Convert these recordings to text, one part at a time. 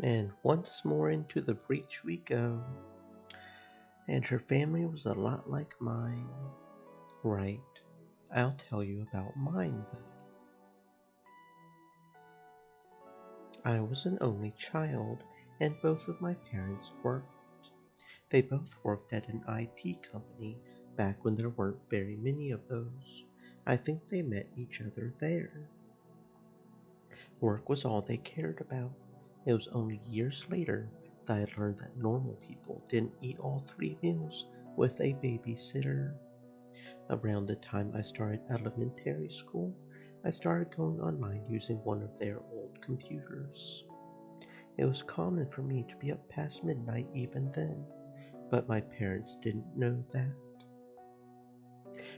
And once more into the breach we go. And her family was a lot like mine. Right. I'll tell you about mine though. I was an only child, and both of my parents worked. They both worked at an IT company back when there weren't very many of those. I think they met each other there. Work was all they cared about. It was only years later that I learned that normal people didn't eat all three meals with a babysitter. Around the time I started elementary school, I started going online using one of their old computers. It was common for me to be up past midnight even then, but my parents didn't know that.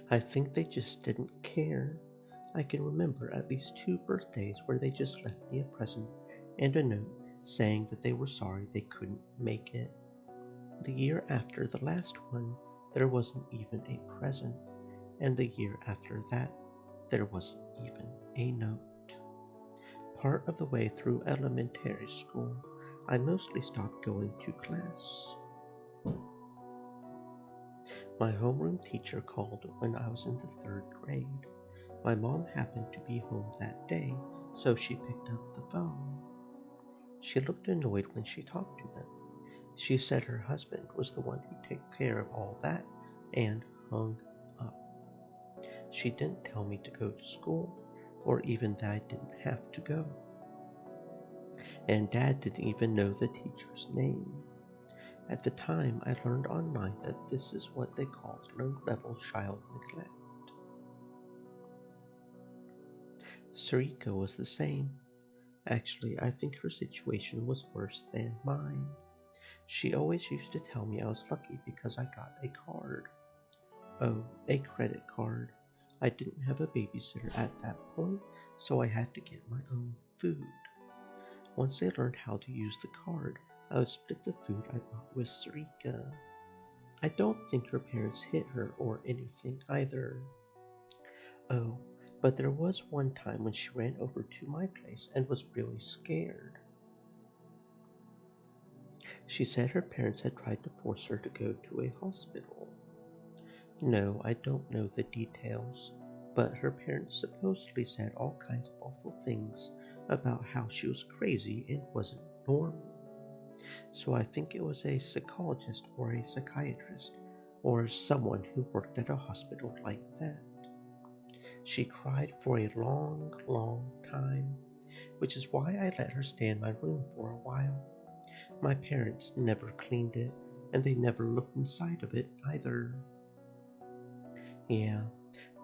I think they just didn't care. I can remember at least two birthdays where they just left me a present and a note saying that they were sorry they couldn't make it. The year after the last one, there wasn't even a present, and the year after that, there wasn't even a note. Part of the way through elementary school, I mostly stopped going to class. My homeroom teacher called when I was in the third grade. My mom happened to be home that day, so she picked up the phone. She looked annoyed when she talked to them. She said her husband was the one who took care of all that and hung up. She didn't tell me to go to school, or even that I didn't have to go. And Dad didn't even know the teacher's name. At the time, I learned online that this is what they called low level child neglect. Sarika was the same. Actually, I think her situation was worse than mine. She always used to tell me I was lucky because I got a card. Oh, a credit card. I didn't have a babysitter at that point, so I had to get my own food. Once I learned how to use the card, I would split the food I bought with Sarika. I don't think her parents hit her or anything either. Oh, but there was one time when she ran over to my place and was really scared. She said her parents had tried to force her to go to a hospital. No, I don't know the details, but her parents supposedly said all kinds of awful things about how she was crazy and wasn't normal. So I think it was a psychologist or a psychiatrist or someone who worked at a hospital like that. She cried for a long, long time, which is why I let her stay in my room for a while. My parents never cleaned it, and they never looked inside of it either. Yeah,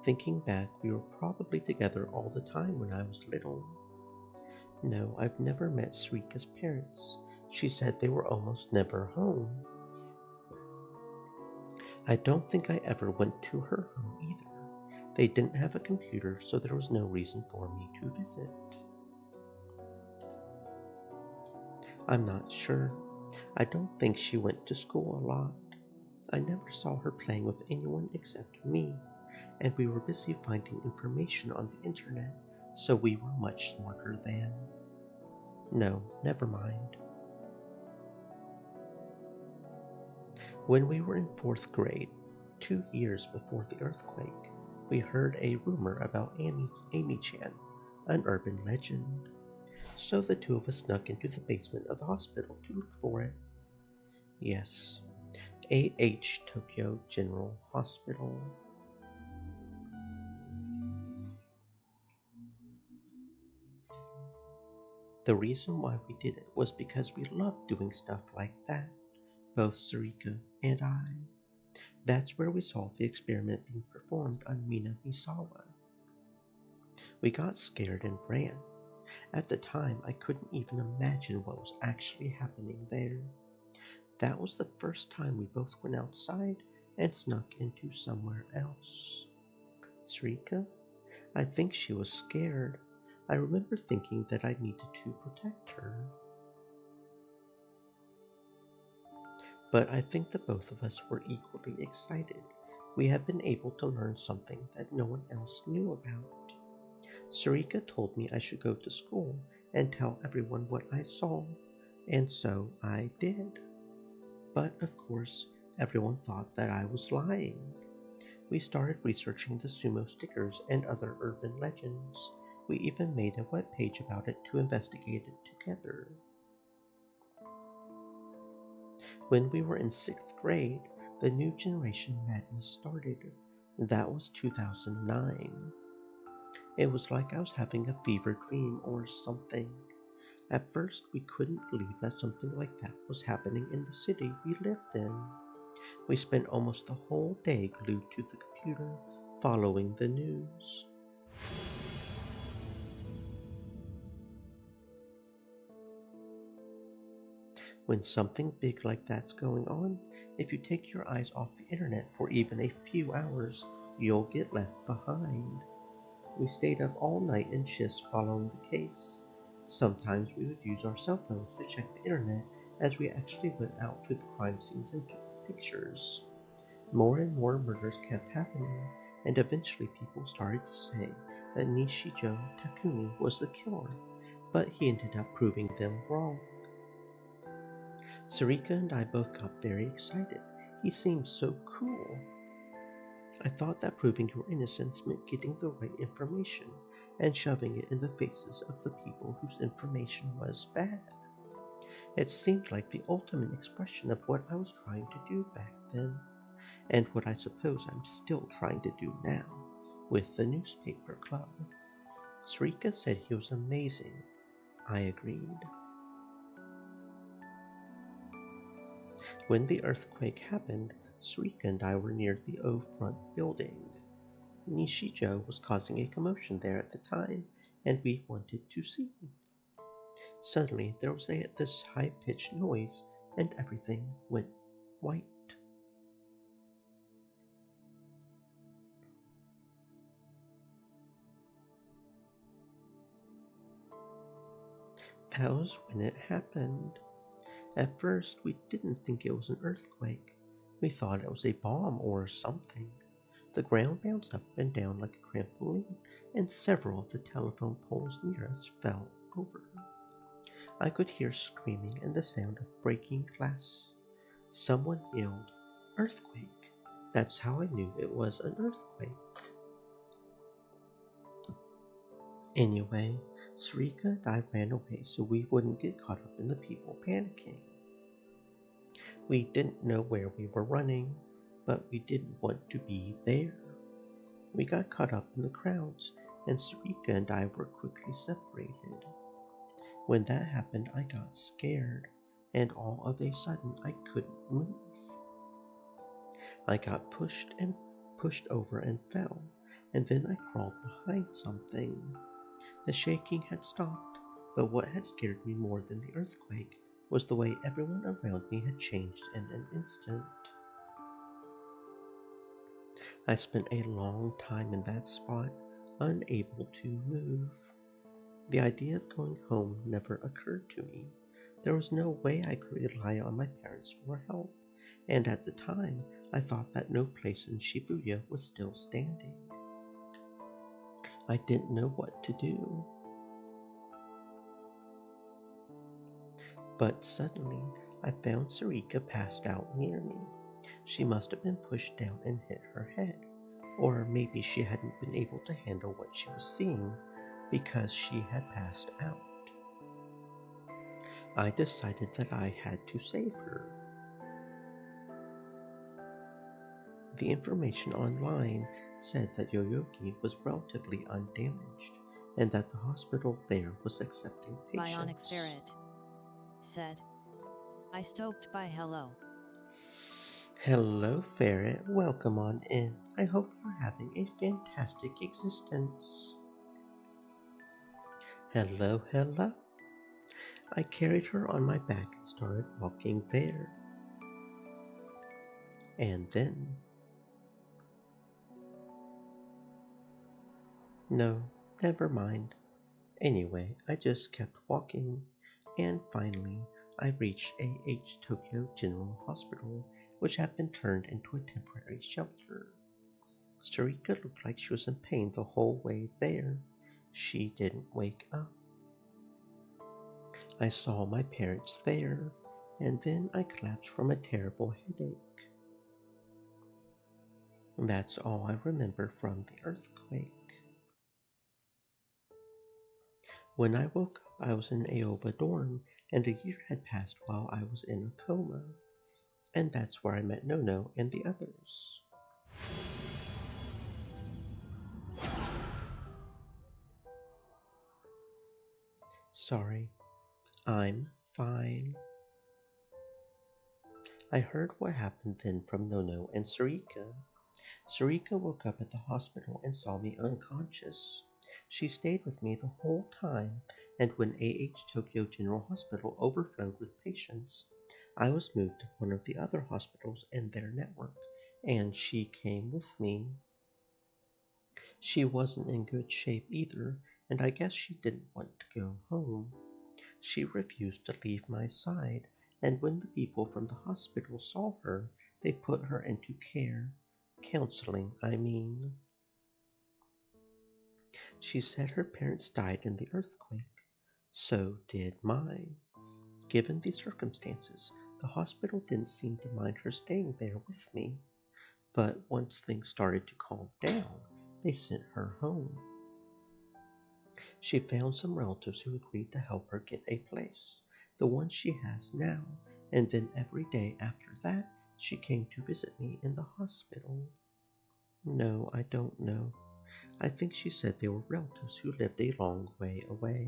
thinking back, we were probably together all the time when I was little. No, I've never met Sarika's parents. She said they were almost never home. I don't think I ever went to her home either. They didn't have a computer, so there was no reason for me to visit. I'm not sure. I don't think she went to school a lot. I never saw her playing with anyone except me, and we were busy finding information on the internet, so we were much smarter than. No, never mind. When we were in fourth grade, 2 years before the earthquake, we heard a rumor about Amy Chan, an urban legend. So the two of us snuck into the basement of the hospital to look for it. Yes, AH Tokyo General Hospital. The reason why we did it was because we loved doing stuff like that, both Sarika and I. That's where we saw the experiment being performed on Mina Misawa. We got scared and ran. At the time, I couldn't even imagine what was actually happening there. That was the first time we both went outside and snuck into somewhere else. Sarika? I think she was scared. I remember thinking that I needed to protect her. But I think that both of us were equally excited. We had been able to learn something that no one else knew about. Sarika told me I should go to school and tell everyone what I saw. And so I did. But of course, everyone thought that I was lying. We started researching the sumo stickers and other urban legends. We even made a web page about it to investigate it together. When we were in sixth grade, the new generation madness started. That was 2009. It was like I was having a fever dream or something. At first, we couldn't believe that something like that was happening in the city we lived in. We spent almost the whole day glued to the computer, following the news. When something big like that's going on, if you take your eyes off the internet for even a few hours, you'll get left behind. We stayed up all night in shifts following the case. Sometimes we would use our cell phones to check the internet as we actually went out to the crime scenes and took pictures. More and more murders kept happening, and eventually people started to say that Nishijo Takumi was the killer, but he ended up proving them wrong. Sarika and I both got very excited. He seemed so cool. I thought that proving your innocence meant getting the right information and shoving it in the faces of the people whose information was bad. It seemed like the ultimate expression of what I was trying to do back then, and what I suppose I'm still trying to do now with the newspaper club. Srika said he was amazing. I agreed. When the earthquake happened, Srika and I were near the O front building. Nishijo was causing a commotion there at the time, and we wanted to see. Suddenly, there was this high pitched noise, and everything went white. That was when it happened. At first, we didn't think it was an earthquake. We thought it was a bomb or something. The ground bounced up and down like a trampoline, and several of the telephone poles near us fell over. I could hear screaming and the sound of breaking glass. Someone yelled, "Earthquake!" That's how I knew it was an earthquake. Anyway, Sarika and I ran away so we wouldn't get caught up in the people panicking. We didn't know where we were running, but we didn't want to be there. We got caught up in the crowds, and Sarika and I were quickly separated. When that happened, I got scared, and all of a sudden I couldn't move. I got pushed over and fell, and then I crawled behind something. The shaking had stopped, but what had scared me more than the earthquake was the way everyone around me had changed in an instant. I spent a long time in that spot, unable to move. The idea of going home never occurred to me. There was no way I could rely on my parents for help, and at the time I thought that no place in Shibuya was still standing. I didn't know what to do. But suddenly I found Sarika passed out near me. She must have been pushed down and hit her head, or maybe she hadn't been able to handle what she was seeing because she had passed out. I decided that I had to save her. The information online said that Yoyogi was relatively undamaged and that the hospital there was accepting Bionic patients. Ferret said. I stoked by hello. Hello, Ferret. Welcome on in. I hope you're having a fantastic existence. Hello, hello. I carried her on my back and started walking there. And then, no, never mind. Anyway, I just kept walking, and finally, I reached AH Tokyo General Hospital, which had been turned into a temporary shelter. Sarika looked like she was in pain the whole way there. She didn't wake up. I saw my parents there, and then I collapsed from a terrible headache. That's all I remember from the earthquake. When I woke up, I was in Aoba dorm, and a year had passed while I was in a coma. And that's where I met Nono and the others. Sorry, I'm fine. I heard what happened then from Nono and Sarika. Sarika woke up at the hospital and saw me unconscious. She stayed with me the whole time, and when AH Tokyo General Hospital overflowed with patients, I was moved to one of the other hospitals in their network, and she came with me. She wasn't in good shape either, and I guess she didn't want to go home. She refused to leave my side, and when the people from the hospital saw her, they put her into care. Counseling, I mean. She said her parents died in the earthquake. So did mine. Given the circumstances, the hospital didn't seem to mind her staying there with me. But once things started to calm down, they sent her home. She found some relatives who agreed to help her get a place, the one she has now, and then every day after that, she came to visit me in the hospital. No, I don't know. I think she said they were relatives who lived a long way away.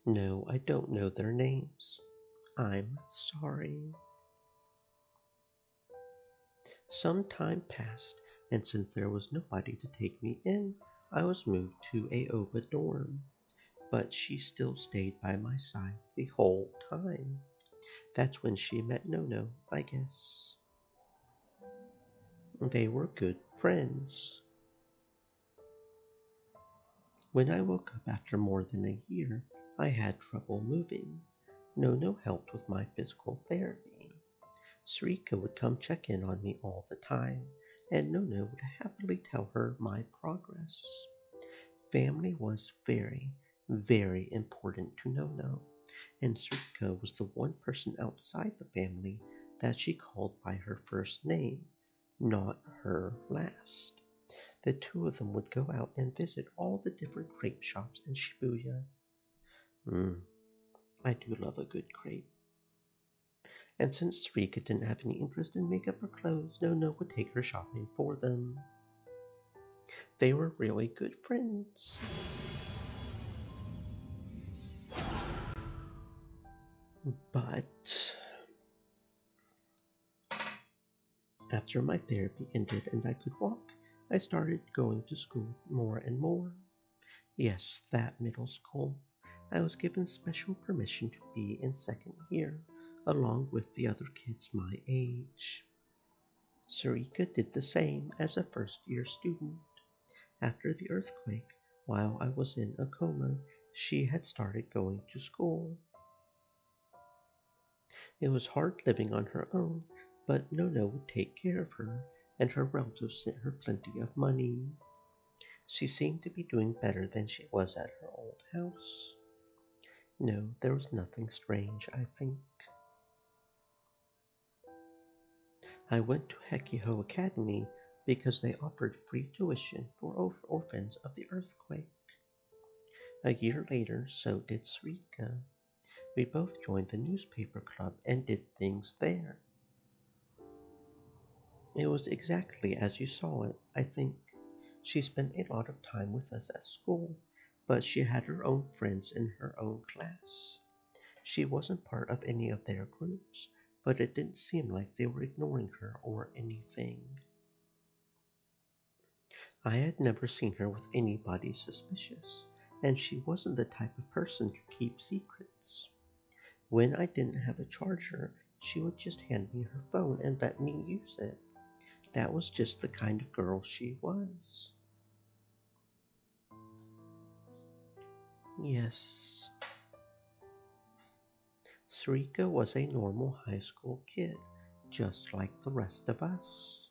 No, I don't know their names. I'm sorry. Some time passed, and since there was nobody to take me in, I was moved to Aoba dorm. But she still stayed by my side the whole time. That's when she met Nono, I guess. They were good friends. When I woke up after more than a year, I had trouble moving. Nono helped with my physical therapy. Srika would come check in on me all the time, and Nono would happily tell her my progress. Family was very, very important to Nono, and Srika was the one person outside the family that she called by her first name, not her last. The two of them would go out and visit all the different crepe shops in Shibuya. Mm, I do love a good crepe. And since Rika didn't have any interest in makeup or clothes, Nono would take her shopping for them. They were really good friends. But after my therapy ended and I could walk, I started going to school more and more. Yes, that middle school. I was given special permission to be in second year, along with the other kids my age. Sarika did the same as a first year student. After the earthquake, while I was in a coma, she had started going to school. It was hard living on her own, but Nono would take care of her, and her relatives sent her plenty of money. She seemed to be doing better than she was at her old house. No, there was nothing strange, I think. I went to Hekiho Academy because they offered free tuition for orphans of the earthquake. A year later, so did Srika. We both joined the newspaper club and did things there. It was exactly as you saw it, I think. She spent a lot of time with us at school, but she had her own friends in her own class. She wasn't part of any of their groups, but it didn't seem like they were ignoring her or anything. I had never seen her with anybody suspicious, and she wasn't the type of person to keep secrets. When I didn't have a charger, she would just hand me her phone and let me use it. That was just the kind of girl she was. Yes, Srika was a normal high school kid, just like the rest of us.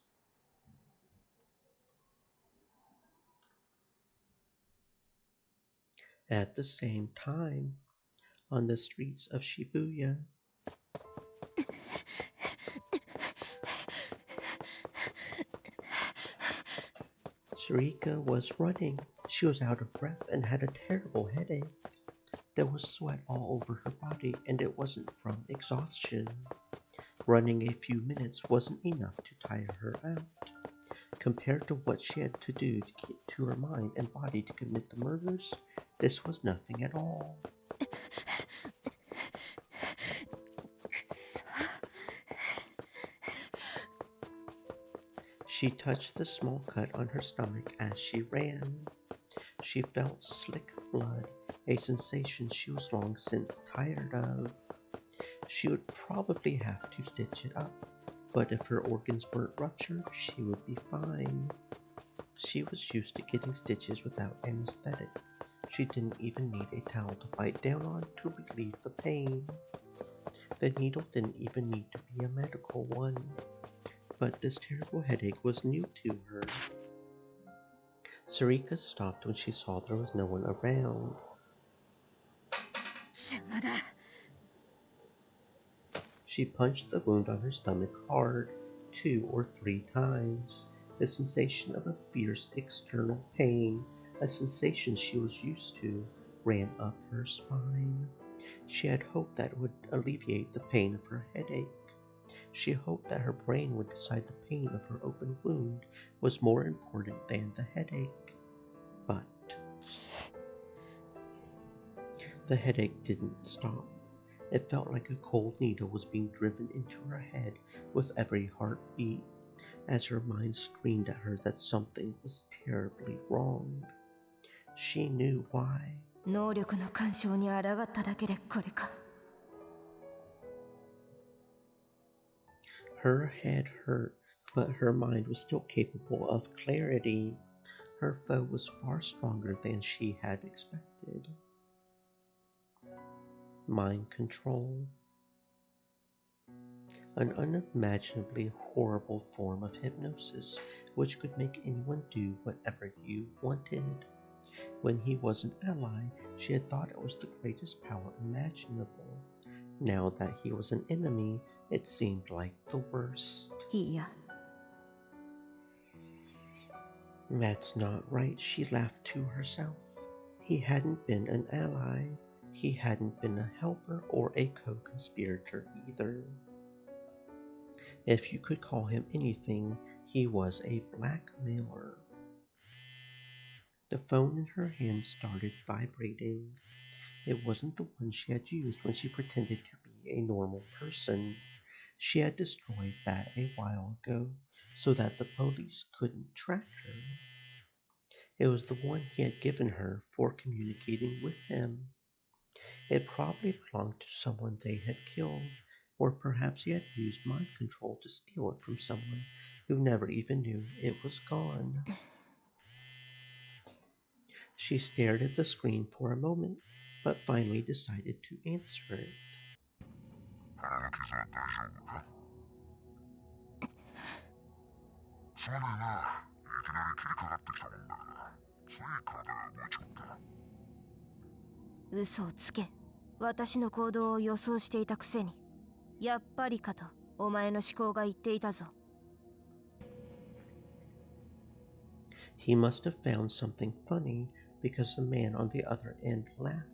At the same time, on the streets of Shibuya. Sarika was running. She was out of breath and had a terrible headache. There was sweat all over her body, and it wasn't from exhaustion. Running a few minutes wasn't enough to tire her out. Compared to what she had to do to get to her mind and body to commit the murders, this was nothing at all. She touched the small cut on her stomach as she ran. She felt slick blood, a sensation she was long since tired of. She would probably have to stitch it up, but if her organs weren't ruptured, she would be fine. She was used to getting stitches without anesthetic. She didn't even need a towel to bite down on to relieve the pain. The needle didn't even need to be a medical one. But this terrible headache was new to her. Sarika stopped when she saw there was no one around. She punched the wound on her stomach hard, 2 or 3 times. The sensation of a fierce external pain, a sensation she was used to, ran up her spine. She had hoped that it would alleviate the pain of her headache. She hoped that her brain would decide the pain of her open wound was more important than the headache. But the headache didn't stop. It felt like a cold needle was being driven into her head with every heartbeat, as her mind screamed at her that something was terribly wrong. She knew why. Her head hurt, but her mind was still capable of clarity. Her foe was far stronger than she had expected. Mind control. An unimaginably horrible form of hypnosis which could make anyone do whatever you wanted. When he was an ally, she had thought it was the greatest power imaginable. Now that he was an enemy, it seemed like the worst. That's not right, she laughed to herself. He hadn't been an ally. He hadn't been a helper or a co-conspirator either. If you could call him anything, he was a blackmailer. The phone in her hand started vibrating. It wasn't the one she had used when she pretended to be a normal person. She had destroyed that a while ago so that the police couldn't track her. It was the one he had given her for communicating with him. It probably belonged to someone they had killed, or perhaps he had used mind control to steal it from someone who never even knew it was gone. She stared at the screen for a moment, but finally decided to answer it. He must have found something funny because the man on the other end laughed.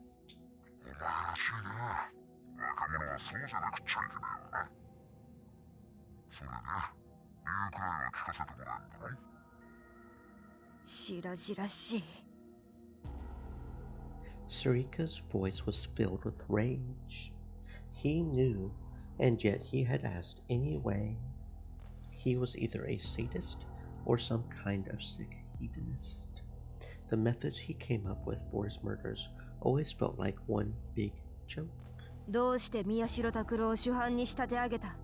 Sarika's voice was filled with rage. He knew, and yet he had asked anyway. He was either a sadist or some kind of sick hedonist. The methods he came up with for his murders always felt like one big joke. どうして宮代拓郎を主犯に仕立て上げた？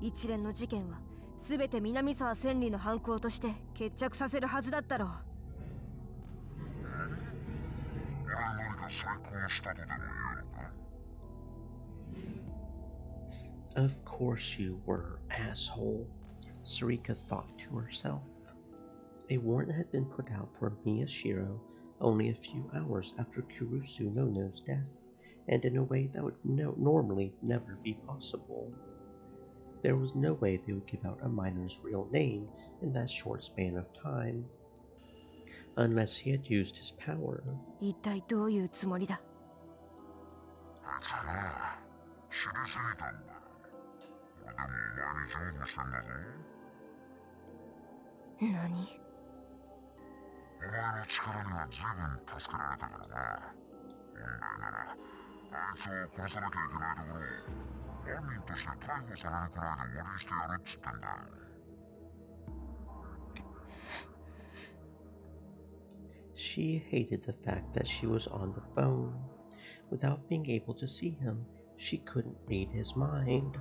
一連の事件は全て南沢千里の犯行として決着させるはずだったろう。Of course you were, asshole, Sarika thought to herself. A warrant had been put out for Miyashiro only a few hours after Kurusu Nono's death, and in a way that would normally never be possible. There was no way they would give out a miner's real name in that short span of time, unless he had used his power. 一体どういうつもりだ。あいつはな、知りすぎたんだ。俺でもお前に譲歩してんだぞ。何？お前の力には随分助けられたからな。本来なら、あいつを殺さなきゃいけないところを、犯人として逮捕されるくらいで終わりにしてやれっつってんだよ。She hated the fact that she was on the phone. Without being able to see him, she couldn't read his mind.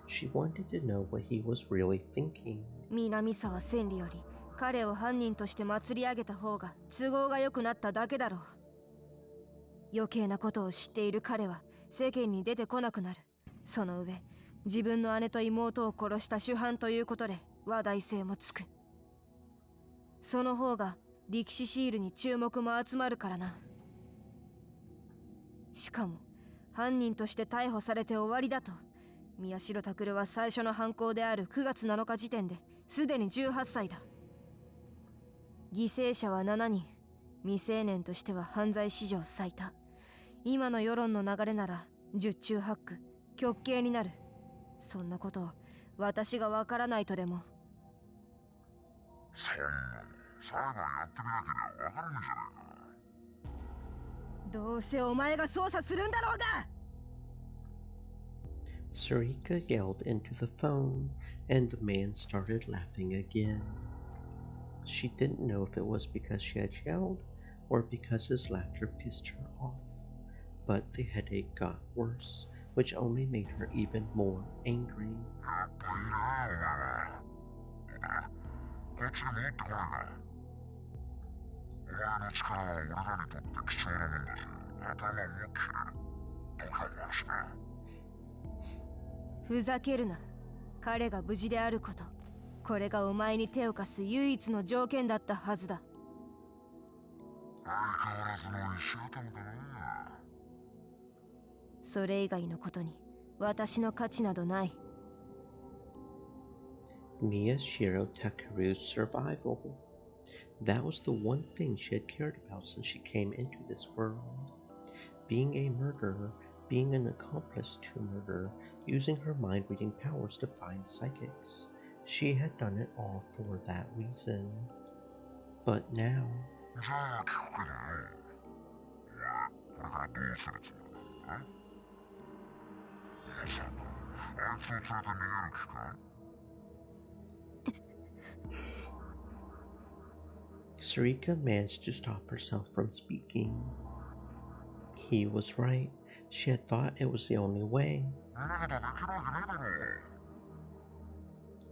She wanted to know what he was really thinking. 南沢千里より彼を犯人として祭り上げた方が都合が良くなっただけだろう。余計なことを知っている彼は世間に出てこなくなる。その上、自分の姉と妹を殺した主犯ということで話題性もつく。その方が力士シールに注目も集まるからな。しかも犯人として逮捕されて終わりだと。宮代拓は最初の犯行である9月7日時点ですでに18歳だ。犠牲者は7人。未成年としては犯罪史上最多。今の世論の流れなら十中八九極刑になる。そんなことを私がわからないとでも。そんなの裁判やってみなければわからないじゃないか。どうせお前が捜査するんだろうが。Sarika yelled into the phone, and the man started laughing again. She didn't know if it was because she had yelled or because his laughter pissed her off, but the headache got worse, which only made her even more angry. やっぱりな、お前は。どうだ、こっちに戻ってこないか。お前の力は俺らにとって貴重なもんだし、頭も切れる。度胸もあるしな。ふざけるな。彼が無事であること、これがお前に手を貸す唯一の条件だったはずだ。相変わらずの石頭だな。それ以外のことに私の価値などない。Miyashiro Takeru's survival. That was the one thing she had cared about since she came into this world. Being a murderer, being an accomplice to murder, using her mind-reading powers to find psychics. She had done it all for that reason. But now... じゃあ聞くけどよ。お前、これからどうするつもりだ？まさか、あいつを連れて逃げる気かSarika managed to stop herself from speaking. He was right. She had thought it was the only way. そんなことできるわけないだろ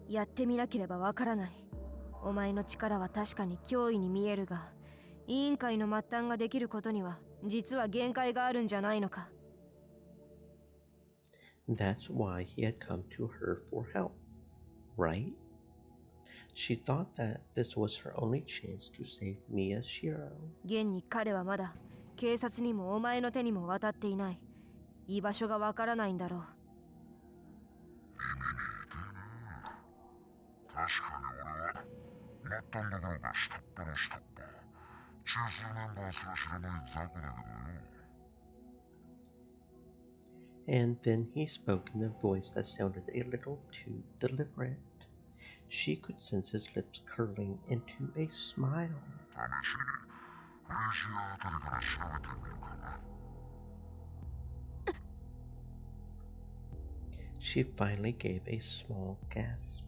う。やってみなければわからない。お前の力は確かに脅威に見えるが、委員会の末端ができることには実は限界があるんじゃないのか。That's why he had come to her for help, right? She thought that this was her only chance to save Miyashiro. 現に彼はまだ警察にもお前の手にも渡っていない。居場所がわからないんだろう。確かに俺は末端どころか下っ端の下っ端、中枢メンバーすら知らない雑魚だけどよ。And then he spoke in a voice that sounded a little too deliberate. She could sense his lips curling into a smile. 試しにフレジアあたりから調べてみるかな。She finally gave a small gasp.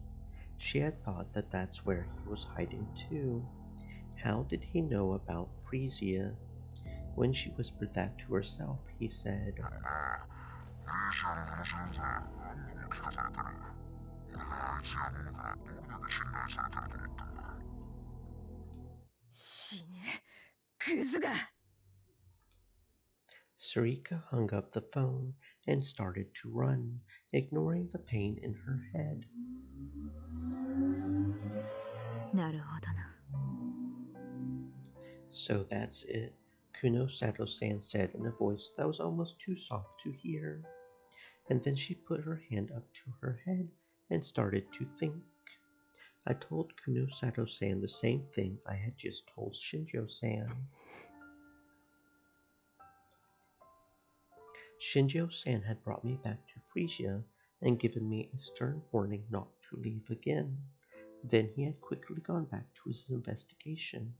She had thought that that's where he was hiding too. How did he know about Frisia? When she whispered that to herself, he said, でもな、フレジアの話なんざ何度も聞かされてる。俺があいつやものからどれだけ信頼されてると思ったんだ。死ね、クズが。Sarika hung up the phone and started to run, ignoring the pain in her head. なるほどな。So that's it. Kuno Sato-san said in a voice that was almost too soft to hear. And then she put her hand up to her head and started to think. I told Kuno Sato-san the same thing I had just told Shinjo-san. Shinjo-san had brought me back to Frisia and given me a stern warning not to leave again. Then he had quickly gone back to his investigation,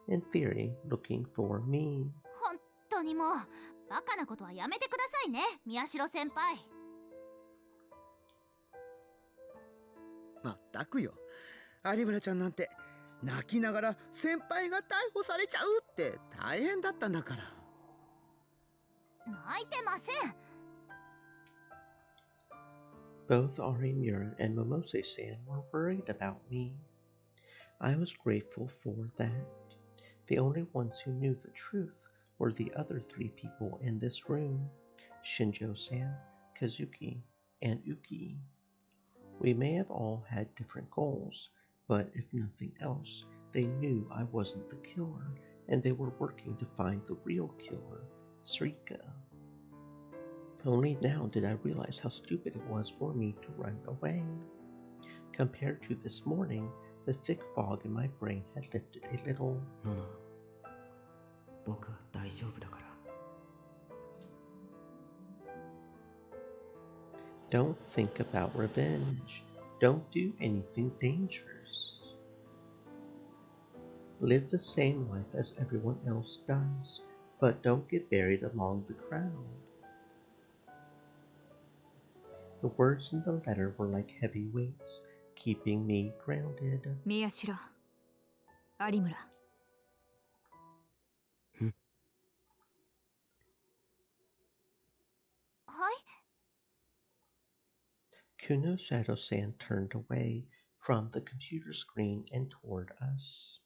in theory looking for me. 本当にもうバカなことはやめてくださいね、宮代先輩。まったくよ、有村ちゃんなんて泣きながら先輩が逮捕されちゃうって大変だったんだから。泣いてません。Both Arimura and Momose-san were worried about me. I was grateful for that. The only ones who knew the truth were the other three people in this room, Shinjo-san, Kazuki, and Uki. We may have all had different goals, but if nothing else, they knew I wasn't the killer, and they were working to find the real killer, Srika. Only now did I realize how stupid it was for me to run away. Compared to this morning, the thick fog in my brain had lifted a little. ノノ、僕は大丈夫だから。Don't think about revenge. Don't do anything dangerous. Live the same life as everyone else does, but don't get buried among the crowd. The words in the letter were like heavy weights, keeping me grounded. 宮代、有村。はい。 Kuno Sato-san turned away from the computer screen and toward us.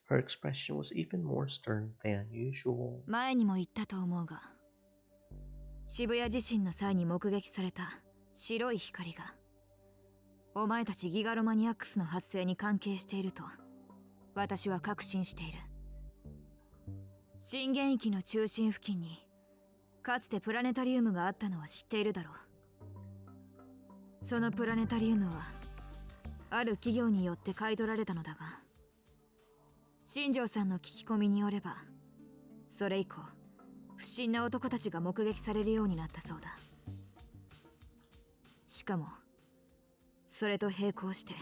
Her expression was even more stern than usual. 前にも言ったと思うが、渋谷地震の際に目撃された白い光がお前たちギガロマニアックスの発生に関係していると私は確信している。震源域の中心付近にかつてプラネタリウムがあったのは知っているだろう。そのプラネタリウムはある企業によって買い取られたのだが、新庄さんの聞き込みによればそれ以降不審な男たちが目撃されるようになったそうだ。しかもそれと並行して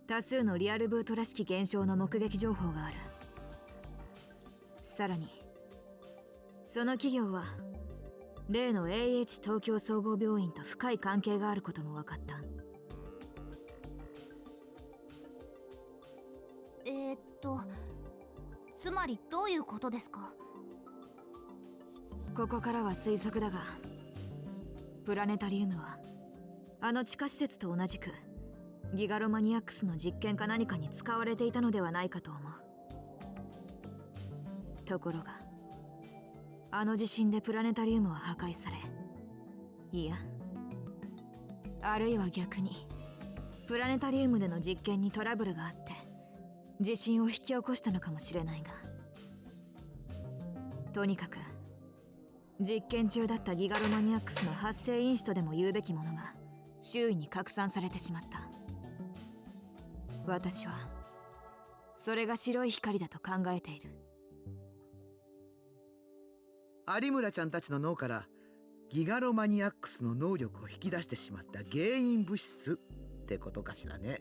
多数のリアルブートらしき現象の目撃情報がある。さらにその企業は例の AH 東京総合病院と深い関係があることも分かった。つまりどういうことですか？ここからは推測だが、プラネタリウムはあの地下施設と同じくギガロマニアックスの実験か何かに使われていたのではないかと思う。ところがあの地震でプラネタリウムは破壊され、いやあるいは逆にプラネタリウムでの実験にトラブルがあって地震を引き起こしたのかもしれないが、とにかく実験中だったギガロマニアックスの発生因子とでも言うべきものが周囲に拡散されてしまった。私はそれが白い光だと考えている。有村ちゃんたちの脳からギガロマニアックスの能力を引き出してしまった原因物質ってことかしらね。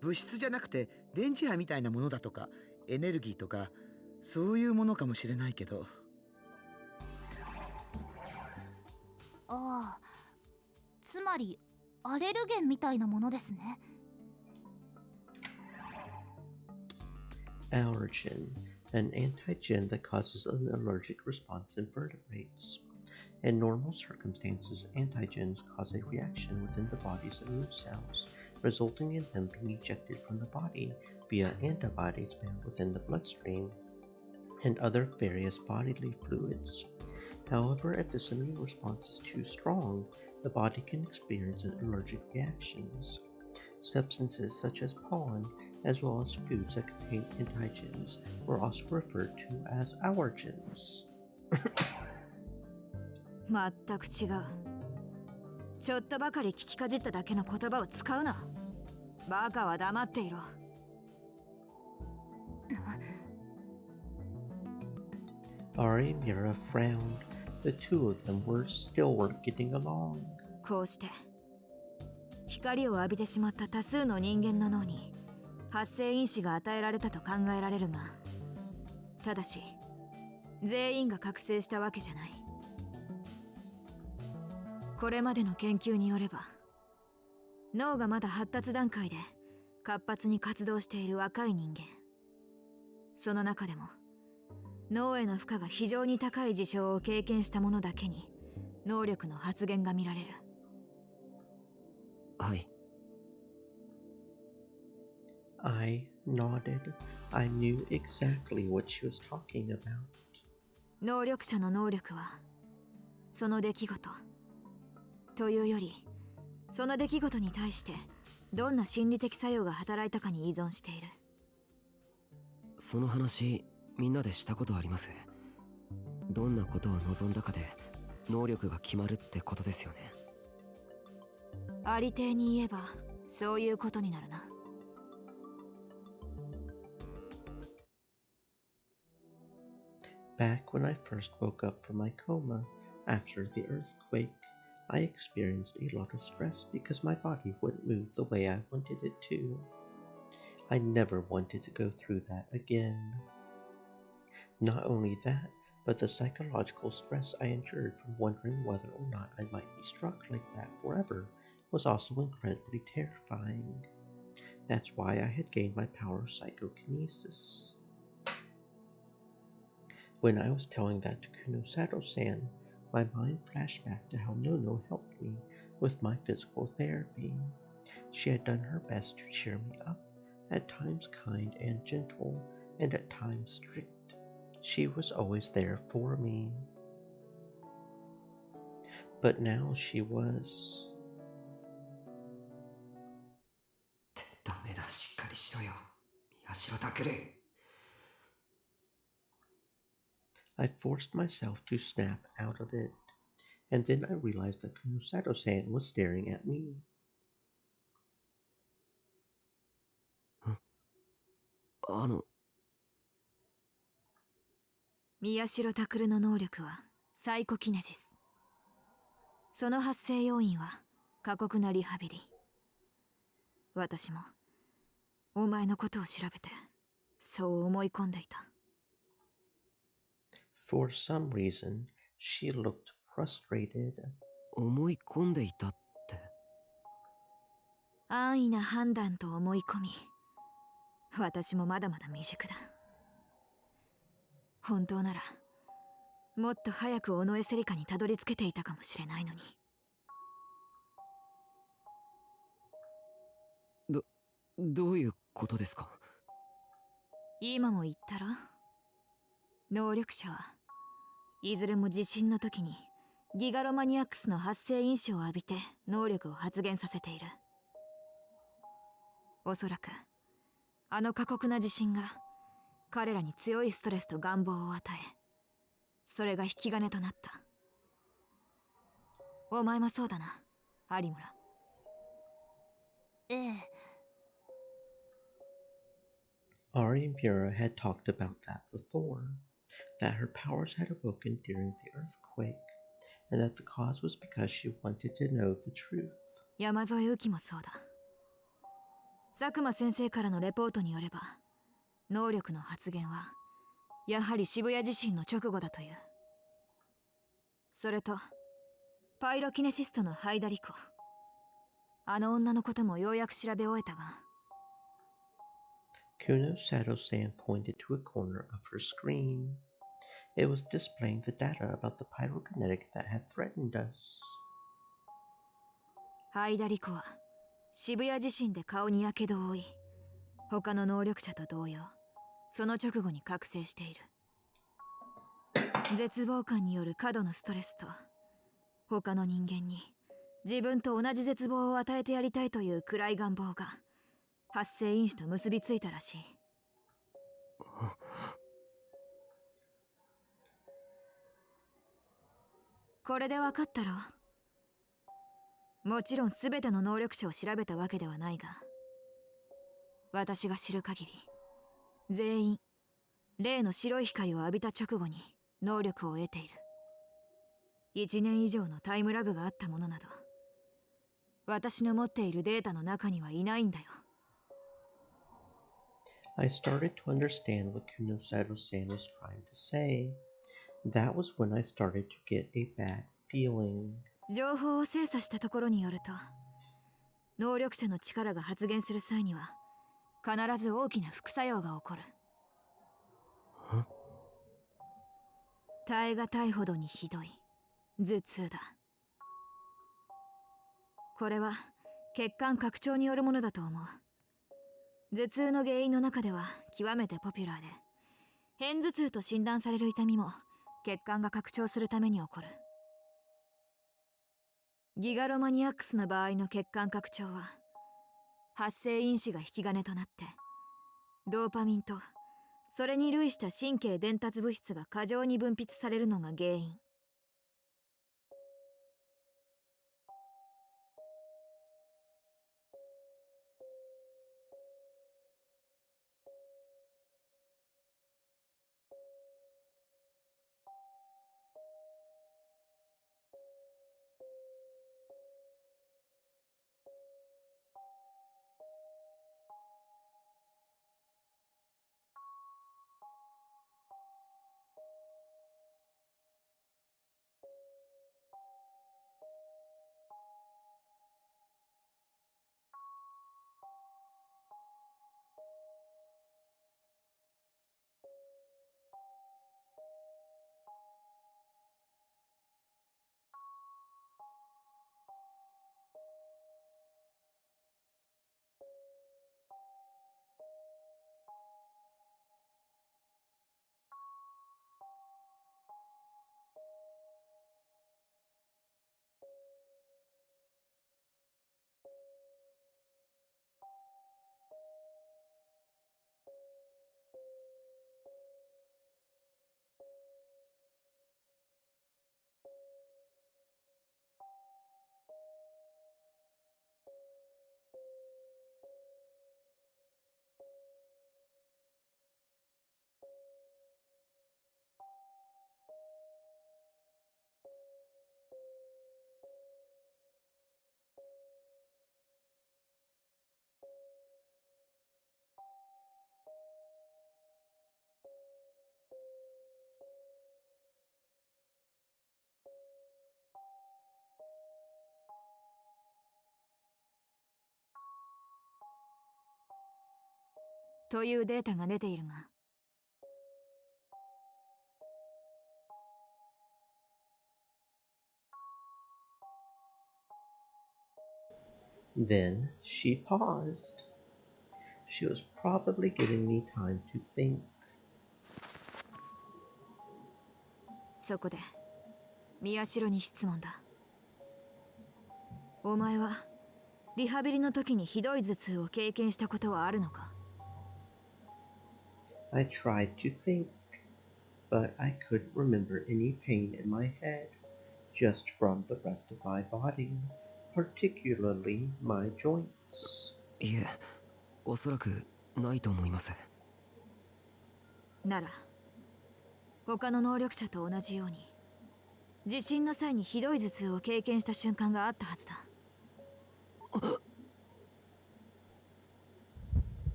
物質じゃなくて電磁波みたいなものだとかエネルギーとかそういうものかもしれないけど。ああ、つまりアレルゲンみたいなものですね。Allergen, an antigen that causes an allergic response in vertebrates. In normal circumstances, antigens cause a reaction within the body's immune cells, resulting in them being ejected from the body via antibodies found within the bloodstream and other various bodily fluids. However, if this immune response is too strong, the body can experience allergic reactions. Substances such as pollen as well as foods that contain antigens were also referred to as allergens. 全く違う。ちょっとばかり聞きかじっただけの言葉を使うな。バカは黙っていろ。Ari and Mira frowned. The two of them still weren't getting along. こうして光を浴びてしまった多数の人間の脳に発生因子が与えられたと考えられるが、ただし全員が覚醒したわけじゃない。これまでの研究によれば、脳がまだ発達段階で活発に活動している若い人間、その中でも脳への負荷が非常に高い事象を経験した者だけに能力の発現が見られる。はい。I nodded. I knew exactly what she was talking about. 能力者の能力はその出来事というより、その出来事に対してどんな心理的作用が働いたかに依存している。その話みんなでしたことあります。どんなことを望んだかで能力が決まるってことですよね。ありていに言えばそういうことになるな。Back when I first woke up from my coma after the earthquake, I experienced a lot of stress because my body wouldn't move the way I wanted it to. I never wanted to go through that again. Not only that, but the psychological stress I endured from wondering whether or not I might be struck like that forever was also incredibly terrifying. That's why I had gained my power of psychokinesis. When I was telling that to Kunosato-san, my mind flashed back to how Nono helped me with my physical therapy. She had done her best to cheer me up, at times kind and gentle, and at times strict. She was always there for me. But now she was... ダメだ、しっかりしろよ、宮代拓郎。I forced myself to snap out of it, and then I realized that Kunosato-san was staring at me. 宮代拓郎の能力はサイコキネシス。その発生要因は過酷なリハビリ。私もお前のことを調べてそう思い込んでいた。For some reason, she looked frustrated. 思い込んでいたって。安易な判断と思い込み、私もまだまだ未熟だ。本当ならもっと早く尾上セリカにたどり着けていたかもしれないのに。どういうことですか？今も言ったろ。能力者はいずれも地震の時にギガロマニアックスの発生因子を浴びて能力を発現させている。おそらくあの過酷な地震が彼らに強いストレスと願望を与え、それが引き金となった。お前もそうだな、有村。ええ。Ari and Mira had talked about that before, that her powers had awoken during the earthquake, and that the cause was because she wanted to know the truth. 山添由紀もそうだ。佐久間先生からのレポートによれば、能力の発現はやはり渋谷地震の直後だという。それとパイロキネシストのハイダリコ、あの女のこともようやく調べ終えたが。Kunosato-san pointed to a corner of her screen. It was displaying the data about the pyrokinetic that had threatened us. ハイダリコは渋谷地震で顔に火傷を負い、他の能力者と同様、その直後に覚醒している。絶望感による過度のストレスと、他の人間に自分と同じ絶望を与えてやりたいという暗い願望が発生因子と結びついたらしい。これで分かったろ。もちろん全ての能力者を調べたわけではないが、私が知る限り全員例の白い光を浴びた直後に能力を得ている。1年以上のタイムラグがあったものなど私の持っているデータの中にはいないんだよ。I started to understand what Kunosado-san was trying to say. That was when I started to get a bad feeling. 情報を精査したところによると、能力者の力が発現する際には必ず大きな副作用が起こる。耐え難いほどにひどい頭痛だ。これは血管拡張によるものだと思う。頭痛の原因の中では極めてポピュラーで、片頭痛と診断される痛みも血管が拡張するために起こる。ギガロマニアックスの場合の血管拡張は発生因子が引き金となって、ドーパミンとそれに類した神経伝達物質が過剰に分泌されるのが原因。というデータが出ているが、Then she paused. She was probably giving me time to think. そこで宮代に質問だ。お前はリハビリの時にひどい頭痛を経験したことはあるのか？ I tried to think, but I couldn't remember any pain in my head, just from the rest of my body, particularly my joints. いえ、おそらくないと思います。なら他の能力者と同じように地震の際にひどい頭痛を経験した瞬間があったはずだ。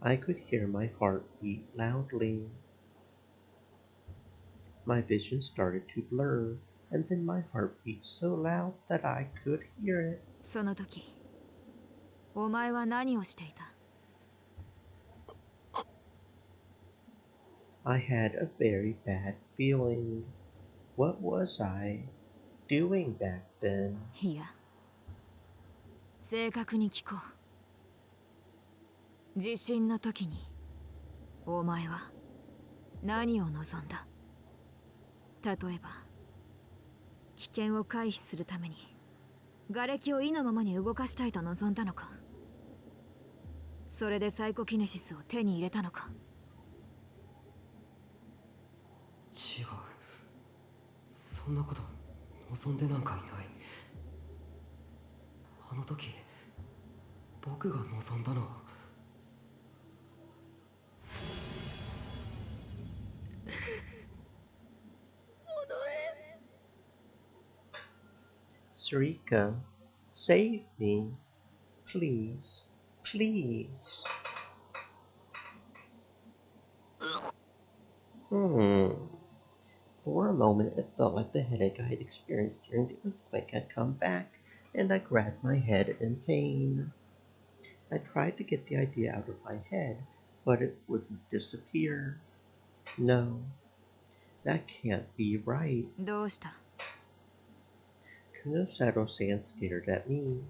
I could hear my heart beat loudly. My vision started to blur, and then my heart beat so loud that I could hear it. その時お前は何をしていた？ I had a very bad feeling. What was I doing back then? いや、正確に聞こう。地震の時にお前は何を望んだ？例えば危険を回避するために瓦礫を意のままに動かしたいと望んだのか？それでサイコキネシスを手に入れたのか？違う。そんなこと望んでなんかいない。あの時僕が望んだのはSarika, save me. Please. Please. For a moment, it felt like the headache I had experienced during the earthquake had come back, and I grabbed my head in pain. I tried to get the idea out of my head, but it wouldn't disappear. No, that can't be right. どうした？ Kunosato-san stared at me.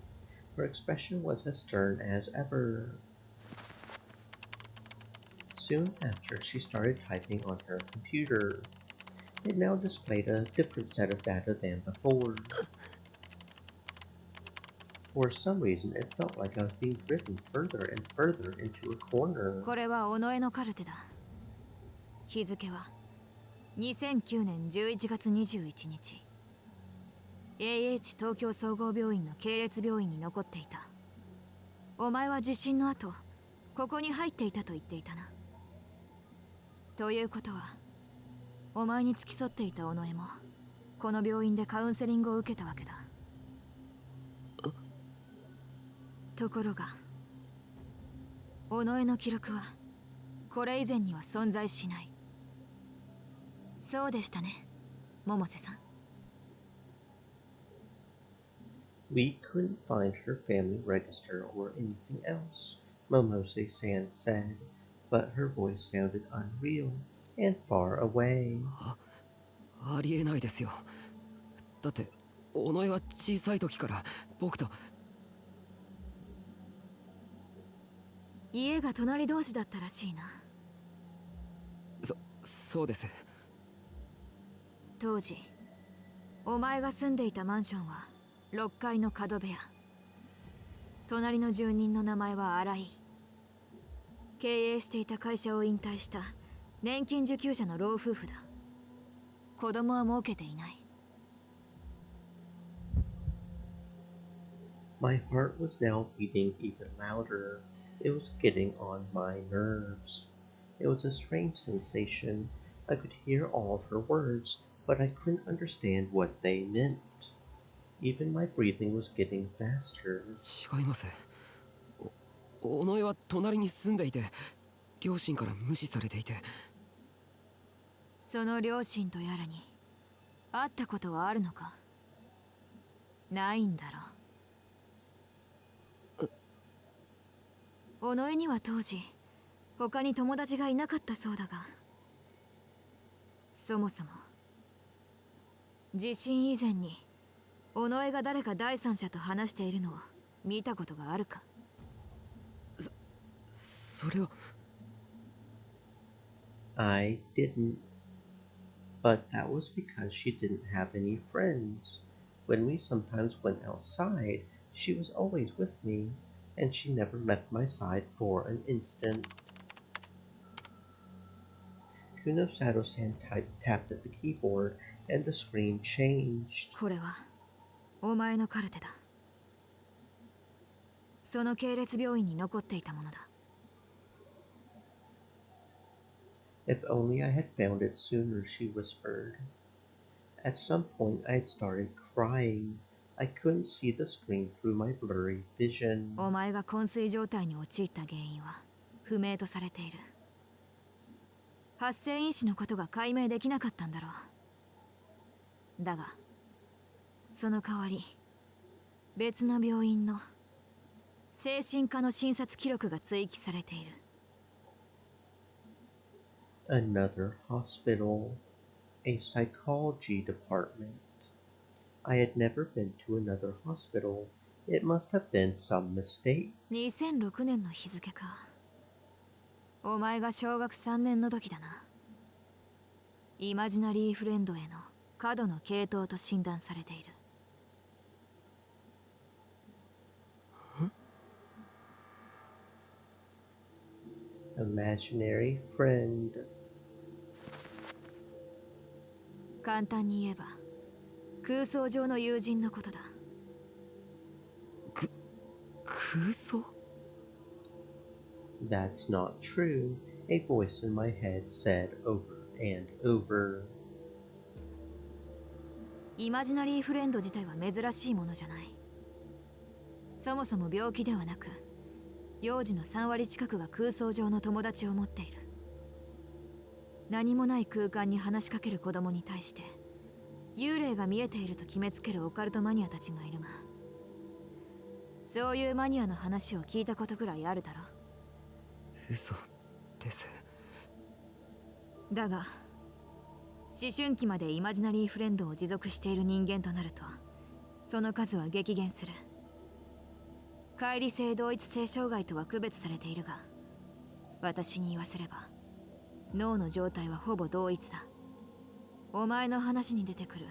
Her expression was as stern as ever. Soon after, she started typing on her computer. It now displayed a different set of data than before. For some reason, it felt like I was being driven further and further into a corner. これは尾上のカルテだ。日付は2009年11月21日。AH 東京総合病院の系列病院に残っていた。お前は地震の後、ここに入っていたと言っていたな。ということは、お前に付き添っていた尾上も、この病院でカウンセリングを受けたわけだ。ところが、尾上の記録は、これ以前には存在しない。そうでしたね、百瀬さん。We couldn't find her family register or anything else, Momose-san said, but her voice sounded unreal and far away. ありえないですよ。だって尾上は小さい時から僕と。家が隣同士だったらしいな。そうです。当時お前が住んでいたマンションは6階の角部屋。隣の住人の名前は新井。経営していた会社を引退した年金受給者の老夫婦だ。子供は設けていない。My heart was now beating even louder. It was getting on my nerves. It was a strange sensation. I could hear all of her words, but I couldn't understand what they meant. Even my breathing was getting faster. 違います。尾上は隣に住んでいて、両親から無視されていて。その両親とやらに会ったことはあるのか？ないんだろう。尾上には当時他に友達がいなかったそうだが、そもそも地震以前に尾上が誰か第三者と話しているのを見たことがあるか？それは。 I didn't. But that was because she didn't have any friends. When we sometimes went outside, she was always with me, and she never left my side for an instant. Kunosato-san tapped at the keyboard, and the screen changed. これはお前のカルテだ。その系列病院に残っていたものだ。If only I had found it sooner, she whispered. At some point, I had started crying. I couldn't see the screen through my blurry vision. お前が昏睡状態に陥った原因は不明とされている。発生因子のことが解明できなかったんだろう。だが、その代わり、別の病院の精神科の診察記録が追記されている。Another hospital, a psychology department. I had never been to another hospital. It must have been some mistake. 2006年の日付か。お前が小学3年の時だな。イマジナリーフレンドへの過度の傾倒と診断されている。Imaginary friend. 簡単に言えば空想上の友人のことだ。空想？ That's not true, a voice in my head said over and over. イマジナリーフレンド自体は珍しいものじゃない。そもそも病気ではなく、幼児の3割近くが空想上の友達を持っている。何もない空間に話しかける子供に対して、幽霊が見えていると決めつけるオカルトマニアたちがいるが、そういうマニアの話を聞いたことくらいあるだろ。嘘です。だが、思春期までイマジナリーフレンドを持続している人間となると、その数は激減する。乖離性同一性障害とは区別されているが、私に言わせれば脳の状態はほぼ同一だ。お前の話に出てくる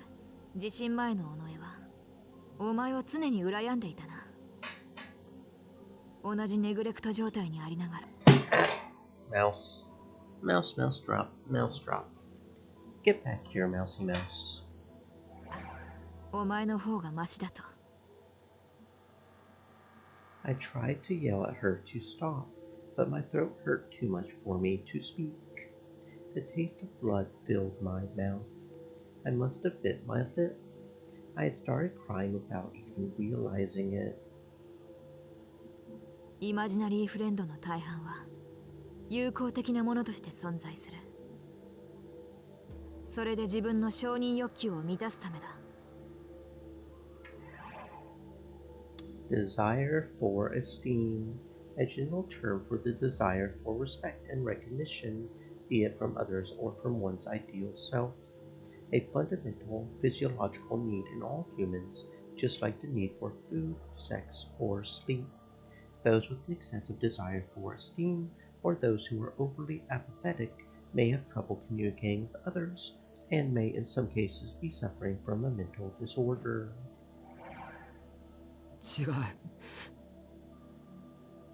地震前の尾上はお前を常に羨んでいたな。同じネグレクト状態にありながら。 Mouse. Mouse, mouse drop, mouse drop. Get back here, mousy mouse. お前の方がマシだと。I tried to yell at her to stop, but my throat hurt too much for me to speak. The taste of blood filled my mouth. I must have bit my lip. I had started crying without even realizing it. イマジナリーフレンドの大半は友好的なものとして存在する。それで自分の承認欲求を満たすためだ。Desire for esteem, a general term for the desire for respect and recognition, be it from others or from one's ideal self. A fundamental physiological need in all humans, just like the need for food, sex, or sleep. Those with an excessive desire for esteem, or those who are overly apathetic, may have trouble communicating with others, and may in some cases be suffering from a mental disorder. 違う。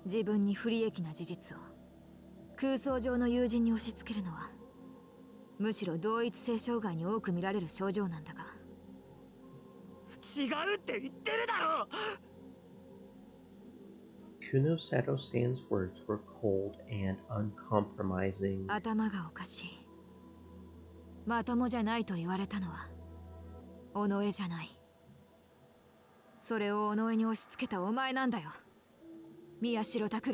自分に不利益な事実を空想上の友人に押し付けるのは、むしろ同一性障害に多く見られる症状なんだが。違うって言ってるだろう。 Kunosato-san's words were cold and uncompromising. 頭がおかしい。まともじゃないと言われたのは己じゃない。それを己に押し付けたお前なんだよ、宮代拓。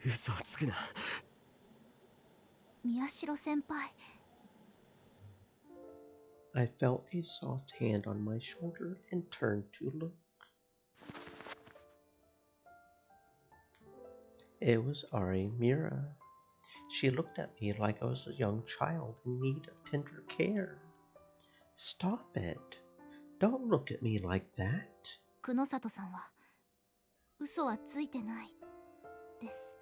嘘をつくな。宮代先輩。 I felt a soft hand on my shoulder and turned to look. It was Ari Mira. She looked at me like I was a young child in need of tender care. Stop it. Don't look at me like that. 久野里さんは嘘はついてないです。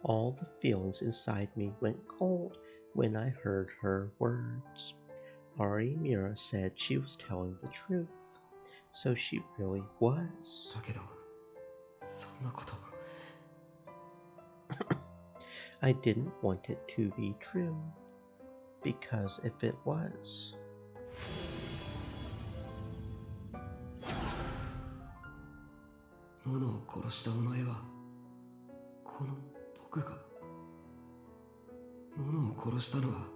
All the feelings inside me went cold when I heard her words. Ari Mira said she was telling the truth. So she really was. だけど、そんなこと。I didn't want it to be true. Because if it was... ノノを殺した尾上は、この僕が。ノノを殺したのは、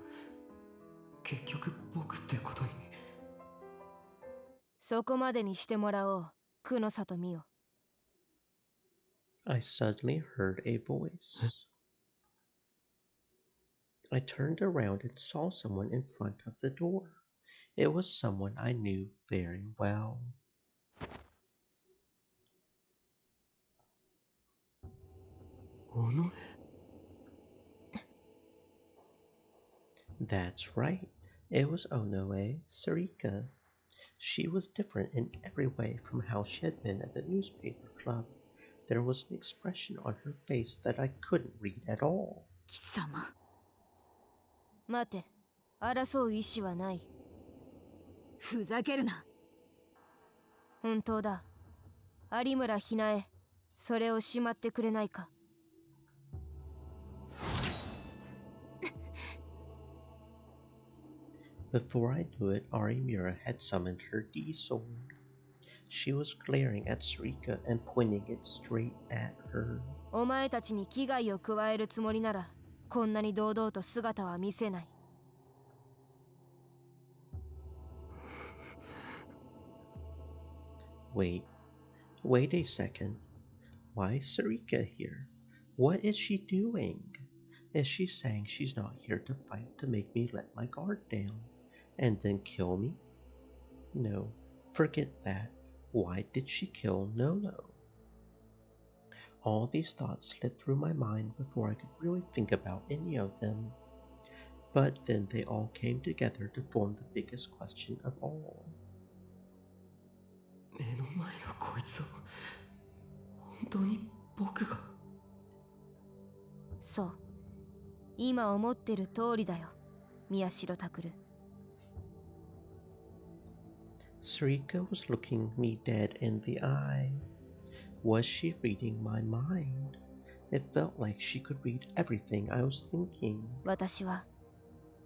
結局僕ってことに。そこまでにしてもらおう、久野里美代。I suddenly heard a voice. I turned around and saw someone in front of the door. It was someone I knew very well. Onoe? That's right. It was Onoe Sarika. She was different in every way from how she had been at the newspaper club. There was an expression on her face that I couldn't read at all. 貴様。待て、争う意思はない。ふざけるな。本当だ。有村ひなえ、それをしまってくれないか。Before I knew it, Arimura had summoned her D-sword. She was glaring at Sarika and pointing it straight at her. お前たちに危害を加えるつもりなら、こんなに堂々と姿は見せない。Wait a second. Why is Sarika here? What is she doing? Is she saying she's not here to fight to make me let my guard down and then kill me? No, forget that. Why did she kill Nono? All these thoughts slipped through my mind before I could really think about any of them. But then they all came together to form the biggest question of all. 目の前のこいつを本当に僕が。そう。今思ってる通りだよ、宮代拓。Sarika was looking me dead in the eye. Was she reading my mind? It felt like she could read everything I was thinking. 私は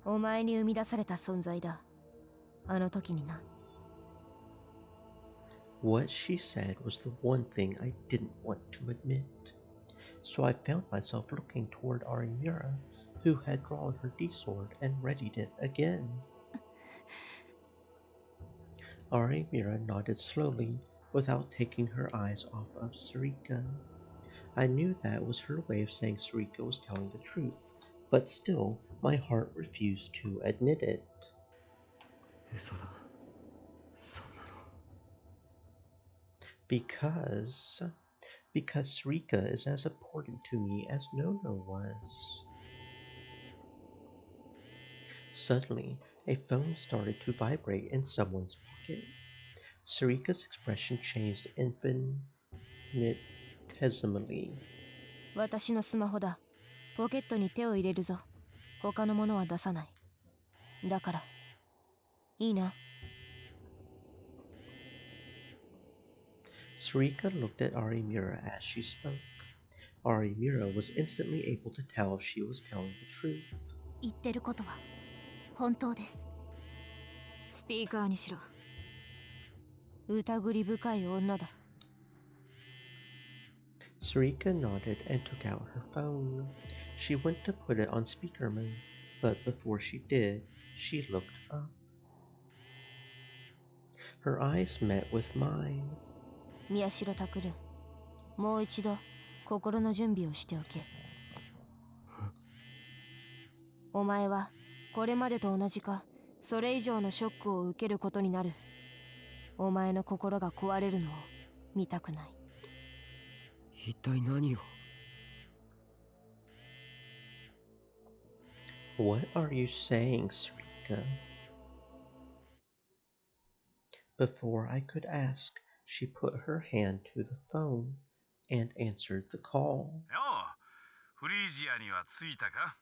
お前に生み出された存在だ。あの時にな。What she said was the one thing I didn't want to admit. So I found myself looking toward Arimura, who had drawn her D-sword and readied it again. Arimura nodded slowly, without taking her eyes off of Sarika. I knew that was her way of saying Sarika was telling the truth, but still, my heart refused to admit it. 嘘だ。そんなの。Because Sarika is as important to me as Nono was. Suddenly, a phone started to vibrate in someone's pocket. Sarika's expression changed infinitesimally. 私のスマホだ。ポケットに手を入れるぞ。他のものは出さない。だから、いいな。Sarika looked at Arimura as she spoke. Arimura was instantly able to tell if she was telling the truth. 言ってることは本当です。スピーカーにしろ。疑り深い女だ。Sarika nodded and took out her phone. She went to put it on speaker mode, but before she did, she looked up. Her eyes met with mine. 宮代拓、もう一度心の準備をしておけ。お前はこれまでと同じかそれ以上のショックを受けることになる。お前の心が壊れるのを見たくない。一体何を。 What are you saying, Sarika? Before I could ask, she put her hand to the phone and answered the call. よう、フリージアには着いたか？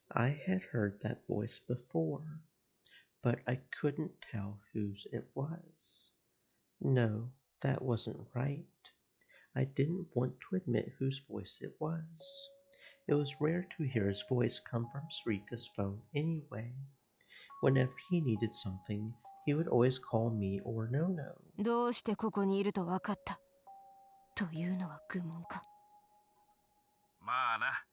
I had heard that voice before, but I couldn't tell whose it was. No, that wasn't right. I didn't want to admit whose voice it was. It was rare to hear his voice come from Sarika's phone anyway. Whenever he needed something, he would always call me or Nono. どうしてここにいると分かったというのは愚問か。まあな。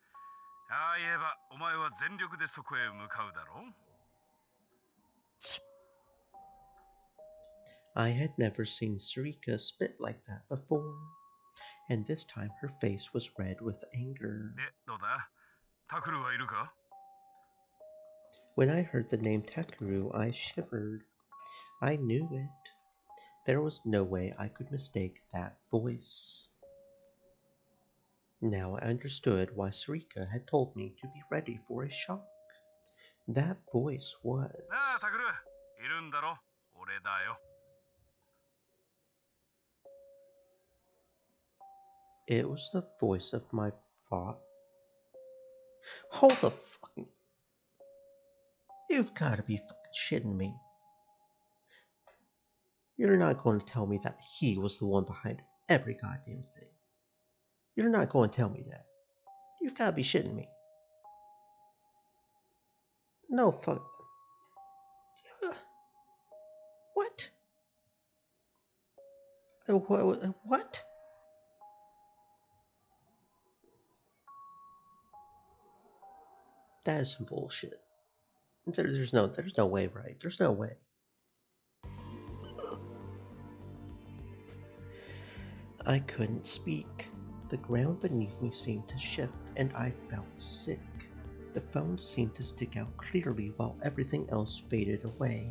ああ言えばお前は全力でそこへ向かうだろう。I had never seen Sarika spit like that before, and this time her face was red with anger. で、どうだ？タクルはいるか？ When I heard the name Takuru, I shivered. I knew it. There was no way I could mistake that voice. Now I understood why Sarika had told me to be ready for a shock. That voice was... なあ、タクル、いるんだろ？俺だよ。It was the voice of my father. Hold the fucking... You've got to be fucking shitting me. You're not going to tell me that he was the one behind every goddamn thing. You're not going to tell me that. You've got to be shitting me. No fuck. What? What? That is some bullshit. There's no way, right? There's no way. I couldn't speak. The ground beneath me seemed to shift, and I felt sick. The phone seemed to stick out clearly while everything else faded away.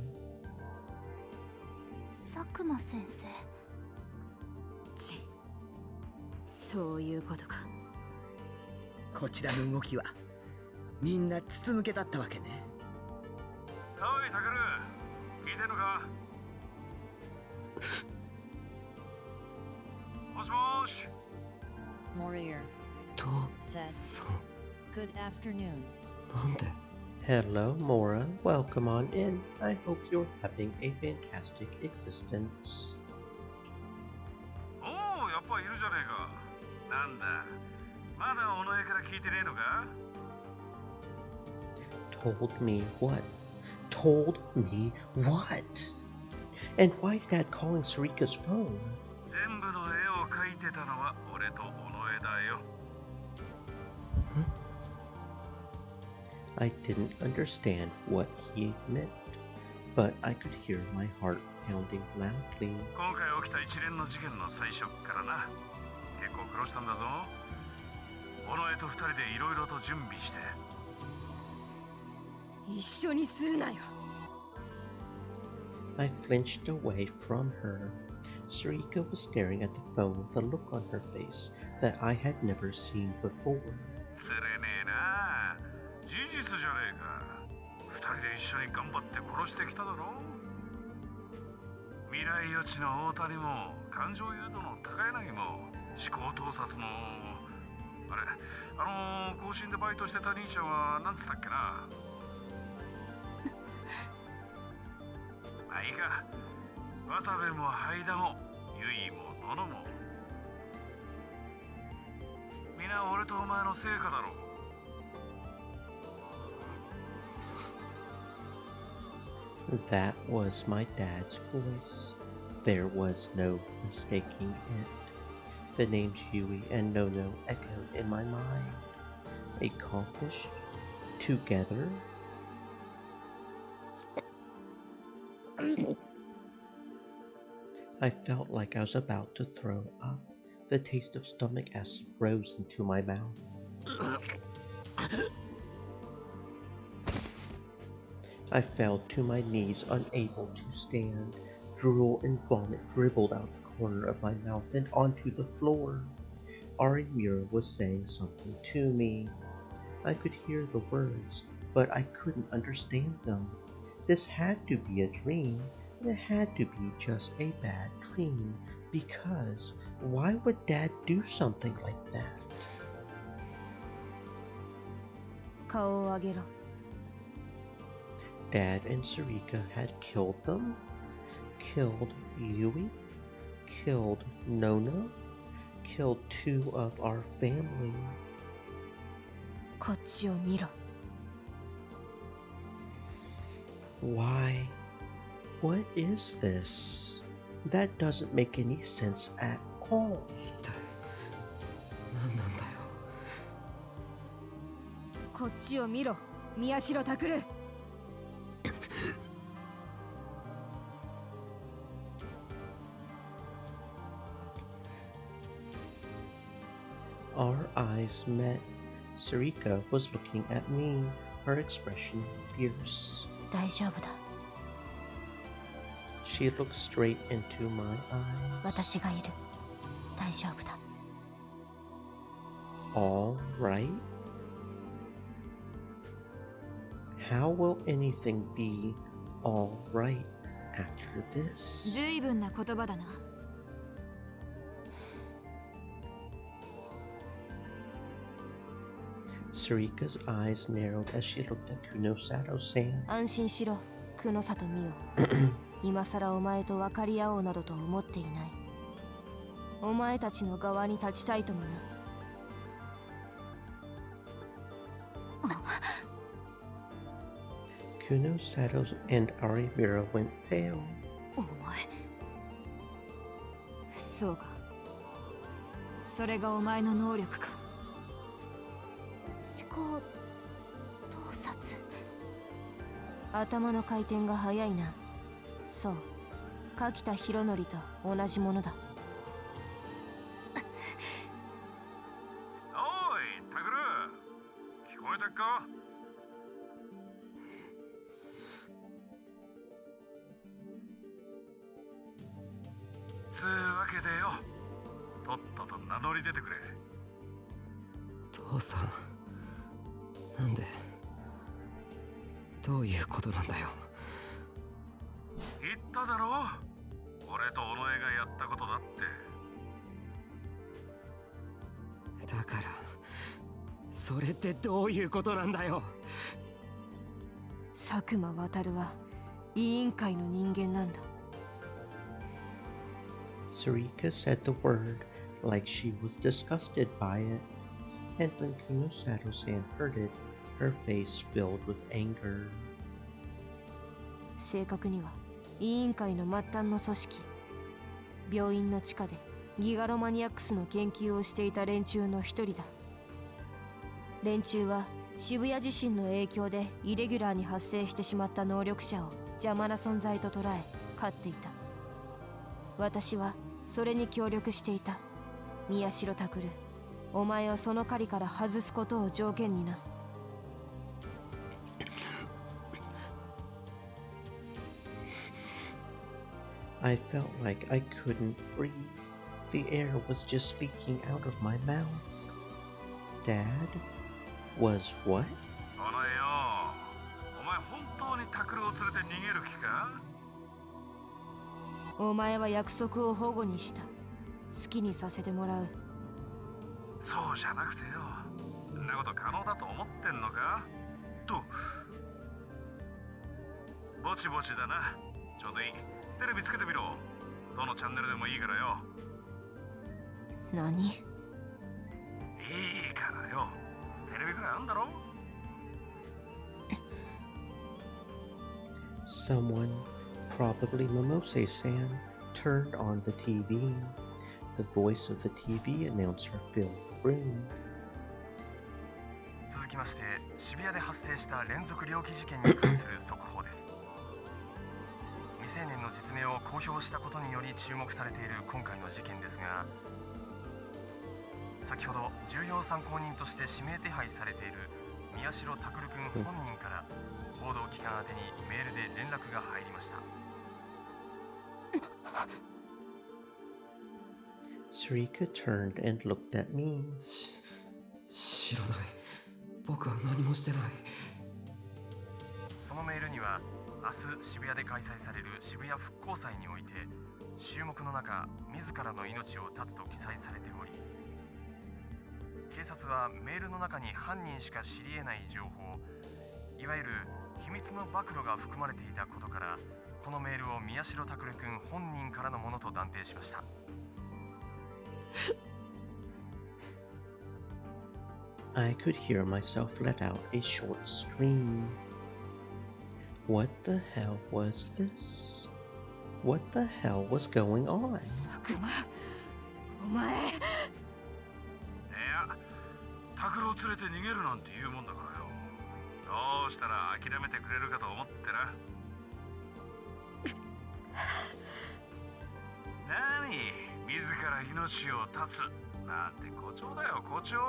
佐久間先生。そういうことか。こちらの動きはみんな筒抜けだったわけね。おいタケル、聞いてんのか？もしもし。 Warrior と said, さ Good afternoon. なんで Hello, Mora. Welcome on in. I hope you're having a fantastic existence. おお、やっぱいるじゃねえか。なんだ、まだお前から聞いてねえのか？ Told me what? Told me what? And why is Dad calling Sarika's phone? 全部の絵を描いてたのは俺と尾上だよ。I didn't understand what he meant, but I could hear my heart pounding loudly. 今回起きた一連の事件の最初からな。結構苦労したんだぞ。尾上と二人でいろいろと準備して。一緒にするなよ。I flinched away from her. Sarika was staring at the phone with a look on her face that I had never seen before. つれねえな。事実じゃねえか。二人で一緒に頑張って殺してきただろ。未来予知の大谷も感情誘導の高柳も思考盗撮のあれ更新でバイトしてた兄ちゃんはなんつったっけな。まあいいか。渡部も灰田も結衣も野々も皆俺とお前の成果だろ。That was my dad's voice. There was no mistaking it. The names Huey and Nono echoed in my mind. Accomplished? Together? I felt like I was about to throw up. The taste of stomach acid rose into my mouth. I fell to my knees, unable to stand. Drool and vomit dribbled out the corner of my mouth and onto the floor. Ari Mira was saying something to me. I could hear the words, but I couldn't understand them. This had to be a dream, and it had to be just a bad dream, because why would Dad do something like that? 顔を上げろ。Dad and Sarika had killed them? Killed Yui? Killed Nono? Killed two of our family? こっちを見ろ。Why? What is this? That doesn't make any sense at all. 一体何なんだよ。こっちを見ろ、宮代拓。Our eyes met. Sarika was looking at me, her expression fierce. 大丈夫だ。 She looked straight into my eyes. 私がいる。大丈夫だ。All right? How will anything be all right after this? ずいぶんな言葉だな。Sarika's eyes narrowed as she looked at Kunosato-san. 安心しろ、久野里美代、今さらお前と分かり合おうなどと思っていない。お前たちの側に立ちたいともな。Kuno Sato and Arimura went pale. お前、そうか。それがお前の能力か。思考盗撮。頭の回転が速いな。そう、柿田博則と同じものだ。おいタクル、聞こえたか？つうわけでよ、とっとと名乗り出てくれ。父さん、なんで、どういうことなんだよ。言っただろ、俺と尾上がやったことだって。だからそれってどういうことなんだよ。佐久間航は委員会の人間なんだ。Sarika said the word like she was disgusted by it, and when Kuno Sato-san heard it, her face filled with anger. 正確には委員会の末端の組織。病院の地下でギガロマニアックスの研究をしていた連中の一人だ。連中は渋谷地震の影響でイレギュラーに発生してしまった能力者を邪魔な存在と捉え飼っていた。私はそれに協力していた。宮代拓、お前をその狩りから外すことを条件にな。I felt like I couldn't breathe. The air was just leaking out of my mouth. Dad? Was what? お前よ、お前本当にタクルを連れて逃げる気か？お前は約束を保護にした。好きにさせてもらう。そうじゃなくてよ、そんなこと可能だと思ってんのか？とぼちぼちだな。ちょうどいい。テレビつけてみろ。どのチャンネルでもいいからよ。何？いいからよ。テレビくらいあんだろ？ Someone, probably Momose-san, turned on the TV. The voice of the TV announcer filled the room. 続きまして、渋谷で発生した連続猟奇事件に関する速報です。未成年の実名を公表したことにより注目されている今回の事件ですが、先ほど重要参考人として指名手配されている宮代拓君本人から報道機関宛てにメールで連絡が入りました。Sarika turned and looked at me. 知らない。僕は何もしてない。そのメールには明日渋谷で開催される渋谷復興祭において衆目の中自らの命を絶つと記載されており、警察はメールの中に犯人しか知り得ない情報、いわゆる秘密の暴露が含まれていたことから、このメールを宮代拓君本人からのものと断定しました。I could hear myself let out a short scream. What the hell was this? What the hell was going on? 佐久間、お前。いや、タクルを連れて逃げるなんて言うもんだからよ。どうしたら諦めてくれるかと思ってな。何、自ら命を絶つなんて誇張だよ、誇張。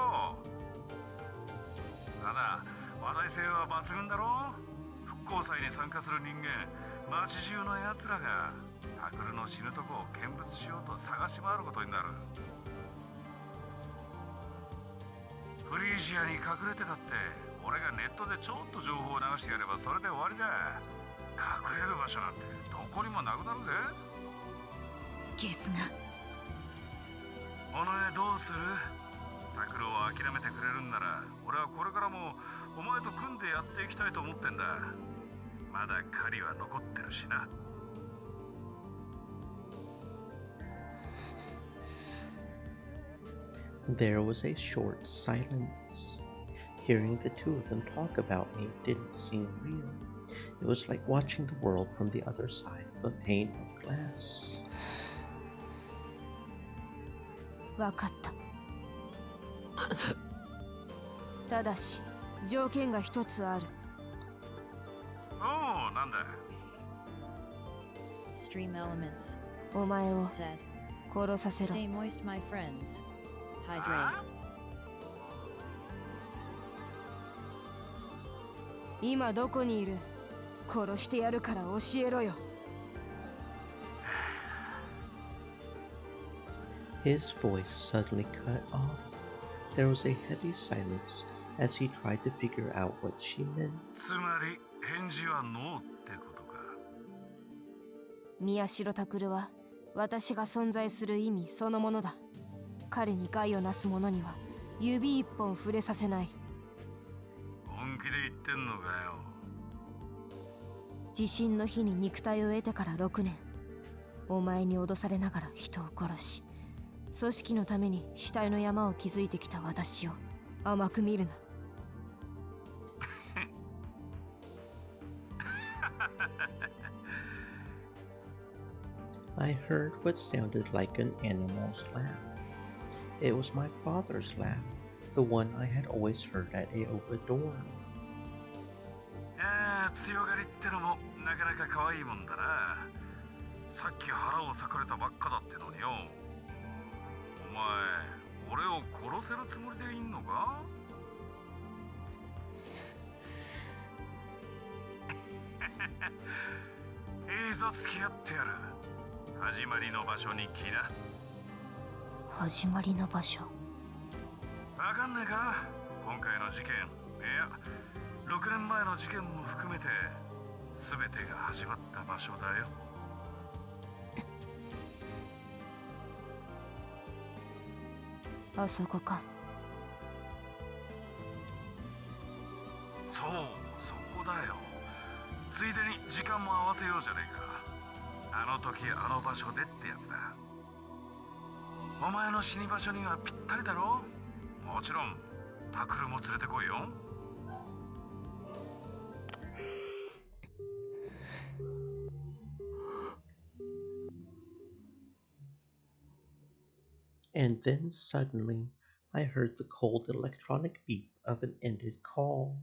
ただ話題性は抜群だろ。復興祭に参加する人間、街中の奴らがタクルの死ぬとこを見物しようと探し回ることになる。フリージアに隠れてたって、俺がネットでちょっと情報を流してやればそれで終わりだ。隠れる場所なんてどこにもなくなるぜ。ゲスがお前どうする？タクルを諦めてくれるんなら、俺はこれからもお前と組んでやっていきたいと思ってんだ。まだ狩りは残ってるしな。There was a short silence. Hearing the two of them talk about me didn't seem real. It was like watching the world from the other side of a pane of glass. わかった。ただし、条件が一つある。おお、なんだ。Stream elements, お前を said. 殺させろ。 Stay moist, my friends. Hydrate. 今どこにいる？殺してやるから教えろよ。His voice suddenly cut off. There was a heavy silence as he tried to figure out what she meant. つまり返事はノーってことか。宮代拓は私が存在する意味そのものだ。彼に害をなす者には指一本触れさせない。本気で言ってんのかよ。地震の日に肉体を得てから6年。お前に脅されながら人を殺し、組織のために死体の山を築いてきた私を甘く見るな。I heard what sounded like an animal's laugh. It was my father's laugh, the one I had always heard at Aoba Dorm. 強がりってのもなかなか可愛いもんだな。さっき腹を裂かれたばっかだってのによ。お前、俺を殺せるつもりでいんのか？いいぞ、付き合ってやる。始まりの場所に来な。始まりの場所。わかんねえか？今回の事件、いや、6年前の事件も含めて全てが始まった場所だよ。あそこか。そう、そこだよ。ついでに時間も合わせようじゃねえか。あの時あの場所でってやつだ。お前の死に場所にはぴったりだろ。もちろんタクルも連れてこいよ。And then suddenly, I heard the cold electronic beep of an ended call.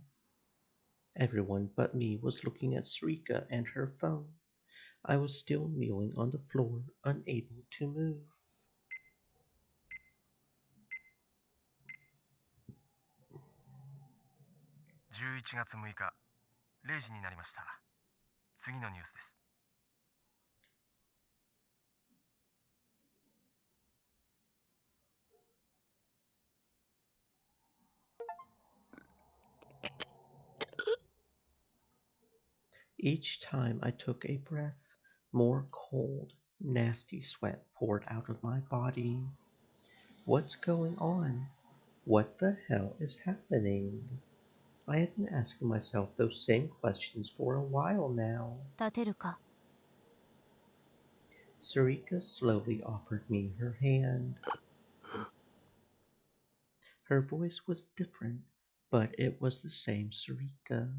Everyone but me was looking at Sarika and her phone. I was still kneeling on the floor, unable to move. 11月6日、0時になりました。次のニュースです。Each time I took a breath, more cold, nasty sweat poured out of my body. What's going on? What the hell is happening? I had been asking myself those same questions for a while now. 立てるか。 Sarika slowly offered me her hand. Her voice was different, but it was the same Sarika.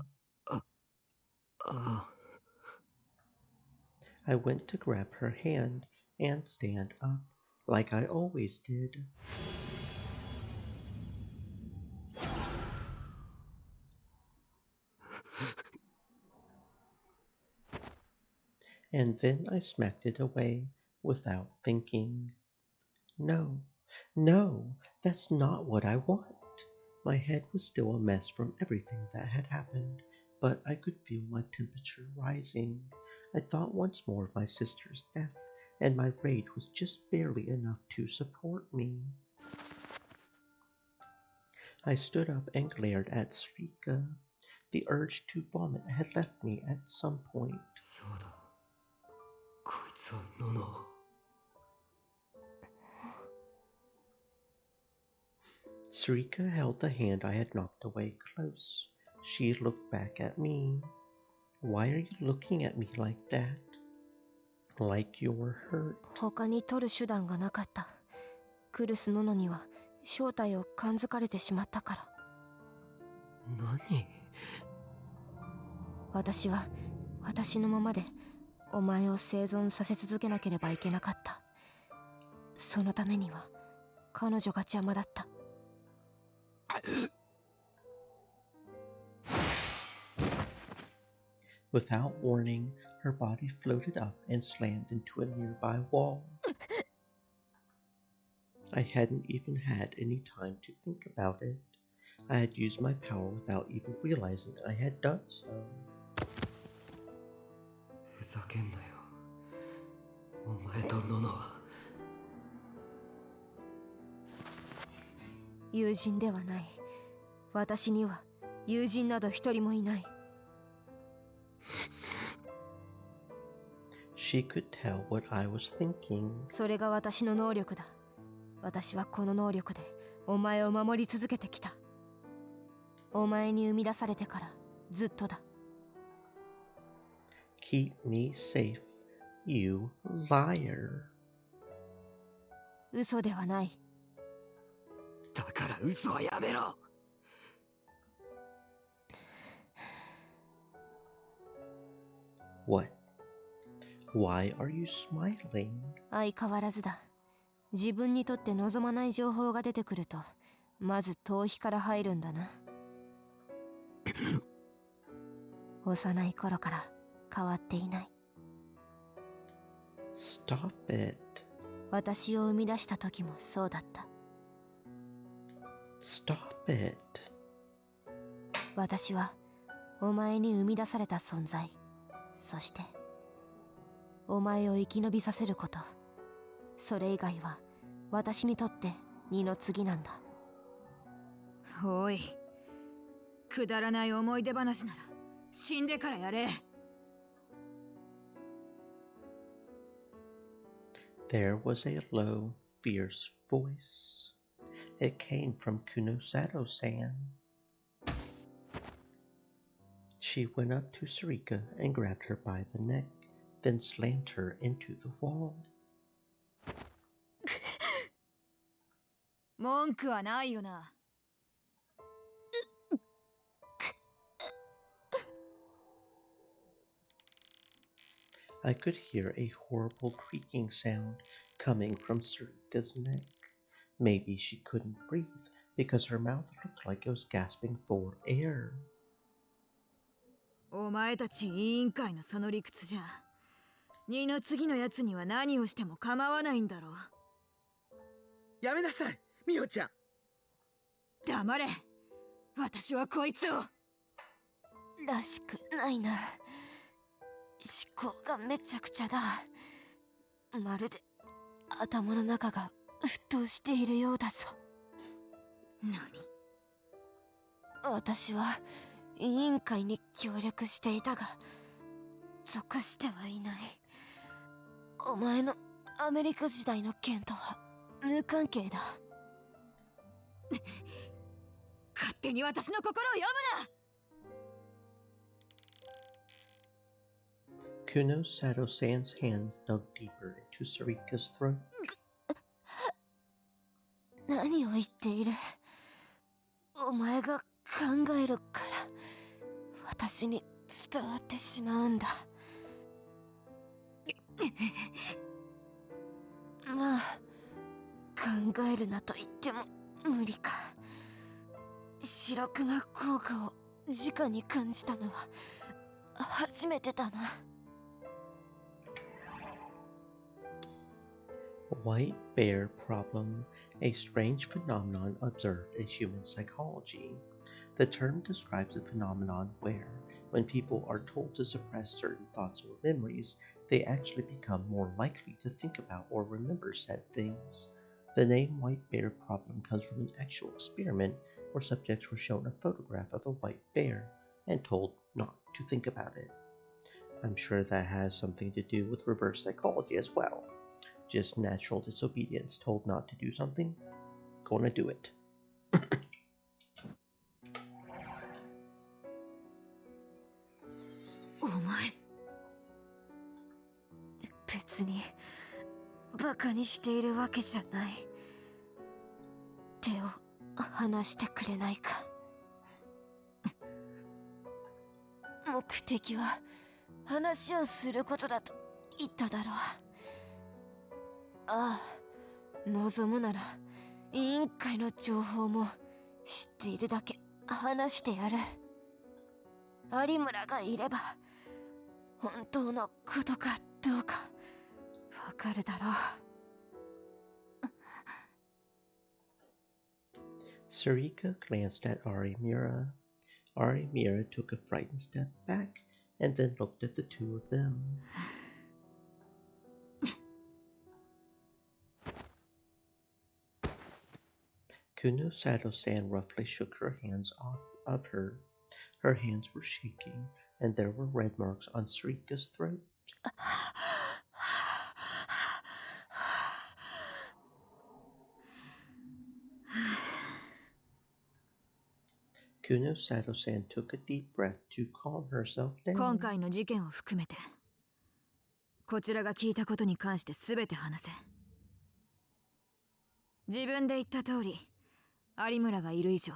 I went to grab her hand and stand up, like I always did. And then I smacked it away without thinking. No, no, that's not what I want. My head was still a mess from everything that had happened, but I could feel my temperature rising. I thought once more of my sister's death, and my rage was just barely enough to support me. I stood up and glared at Sarika. The urge to vomit had left me at some point. そうだ。こいつはノノ。Sarika held the hand I had knocked away close. She looked back at me. Why are you looking at me like that? Like you're hurt? 他に取る手段がなかった。クルス・ノノには正体を感づかれてしまったから。何？私は私のままでお前を生存させ続けなければいけなかった。そのためには彼女が邪魔だった。Without warning, her body floated up and slammed into a nearby wall. I hadn't even had any time to think about it. I had used my power without even realizing I had done so. ふざけんなよ。お前とノノは。友人ではない。私には友人など一人もいない。She could tell what I was thinking. それが私の能力だ。私はこの能力でお前を守り続けてきた。お前に生み出されてからずっとだ。Keep me safe, you liar. 嘘ではない。だから嘘はやめろ。What? Why are you smiling? 相変わらずだ。自分にとって望まない情報が出てくると、まず逃避から入るんだな。幼い頃から変わっていない。Stop it. 私を生み出した時もそうだった。Stop it. 私はお前に生み出された存在。そしてお前を生き延びさせること。それ以外は私にとって二の次なんだ。おい、くだらない思い出話なら死んでからやれ。There was a low, fierce voice. It came from Kunosato-san. She went up to Sarika and grabbed her by the neck, then slammed her into the wall. 文句はないよな。I could hear a horrible creaking sound coming from Sarika's neck. Maybe she couldn't breathe because her mouth looked like it was gasping for air. お前たち委員会のその理屈じゃ、二の次のやつには何をしても構わないんだろう。やめなさい、ミオちゃん。黙れ。私はこいつを。らしくないな。思考がめちゃくちゃだ。まるで頭の中が沸騰しているようだぞ。何？私は委員会に協力していたが、属してはいない。お前のアメリカ時代の件とは無関係だ。勝手に私の心を読むな。Kunosato-san's hands dug deeper into Sarika's throat. 何を言っている？お前が考えるから私に伝わってしまうんだ。まあ、考えるなと言っても無理か。白熊効果を直に感じたのは初めてだな。White bear problem, a strange phenomenon observed in human psychology. The term describes a phenomenon where, when people are told to suppress certain thoughts or memories, they actually become more likely to think about or remember said things. The name white bear problem comes from an actual experiment where subjects were shown a photograph of a white bear and told not to think about it. I'm sure that has something to do with reverse psychology as well. Just natural disobedience, told not to do something, gonna do it. お別にバカにしているわけじゃない。手を離してくれないか。目的は話をすることだと言っただろう。ああ、望むなら委員会の情報も知っているだけ話してやる。有村がいれば本当のことかどうかわかるだろう。Sarika glanced at Arimura. Arimura took a frightened step back and then looked at the two of them. Kunosato-san roughly shook her hands off of her. Her hands were shaking, and there were red marks on Sarika's throat. Kunosato-san took a deep breath to calm herself 今 down. 回の事件を含めてこちらが聞いたことに関して全て話せ。自分で言った通り有村がいる以上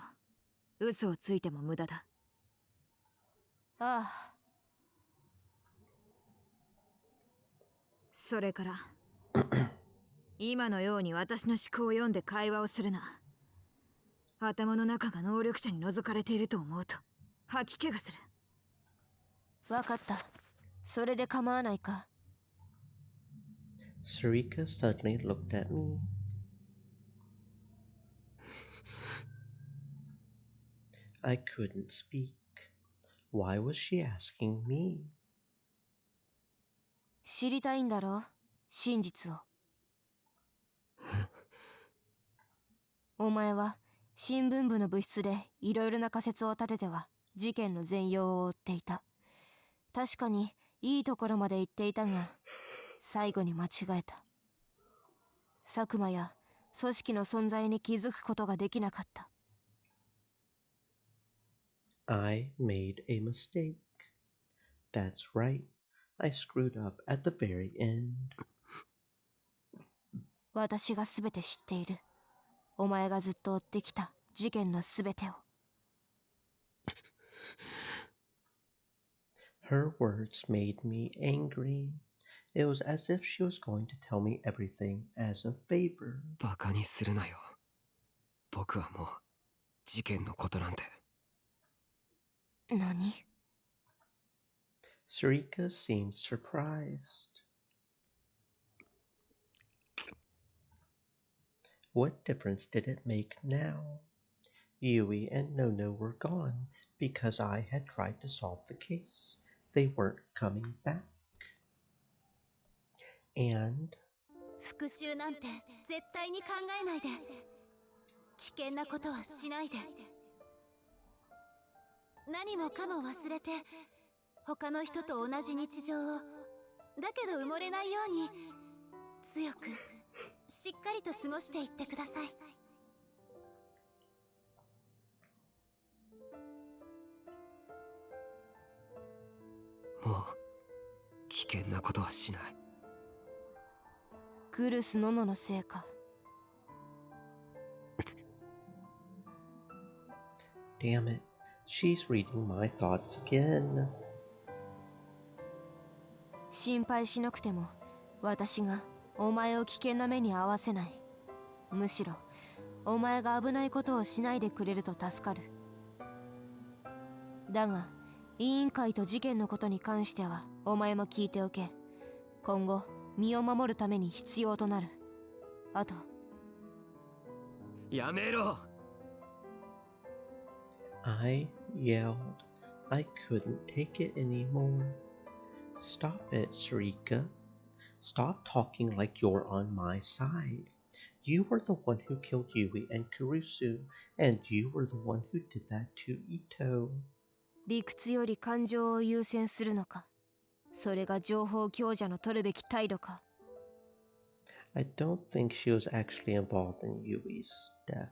嘘をついても無駄だ。ああ。それから今のように私の思考を読んで会話をするな。頭の中が能力者に覗かれていると思うと吐き気がする。わかった。それで構わないか。Sarika suddenly looked at me. I couldn't speak. Why was she asking me? 知りたいんだろう、真実を。お前は新聞部の部室でいろいろな仮説を立てては事件の全容を追っていた。確かにいいところまで言っていたが、最後に間違えた。佐久間や組織の存在に気づくことができなかった。I made a mistake. That's right. I screwed up at the very end. 私が全て知っている。お前がずっと追ってきた事件の全てを。Her words made me angry. It was as if she was going to tell me everything as a favor. バカにするなよ。僕はもう事件のことなんて。何？ Sarika seemed surprised. What difference did it make now? Yui and Nono were gone because I had tried to solve the case. They weren't coming back. And 復讐なんて絶対に考えないで。危険なことはしないで。何もかも忘れて他の人と同じ日常を、だけど埋もれないように強くしっかりと過ごしていってください。もう危険なことはしない。グルス・ノノのせいか。damn it, she's reading my thoughts again. 心配しなくても私がお前を危険な目に遭わせない。むしろお前が危ないことをしないでくれると助かる。だが委員会と事件のことに関してはお前も聞いておけ。今後身を守るために必要となる。あとやめろ。 I yelled. I couldn't take it anymore. Stop it, Sarika. Stop talking like you're on my side. You were the one who killed Yui and Kurusu, and you were the one who did that to Ito. 理屈より感情を優先するのか。それが情報強者の取るべき態度か。I don't think she was actually involved in Yui's death,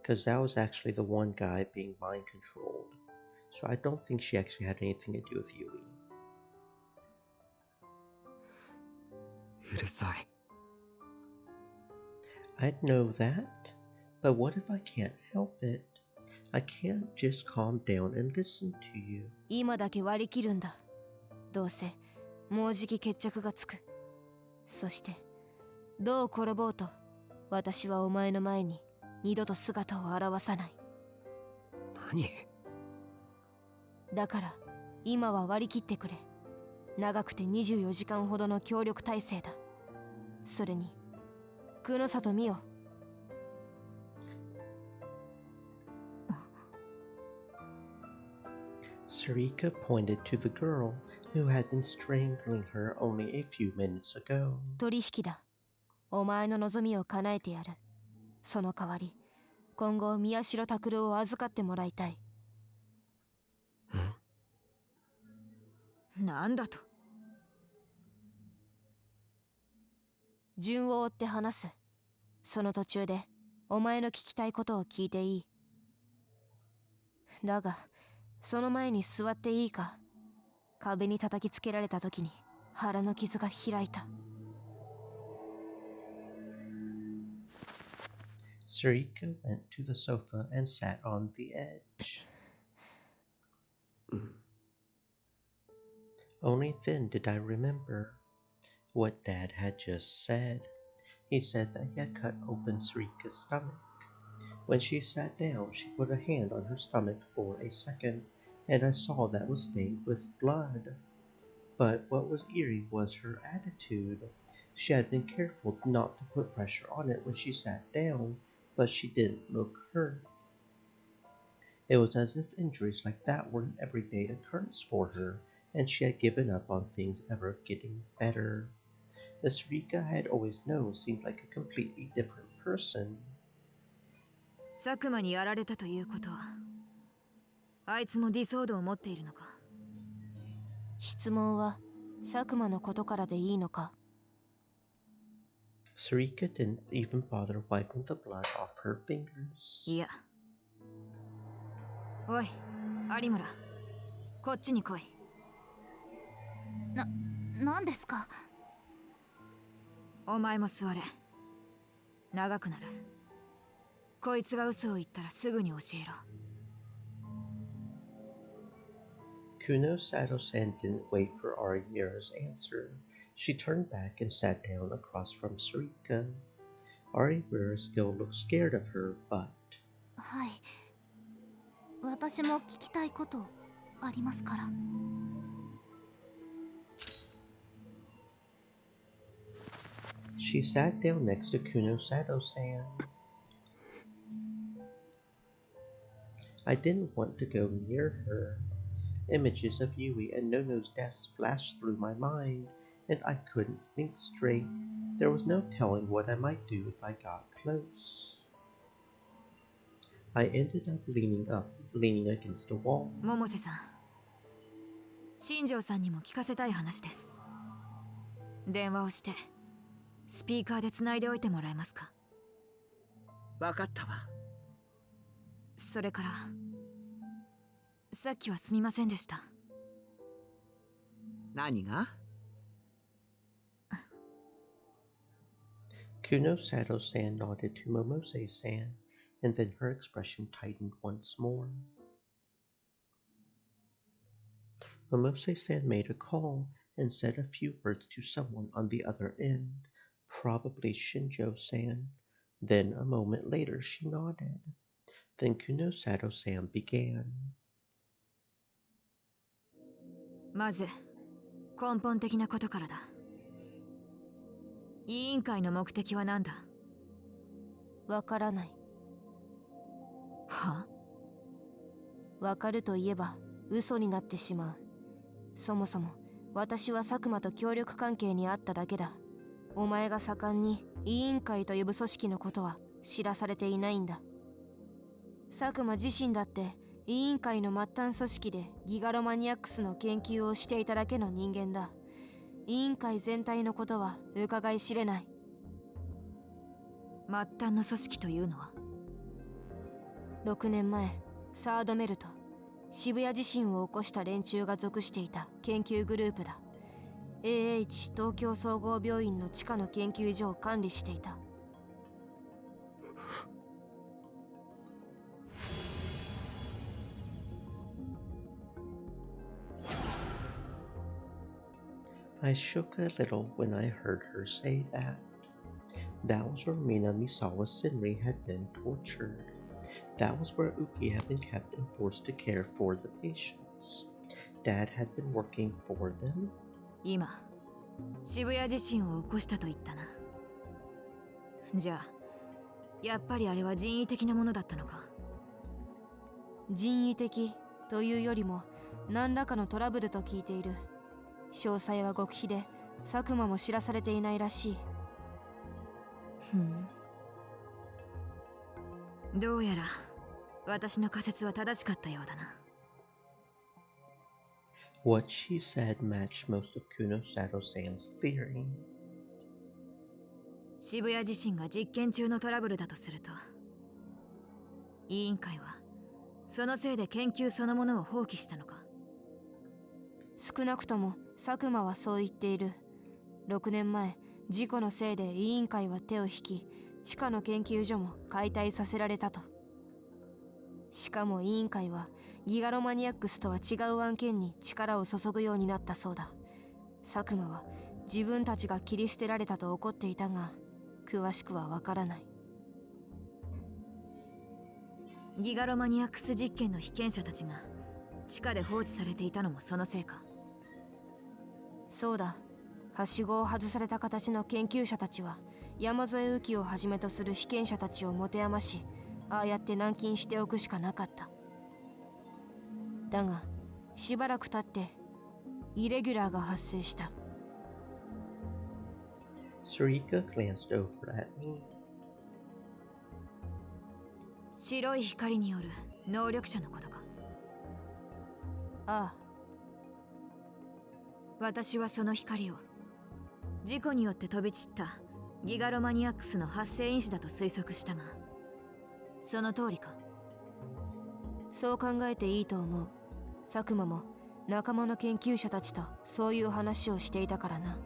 because that was actually the one guy being mind controlled. So I don't think she actually had anything to do with Yui. るさい。I'd know that, but what if I can't help it? I can't just calm down and listen to you. 今だけ割り切るんだ。どうせもうじき決着がつく。そしてどう転ぼうと私はお前の前に二度と姿を現さない。何？だから今は割り切ってくれ。長くて24時間ほどの協力体制だ。それに黒里美代。Sarika pointed to the girl who had been strangling her only a few minutes ago. 取引だ。お前の望みを叶えてやる。その代わり今後宮代拓郎を預かってもらいたい。なんだと？順を追って話す。その途中でお前の聞きたいことを聞いていい。だがその前に座っていいか。壁に叩きつけられた時に腹の傷が開いた。Sarika went to the sofa and sat on the edge. Only then did I remember what Dad had just said. He said that he had cut open Sarika's stomach. When she sat down, she put a hand on her stomach for a second, and I saw that was stained with blood. But what was eerie was her attitude. She had been careful not to put pressure on it when she sat down, but she didn't look hurt. It was as if injuries like that were an everyday occurrence for her, and she had given up on things ever getting better. The Sarika I had always known seemed like a completely different person. 佐久間にやられたということは、あいつもディソードを持っているのか？質問は佐久間のことからでいいのか？ Sarika didn't even bother wiping the blood off her fingers. いや。おい、有村、こっちに来い。なんですか？お前も座れ。長くなる。こいつが嘘を言ったらすぐに教えろ。Kuno Sato-san didn't wait for Ariura's answer. She turned back and sat down across from Sarika. Ariura still looked scared of her, but... はい。私も聞きたいことありますから。She sat down next to Kuno Sato-san. I didn't want to go near her. Images of Yui and Nono's deaths flashed through my mind, and I couldn't think straight. There was no telling what I might do if I got close. I ended up leaning against a wall. 百瀬さん、新庄さんにも聞かせたい話です。電話をしてスピーカーでつないでおいてもらえますか？わかったわ。それからさっきはすみませんでした。何が？ Kuno Sato-san nodded to Momose-san, and then her expression tightened once more. Momose-san made a call and said a few words to someone on the other end, probably Shinjo-san. Then a moment later she nodded. Then Kuno Sato-san began. まず根本的なことからだ。委員会の目的は何だ？わからない。は？わかるといえば嘘になってしまう。そもそも私は佐久間と協力関係にあっただけだ。お前が盛んに委員会と呼ぶ組織のことは知らされていないんだ。佐久間自身だって委員会の末端組織でギガロマニアックスの研究をしていただけの人間だ。委員会全体のことは伺い知れない。末端の組織というのは？6年前、サードメルト、渋谷地震を起こした連中が属していた研究グループだ。AH 東京総合病院の地下の研究所を管理していた。I shook a little when I heard her say that. That was where Mina Misawa Senri had been tortured. That was where Uki had been kept and forced to care for the patients. Dad had been working for them. 今、渋谷地震を起こしたと言ったな。じゃあ、やっぱりあれは人為的なものだったのか。人為的というよりも何らかのトラブルと聞いている。詳細は極秘で佐久間も知らされていないらしい。どうやら私の仮説は正しかったようだな。What she said matched most of Kunosato-san's theory. 渋谷地震が実験中のトラブルだとすると、委員会はそのせいで研究そのものを放棄したのか。少なくとも佐久間はそう言っている。6年前、事故のせいで委員会は手を引き、地下の研究所も解体させられたと。しかも委員会はギガロマニアックスとは違う案件に力を注ぐようになったそうだ。佐久間は自分たちが切り捨てられたと怒っていたが、詳しくはわからない。ギガロマニアックス実験の被験者たちが地下で放置されていたのもそのせいか。そうだ。はしごを外された形の研究者たちは山添雨季をはじめとする被験者たちを持て余し、ああやって軟禁しておくしかなかった。だがしばらく経ってイレギュラーが発生した。Sarika glanced over at me. 白い光による能力者のことか。ああ。私はその光を事故によって飛び散ったギガロマニアックスの発生因子だと推測したが、その通りか。そう考えていいと思う。佐久間も仲間の研究者たちとそういう話をしていたからな。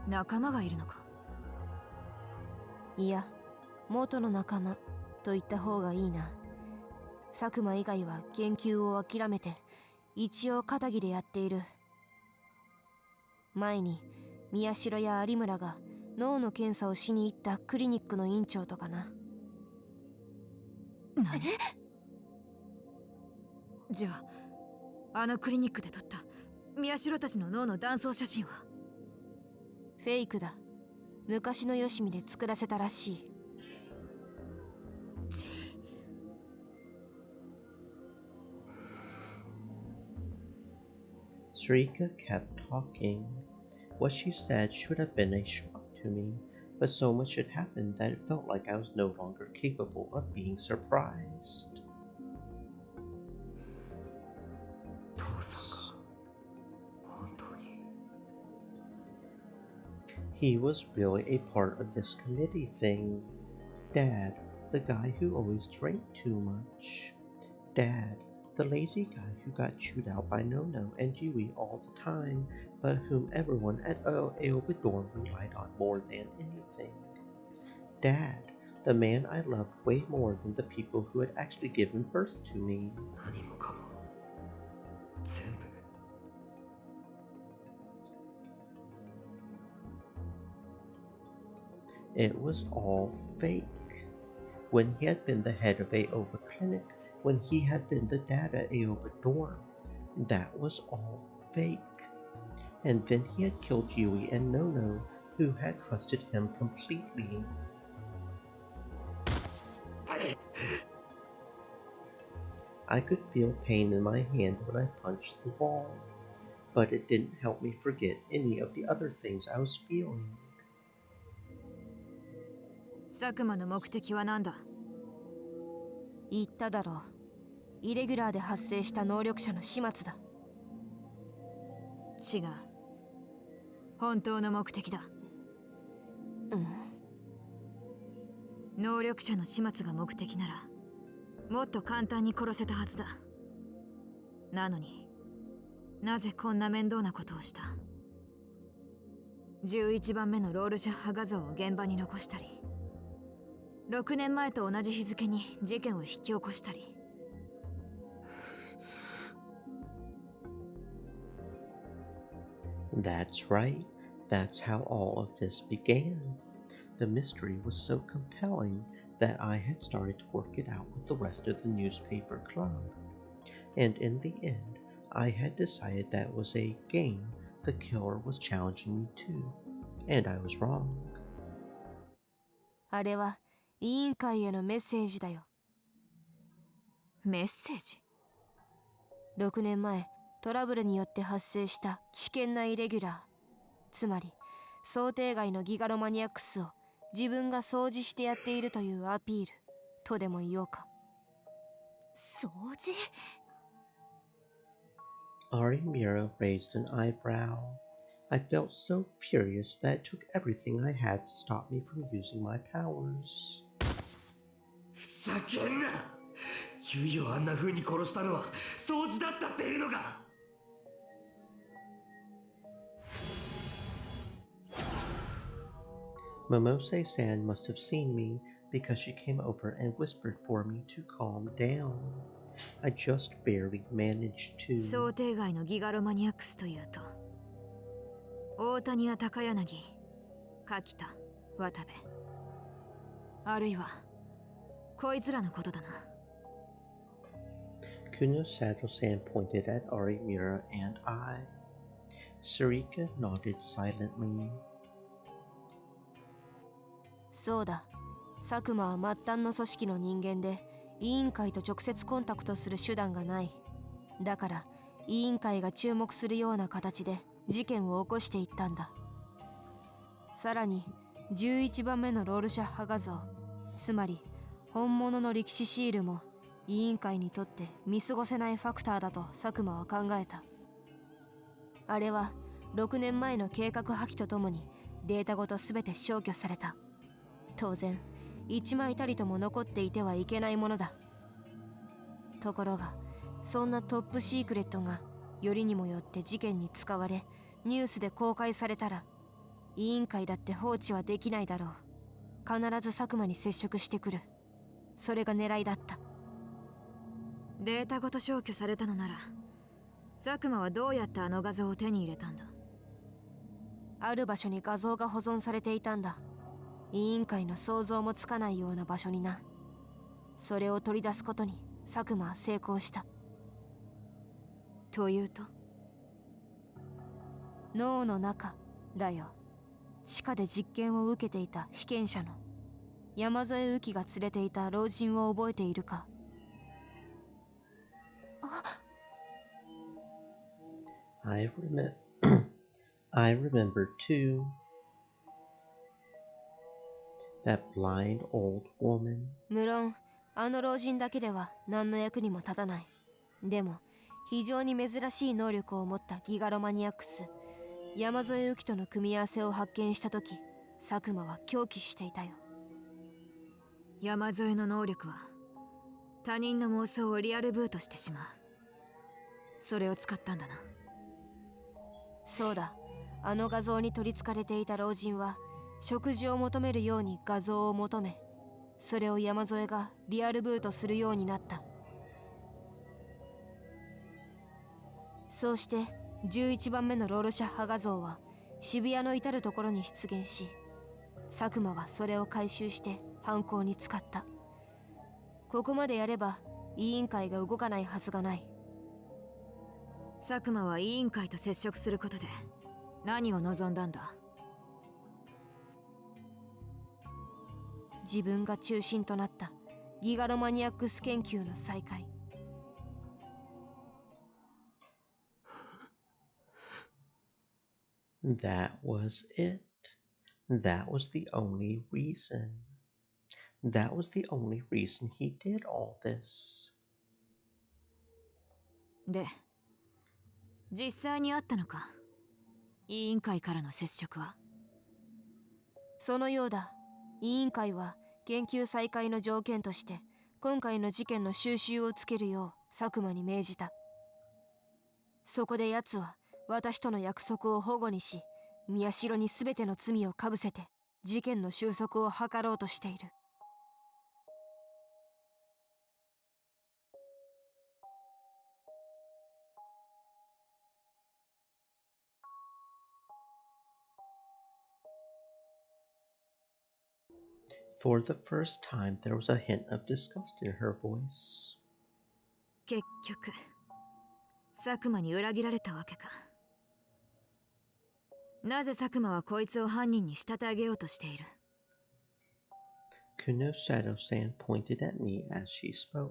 仲間がいるのか。いや、元の仲間と言った方がいいな。佐久間以外は研究を諦めて一応肩着でやっている。前に宮代や有村が脳の検査をしに行ったクリニックの院長とかな。何？じゃあ、あのクリニックで撮った宮代たちの脳の断層写真はフェイクだ。昔のよしみで作らせたらしい。Sarika kept talking. What she said should have been a shock to me, but so much had happened that it felt like I was no longer capable of being surprised. He was really a part of this committee thing. Dad, the guy who always drank too much. Dad, the lazy guy who got chewed out by Nono and Yui all the time, but whom everyone at Aoba Dorm relied on more than anything. Dad, the man I loved way more than the people who had actually given birth to me. It was all fake. When he had been the head of Aoba Clinic, when he had been the dad at Aoba Dorm, that was all fake. And then he had killed Yui and Nono, who had trusted him completely. I could feel pain in my hand when I punched the wall, but it didn't help me forget any of the other things I was feeling. 佐久間の目的は何だ？言っただろう。イレギュラーで発生した能力者の始末だ。違う。本当の目的だ。能力者の始末が目的ならもっと簡単に殺せたはずだ。なのになぜこんな面倒なことをした？11番目のロールシャッハ画像を現場に残したり、6年前と同じ日付に事件を引き起こしたり。That's right. That's how all of this began. The mystery was so compelling that I had started to work it out with the rest of the newspaper club. And in the end, I had decided that was a game the killer was challenging me to. And I was wrong. あれは委員会へのメッセージだよ。メッセージ？6年前、トラブルによって発生した危険なイレギュラー、つまり想定外のギガロマニアックスを自分が掃除してやっているというアピールとでも言おうか。掃除？ Arimura raised an eyebrow. I felt so furious that it took everything I had to stop me from using my powers. ふざけんな！ユイをあんな風に殺したのは掃除だったっていうのかMomose-san must have seen me because she came over and whispered for me to calm down. I just barely managed to. 想定外のギガロマニアックスというと、大谷や高柳、柿田、渡部、あるいはこいつらのことだな。Kunosato-san pointed at Arimura and I. Sarika nodded silently. そうだ、佐久間は末端の組織の人間で委員会と直接コンタクトする手段がない。だから委員会が注目するような形で事件を起こしていったんだ。さらに11番目のロールシャッハ画像、つまり本物の歴史シールも委員会にとって見過ごせないファクターだと佐久間は考えた。あれは6年前の計画破棄とともにデータごと全て消去された。当然一枚たりとも残っていてはいけないものだ。ところがそんなトップシークレットがよりにもよって事件に使われニュースで公開されたら委員会だって放置はできないだろう。必ず佐久間に接触してくる。それが狙いだった。データごと消去されたのなら、佐久間はどうやってあの画像を手に入れたんだ？ある場所に画像が保存されていたんだ。委員会の想像もつかないような場所にな。それを取り出すことに佐久間は成功した。というと？脳の中だよ。地下で実験を受けていた被験者の山添右紀が連れていた老人を覚えているか？I remember too. That blind old woman. 無論あの老人だけでは何の役にも立たない。でも非常に珍しい能力を持ったギガロマニアックス山添右紀との組み合わせを発見したとき、佐久間は狂気していたよ。山添の能力は他人の妄想をリアルブートしてしまう。それを使ったんだな。そうだ、あの画像に取り憑かれていた老人は食事を求めるように画像を求め、それを山添がリアルブートするようになった。そうして11番目のロールシャッハ画像は渋谷の至る所に出現し、佐久間はそれを回収して犯行に使った。ここまでやれば委員会が動かないはずがない。佐久間は委員会と接触することで何を望んだんだ？自分が中心となったギガロマニアックス研究の再開。That was it. That was the only reason. That was the only reason he did all this. で、実際にあったのか？委員会からの接触は？そのようだ。委員会は研究再開の条件として今回の事件の収拾をつけるよう佐久間に命じた。そこで奴は私との約束を反故にし、宮代に全ての罪をかぶせて事件の収束を図ろうとしている。For the first time, there was a hint of disgust in her voice. 結局佐久間に裏切られたわけか。なぜ佐久間はこいつを犯人に仕立て上げようとしている？ Kuno Shadow-san pointed at me as she spoke.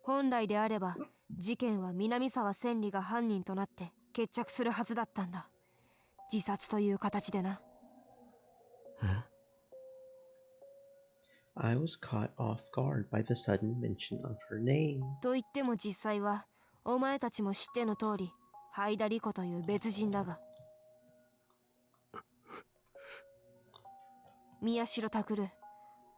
本来であれば事件は南沢千里が犯人となって決着するはずだったんだ。自殺という形でな。I was caught off guard by the sudden mention of her name. と言っても実際はお前たちも知っての通り、ハイダリコという別人だが。宮代拓、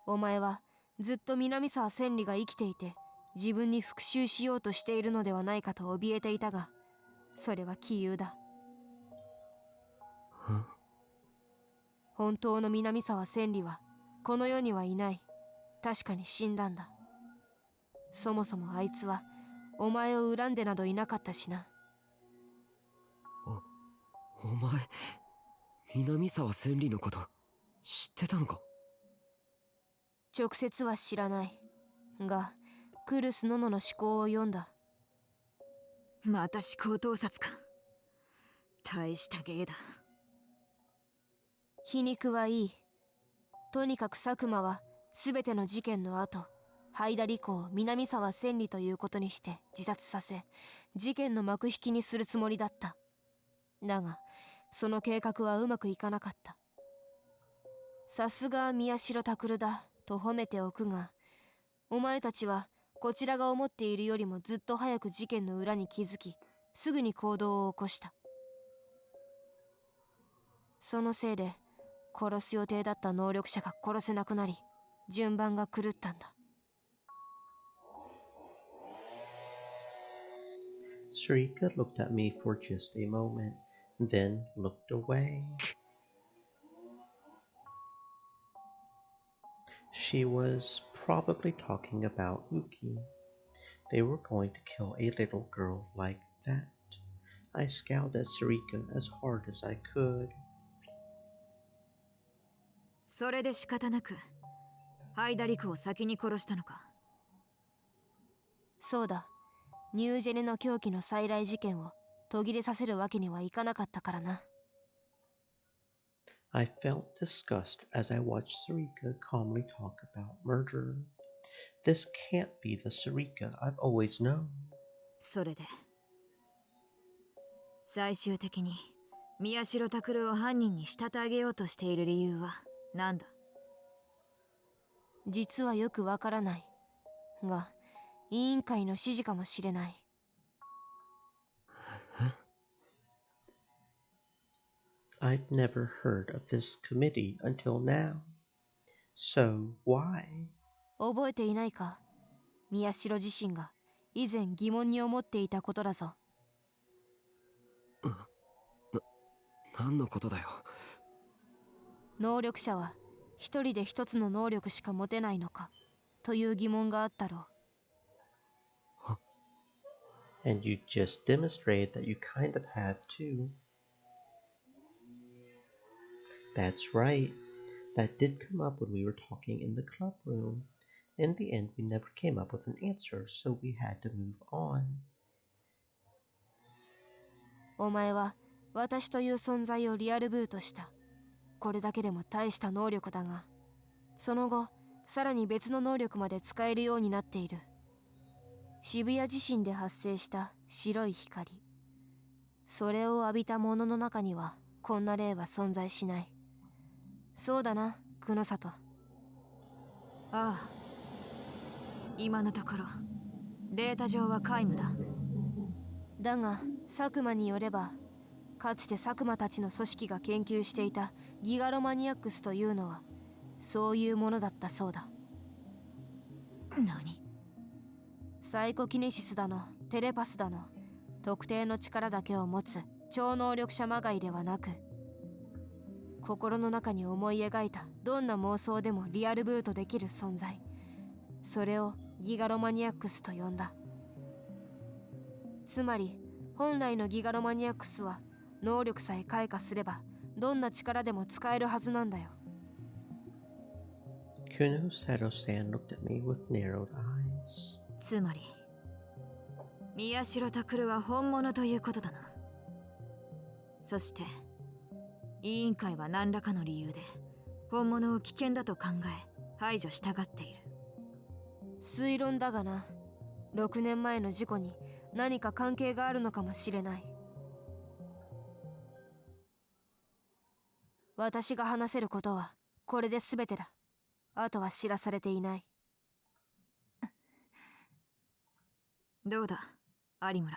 お前はずっと南沢千里が生きていて自分に復讐しようとしているのではないかと怯えていたが、それは杞憂だ。本当の南沢千里はこの世にはいない。確かに死んだんだ。そもそもあいつはお前を恨んでなどいなかったしな。お前、南沢千里のこと知ってたのか？直接は知らないが、クルスノノの思考を読んだ。また思考盗撮か。大した芸だ。皮肉はいい。とにかく佐久間は全ての事件の後、ハイダリコを南沢千里ということにして自殺させ、事件の幕引きにするつもりだった。だがその計画はうまくいかなかった。さすが宮代拓だと褒めておくが、お前たちはこちらが思っているよりもずっと早く事件の裏に気づき、すぐに行動を起こした。そのせいで殺す予定だった能力者が殺せなくなり、順番が狂ったんだ。Sarika looked at me for just a moment, then looked away. She was probably talking about Uki. They were going to kill a little girl like that. I scowled at Sarika as hard as I could. それで仕方なくハイダリクを先に殺したのか？そうだ。ニュージェネの狂気の再来事件を途切れさせるわけにはいかなかったからな。I felt disgust as I watched Sarika calmly talk about murder. This can't be the Sarika I've always known. それで最終的に宮代拓を犯人に仕立て上げようとしている理由は何だ？実はよくわからないが、委員会の指示かもしれない。I'd never heard of this committee until now. So why? 覚えていないか？宮代自身が以前疑問に思っていたことだぞ。何のことだよ。能力者は一人で一つの能力しか持てないのかという疑問があったろう。And you just demonstrated that you kind of have too. That's right. That did come up when we were talking in the club room. In the end, we never came up with an answer, so we had to move on. お前は私という存在をリアルブートした。これだけでも大した能力だが、その後さらに別の能力まで使えるようになっている。渋谷地震で発生した白い光、それを浴びたものの中にはこんな例は存在しない。そうだな、久野里。ああ、今のところデータ上は皆無だ。だが佐久間によれば、かつて佐久間たちの組織が研究していたギガロマニアックスというのはそういうものだったそうだ。何？サイコキネシスだのテレパスだの、特定の力だけを持つ超能力者まがいではなく、心の中に思い描いたどんな妄想でもリアルブートできる存在、それをギガロマニアックスと呼んだ。つまり本来のギガロマニアックスは能力さえ開花すればどんな力でも使えるはずなんだよ。Kunosato-san looked at me with narrowed eyes. つまり宮代拓は本物ということだな。そして委員会は何らかの理由で本物を危険だと考え排除したがっている。推論だがな、6年前の事故に何か関係があるのかもしれない。私が話せることはこれで全てだ。あとは知らされていない。どうだ有村。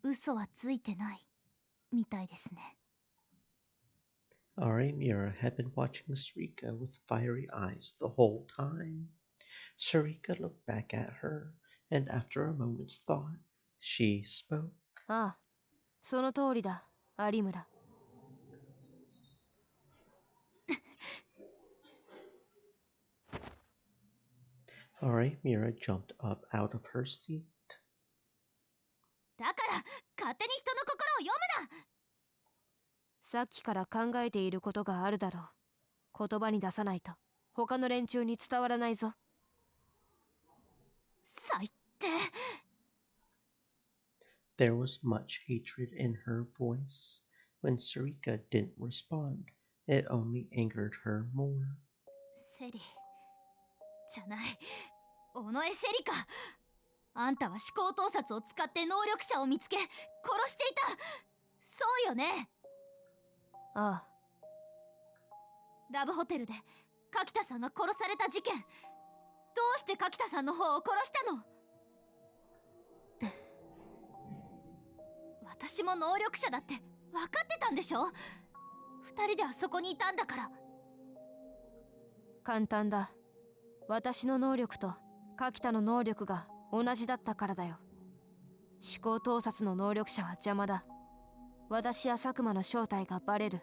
嘘はついてないみたいですね。Arimura had been watching Sarika with fiery eyes the whole time. Sarika looked back at her, and after a moment's thought, she spoke. ああ、その通りだ、有村。Arimura jumped up out of her seat. だから勝手に人の心を読むな。さっきから考えていることがあるだろう。言葉に出さないと他の連中に伝わらないぞ。最低。There was much hatred in her voice. When Sarika didn't respond, it only angered her more. セリじゃない、尾上セリか。あんたは思考盗撮を使って能力者を見つけ殺していた。そうよね。ああ。ラブホテルで柿田さんが殺された事件、どうして柿田さんの方を殺したの？私も能力者だって分かってたんでしょ？二人であそこにいたんだから。簡単だ。私の能力と柿田の能力が同じだったからだよ。思考盗撮の能力者は邪魔だ。私や佐久間の正体がバレる。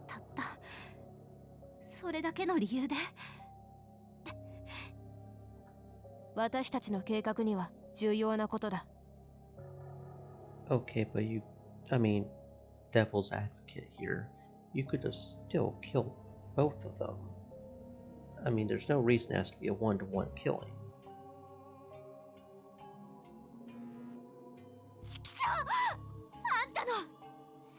たったそれだけの理由で。私たちの計画には重要なことだ。Okay, but devil's advocate here. You could have still killed both of them. There's no reason it has to be a one-to-one killing. ちきしょう！あんたのせ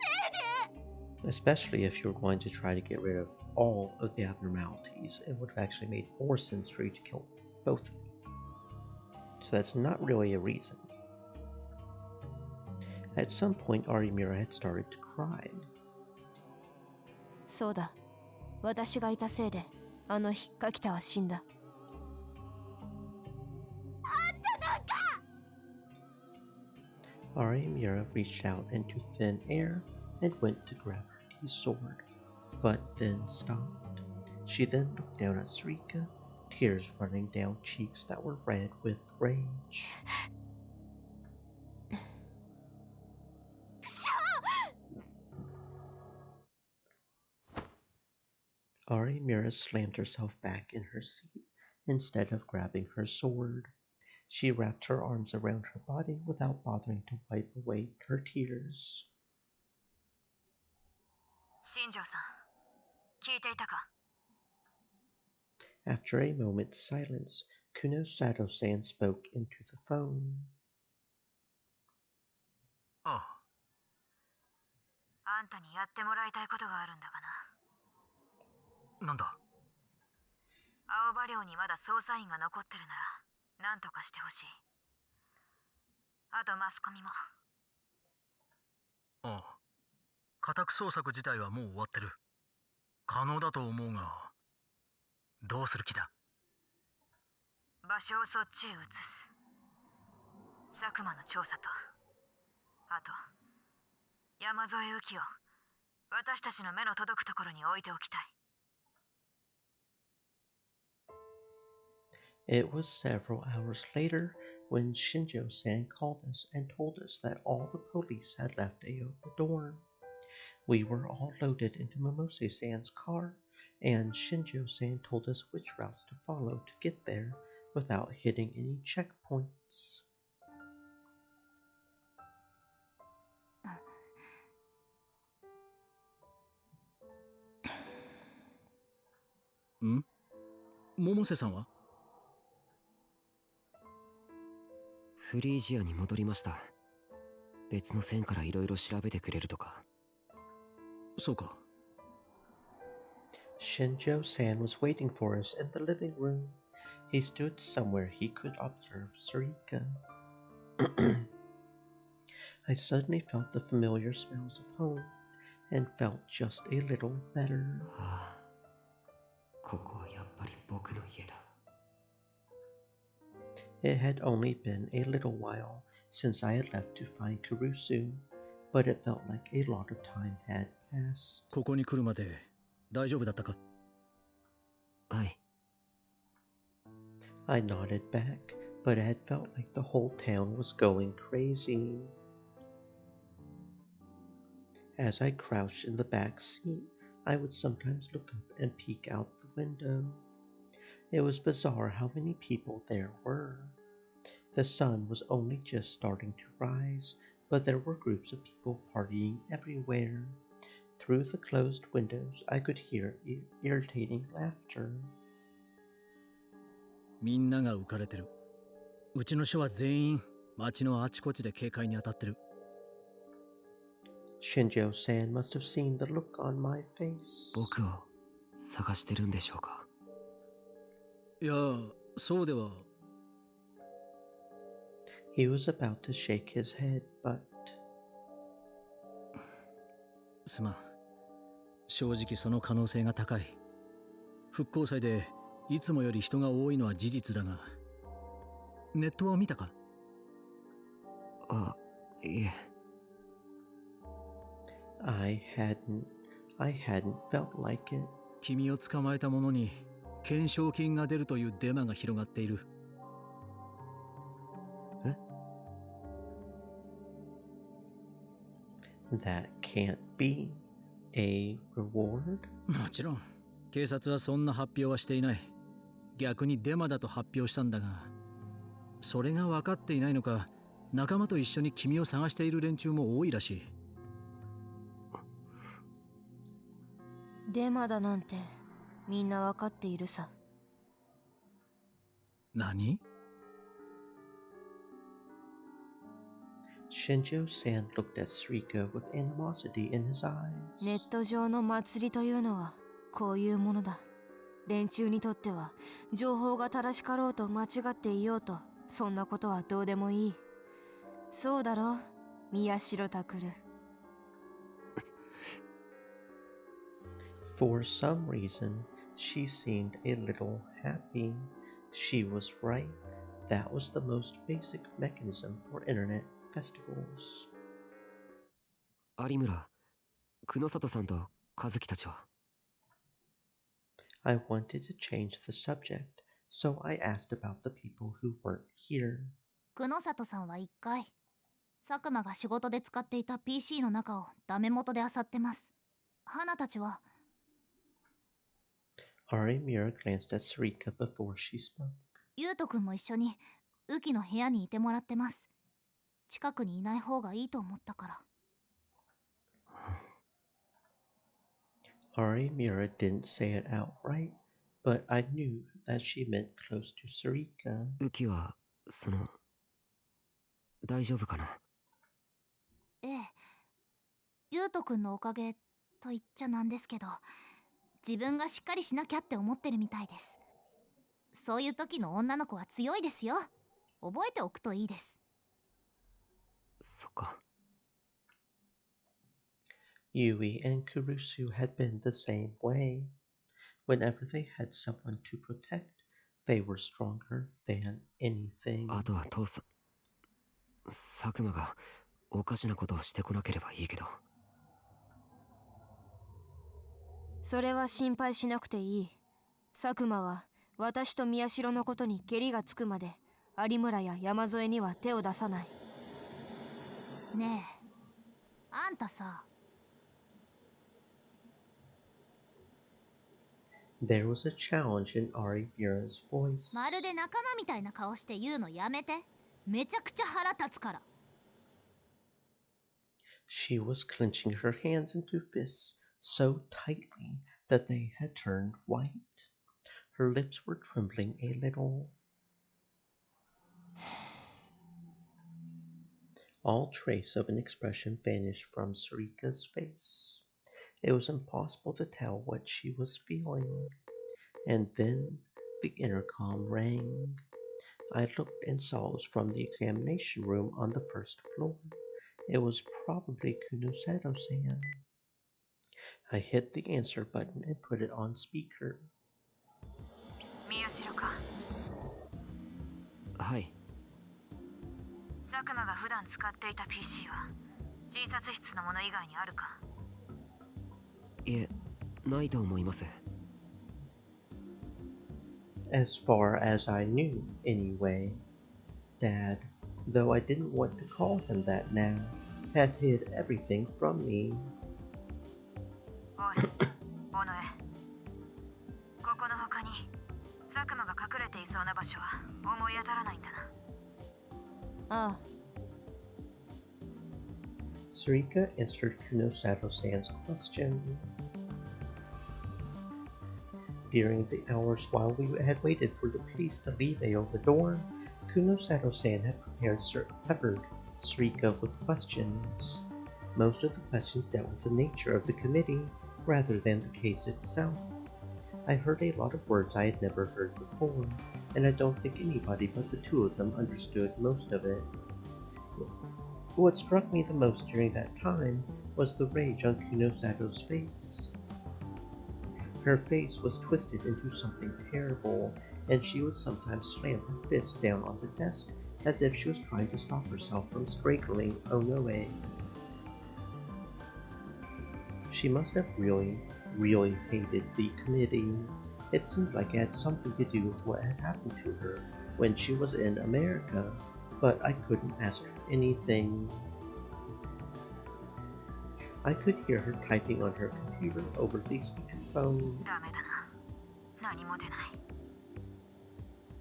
いで！ Especially if you were going to try to get rid of all of the abnormalities, it would have actually made more sense for you to kill both of them. So that's not really a reason. At some point, Arimura had started to cry. そうだ。私がいたせいで、あの日、柿田は死んだ。あんたなんか！ Arimura reached out into thin air and went to grab her sword, but then stopped. She then looked down at Sarika, tears running down cheeks that were red with rage. Arimura slammed herself back in her seat instead of grabbing her sword. She wrapped her arms around her body without bothering to wipe away her tears. 新庄さん、聞いていたか？ After a moment's silence, Kunosato-san spoke into the phone. ああ。あんたにやってもらいたいことがあるんだがな。なんだ？青葉寮にまだ捜査員が残ってるなら何とかしてほしい。あとマスコミも。ああ。家宅捜索自体はもう終わってる。可能だと思うが、どうする気だ？場所をそっちへ移す。佐久間の調査と、あと山添右京を私たちの目の届くところに置いておきたい。It was several hours later when Shinjo-san called us and told us that all the police had left Aoba dorm. We were all loaded into Momose-san's car, and Shinjo-san told us which routes to follow to get there without hitting any checkpoints.ん？百瀬さんは？フリージアに戻りました。別の線からいろいろ調べてくれるとか。そうか。Shinjo-san was waiting for us in the living room. He stood somewhere he could observe Sarika. I suddenly felt the familiar smells of home and felt just a little better. ああ、ここはやっぱり僕の家だ。It had only been a little while since I had left to find Kurusu, but it felt like a lot of time had passed. ここに来るまで大丈夫だったか？はい。I nodded back, but it had felt like the whole town was going crazy. As I crouched in the back seat, I would sometimes look up and peek out the window. It was bizarre how many people there were. The sun was only just starting to rise, but there were groups of people partying everywhere. Through the closed windows, I could hear irritating laughter. みんなが浮かれてる。うちの署は全員街のあちこちで警戒に当たってる。Shinjo-san must have seen the look on my face. 僕を探してるんでしょうか？いや、そうでは。He was about to shake his head, but... すまん。正直その可能性が高い。復興祭でいつもより人が多いのは事実だが、ネットは見たか？あ、いえ。I hadn't felt like it. 君を捕まえた者に懸賞金が出るというデマが広がっている。え？ That can't be a reward? もちろん、警察はそんな発表はしていない。逆にデマだと発表したんだが、それが分かっていないのか、仲間と一緒に君を探している連中も多いらしい。デマだなんてみんなわかっているさ。何？ Shinjo-san looked at Sarika with animosity in his eyes. ネット上の祭りというのはこういうものだ。連中にとっては情報が正しかろうと間違っていようとそんなことはどうでもいい。そうだろう、宮代拓。For some reason, she seemed a little happy. She was right. That was the most basic mechanism for internet festivals. 有村、久野里さんと和樹たちは？ I wanted to change the subject, so I asked about the people who weren't here. 久野里さんは一回、佐久間が仕事で使っていた PC の中をダメ元で漁ってます。花たちは。Arimura glanced at Sarika before she spoke. 優斗くんも一緒に雨季の部屋にいてもらってます。近くにいない方がいいと思ったから。Arimura didn't say it outright, but I knew that she meant close to Sarika. 雨季は、大丈夫かな？ええ。優斗くんのおかげと言っちゃなんですけど、自分がしっかりしなきゃって思ってるみたいです。そういう時の女の子は強いですよ。覚えておくといいです。そっか。Yui and Kurusu had been the same way. Whenever they had someone to protect, they were stronger than anything. あとは父さん、佐久間がおかしなことをしてこなければいいけど。それは心配しなくていい。佐久間は私と宮代のことにケリがつくまで有村や山添には手を出さない。ねえ、あんたさ。There was a challenge in Ari Vera's voice. まるで仲間みたいな顔して言うのやめて。めちゃくちゃ腹立つから。She was clenching her hands into fists so tightly that they had turned white. Her lips were trembling a little. All trace of an expression vanished from Sarika's face. It was impossible to tell what she was feeling. And then the intercom rang. I looked and saw it was from the examination room on the first floor. It was probably Kunosato-san. I hit the answer button and put it on speaker. 宮代か。はい。佐久間が普段使っていた PC は診察室のもの以外にあるか？いえ、ないと思います。As far as I knew, anyway. Dad, though I didn't want to call him that now, had hid everything from me. おい、尾上。ここの他に佐久間が隠れていそうな場所は思い当たらないんだな。ああ。Sarika answered Kunosato-san's question. During the hours while we had waited for the police to leave the door, Kunosato-san had peppered Sarika with questions. Most of the questions dealt with the nature of the committee rather than the case itself. I heard a lot of words I had never heard before, and I don't think anybody but the two of them understood most of it. What struck me the most during that time was the rage on Kunosato's face. Her face was twisted into something terrible, and she would sometimes slam her fist down on the desk as if she was trying to stop herself from strangling Onoe. She must have really hated the committee. It seemed like it had something to do with what had happened to her when she was in America, but I couldn't ask her anything. I could hear her typing on her computer over the speakerphone. ダメだな。何も出ない。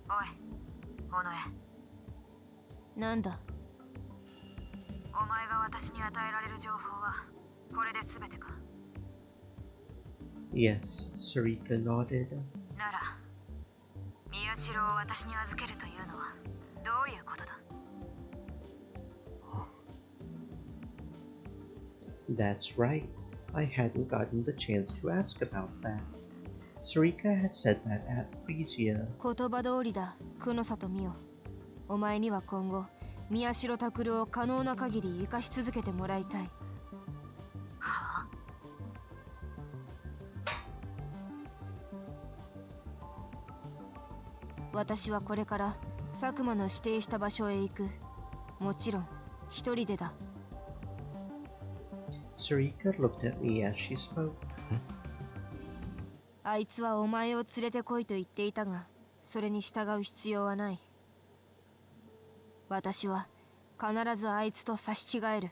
おい、尾上。なんだ。お前が私に与えられる情報はこれで全てか？ Yes, Sarika nodded. なら、宮代を私に預けるというのはどういうことだ？ That's right. I hadn't gotten the chance to ask about that. Sarika had said that at Frisia. 言葉通りだ、久野里美代。お前には今後、宮代拓郎を可能な限り生かし続けてもらいたい。はあ？私はこれから佐久間の指定した場所へ行く。もちろん、一人でだ。Sarika looked at me as she spoke. あいつはお前を連れてこいと言っていたが、それに従う必要はない。私は必ずあいつと差し違える。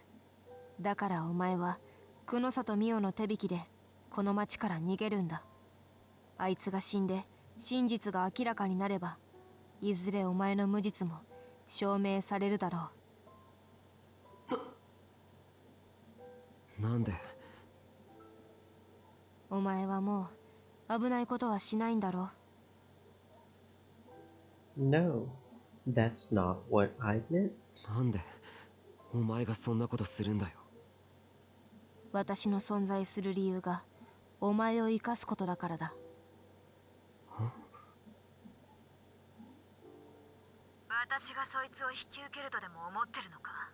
だからお前は久野里美代の手引きでこの町から逃げるんだ。あいつが死んで真実が明らかになれば、いずれお前の無実も証明されるだろう。なんで？お前はもう危ないことはしないんだろう。No, that's not what I meant. なんでお前がそんなことするんだよ。私の存在する理由がお前を生かすことだからだ。私がそいつを引き受けるとでも思ってるのか？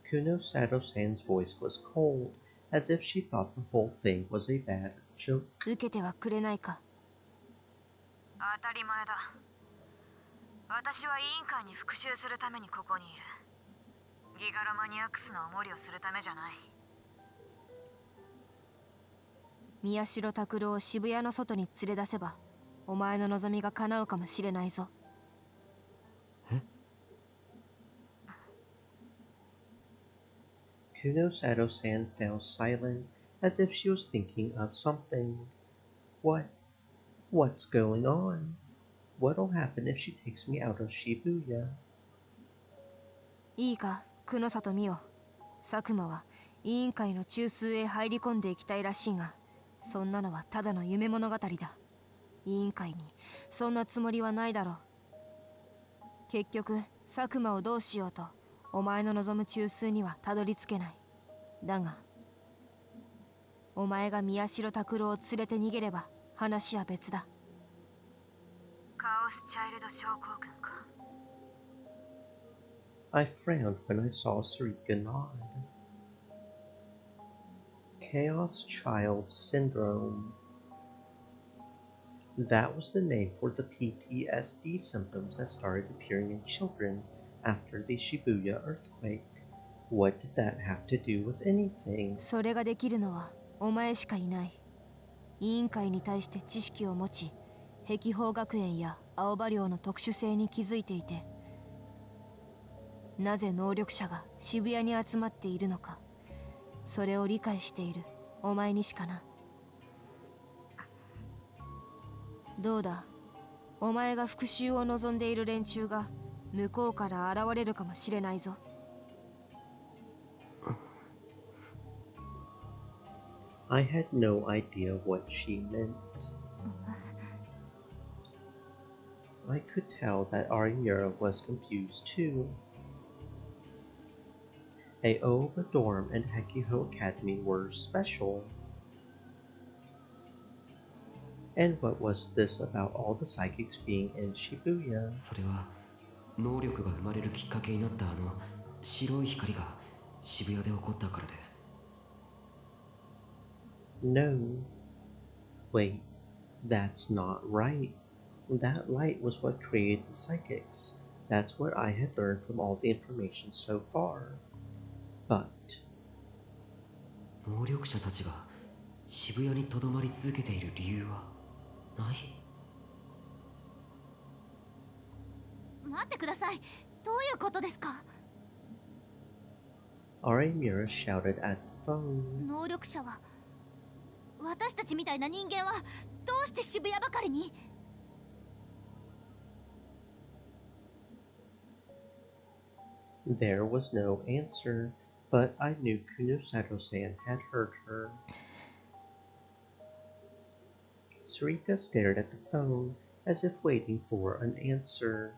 Kunosato-san's voice was cold, as if she thought the whole thing was a bad joke. 受けてはくれないか？当たり前だ。私は委員会に復讐するためにここにいる。ギガロマニアックスのお守りをするためじゃない。宮代拓郎を渋谷の外に連れ出せば、お前の望みが叶うかもしれないぞ。Kunosato-san fell silent as if she was thinking of something. What? What's going on? What'll happen if she takes me out of Shibuya? いいか、久野里美代。佐久間は委員会の中枢へ入り込んでいきたいらしいが、そんなのはただの夢物語だ。委員会にそんなつもりはないだろう。結局佐久間をどうしようとお前の望む中枢にはたどり着けない。だがお前が宮代拓郎を連れて逃げれば話は別だ。カオスチャイルド症候群か。I frowned when I saw Sarika nod. Chaos Child Syndrome. That was the name for the PTSD symptoms that started appearing in children after the Shibuya earthquake. What did that have to do with anything? それができるのはお前しかいない。委員会に対して知識を持ち、碧峰学園や青葉寮の特殊性に気づいていて、なぜ能力者が渋谷に集まっているのか、それを理解しているお前にしかな。どうだ、お前が復讐を望んでいる連中が向こうから現れるかもしれないぞ。I had no idea what she meant. I could tell that Arimura was confused too. Aoba Dorm and Hekiho Academy were special. And what was this about all the psychics being in Shibuya? それは能力が生まれるきっかけになった白い光が渋谷で起こったからで。No. Wait, that's not right. That light was what created the psychics. That's what I had learned from all the information so far. But 能力者たちが渋谷にとどまり続けている理由はない。待ってください。どういうことですか？ Arimura shouted at the phone. 能力者は私たちみたいな人間はどうして渋谷ばかりに？ There was no answer, but I knew Kunosato-san had heard her. Sarika stared at the phone as if waiting for an answer.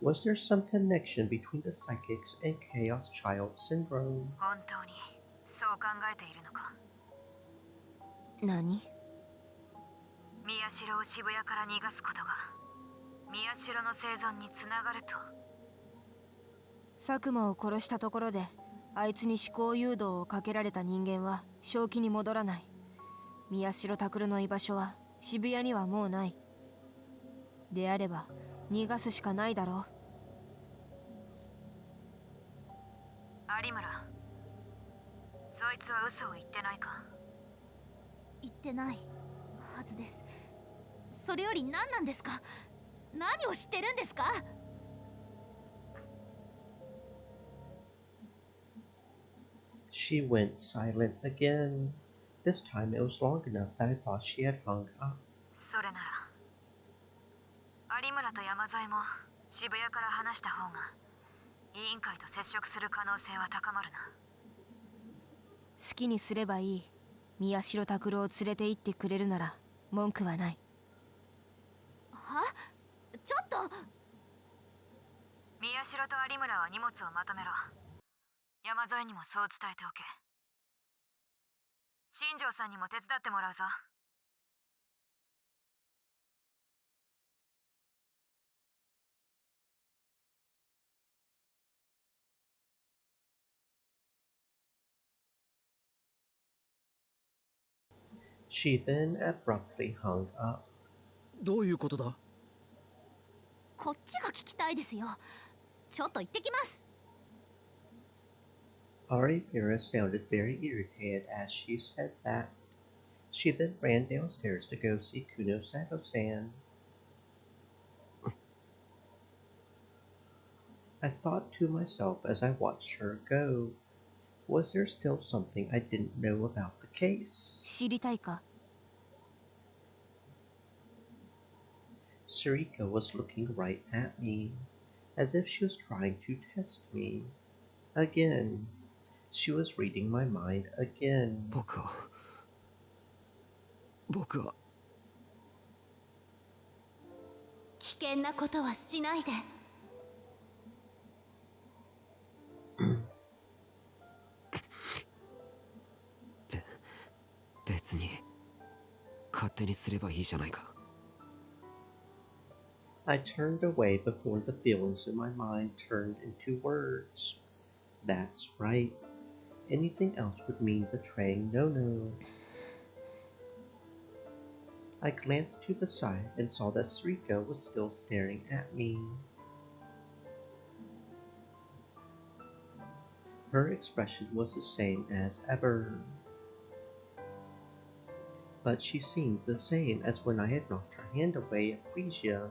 Was there some connection between the psychics and Chaos Child Syndrome? 本当にそう考えているのか？何？宮代を渋谷から逃がすことが宮代の生存につながると。佐久間を殺したところであいつに思考誘導をかけられた人間は正気に戻らない。宮代拓郎の居場所は渋谷にはもうない。であれば逃がすしかないだろう。有村、そいつは嘘を言ってないか？言ってないはずです。それより何なんですか？何を知ってるんですか？ She went silent again. This time it was long enough that I thought she had hung up. それなら有村と山添も渋谷から離した方が委員会と接触する可能性は高まるな。好きにすればいい。宮代拓郎を連れて行ってくれるなら文句はない。は？ちょっと。宮代と有村は荷物をまとめろ。山添にもそう伝えておけ。新庄さんにも手伝ってもらうぞ。She then abruptly hung up. どういうことだ？こっちが聞きたいですよ。ちょっと行ってきます。 Arimura sounded very irritated as she said that. She then ran downstairs to go see Kunosato-san. I thought to myself as I watched her go, Was there still something I didn't know about the case? 知りたいか？ Sarika was looking right at me, as if she was trying to test me. Again. She was reading my mind again. 僕は危険なことはしないで。別に勝手にすればいいじゃないか。I turned away before the feelings in my mind turned into words. That's right. Anything else would mean betraying Nono. I glanced to the side and saw that Sarika was still staring at me. Her expression was the same as ever. But she seemed the same as when I had knocked her hand away at Frisia,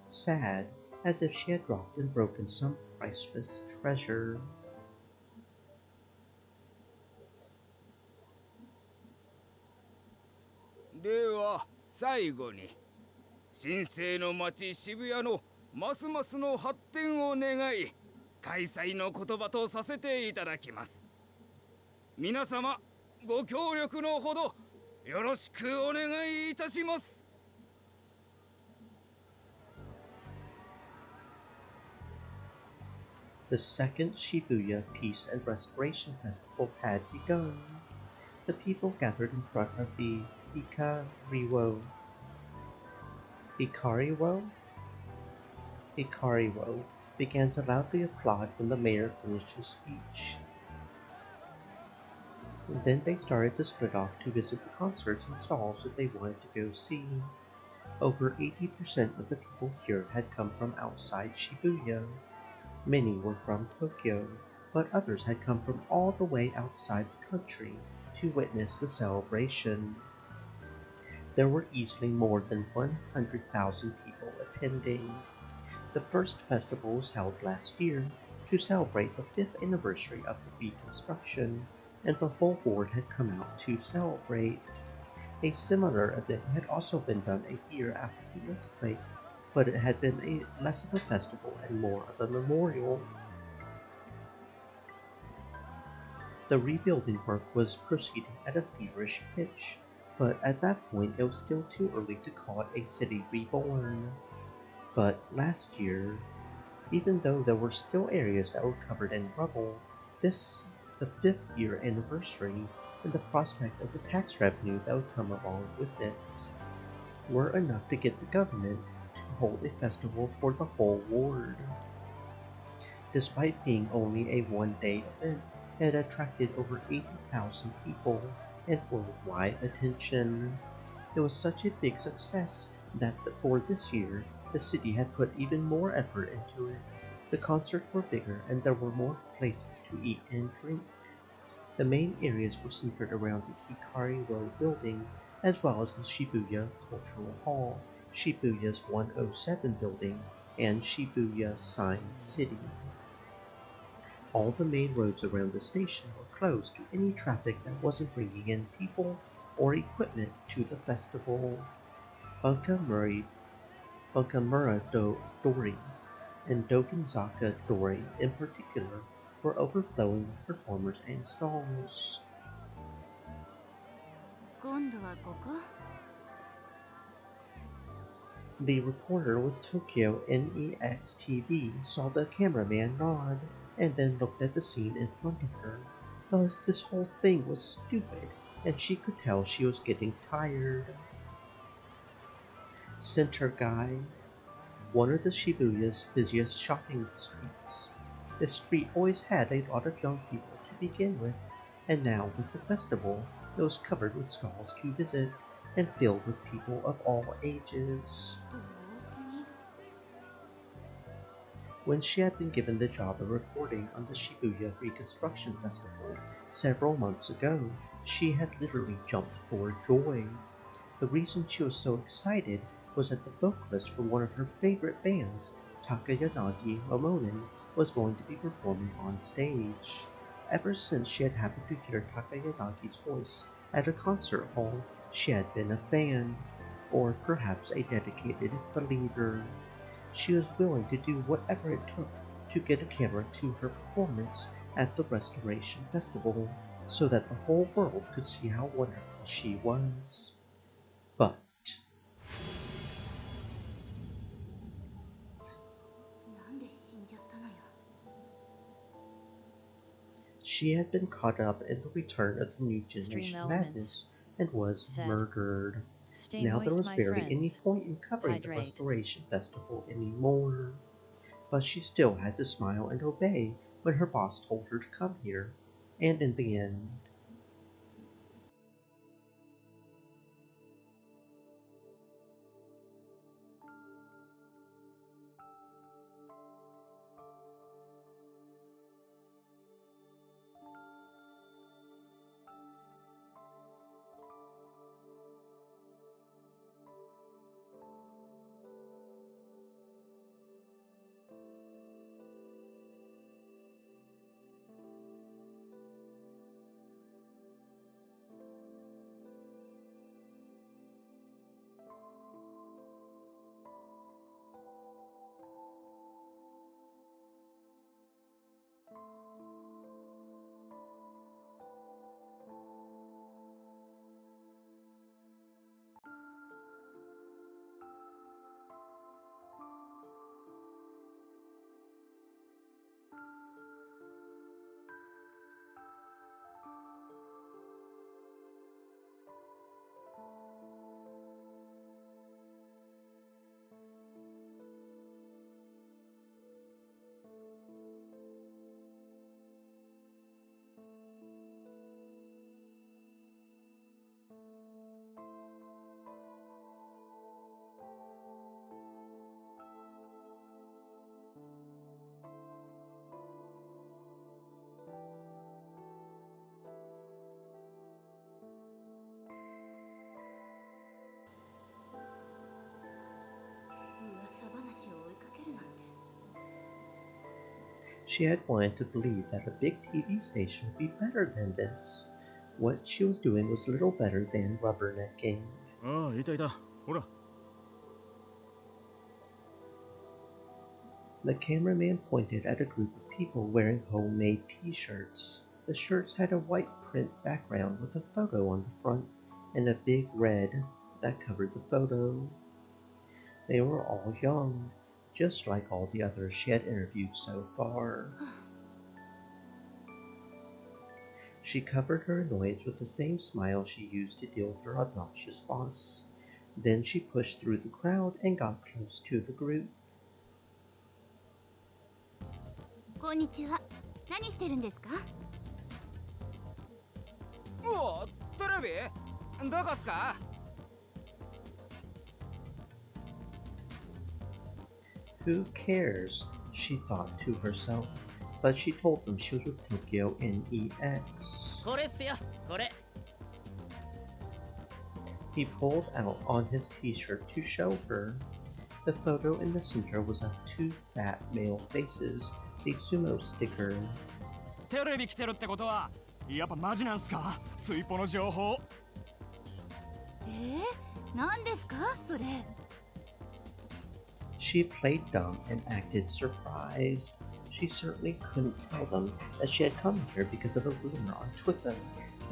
sad, as if she had dropped and broken some priceless treasure. では最後に神聖の町渋谷のますますの発展を願い開催の言葉とさせていただきます。皆様ご協力のほどよろしくお願いいたします。The second Shibuya Peace and Restoration Festival had begun. The people gathered in front of the Hikariwo began to loudly applaud when the mayor finished his speech. Then they started to split off to visit the concerts and stalls that they wanted to go see. Over 80% of the people here had come from outside Shibuya. Many were from Tokyo, but others had come from all the way outside the country to witness the celebration. There were easily more than 100,000 people attending. The first festival was held last year to celebrate the 5th anniversary of the reconstruction, and the whole board had come out to celebrate. A similar event had also been done a year after the earthquake, but it had been less of a festival and more of a memorial. The rebuilding work was proceeding at a feverish pitch, but at that point it was still too early to call it a city reborn. But last year, even though there were still areas that were covered in rubble, the 5th year anniversary and the prospect of the tax revenue that would come along with it were enough to get the government to hold a festival for the whole ward. Despite being only a one-day event, it attracted over 80,000 people and worldwide attention. It was such a big success that for this year, the city had put even more effort into it. The concerts were bigger and there were more places to eat and drink. The main areas were centered around the Hikariwo building, as well as the Shibuya Cultural Hall, Shibuya's 107 building, and Shibuya Sign City. All the main roads around the station were closed to any traffic that wasn't bringing in people or equipment to the festival. Bunkamura Dori and Dokinzaka Dori in particular were overflowing with performers and stalls. 今度はここ? The reporter with Tokyo NEX TV saw the cameraman nod and then looked at the scene in front of her. Thus, this whole thing was stupid, and she could tell she was getting tired. Center Guy, one of the Shibuya's busiest shopping streets. This street always had a lot of young people to begin with, and now with the festival, it was covered with stalls to visit and filled with people of all ages. When she had been given the job of reporting on the Shibuya Reconstruction Festival several months ago, she had literally jumped for joy. The reason she was so excited was that the vocalist for one of her favorite bands, Takayanagi Momonen, was going to be performing on stage. Ever since she had happened to hear Takayanagi's voice at a concert hall, she had been a fan, or perhaps a dedicated believer. She was willing to do whatever it took to get a camera to her performance at the Restoration Festival so that the whole world could see how wonderful she was. But she had been caught up in the return of the new generation madness and was murdered. Now there was barely any point in covering the Restoration Festival anymore. But she still had to smile and obey when her boss told her to come here. And in the end, she had wanted to believe that a big TV station would be better than this. What she was doing was little better than rubbernecking. The cameraman pointed at a group of people wearing homemade t-shirts. The shirts had a white print background with a photo on the front and a big red that covered the photo. They were all young, just like all the others she had interviewed so far. She covered her annoyance with the same smile she used to deal with her obnoxious boss. Then she pushed through the crowd and got close to the group. こんにちは。何してるんですか？うわ、テレビ？どこっすか？ Who cares? She thought to herself, but she told them she was with Tokyo NEX. これっすよ、これ。 He pulled out on his t-shirt to show her. The photo in the center was of two fat male faces, a sumo sticker. テレビ来てるってことは、やっぱマジなんすか？スイポの情報。何ですかそれ？ She played dumb and acted surprised. She certainly couldn't tell them that she had come here because of a rumor on Twitter,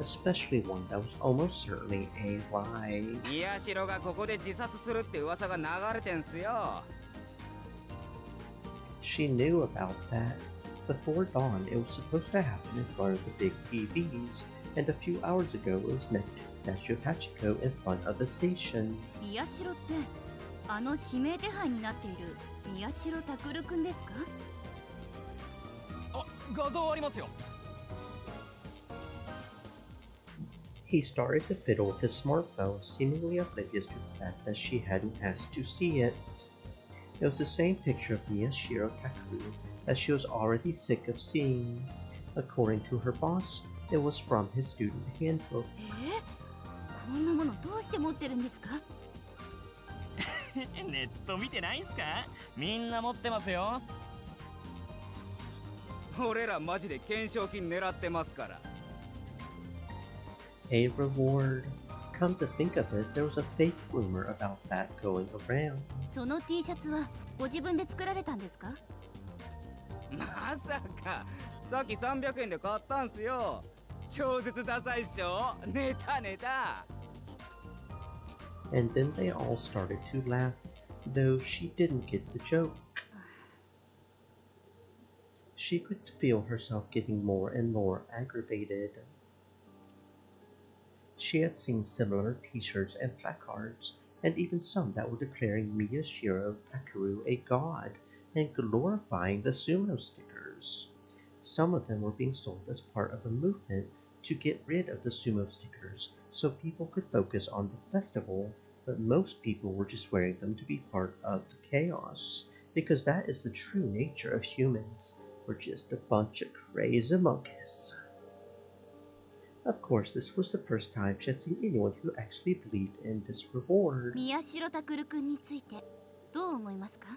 especially one that was almost certainly a lie. 宮代がここで自殺するって噂が流れてんすよ。 She knew about that. Before dawn, it was supposed to happen in front of the big TVs, and a few hours ago it was next to the statue of Hachiko in front of the station. 宮代ってあの指名手配になっている宮代拓くんですか？あ、画像ありますよ。 He started to fiddle with his smartphone, seemingly oblivious to the fact that she hadn't asked to see it. It was the same picture of Miyashiro Kakeru that she was already sick of seeing. According to her boss, it was from his student handbook. こんなものどうして持ってるんですか？ネット見てないんすか？みんな持ってますよ。俺らマジで懸賞金狙ってますから。 A reward? Come to think of it, there was a fake rumor about that going around. その T シャツはご自分で作られたんですか？まさかさっき300円で買ったんすよ。超絶ダサいっしょ。ネタネタ。 And then they all started to laugh, though she didn't get the joke. She could feel herself getting more and more aggravated. She had seen similar t-shirts and placards, and even some that were declaring Miyashiro Takeru a god and glorifying the sumo stickers. Some of them were being sold as part of a movement to get rid of the sumo stickers so people could focus on the festival, but most people were just wearing them to be part of the chaos, because that is the true nature of humans. We're just a bunch of crazy monkeys. Of course, this was the first time she had seen anyone who actually believed in this reward. 宮代拓君についてどう思いますか？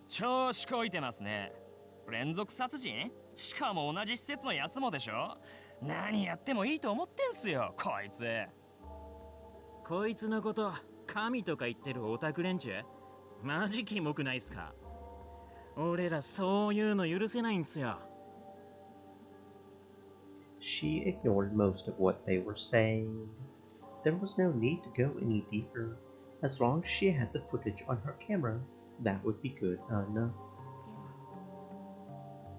調子こいてますね。連続殺人？しかも同じ施設のやつもでしょ。何やってもいいと思ってんすよ、こいつ。こいつのこと神とか言ってるオタク連中マジキモくないっすか？俺らそういうの許せないんすよ。She ignored most of what they were saying. There was no need to go any deeper. As long as she had the footage on her camera, that would be good enough.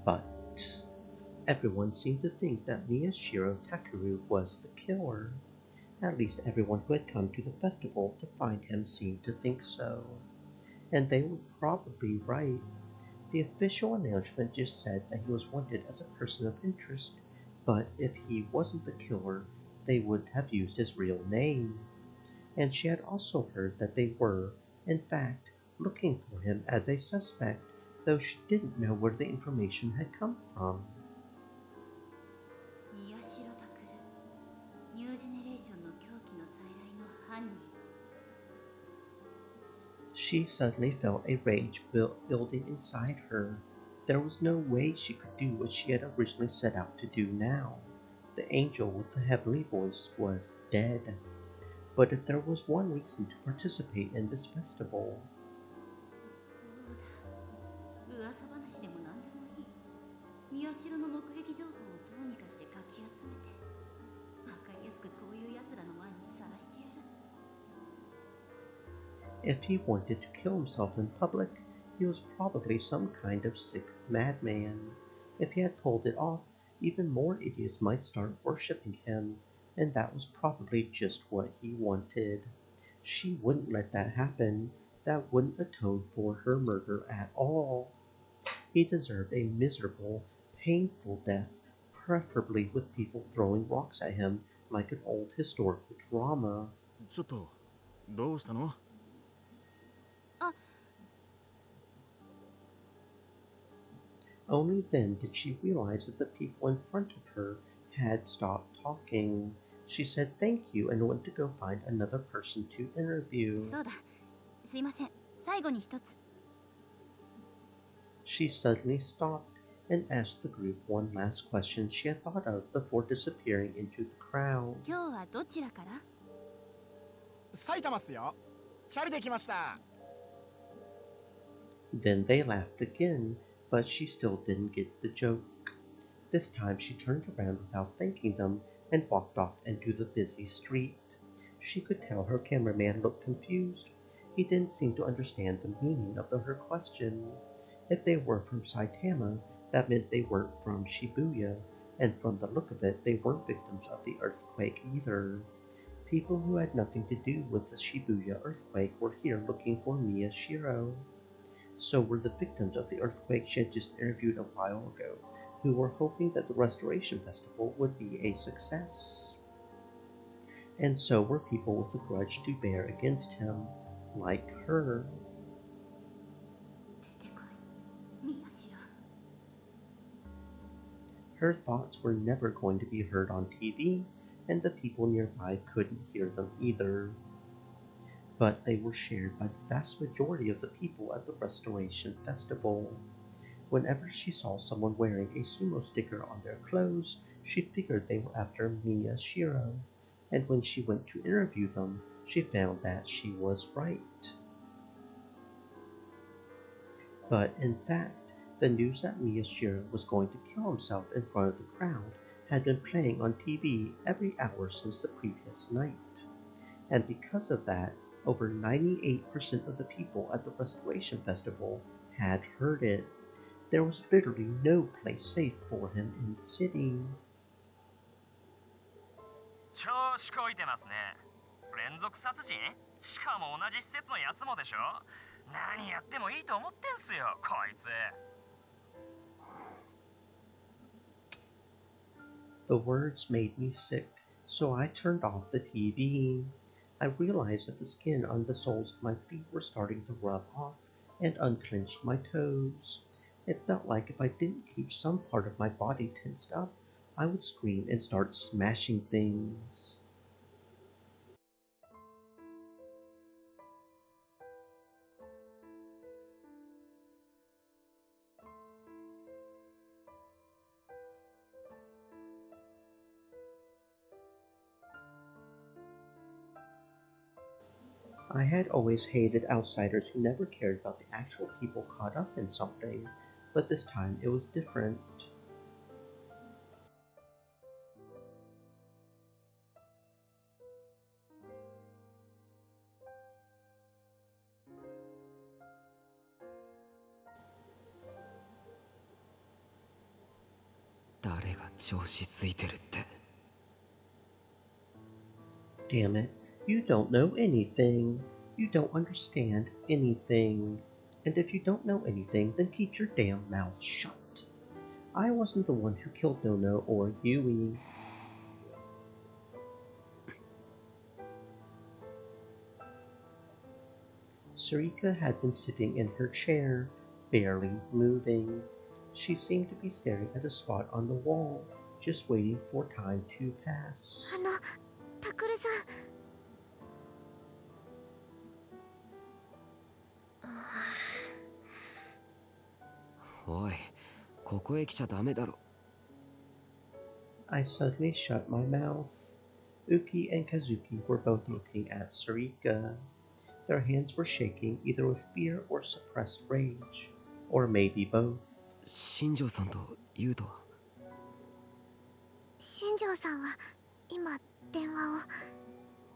But everyone seemed to think that Miyashiro Takeru was the killer. At least everyone who had come to the festival to find him seemed to think so. And they were probably right. The official announcement just said that he was wanted as a person of interest, but if he wasn't the killer, they would have used his real name. And she had also heard that they were, in fact, looking for him as a suspect, though she didn't know where the information had come from. 宮代拓ニュージェネレーションの狂気の再来の犯人。 She suddenly felt a rage building inside her. There was no way she could do what she had originally set out to do now. The angel with the heavenly voice was dead. But if there was one reason to participate in this festival, そうだ。噂話でも何でもいい。宮代の目撃情報をどうにかしてかき集めて、わかりやすくこういう奴らの前にさらしてやる。 if he wanted to kill himself in public, he was probably some kind of sick madman. If he had pulled it off, even more idiots might start worshipping him, and that was probably just what he wanted. She wouldn't let that happen. That wouldn't atone for her murder at all. He deserved a miserable, painful death, preferably with people throwing rocks at him like an old historical drama. ちょっとどうしたの？ Only then did she realize that the people in front of her had stopped talking. She said thank you and went to go find another person to interview. そうだ。すいません。最後に一つ。 She suddenly stopped and asked the group one last question she had thought of before disappearing into the crowd. 今日はどちらから？埼玉っすよ。チャリで来ました。 Then they laughed again, but she still didn't get the joke. This time she turned around without thanking them and walked off into the busy street. She could tell her cameraman looked confused. He didn't seem to understand the meaning of her question. If they were from Saitama, that meant they weren't from Shibuya, and from the look of it, they weren't victims of the earthquake either. People who had nothing to do with the Shibuya earthquake were here looking for Miyashiro. So were the victims of the earthquake she had just interviewed a while ago, who were hoping that the Restoration Festival would be a success. And so were people with a grudge to bear against him, like her. Her thoughts were never going to be heard on TV, and the people nearby couldn't hear them either. But they were shared by the vast majority of the people at the Restoration Festival. Whenever she saw someone wearing a sumo sticker on their clothes, she figured they were after Miyashiro, and when she went to interview them, she found that she was right. But in fact, the news that Miyashiro was going to kill himself in front of the crowd had been playing on TV every hour since the previous night. And because of that, over 98% of the people at the Restoration Festival had heard it. There was literally no place safe for him in the city. 調子こいてますね。連続殺人？しかも同じ施設のやつもでしょ？何やってもいいと思ってんすよ、こいつ。The words made me sick, so I turned off the TV. I realized that the skin on the soles of my feet were starting to rub off and unclenched my toes. It felt like if I didn't keep some part of my body tensed up, I would scream and start smashing things. I had always hated outsiders who never cared about the actual people caught up in something, but this time it was different. Damn it, you don't know anything. You don't understand anything. And if you don't know anything, then keep your damn mouth shut. I wasn't the one who killed Nono or Yui. Sarika had been sitting in her chair, barely moving. She seemed to be staring at a spot on the wall, just waiting for time to pass. タクルさん。おい、ここへ来ちゃダメだろ。I suddenly shut my mouth. Uki and Kazuki were both looking at Sarika. Their hands were shaking either with fear or suppressed rage, or maybe both. 新庄さんと優斗は？新庄さんは今電話を。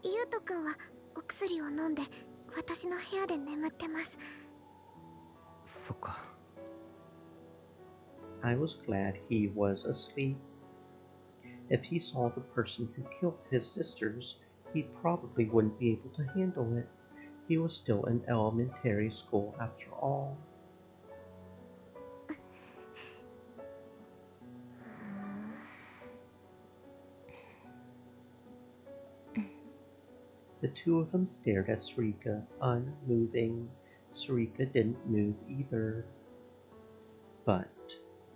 優斗くんはお薬を飲んで私の部屋で眠ってます。そっか。I was glad he was asleep. If he saw the person who killed his sisters, he probably wouldn't be able to handle it. He was still in elementary school after all. The two of them stared at Sarika, unmoving. Sarika didn't move either. But...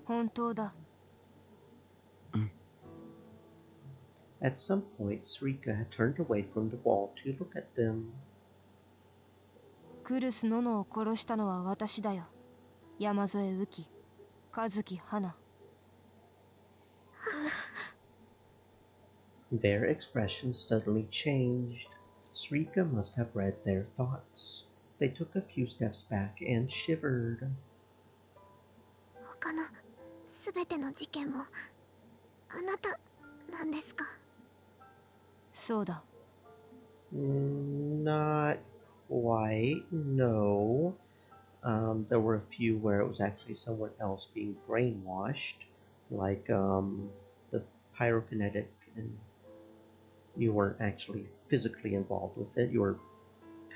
本当だ。At some point, Sarika had turned away from the wall to look at them. クルス・ノノを殺したのは私だよ。山添雨季、和樹花。Their expressions suddenly changed. Sarika must have read their thoughts. They took a few steps back and shivered. 他のすべての事件もあなたなんですか？そうだ。Not quite, no. There were a few where it was actually someone else being brainwashed, like the pyrokinetic, and you weren't actually physically involved with it. You were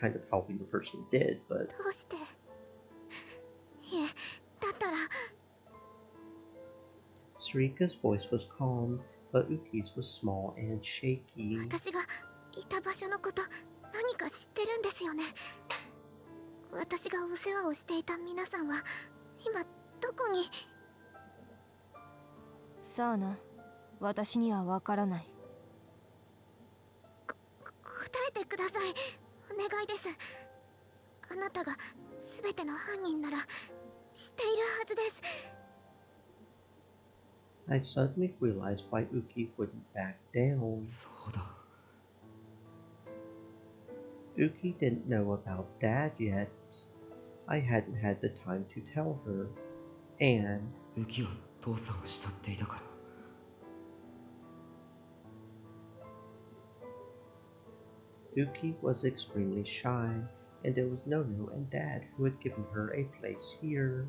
kind of helping the person who did, but... どうして？いえ、だったら... Sarika's voice was calm, but Uki's was small and shaky. 私がいた場所のこと何か知ってるんですよね。私がお世話をしていた皆さんは今どこに？さあな、私にはわからない。答えてください。お願いです。あなたが全ての犯人なら知っているはずです。 I suddenly realized why Uki wouldn't back down. そうだ。Uki didn't know about Dad yet. I hadn't had the time to tell her, and ウキは父さんを慕っていたから。Uki was extremely shy, and it was Nono and Dad who had given her a place here.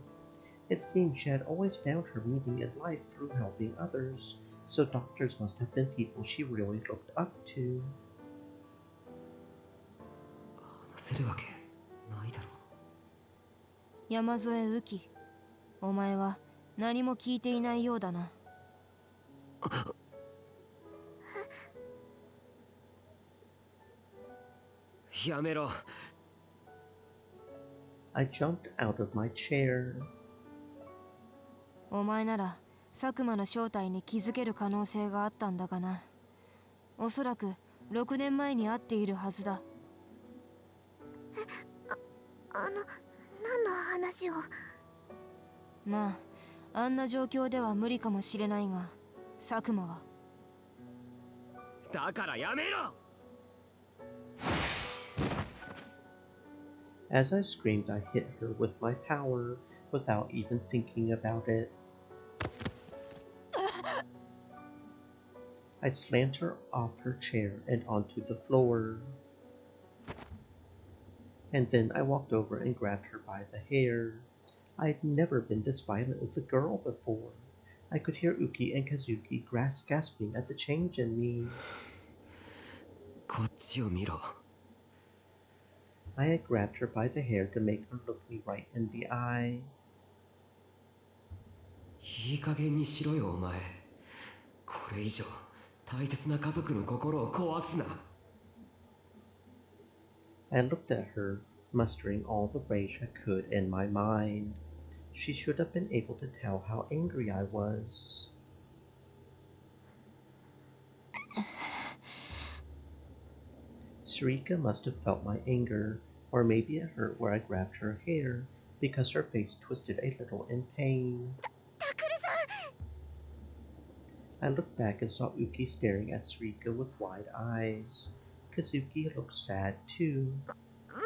It seemed she had always found her meaning in life through helping others, so doctors must have been people she really looked up to. 話せるわけないだろう。山添雨季、お前は何も聞いていないようだな。やめろ。I jumped out of my chair. お前なら佐久間の正体に気づける可能性があったんだがな。おそらく6年前に会っているはずだ。何の話を。まあ、あんな状況では無理かもしれないが、佐久間は。だからやめろ。As I screamed, I hit her with my power without even thinking about it. I slammed her off her chair and onto the floor. And then I walked over and grabbed her by the hair. I had never been this violent with a girl before. I could hear Uki and Kazuki gasping at the change in me. こっちを見ろ。I had grabbed her by the hair to make her look me right in the eye. いい加減にしろよ、お前。これ以上、大切な家族の心を壊すな。I looked at her, mustering all the rage I could in my mind. She should have been able to tell how angry I was. Sarika must have felt my anger, or maybe it hurt where I grabbed her hair, because her face twisted a little in pain. I looked back and saw Uki staring at Sarika with wide eyes. Kazuki looked sad too. もう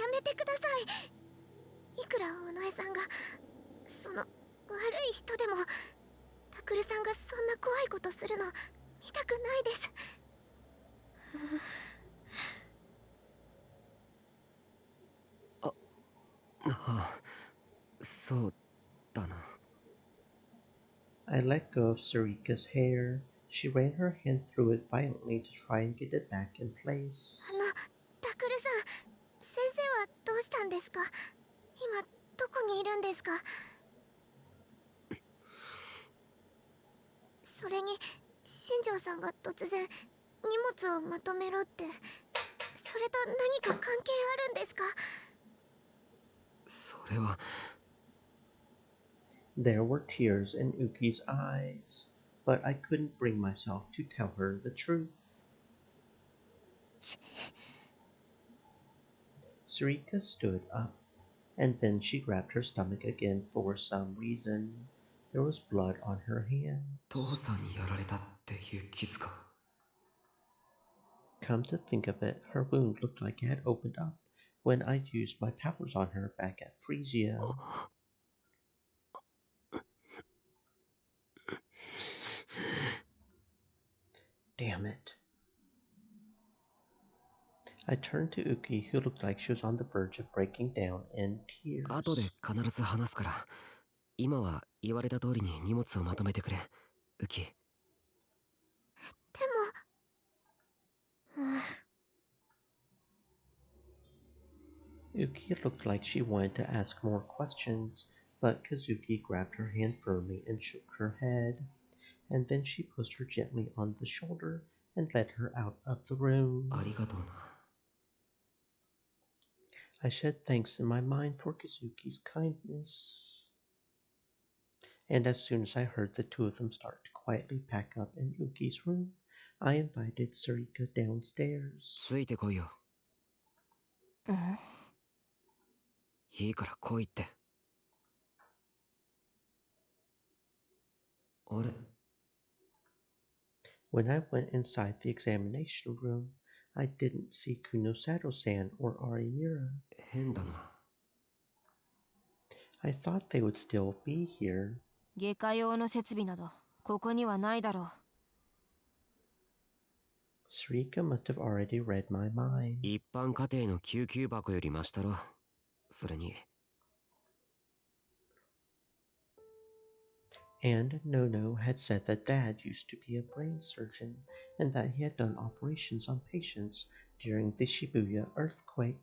やめてください。いくら尾上さんがその悪い人でも、タクルさんがそんな怖いことするの見たくないです。ああ、そうだな。I let go of Sarika's hair. She ran her hand through it violently to try and get it back in place. タクルさん、先生はどうしたんですか？今どこにいるんですか？それに新庄さんが突然荷物をまとめろって、それと何か関係あるんですか？それは。There were tears in Uki's eyes, but I couldn't bring myself to tell her the truth. Sarika stood up, and then she grabbed her stomach again for some reason. There was blood on her hand. 父さんにやられたっていう傷か。Come to think of it, her wound looked like it had opened up when I used my powers on her back at Frisia. Damn it. I turned to Uki, who looked like she was on the verge of breaking down in tears. 後で必ず話すから、今は言われた通りに荷物をまとめてくれ、ウキ。でも、Uki looked like she wanted to ask more questions, but Kazuki grabbed her hand firmly and shook her head. And then she pushed her gently on the shoulder and led her out of the room. ありがとうな。I shed thanks in my mind for Kazuki's kindness. And as soon as I heard the two of them start to quietly pack up in Uki's room, I invited Sarika downstairs. ついてこいよ。いいから来いって。あれ When I went inside the examination room, I didn't see Kunosato-san or Arimura. 変だな。I thought they would still be here. 外科用の設備などここにはないだろう。Sarika must have already read my mind. 一般家庭の救急箱よりマシだろ。それに。And Nono had said that Dad used to be a brain surgeon and that he had done operations on patients during the Shibuya earthquake.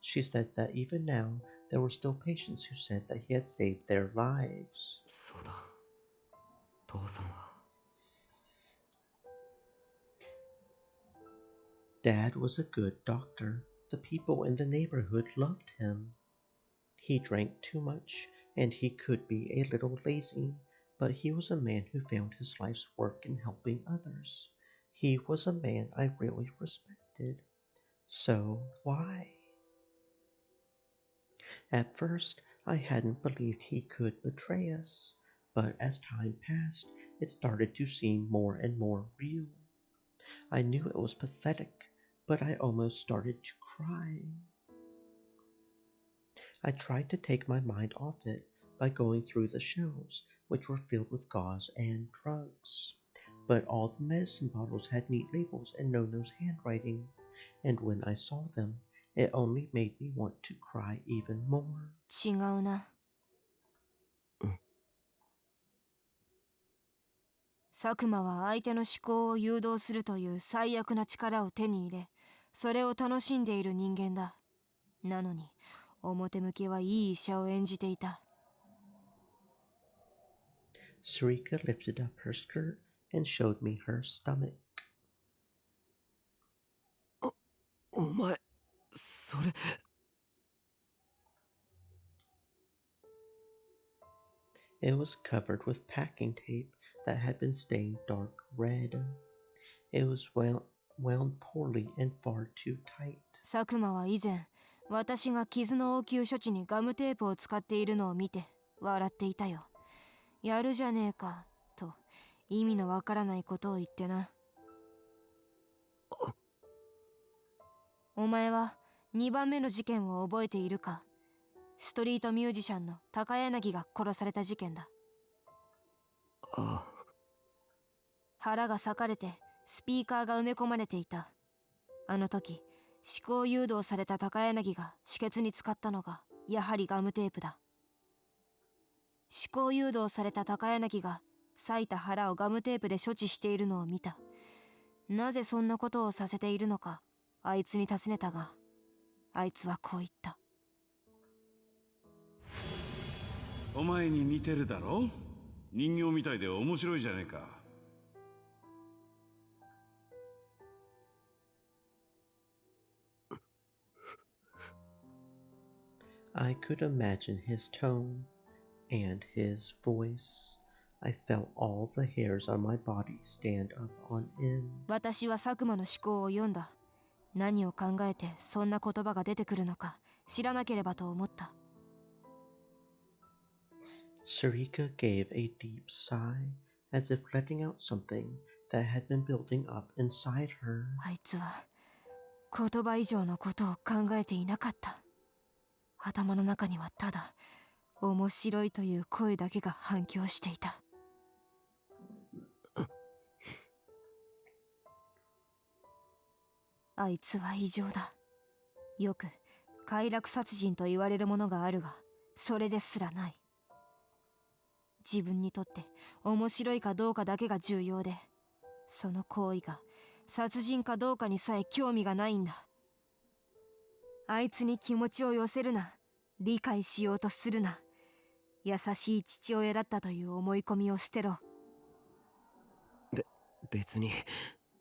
She said that even now there were still patients who said that he had saved their lives. そうだ。父さんは。Dad was a good doctor. The people in the neighborhood loved him. He drank too much and he could be a little lazy, but he was a man who found his life's work in helping others. He was a man I really respected. So why? At first, I hadn't believed he could betray us, but as time passed, it started to seem more and more real. I knew it was pathetic, but I almost started to cry. I tried to take my mind off it by going through the shelves, which were filled with gauze and drugs. But all the medicine bottles had neat labels in Nono's handwriting, and when I saw them, it only made me want to cry even more. 違うな。佐久間は相手の思考を誘導するという最悪な力を手に入れ、それを楽しんでいる人間だ。なのに、表向きはいい医者を演じていた。Sarika lifted up her skirt and showed me her stomach. お前、それ。It was covered with packing tape that had been stained dark red. It was wound poorly and far too tight. 佐久間は以前、私が傷の応急処置にガムテープを使っているのを見て笑っていたよ。やるじゃねえか、と意味のわからないことを言ってな。お前は2番目の事件を覚えているか？ストリートミュージシャンの高柳が殺された事件だ。ああ。腹が裂かれてスピーカーが埋め込まれていた。あの時、思考誘導された高柳が止血に使ったのがやはりガムテープだ。思考誘導された高柳が裂いた腹をガムテープで処置しているのを見た。なぜそんなことをさせているのか、あいつに尋ねたが、あいつはこう言った。お前に似てるだろ？人形みたいで面白いじゃねえか。I could imagine his tone and his voice. I felt all the hairs on my body stand up on end. 私は佐久間の思考を読んだ。何を考えてそんな言葉が出てくるのか知らなければと思った。Sarika gave a deep sigh, as if letting out something that had been building up inside her. あいつは言葉以上のことを考えていなかった。頭の中にはただ面白いという声だけが反響していた。あいつは異常だ。よく快楽殺人と言われるものがあるが、それですらない。自分にとって面白いかどうかだけが重要で、その行為が殺人かどうかにさえ興味がないんだ。あいつに気持ちを寄せるな、理解しようとするな。優しい父親だったという思い込みを捨てろ。別に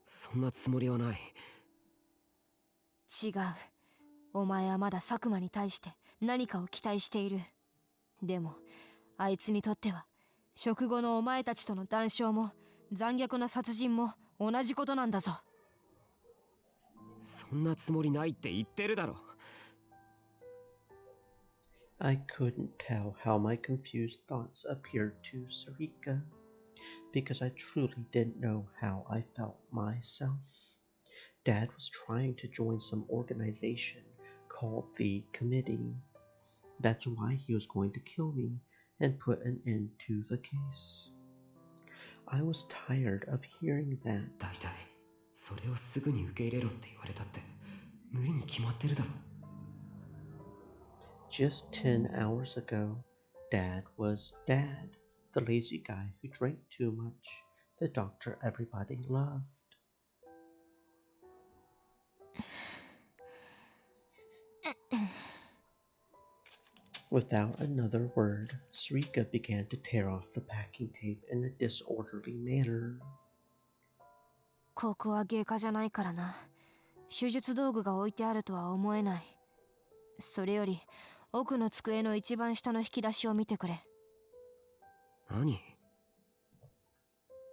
そんなつもりはない。違う。お前はまだ佐久間に対して何かを期待している。でもあいつにとっては食後のお前たちとの談笑も残虐な殺人も同じことなんだぞ。そんなつもりないって言ってるだろ。I couldn't tell how my confused thoughts appeared to Sarika. because I truly didn't know how I felt myself. Dad was trying to join some organization called the Committee. That's why he was going to kill me and put an end to the case. I was tired of hearing that. だいたいそれをすぐに受け入れろって言われたって無理に決まってるだろ。 Just 10 hours ago, Dad was Dad, the lazy guy who drank too much, the doctor everybody loved. Without another word, Sarika began to tear off the packing tape in a disorderly manner. ここは外科じゃないからな。手術道具が置いてあるとは思えない。それより奥の机の一番下の引き出しを見てくれ。何？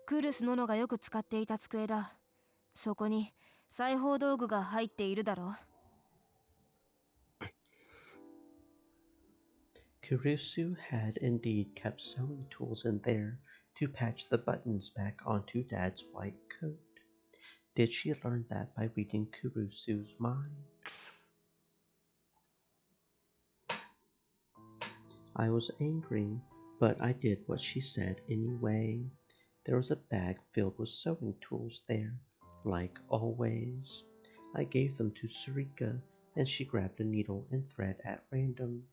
クルスノノがよく使っていた机だ。そこに裁縫道具が入っているだろう。Kurusu had indeed kept sewing tools in there to patch the buttons back onto Dad's white coat. Did she learn that by reading Kurusu's mind? I was angry, but I did what she said anyway. There was a bag filled with sewing tools there, like always. I gave them to Sarika, and she grabbed a needle and thread at random.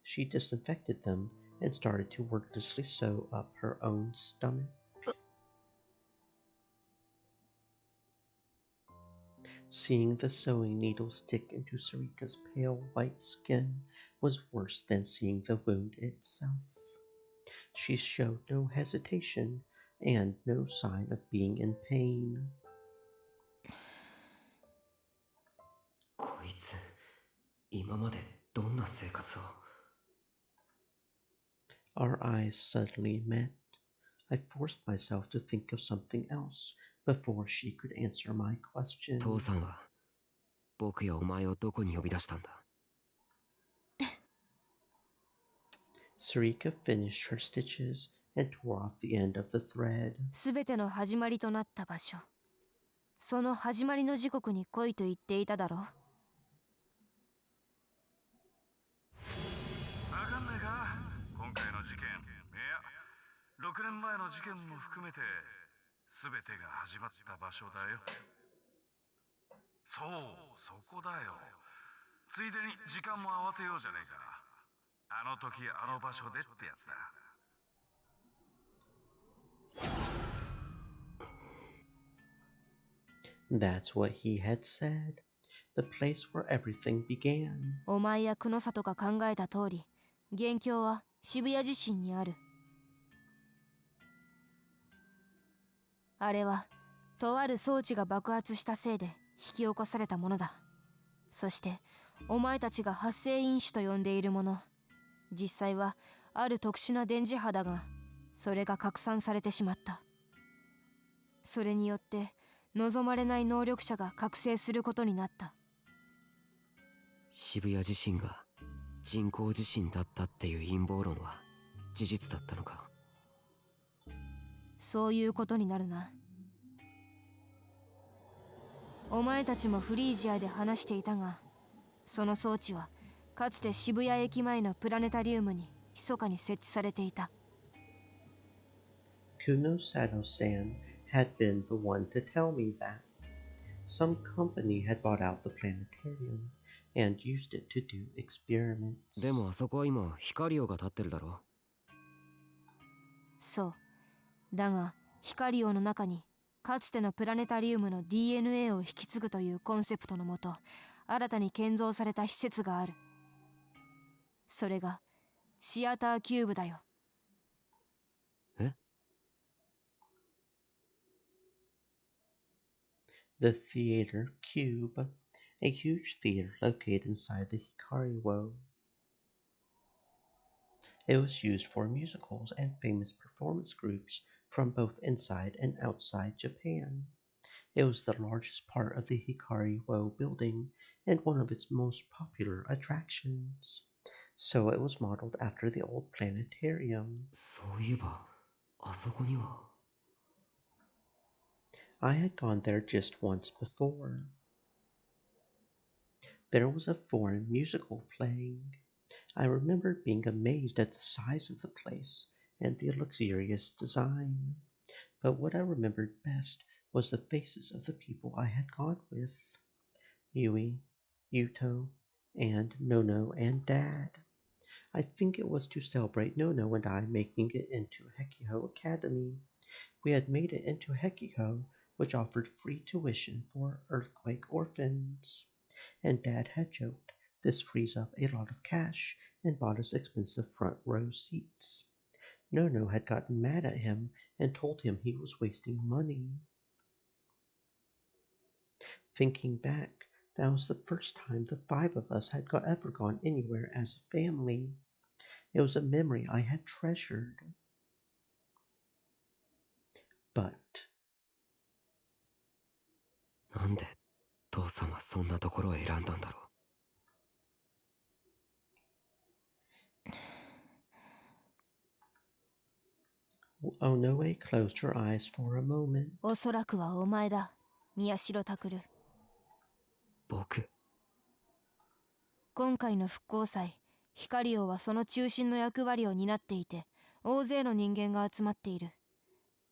She disinfected them and started to wordlessly sew up her own stomach. Seeing the sewing needle stick into Sarika's pale white skin was worse than seeing the wound itself. She showed no hesitation and no sign of being in pain. こいつ、今までどんな生活を？ Our eyes suddenly met. I forced myself to think of something else before she could answer my question. 父さんは僕やお前をどこに呼び出したんだ？ Sarika finished her stitches and tore off the end of the thread. すべての始まりとなった場所。その始まりの時刻に来いと言っていただろう。わかんないか？今回の事件、いや、6年前の事件も含めて全てが始まった場所だよ。そう、そこだよ。ついでに時間も合わせようじゃねえか。あの時あの場所でってやつだ。That's what he had said. The place where everything began. お前や久野里が考えた通り、元凶は渋谷地震にある。あれはとある装置が爆発したせいで引き起こされたものだ。そしてお前たちが発生因子と呼んでいるもの、実際はある特殊な電磁波だが、それが拡散されてしまった。それによって望まれない能力者が覚醒することになった。渋谷地震が人工地震だったっていう陰謀論は事実だったのか？そういうことになるな。お前たちもフリージアで話していたが、その装置はかつて渋谷駅前のプラネタリウムに密かに設置されていた。Kuno Sato-san had been the one to tell me that. Some company had bought out the planetarium and used it to do experiments. でもあそこは今ヒカリオが立ってるだろ？そう。だがヒカリオの中にかつてのプラネタリウムの DNA を引き継ぐというコンセプトのもと、新たに建造された施設がある。それがシアターキューブだよ。え？ The Theater Cube, a huge theater located inside the Hikari-wo. It was used for musicals and famous performance groups from both inside and outside Japan. It was the largest part of the Hikari-wo building and one of its most popular attractions. So it was modeled after the old planetarium. そういえばあそこには I had gone there just once before. There was a foreign musical playing. I remember being amazed at the size of the place and the luxurious design. But what I remembered best was the faces of the people I had gone with. Yui, Yuto, and Nono and Dad. I think it was to celebrate Nono and I making it into Hekiho Academy. We had made it into Hekiho, which offered free tuition for earthquake orphans. And Dad had joked this frees up a lot of cash and bought us expensive front row seats. Nono had gotten mad at him and told him he was wasting money. Thinking back, that was the first time the five of us had ever gone anywhere as a family. It was a memory I had treasured. But なんで父さんはそんなところを選んだんだろう。Onoe closed her eyes for a moment. おそらくはお前だ、宮代拓。僕。今回の復興祭、ヒカリオはその中心の役割を担っていて、大勢の人間が集まっている。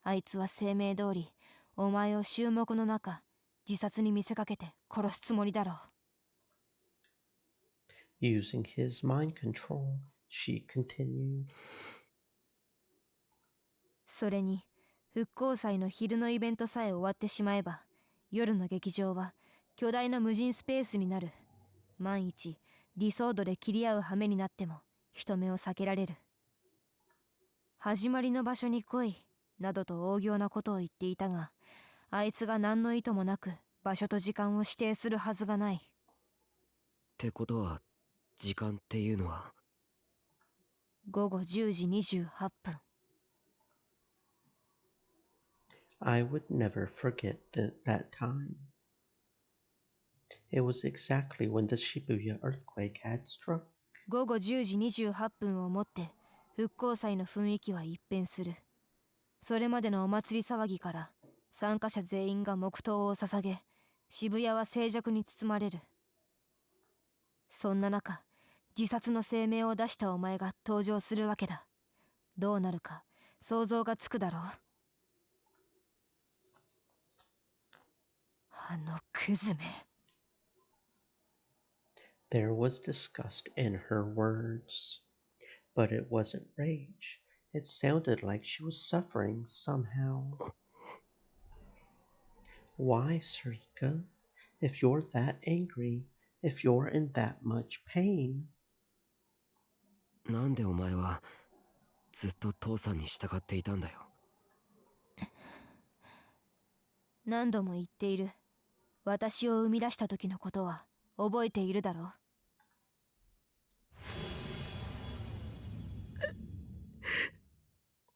あいつは声明通り、お前を衆目の中、自殺に見せかけて殺すつもりだろう。Using his mind control, she continued. それに、復興祭の昼のイベントさえ終わってしまえば、夜の劇場は巨大な無人スペースになる。万一、ディソードで切り合う羽目になっても、人目を避けられる。始まりの場所に来い、などと大行なことを言っていたが、あいつが何の意図もなく場所と時間を指定するはずがない。ってことは、時間っていうのは午後10時28分。I would never forget that time. It was exactly when the Shibuya earthquake had struck. 午後10時28分をもって復興祭の雰囲気は一変する。それまでのお祭り騒ぎから参加者全員が黙祷を捧げ、渋谷は静寂に包まれる。そんな中、自殺の声明を出したお前が登場するわけだ。どうなるか想像がつくだろう。あのクズめ。There was disgust in her words, but it wasn't rage. It sounded like she was suffering somehow. Why, Sarika? If you're that angry, if you're in that much pain. なんでお前はずっと父さんに従っていたんだよ。何度も言っている。私を生み出した時のことは覚えているだろう。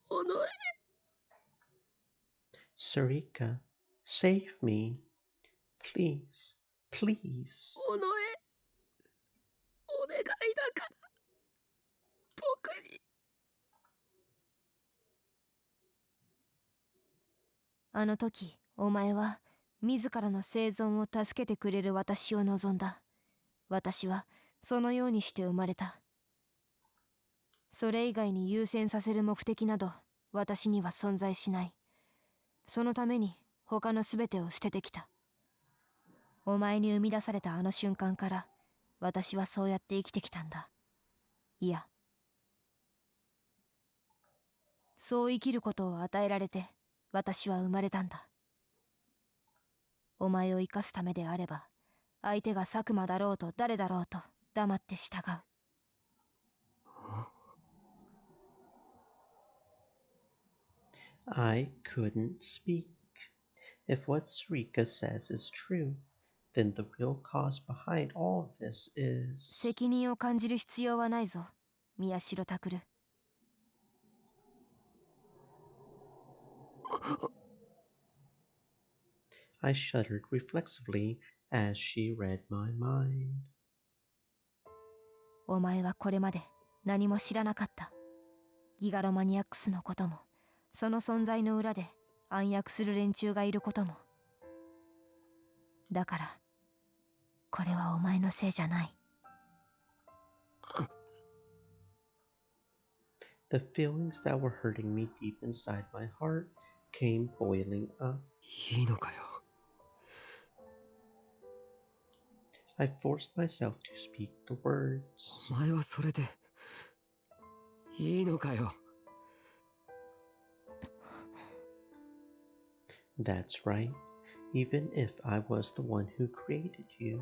おのえ。Sarika, save me. Please, please. おのえ。お願いだから。僕に。あの時、お前は自らの生存を助けてくれる私を望んだ。私はそのようにして生まれた。それ以外に優先させる目的など私には存在しない。そのために他のすべてを捨ててきた。お前に生み出されたあの瞬間から私はそうやって生きてきたんだ。いや、そう生きることを与えられて私は生まれたんだ。お前を生かすためであれば、相手が佐久間だろうと誰だろうと黙って従う。I couldn't speak. If what Sarika says is true, then the real cause behind all of this is... 責任を感じる必要はないぞ、宮代拓。I shuddered reflexively as she read my mind. お前はこれまで何も知らなかった。ギガロマニアックスのことも、その存在の裏で暗躍する連中がいることも。だから、これはお前のせいじゃない。The feelings that were hurting me deep inside my heart came boiling up. いいのかよ。I forced myself to speak the words. お前はそれでいいのかよ。That's right. Even if I was the one who created you,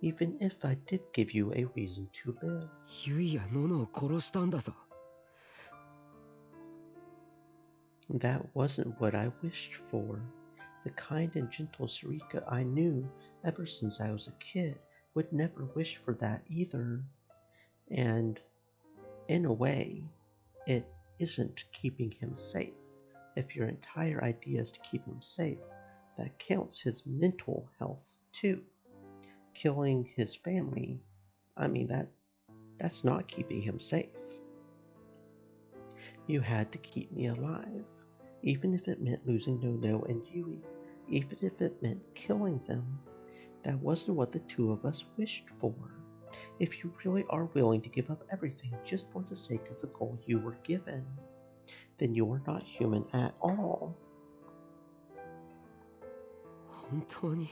even if I did give you a reason to live. ユイやノノを殺したんだぞ。That wasn't what I wished for. The kind and gentle Sarika I knew ever since I was a kid would never wish for that either. And, in a way, it isn't keeping him safe. If your entire idea is to keep him safe, that counts his mental health too. Killing his family, I mean, that's not keeping him safe. You had to keep me alive, even if it meant losing Nono and Yui, even if it meant killing them. That wasn't what the two of us wished for. If you really are willing to give up everything just for the sake of the goal you were given, then you are not human at all. 本当に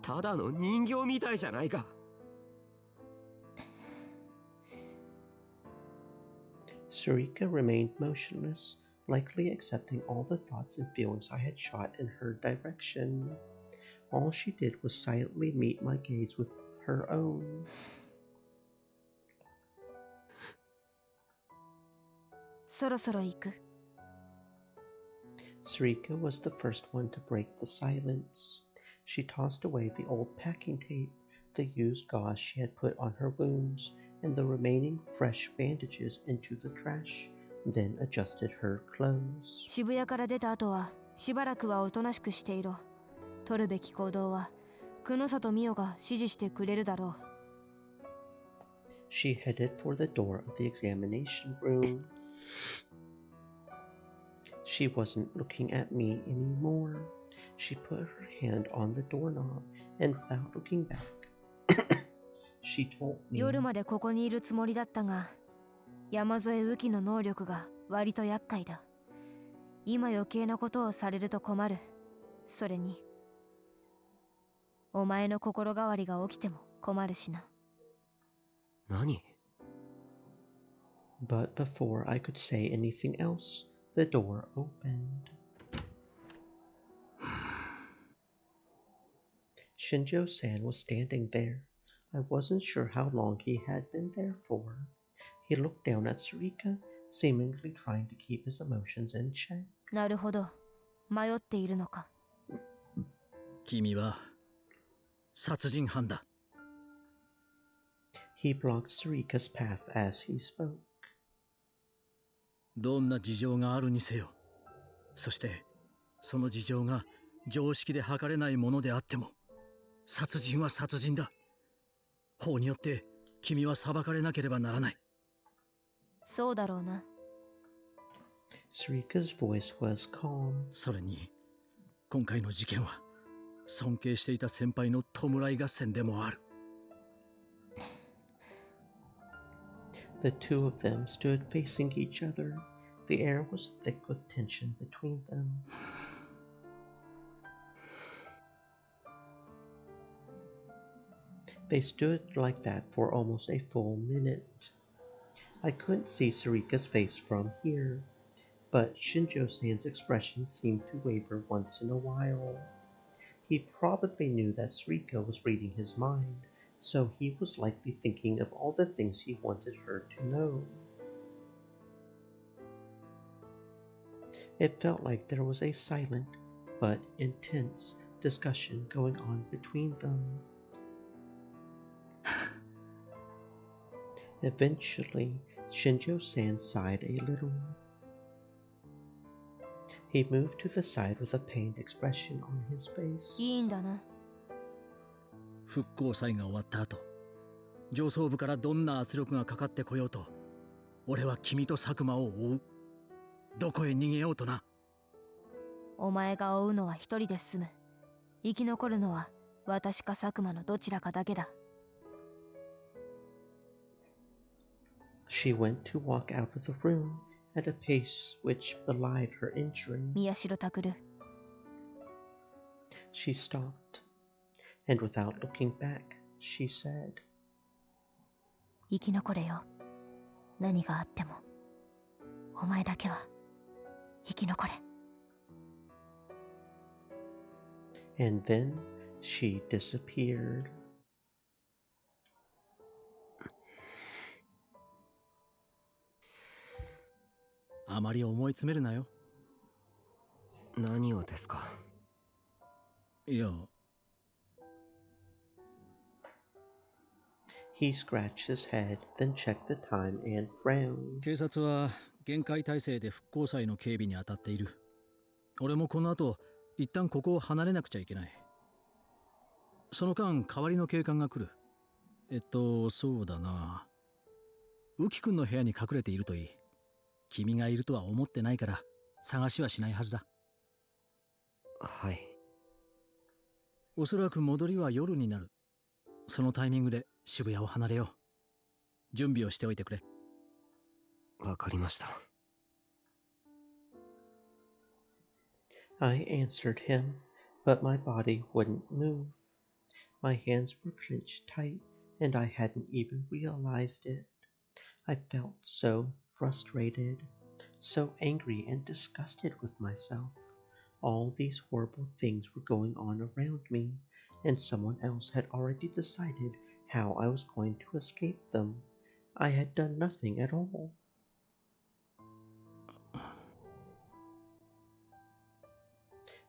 ただの人形みたいじゃないか。Sarika remained motionless, likely accepting all the thoughts and feelings I had shot in her direction. All she did was silently meet my gaze with her own. そろそろ行く。Sarika was the first one to break the silence. She tossed away the old packing tape, the used gauze she had put on her wounds, and the remaining fresh bandages into the trash, then adjusted her clothes. 渋谷から出た後はしばらくはおとなしくしていろ。取るべき行動は久野里美代が指示してくれるだろう。She headed for the door of the examination room. She wasn't looking at me anymore. She put her hand on the doorknob, and without looking back, she told me. 夜までここにいるつもりだったが、山添雨季の能力が割と厄介だ。今余計なことをされると困る。それに、お前の心変わりが起きても困るしな。何？ But before I could say anything else, the door opened. Shinjo-san was standing there. I wasn't sure how long he had been there for. He looked down at Sarika, seemingly trying to keep his emotions in check. なるほど。迷っているのか。君は殺人犯だ。He blocked Sarika's path as he spoke. どんな事情があるにせよ。そしてその事情が常識で測れないものであっても、殺人は殺人だ。法によって君は裁かれなければならない。そうだろうな。Sarika's voice was calm. それに今回の事件は尊敬していた先輩の弔い合戦でもある。The two of them stood facing each other. The air was thick with tension between them. They stood like that for almost a full minute. I couldn't see Sarika's face from here, but Shinjo-san's expression seemed to waver once in a while. He probably knew that Sarika was reading his mind, so he was likely thinking of all the things he wanted her to know. It felt like there was a silent but intense discussion going on between them. Eventually, Shinjo-san sighed a little. He moved to the side with a pained expression on his face. いいんだな。復興祭が終わった後、上層部からどんな圧力がかかってこようと、俺は君と佐久間を追う。どこへ逃げようとな。お前が追うのは一人で済む。生き残るのは私か佐久間のどちらかだけだ。She went to walk out of the room at a pace which belied her injury. 宮代拓。She stopped, and without looking back, she said, 生き残れよ。何があっても。お前だけは生き残れ。and then she disappeared. あまり思い詰めるなよ。何をですか？いや。He scratched his head, then checked the time and frowned. 警察は厳戒態勢で復興祭の警備に当たっている。俺もこの後、一旦ここを離れなくちゃいけない。その間、代わりの警官が来る。そうだな。ウキ君の部屋に隠れているといい。君がいるとは思ってないから、探しはしないはずだ。はい。おそらく戻りは夜になる。そのタイミングで渋谷を離れよう。準備をしておいてくれ。わかりました。I answered him, but my body wouldn't move. My hands were clenched tight, and I hadn't even realized it. I felt so frustrated, so angry and disgusted with myself. All these horrible things were going on around me, and someone else had already decided how I was going to escape them. I had done nothing at all.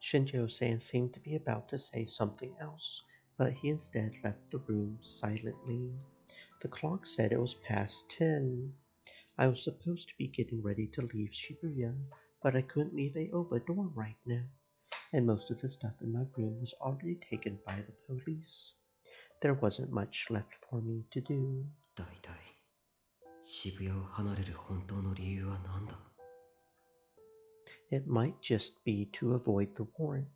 Shinjo-san seemed to be about to say something else, but he instead left the room silently. The clock said it was past 10. I was supposed to be getting ready to leave Shibuya, but I couldn't leave Aoba door right now, and most of the stuff in my room was already taken by the police. There wasn't much left for me to do. だいたい渋谷を離れる本当の理由は何だ？ It might just be to avoid the warrant,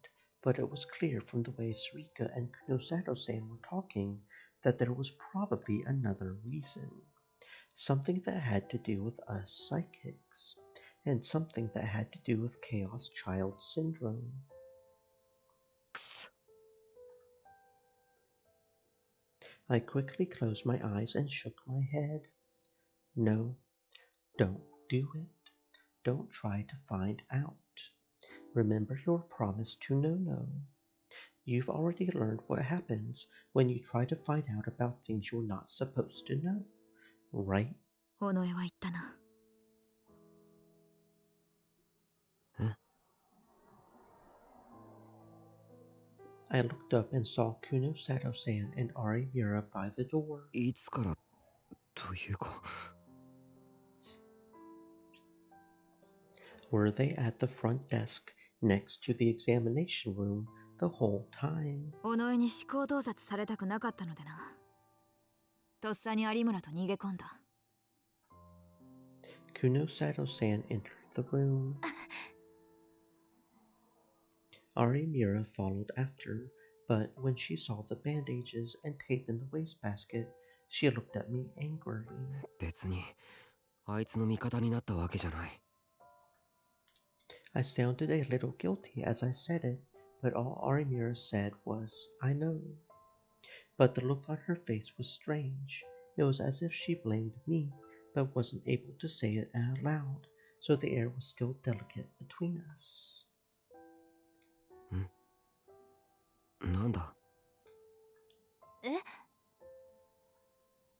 but it was clear from the way Sarika and Kunosato-san were talking that there was probably another reason. Something that had to do with us psychics, and something that had to do with Chaos Child Syndrome. I quickly closed my eyes and shook my head. No, don't do it. Don't try to find out. Remember your promise to Nono. You've already learned what happens when you try to find out about things you're not supposed to know, right? 尾上は言ったな。I looked up and saw Kunosato-san and Ari Mira by the door. いつからというか。Were they at the front desk next to the examination room the whole time? 尾上に思考洞察されたくなかったのでな。とっさに有村と逃げ込んだ。Kunosato-san entered the room. Ari Mira followed after, but when she saw the bandages and tape in the wastebasket, she looked at me angrily. 別にあいつの味方になったわけじゃない。I sounded a little guilty as I said it, but all Arimura said was, I know. But the look on her face was strange. It was as if she blamed me, but wasn't able to say it out loud, so the air was still delicate between us. なんだ？え？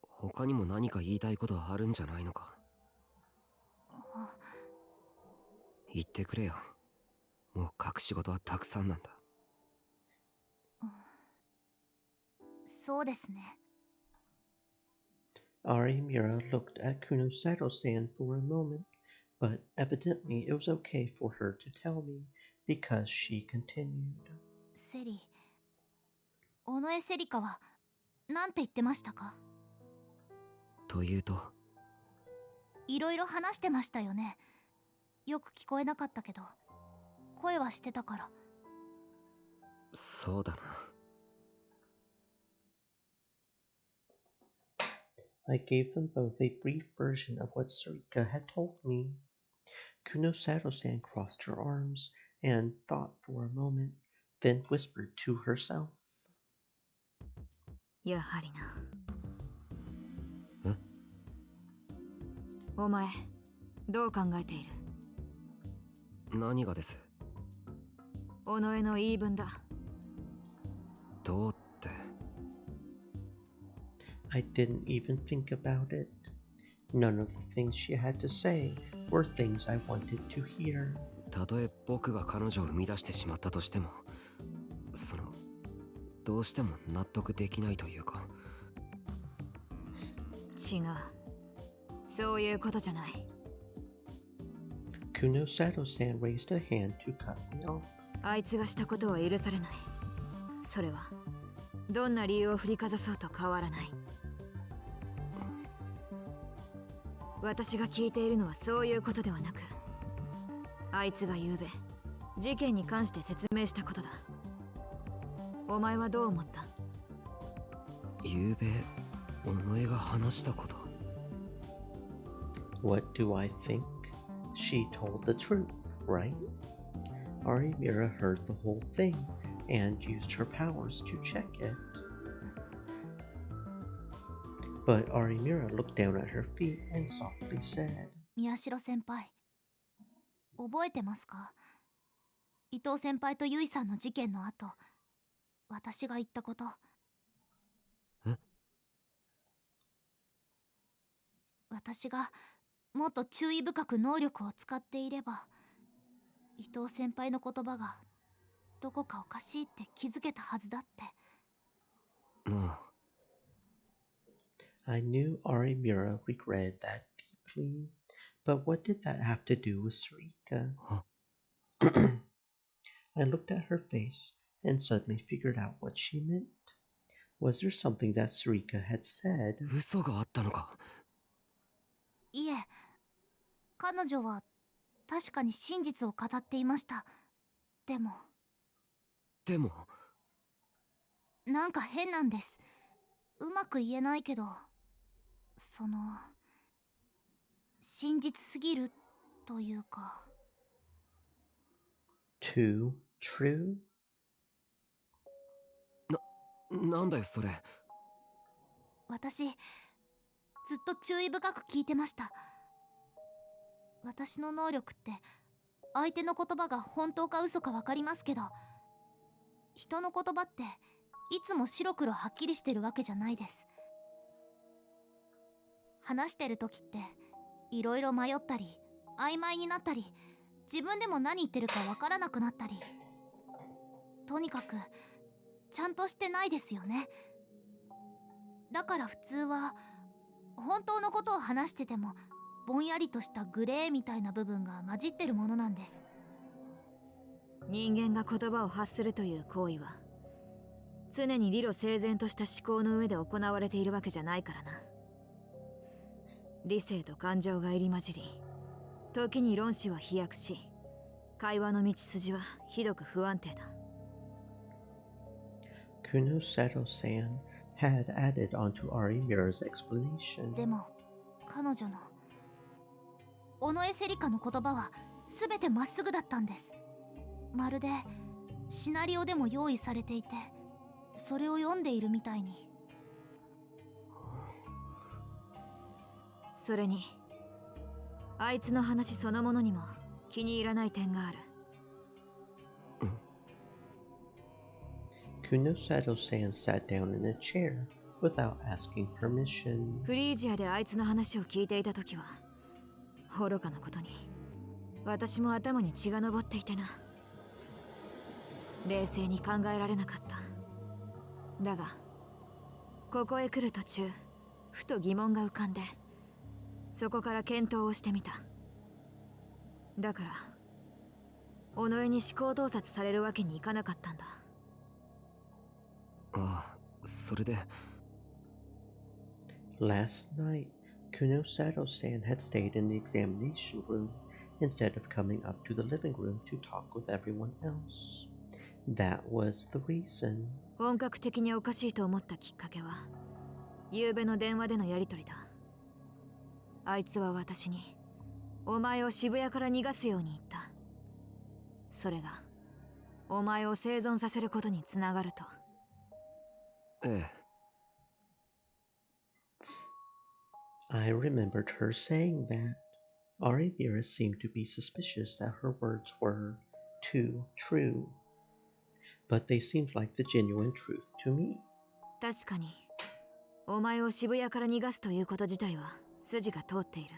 他にも何か言いたいことはあるんじゃないのか？言ってくれよ。もう隠し事はたくさんなんだ。そうですね。Ari Mira looked at Kunosato-san for a moment, but evidently it was okay for her to tell me, because she continued. セリ、尾上セリカは何て言ってましたか？というと？いろいろ話してましたよね。よく聞こえなかったけど、声はしてたから。そうだな。I gave them both a brief version of what Sarika had told me. Kunosado-san crossed her arms and thought for a moment, then whispered to herself. やはりな。お前、どう考えている？何がです？己の言い分だ。どうって。I didn't even think about it. None of the things she had to say were things I wanted to hear. たとえ僕が彼女を生み出してしまったとしても、どうしても納得できないというか。違う。そういうことじゃない。Kunosado-san raised a hand to cut me off. あいつがしたことは許されない。それはどんな理由を振りかざそうと変わらない。私が聞いているのはそういうことではなく、あいつが昨べ事件に関して説明したことだ。お前はどう思った？昨べ尾上が話したこと。What do I think? She told the truth, right? Arimira heard the whole thing and used her powers to check it. But Arimira looked down at her feet and softly said, 宮代先輩、覚えてますか？伊藤先輩と結衣さんの事件の後、私が言ったこと。私がもっと注意深く能力を使っていれば、伊藤先輩の言葉がどこかおかしいって気づけたはずだって。I knew Arimira regretted that deeply, but what did that have to do with Sarika? I looked at her face and suddenly figured out what she meant. Was there something that Sarika had said? 嘘があったのか？いえ、彼女は確かに真実を語っていました。でもなんか変なんです。うまく言えないけど、真実すぎるというか。Too true? なんだよそれ。私、ずっと注意深く聞いてました。私の能力って相手の言葉が本当か嘘か分かりますけど、人の言葉っていつも白黒はっきりしてるわけじゃないです。話してる時っていろいろ迷ったり曖昧になったり、自分でも何言ってるか分からなくなったり、とにかくちゃんとしてないですよね。だから普通は本当のことを話しててもぼんやりとしたグレーみたいな部分が混じってるものなんです。人間が言葉を発するという行為は常に理路整然とした思考の上で行われているわけじゃないからな。理性と感情が入り混じり、時に論旨は飛躍し、会話の道筋はひどく不安定だ。Kunosado-san had added onto Arimira's explanation. でも彼女の尾上セリカの言葉は全てまっすぐだったんです。まるでシナリオでも用意されていて、それを読んでいるみたいに。それにあいつの話そのものにも気に入らない点がある。Kunosado-san sat down in a chair without asking permission. フリージアであいつの話を聞いていた時は愚かなことに私も頭に血が上っていてな。冷静に考えられなかった。だがここへ来る途中、ふと疑問が浮かんで、そこから検討をしてみた。だから尾上に思考洞察されるわけにいかなかったんだ。ああ、それで。Last night, Kunosado-san had stayed in the examination room instead of coming up to the living room to talk with everyone else. That was the reason. 本格的におかしいと思ったきっかけは昨夜の電話でのやりとりだ。あいつは私にお前を渋谷から逃がすように言った。それがお前を生存させることにつながると。ええ。I remembered her saying that. Ari Vera seemed to be suspicious that her words were too true. But they seemed like the genuine truth to me. 確かにお前を渋谷から逃がすということ自体は筋が通っている。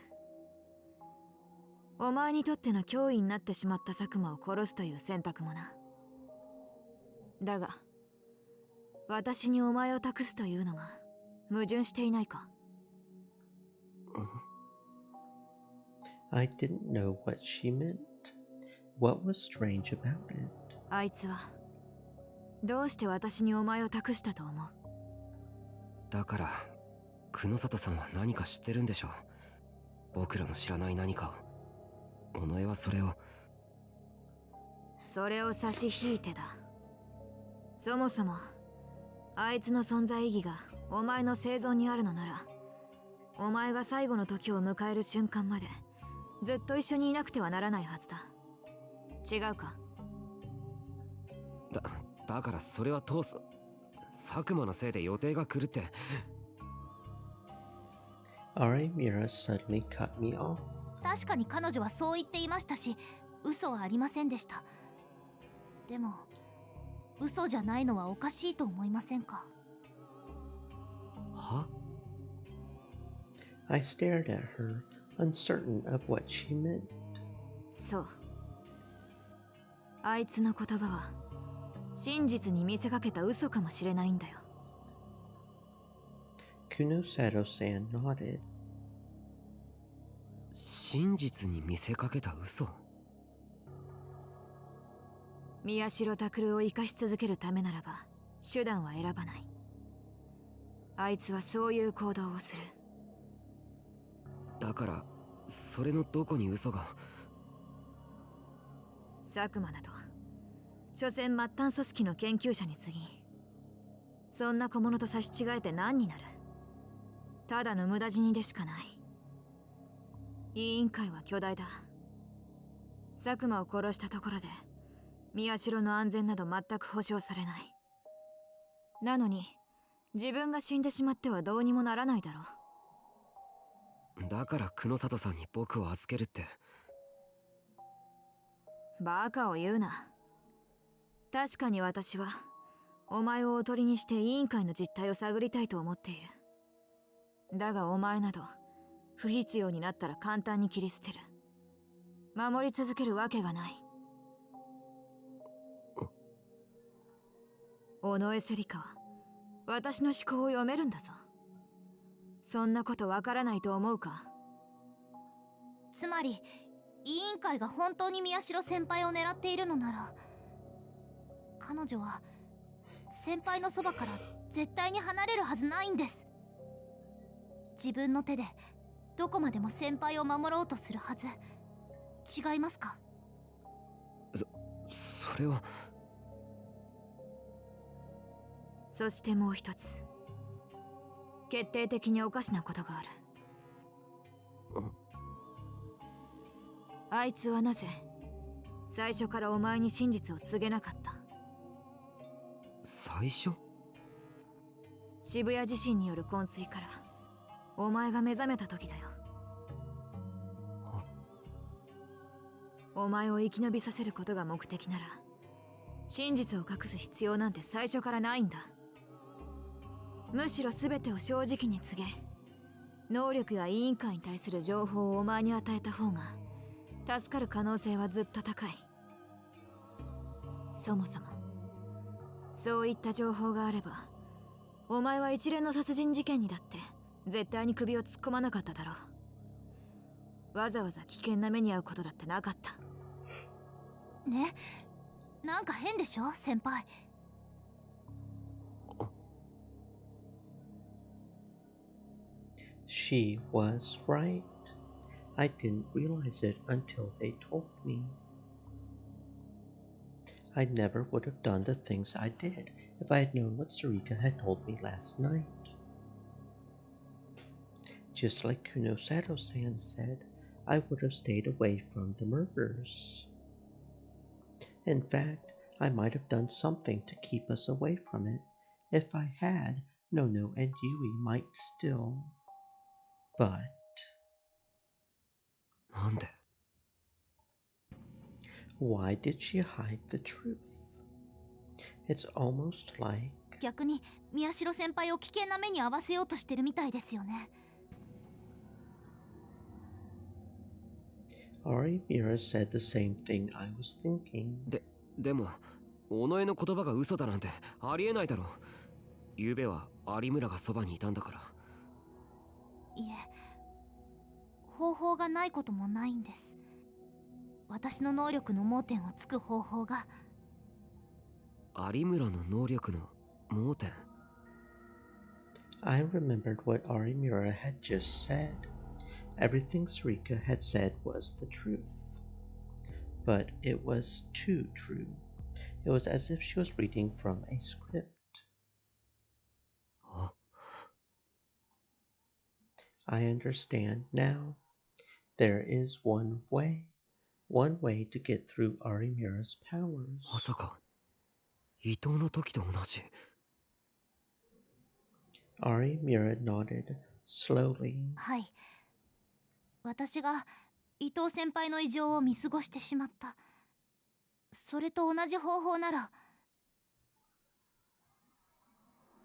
お前にとっての脅威になってしまった佐久間を殺すという選択もな。だが私にお前を託すというのが矛盾していないか？ I didn't know what she meant. What was strange about it? あいつはどうして私にお前を託したと思う？だから久野里さんは何か知ってるんでしょう。僕らの知らない何かを。尾上はそれを差し引いてだ。そもそもあいつの存在意義がお前の生存にあるのなら、お前が最後の時を迎える瞬間までずっと一緒にいなくてはならないはずだ。違うか？だからそれは通す。佐久間のせいで予定が狂って。Ari Mira suddenly cut me off. 確かに彼女はそう言っていましたし、嘘はありませんでした。でも嘘じゃないのはおかしいと思いませんか？は？ I stared at her, uncertain of what she meant. そう。あいつの言葉は真実に見せかけた嘘かもしれないんだよ。Kunosato-san nodded. 真実に見せかけた嘘？宮代拓を生かし続けるためならば手段は選ばない。あいつはそういう行動をする。だからそれのどこに嘘が？佐久間だと所詮末端組織の研究者に過ぎ、そんな小物と差し違えて何になる？ただの無駄死にでしかない。委員会は巨大だ。佐久間を殺したところで宮代の安全など全く保証されない。なのに自分が死んでしまってはどうにもならないだろう。だから久野里さんに僕を預けるって。バカを言うな。確かに私はお前をおとりにして委員会の実態を探りたいと思っている。だがお前など不必要になったら簡単に切り捨てる。守り続けるわけがない。尾上セリカは私の思考を読めるんだぞ。そんなことわからないと思うか？つまり委員会が本当に宮代先輩を狙っているのなら、彼女は先輩のそばから絶対に離れるはずないんです。自分の手でどこまでも先輩を守ろうとするはず。違いますか？それは。そしてもう一つ、決定的におかしなことがある。あいつはなぜ最初からお前に真実を告げなかった？最初？渋谷地震による昏睡からお前が目覚めた時だよ。お前を生き延びさせることが目的なら真実を隠す必要なんて最初からないんだ。むしろ全てを正直に告げ、能力や委員会に対する情報をお前に与えた方が助かる可能性はずっと高い。そもそもそういった情報があればお前は一連の殺人事件にだって絶対に首を突っ込まなかっただろう。わざわざ危険な目に遭うことだってなかった。ね、なんか変でしょ先輩。She was right. I didn't realize it until they told me. I never would have done the things I did if I had known what Sarika had told me last night. Just like Kunosato-san said, I would have stayed away from the murders. In fact, I might have done something to keep us away from it. If I had, Nono and Yui might still. But... なんで Why did she hide the truth? It's almost like... 逆に宮代先輩を危険な目に遭わせようとしてるみたいですよね。Arimira said the same thing I was thinking. でも、尾上の言葉が嘘だなんてありえないだろう。昨夜は有村がそばにいたんだから。いえ、方法がないこともないんです。私の能力の盲点をつく方法が。有村の能力の盲点。I remembered what Arimura had just said. Everything Sarika had said was the truth. But it was too true. It was as if she was reading from a script. I understand now. There is one way to get through Arimura's powers. まさか、伊藤の時と同じ。Arimura nodded slowly. はい。私が伊藤先輩の異常を見過ごしてしまった。それと同じ方法なら。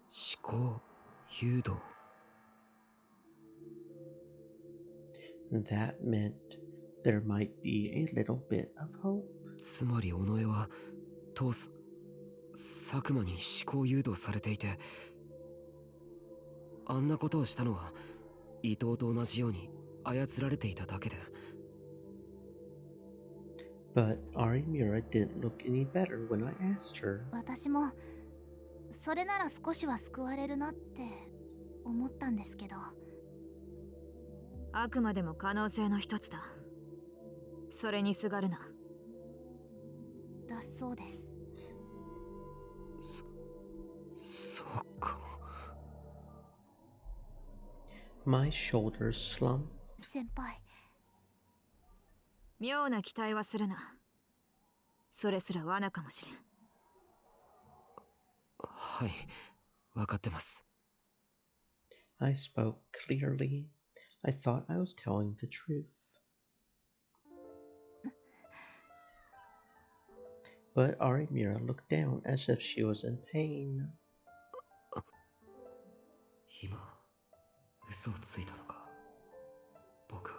思考誘導。That meant there might be a little bit of hope. つまり尾上は佐久間に思考誘導されていて、あんなことをしたのは伊藤と同じように操られていただけで。But Arimura didn't look any better when I asked her. 私もそれなら少しは救われるなって思ったんですけど。あくまでも可能性の一つだ。それにすがるな。だそうです。そうか。My shoulders slumped. 先輩。妙な期待はするな。それすら罠かもしれん。はい、わかってます。I spoke clearly. I thought I was telling the truth. But Arimura looked down as if she was in pain. 今、嘘をついたのか。僕は。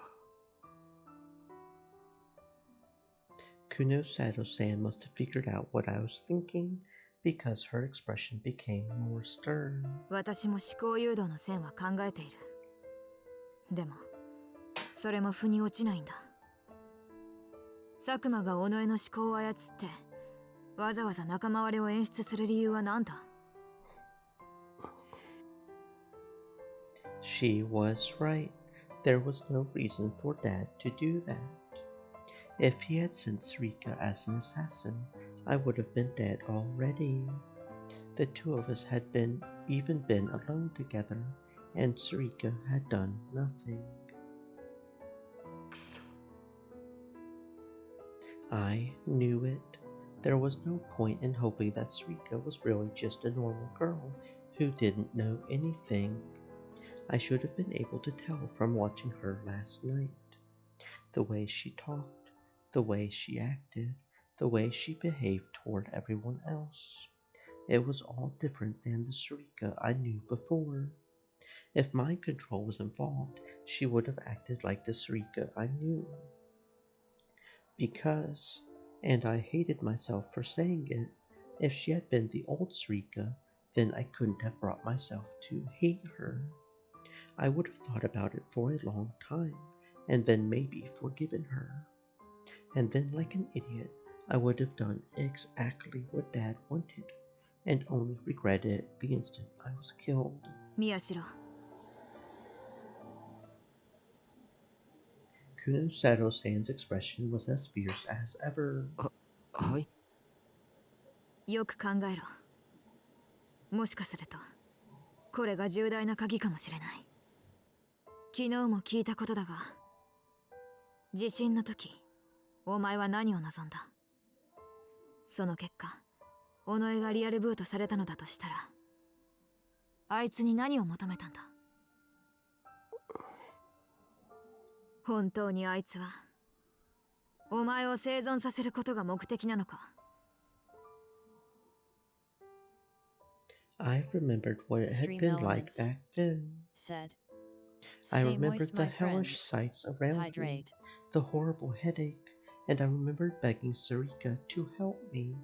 Kunosato-san must have figured out what I was thinking because her expression became more stern. 私も思考誘導の線は考えている。でも、それも腑に落ちないんだ。佐久間が尾上の思考を操って、わざわざ仲間割れを演出する理由は何だ？ She was right. There was no reason for Dad to do that. If he had sent Sarika as an assassin, I would have been dead already. The two of us had even been alone together, and Sarika had done nothing. I knew it. There was no point in hoping that Sarika was really just a normal girl who didn't know anything. I should have been able to tell from watching her last night. The way she talked, the way she acted, the way she behaved toward everyone else. It was all different than the Sarika I knew before. If mind control was involved, she would have acted like the Sarika I knew. Because, and I hated myself for saying it, if she had been the old Sarika, then I couldn't have brought myself to hate her. I would have thought about it for a long time, and then maybe forgiven her. And then, like an idiot, I would have done exactly what Dad wanted, and only regretted it the instant I was killed. 宮代。Kunosato-san's expression was as fierce as ever. はい。よく考えろ。もしかするとこれが重大な鍵かもしれない。昨日も聞いたことだが、地震の時お前は何を望んだ？その結果尾上がリアルブートされたのだとしたら、あいつに何を求めたんだ？本当にあいつはお前を生存させることが目的なのか？ I remembered what it had Stream been like Elements back then. said, I "Stay remembered moist, the my friend. hellish sights around me, Hydrate." the horrible headache, and I remembered begging Sarika to help me.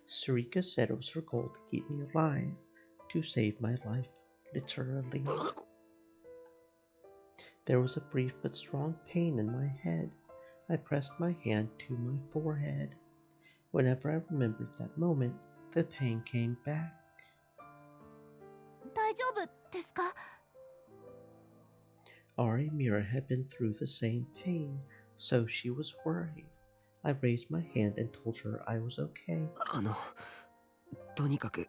Sarika said it was her goal to keep me alive, to save my life, literally. There was a brief but strong pain in my head. I pressed my hand to my forehead. Whenever I remembered that moment, the pain came back. 大丈夫ですか？ Ari Mira had been through the same pain, so she was worried. I raised my hand and told her I was okay. とにかく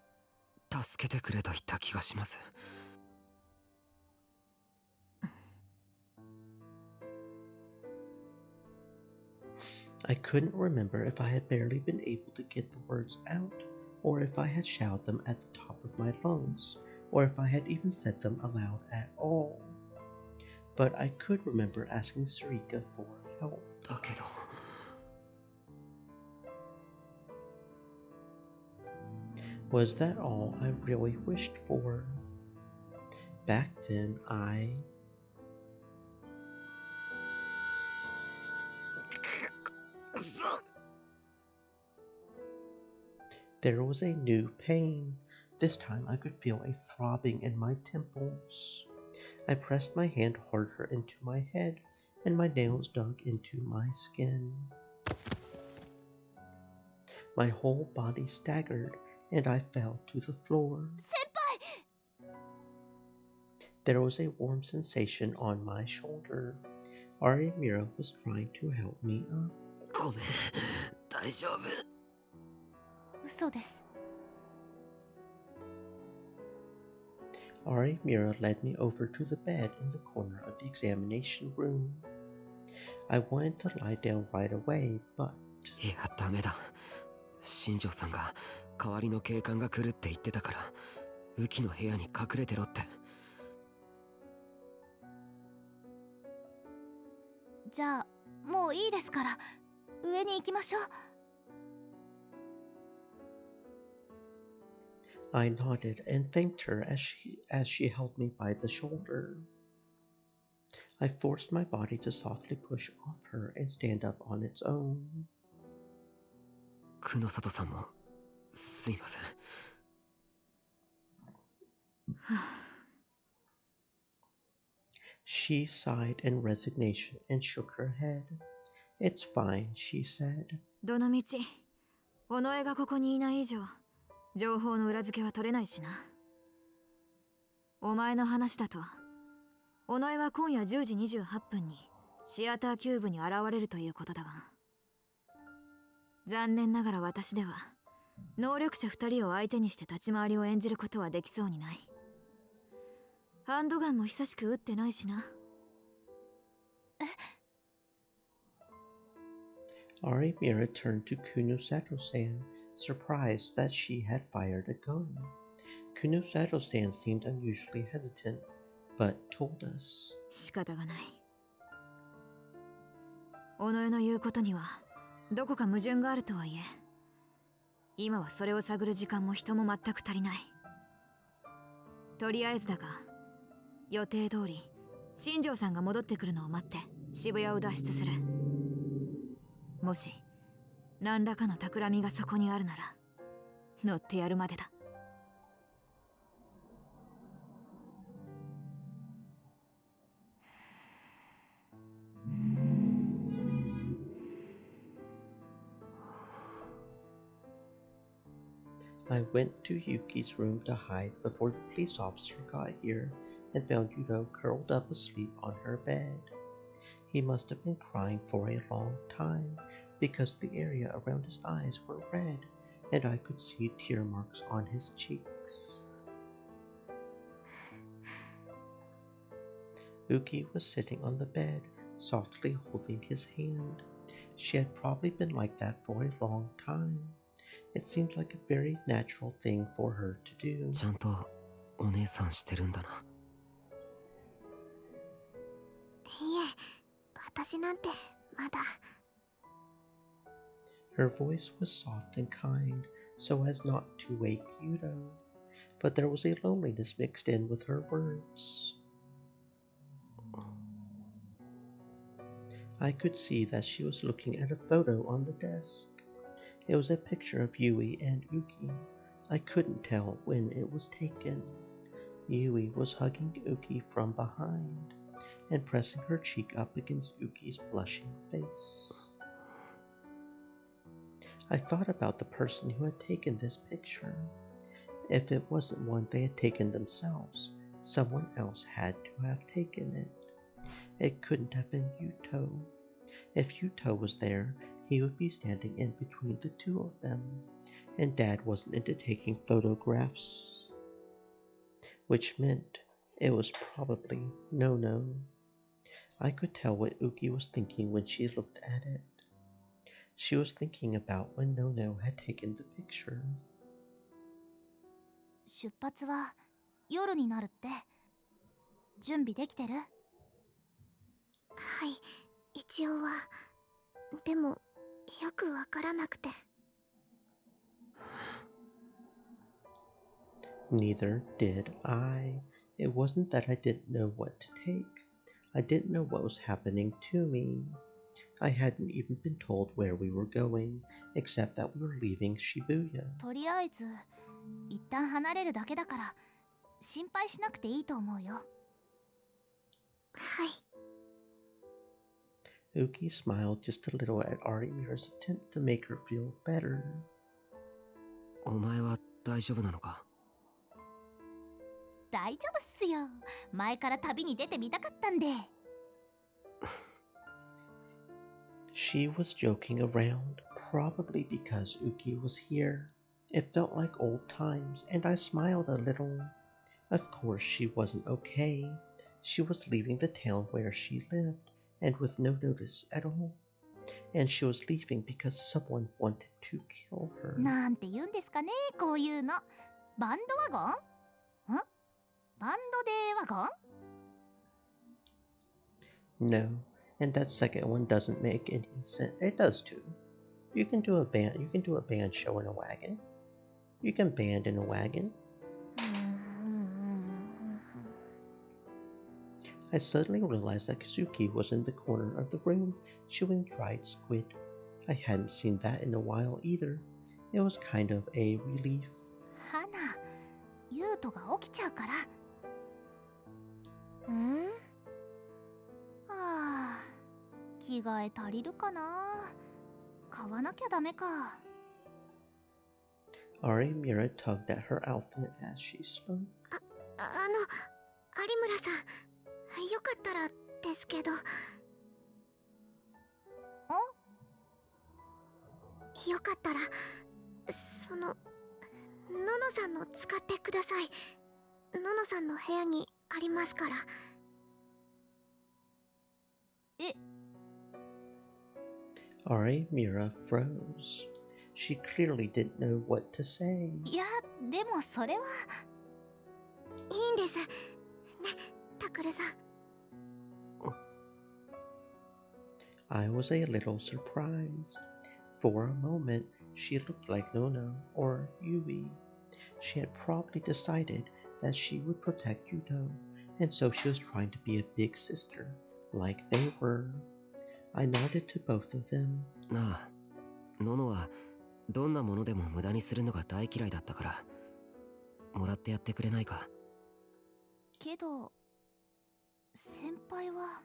助けてくれと言った気がします。I couldn't remember if I had barely been able to get the words out, or if I had shouted them at the top of my lungs, or if I had even said them aloud at all. But I could remember asking Sarika for help. だけど Was that all I really wished for? Back then, There was a new pain. This time I could feel a throbbing in my temples. I pressed my hand harder into my head, and my nails dug into my skin. My whole body staggered, and I fell to the floor. 先輩！ There was a warm sensation on my shoulder. Ari Mira was trying to help me up. ごめん、大丈夫。嘘です。 Ari Mira led me over to the bed in the corner of the examination room. I wanted to lie down right away, but... いや、ダメだ。新庄さんが代わりの警官が来るって言ってたから、雨季の部屋に隠れてろって。じゃあ、もういいですから、上に行きましょう。 I nodded and thanked her as she held me by the shoulder. I forced my body to softly push off her and stand up on its own. 久野里さんもすいません。She sighed in resignation and shook her head. It's fine, she said. どのみち、尾上がここにいない以上、情報の裏付けは取れないしな。お前の話だと、尾上は今夜10時28分にシアターキューブに現れるということだが、残念ながら私では能力者2人を相手にして立ち回りを演じることはできそうにない。ハンドガンも久しく撃ってないしな。Ari Mira turned to Kunosato-san, surprised that she had fired a gun. Kunosato-san seemed unusually hesitant, but told us. 仕方がない。尾上の言うことにはどこか矛盾があるとはいえ、今はそれを探る時間も人も全く足りない。とりあえずだが、予定通り新庄さんが戻ってくるのを待って渋谷を脱出する。もし何らかの企みがそこにあるなら乗ってやるまでだ。I went to Yuki's room to hide before the police officer got here and found Yudo curled up asleep on her bed. He must have been crying for a long time because the area around his eyes were red, and I could see tear marks on his cheeks. Uki was sitting on the bed, softly holding his hand. She had probably been like that for a long time. It seemed like a very natural thing for her to do. ちゃんとお姉さんしてるんだな。いえ、私なんてまだ。Her voice was soft and kind, so as not to wake Yuto, but there was a loneliness mixed in with her words. I could see that she was looking at a photo on the desk. It was a picture of Yui and Uki. I couldn't tell when it was taken. Yui was hugging Uki from behind and pressing her cheek up against Uki's blushing face. I thought about the person who had taken this picture. If it wasn't one they had taken themselves, someone else had to have taken it. It couldn't have been Yuto. If Yuto was there, he would be standing in between the two of them, and Dad wasn't into taking photographs. Which meant it was probably Nono. I could tell what Uki was thinking when she looked at it. She was thinking about when Nono had taken the picture. 出発は夜になるって。準備できてる？はい、一応は。でも、よくわからなくて。Neither did I. It wasn't that I didn't know what to take. I didn't know what was happening to me. I hadn't even been told where we were going, except that we were leaving Shibuya. とりあえず、一旦離れるだけだから、心配しなくていいと思うよ。はい。Uki smiled just a little at Arimira's attempt to make her feel better. お前は大丈夫なのか？大丈夫っすよ。前から旅に出てみたかったんで。She was joking around, probably because Uki was here. It felt like old times, and I smiled a little. Of course she wasn't okay. She was leaving the town where she lived, and with no notice at all. And she was leaving because someone wanted to kill her. なんて言うんですかね、こういうの。バンドワゴン？バンドでワゴン？ No, and that second one doesn't make any sense. It does too. You can do a band show in a wagon. You can band in a wagon. I suddenly realized that Kazuki was in the corner of the room chewing dried squid. I hadn't seen that in a while either. It was kind of a relief. 花、ユウトが起きちゃうから。ん？はあ、着替え足りるかな。買わなきゃダメか。Arimira tugged at her outfit as she spoke. 有村さん、よかったらですけど。よかったら、ののさんの使ってください。ののさんの部屋にありますから。え？ Arimira froze. She clearly didn't know what to say. いや、でもそれは。いいんです。ね、タクルさん。I was a little surprised. For a moment, she looked like Nono or Yui. She had probably decided that she would protect Yuto, and so she was trying to be a big sister, like they were. I nodded to both of them. なあ、ノノはどんなものでも無駄にするのが大嫌いだったから、もらってやってくれないか。けど、先輩は。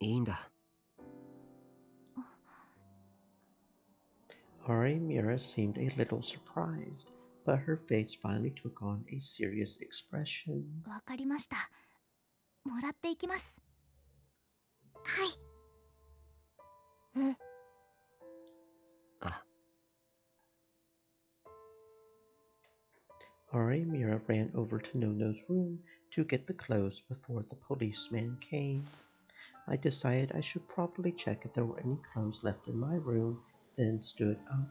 いいんだ。Arimira seemed a little surprised, but her face finally took on a serious expression. わかりました。もらっていきます。はい。うん。あ。Aramira ran over to Nono's room to get the clothes before the policeman came. I decided I should probably check if there were any clothes left in my room, then stood up.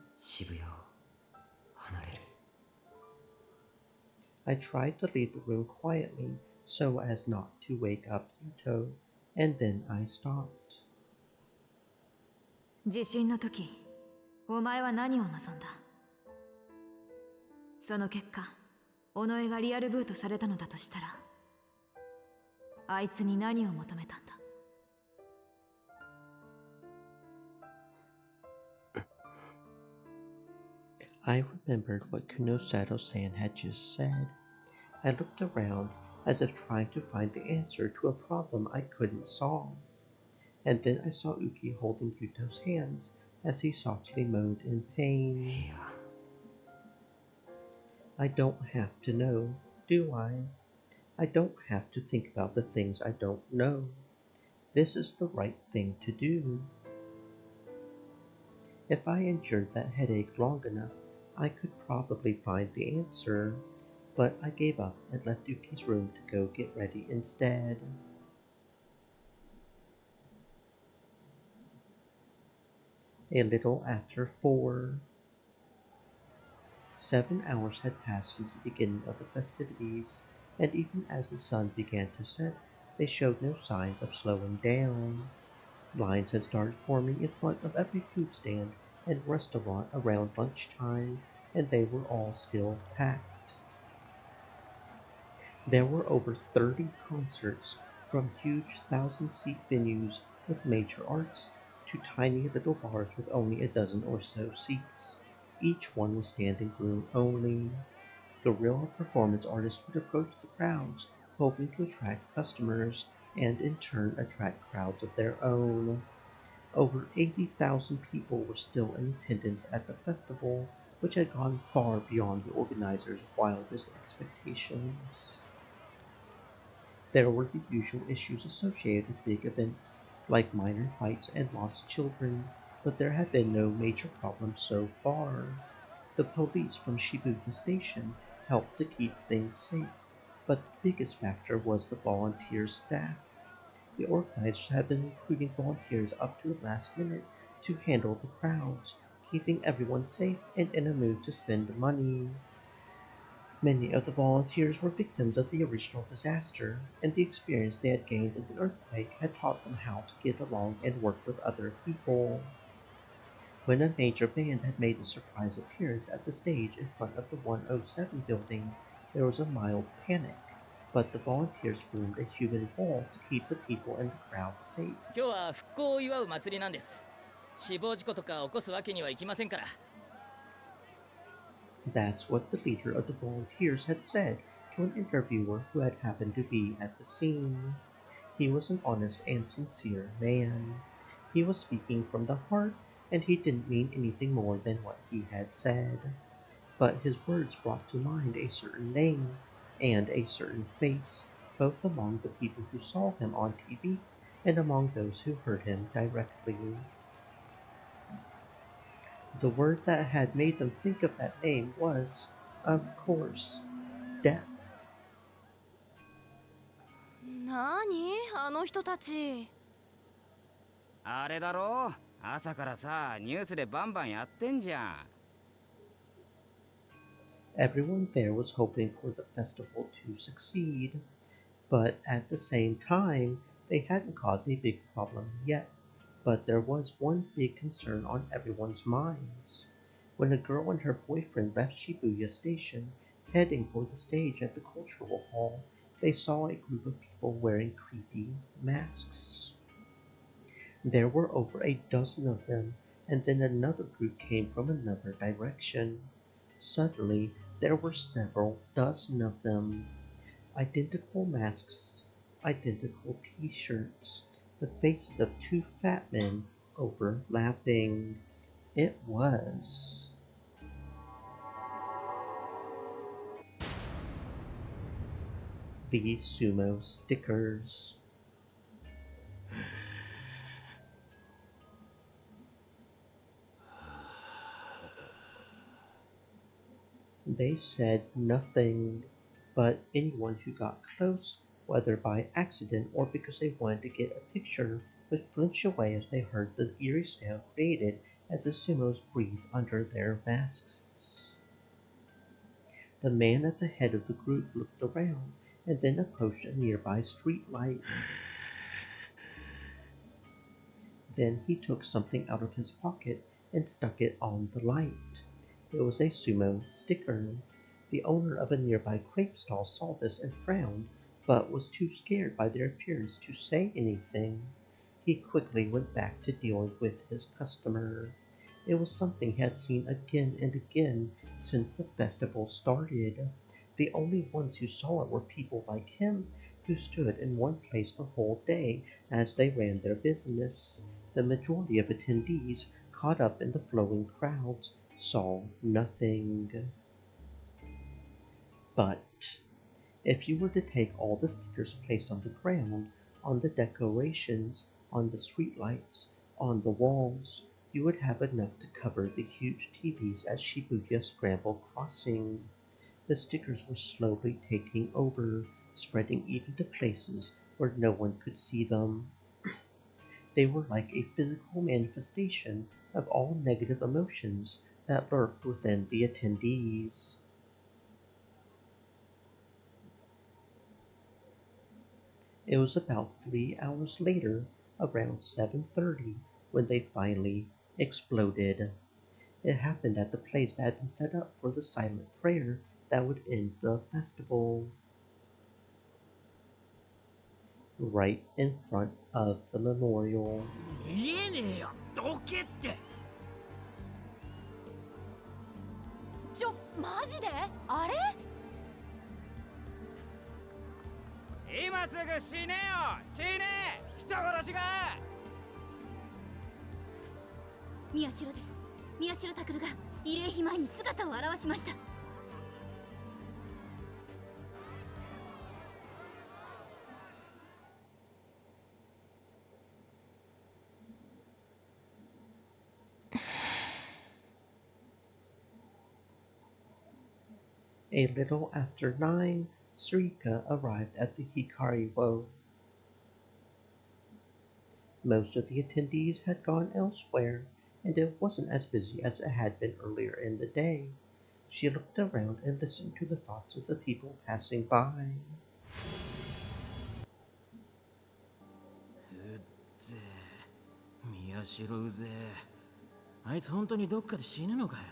I tried to leave the room quietly so as not to wake up Yuto, and then I stopped. 地震の時、お前は何を望んだ？その結果、尾上がリアルブートされたのだとしたら、あいつに何を求めたんだ？ I remembered what Kunosado-san had just said. I looked around as if trying to find the answer to a problem I couldn't solve. And then I saw Uki holding Yuto's hands as he softly moaned in pain. I don't have to know, do I? I don't have to think about the things I don't know. This is the right thing to do. If I endured that headache long enough, I could probably find the answer, but I gave up and left Yuki's room to go get ready instead. A little after 4. 7 hours had passed since the beginning of the festivities, and even as the sun began to set, they showed no signs of slowing down. Lines had started forming in front of every food stand and restaurant around lunchtime, and they were all still packed. There were over 30 concerts, from huge 1,000-seat venues with major artists to tiny little bars with only a dozen or so seats. Each one was standing room only. Guerrilla performance artists would approach the crowds, hoping to attract customers and in turn attract crowds of their own. Over 80,000 people were still in attendance at the festival, which had gone far beyond the organizers' wildest expectations. There were the usual issues associated with big events, like minor fights and lost children, but there had been no major problems so far. The police from Shibuya Station helped to keep things safe, but the biggest factor was the volunteer staff. The organizers had been recruiting volunteers up to the last minute to handle the crowds, keeping everyone safe and in a mood to spend money. Many of the volunteers were victims of the original disaster, and the experience they had gained in the earthquake had taught them how to get along and work with other people. When a major band had made a surprise appearance at the stage in front of the 107 building, there was a mild panic, but the volunteers formed a human wall to keep the people in the crowd safe. 今日は復興を祝う祭りなんです。死亡事故とか起こすわけにはいきませんから。 That's what the leader of the volunteers had said to an interviewer who had happened to be at the scene. He was an honest and sincere man. He was speaking from the heart, and he didn't mean anything more than what he had said. But his words brought to mind a certain name and a certain face, both among the people who saw him on TV and among those who heard him directly. The word that had made them think of that name was, of course, death. なにあの人たち。あれだろ、朝からさ、ニュースでバンバンやってんじゃん。Everyone there was hoping for the festival to succeed, but at the same time, they hadn't caused a big problem yet. But there was one big concern on everyone's minds. When a girl and her boyfriend left Shibuya Station, heading for the stage at the cultural hall, they saw a group of people wearing creepy masks. There were over a dozen of them, and then another group came from another direction. Suddenly, there were several dozen of them. Identical masks, identical t-shirts, the faces of two fat men overlapping. It was the sumo stickers. They said nothing, but anyone who got close, whether by accident or because they wanted to get a picture, would flinch away as they heard the eerie sound created as the sumos breathed under their masks. The man at the head of the group looked around and then approached a nearby street light. Then he took something out of his pocket and stuck it on the light. It was a sumo sticker. The owner of a nearby crepe stall saw this and frowned, but was too scared by their appearance to say anything. He quickly went back to dealing with his customer. It was something he had seen again and again since the festival started. The only ones who saw it were people like him, who stood in one place the whole day as they ran their business. The majority of attendees, caught up in the flowing crowds, saw nothing. But if you were to take all the stickers placed on the ground, on the decorations, on the streetlights, on the walls, you would have enough to cover the huge TVs at Shibuya Scramble Crossing. The stickers were slowly taking over, spreading even to places where no one could see them. They were like a physical manifestation of all negative emotions that lurked within the attendees. It was about 3 hours later, around 7:30, when they finally exploded. It happened at the place that had been set up for the silent prayer that would end the festival. Right in front of the memorial. 見えねえよ、どけって。マジで？あれ？今すぐ死ねよ、死ね！人殺しが！宮代です。宮代拓が慰霊碑前に姿を現しました。A little after 9, Suika arrived at the Hikari-wo. Most of the attendees had gone elsewhere, and it wasn't as busy as it had been earlier in the day. She looked around and listened to the thoughts of the people passing by. 宮代うぜえ。あいつ本当にどっかで死ぬのかよ。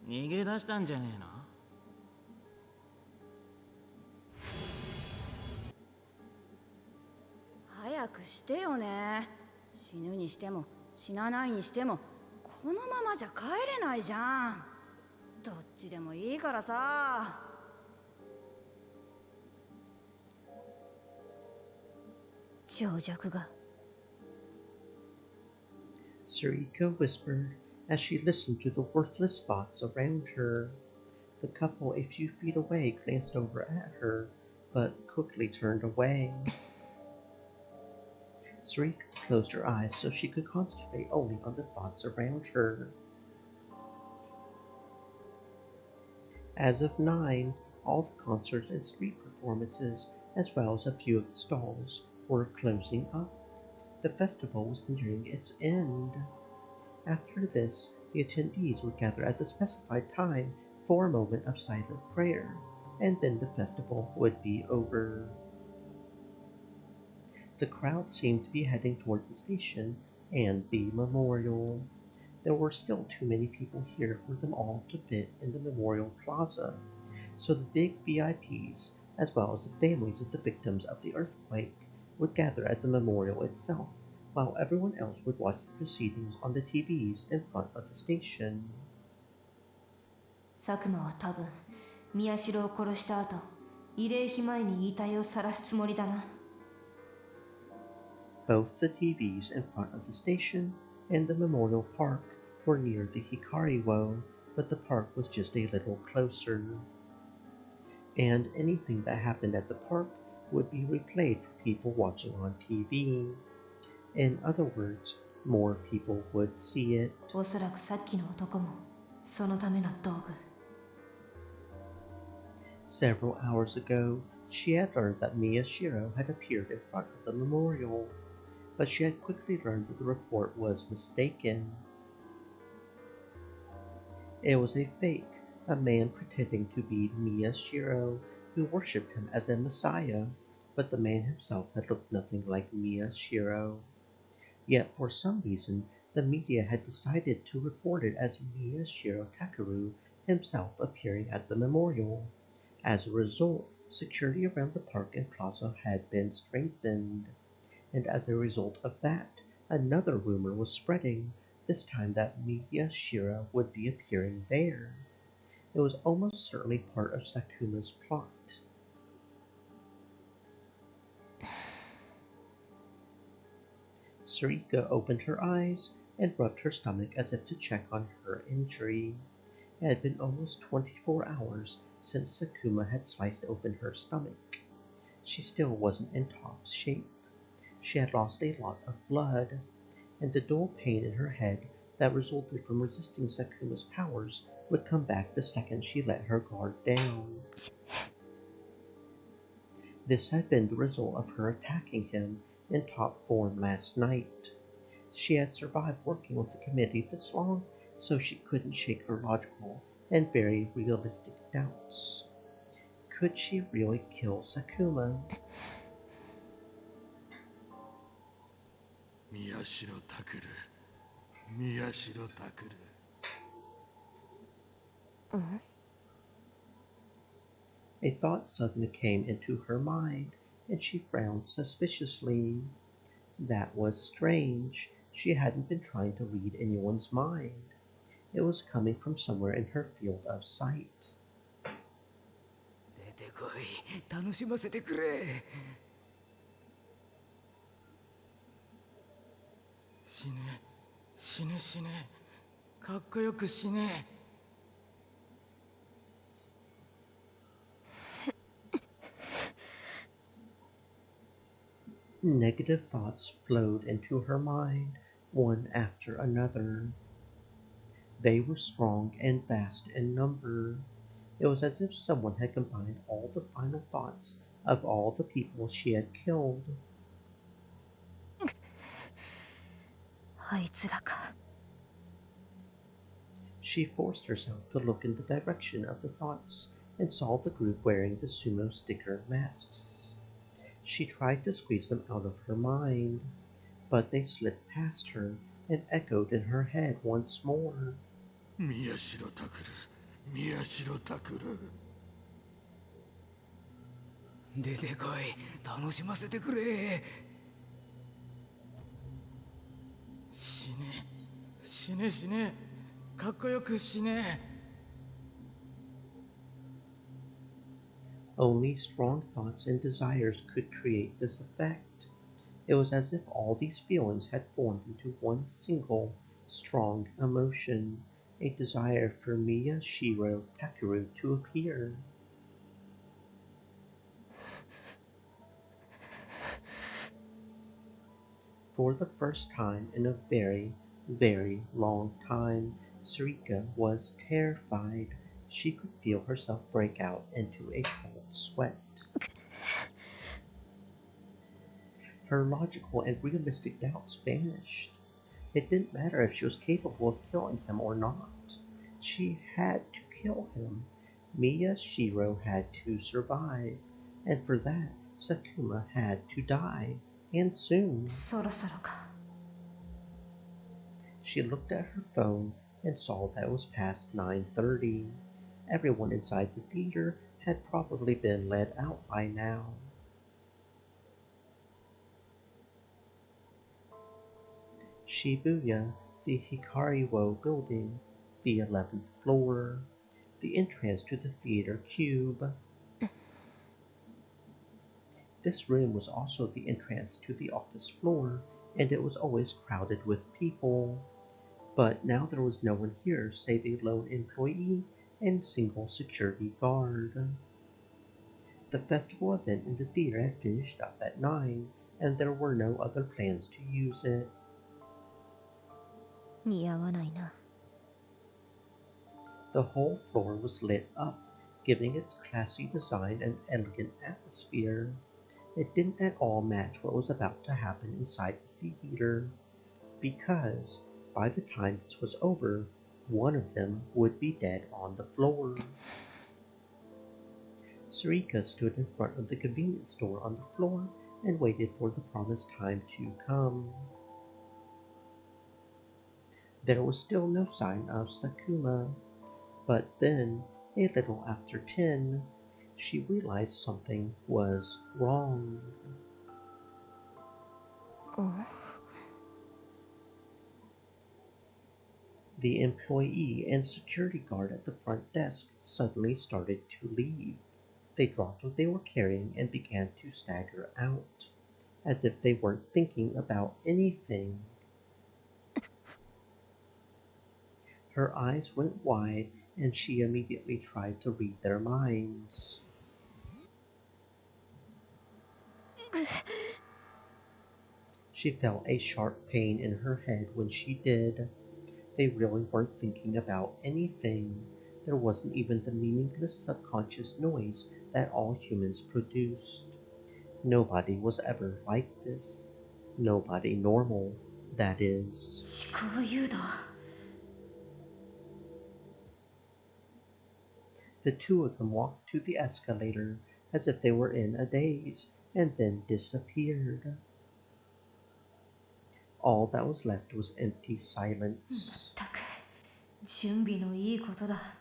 逃げ出したんじゃねえの？早くしてよね。死ぬにしても死なないにしてもこのままじゃ帰れないじゃん。どっちでもいいからさ。情弱が。Suika whispered as she listened to the worthless thoughts around her. The couple a few feet away glanced over at her, but quickly turned away. Suika closed her eyes so she could concentrate only on the thoughts around her. As of 9, all the concerts and street performances, as well as a few of the stalls, were closing up. The festival was nearing its end. After this, the attendees would gather at the specified time for a moment of silent prayer, and then the festival would be over. The crowd seemed to be heading toward the station and the memorial. There were still too many people here for them all to fit in the memorial plaza, so the big VIPs, as well as the families of the victims of the earthquake, would gather at the memorial itself, while everyone else would watch the proceedings on the TVs in front of the station. 佐久間は多分宮代を殺した後、慰霊碑前に遺体を晒すつもりだな。Both the TVs in front of the station and the memorial park were near the Hikari-wo, but the park was just a little closer. And anything that happened at the park would be replayed for people watching on TV. In other words, more people would see it. おそらくさっきの男もそのための道具。Several hours ago, she had learned that Miyashiro had appeared in front of the memorial, but she had quickly learned that the report was mistaken. It was a fake, a man pretending to be Miyashiro, who worshipped him as a messiah, but the man himself had looked nothing like Miyashiro. Yet for some reason, the media had decided to report it as Miyashiro Takeru himself appearing at the memorial. As a result, security around the park and plaza had been strengthened, and as a result of that, another rumor was spreading, this time that Miyashiro would be appearing there. It was almost certainly part of Sakuma's plot. Sarika opened her eyes and rubbed her stomach as if to check on her injury. It had been almost 24 hours since Sakuma had sliced open her stomach. She still wasn't in top shape. She had lost a lot of blood, and the dull pain in her head that resulted from resisting Sakuma's powers would come back the second she let her guard down. This had been the result of her attacking him in top form last night. She had survived working with the committee this long, so she couldn't shake her logical and very realistic doubts. Could she really kill Sakuma? Miyashiro Takeru. Miyashiro Takeru. A thought suddenly came into her mind, and she frowned suspiciously. That was strange. She hadn't been trying to read anyone's mind. It was coming from somewhere in her field of sight. 出てこい、楽しませてくれ。死ね、死ね死ね、かっこよく死ね。Negative thoughts flowed into her mind, one after another. They were strong and vast in number. It was as if someone had combined all the final thoughts of all the people she had killed. あいつらか。 She forced herself to look in the direction of the thoughts and saw the group wearing the sumo sticker masks. She tried to squeeze them out of her mind, but they slipped past her and echoed in her head once more. Miyashiro Takeru. Miyashiro Takeru. 出てこい、楽しませてくれ。死ね、死ね死ね、かっこよく死ね。Only strong thoughts and desires could create this effect. It was as if all these feelings had formed into one single, strong emotion, a desire for Miyashiro Takeru to appear. For the first time in a very, very long time, Sarika was terrified. She could feel herself break out into a cold sweat. Her logical and realistic doubts vanished. It didn't matter if she was capable of killing him or not. She had to kill him. Miyashiro had to survive, and for that, Sakuma had to die, and soon. そろそろか。 She looked at her phone and saw that it was past 9:30. Everyone inside the theater had probably been let out by now. Shibuya, the Hikariwo building, the 11th floor, the entrance to the theater cube. This room was also the entrance to the office floor, and it was always crowded with people. But now there was no one here save a lone employee and single security guard. The festival event in the theater had finished up at 9, and there were no other plans to use it. 似合わないな。 The whole floor was lit up, giving its classy design and elegant atmosphere. It didn't at all match what was about to happen inside the theater, because by the time this was over, one of them would be dead on the floor. Sarika stood in front of the convenience store on the floor and waited for the promised time to come. There was still no sign of Sakuma, but then, a little after 10, she realized something was wrong. The employee and security guard at the front desk suddenly started to leave. They dropped what they were carrying and began to stagger out, as if they weren't thinking about anything. Her eyes went wide, and she immediately tried to read their minds. She felt a sharp pain in her head when she did. They really weren't thinking about anything. There wasn't even the meaningless subconscious noise that all humans produced. Nobody was ever like this. Nobody normal, that is. The two of them walked to the escalator as if they were in a daze, and then disappeared. All that was left was empty silence. 準備のいいことだ。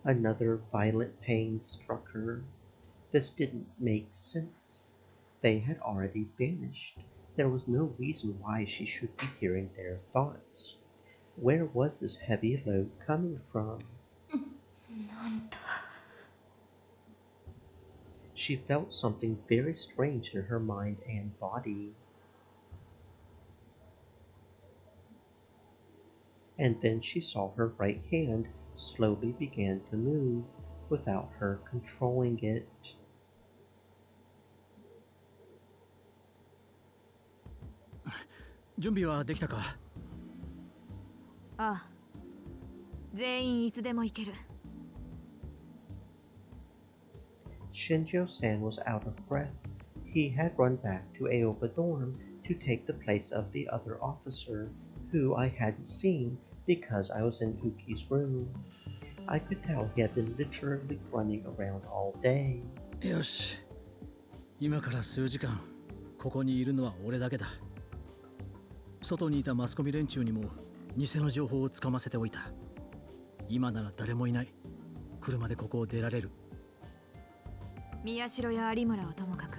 Another violent pain struck her. This didn't make sense. They had already vanished. There was no reason why she should be hearing their thoughts. Where was this heavy load coming from? She felt something very strange in her mind and body. And then she saw her right hand slowly began to move without her controlling it. Ah, 全員いつでも行ける。Shinjo-san was out of breath. He had run back to Aoba dorm to take the place of the other officer, who I hadn't seen because I was in Uki's room. I could tell he had been literally running around all day. よし。今から数時間、ここにいるのは俺だけだ。外にいたマスコミ連中にも偽の情報をつかませておいた。今なら誰もいない。車でここを出られる。宮代や有村はともかく、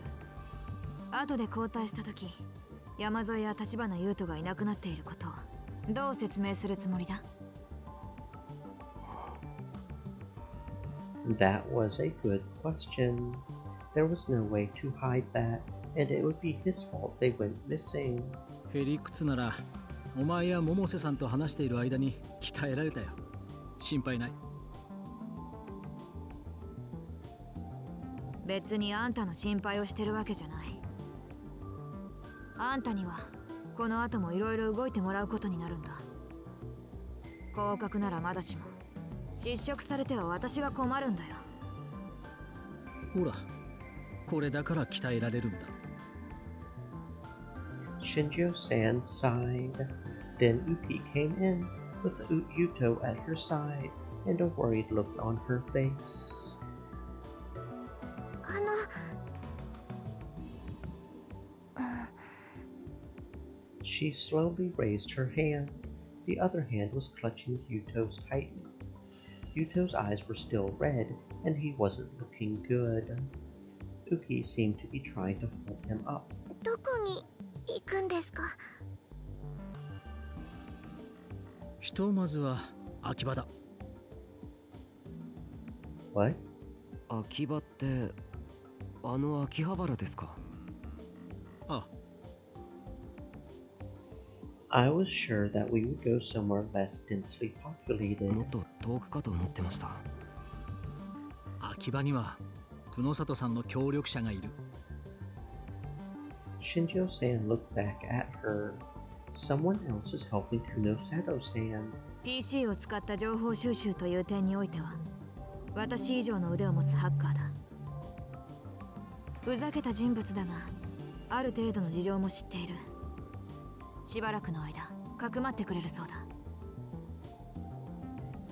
後で交代した時、山添や立花優斗がいなくなっていることをどう説明するつもりだ？ That was a good question. There was no way to hide that, and it would be his fault they went missing. へりくつなら、お前や百瀬さんと話している間に鍛えられたよ。心配ない。別にあんたの心配をしてるわけじゃない。あんたにはこの後もいろいろ動いてもらうことになるんだ。降格ならまだしも、失職されては私が困るんだよ。ほら、これだから鍛えられるんだ。Shinjo-san sighed. Then Uki came in, with Yuto at her side, and a worried look on her face. She slowly raised her hand. The other hand was clutching Yuto's tightly. Yuto's eyes were still red, and he wasn't looking good. Uki seemed to be trying to hold him up. どこに行くんですか？ひとまずは秋葉だ。What? 秋葉ってあの秋葉原ですか？あ。I was sure that we would go somewhere less densely populated. もっと遠くかと思ってました。秋葉には久野里さんの協力者がいる。Shinjo-san looked back at her. Someone else is helping Kunosato-san. PC を使った情報収集という点においては私以上の腕を持つハッカーだ。ふざけた人物だがある程度の事情も知っている。しばらくの間かくまってくれるそうだ。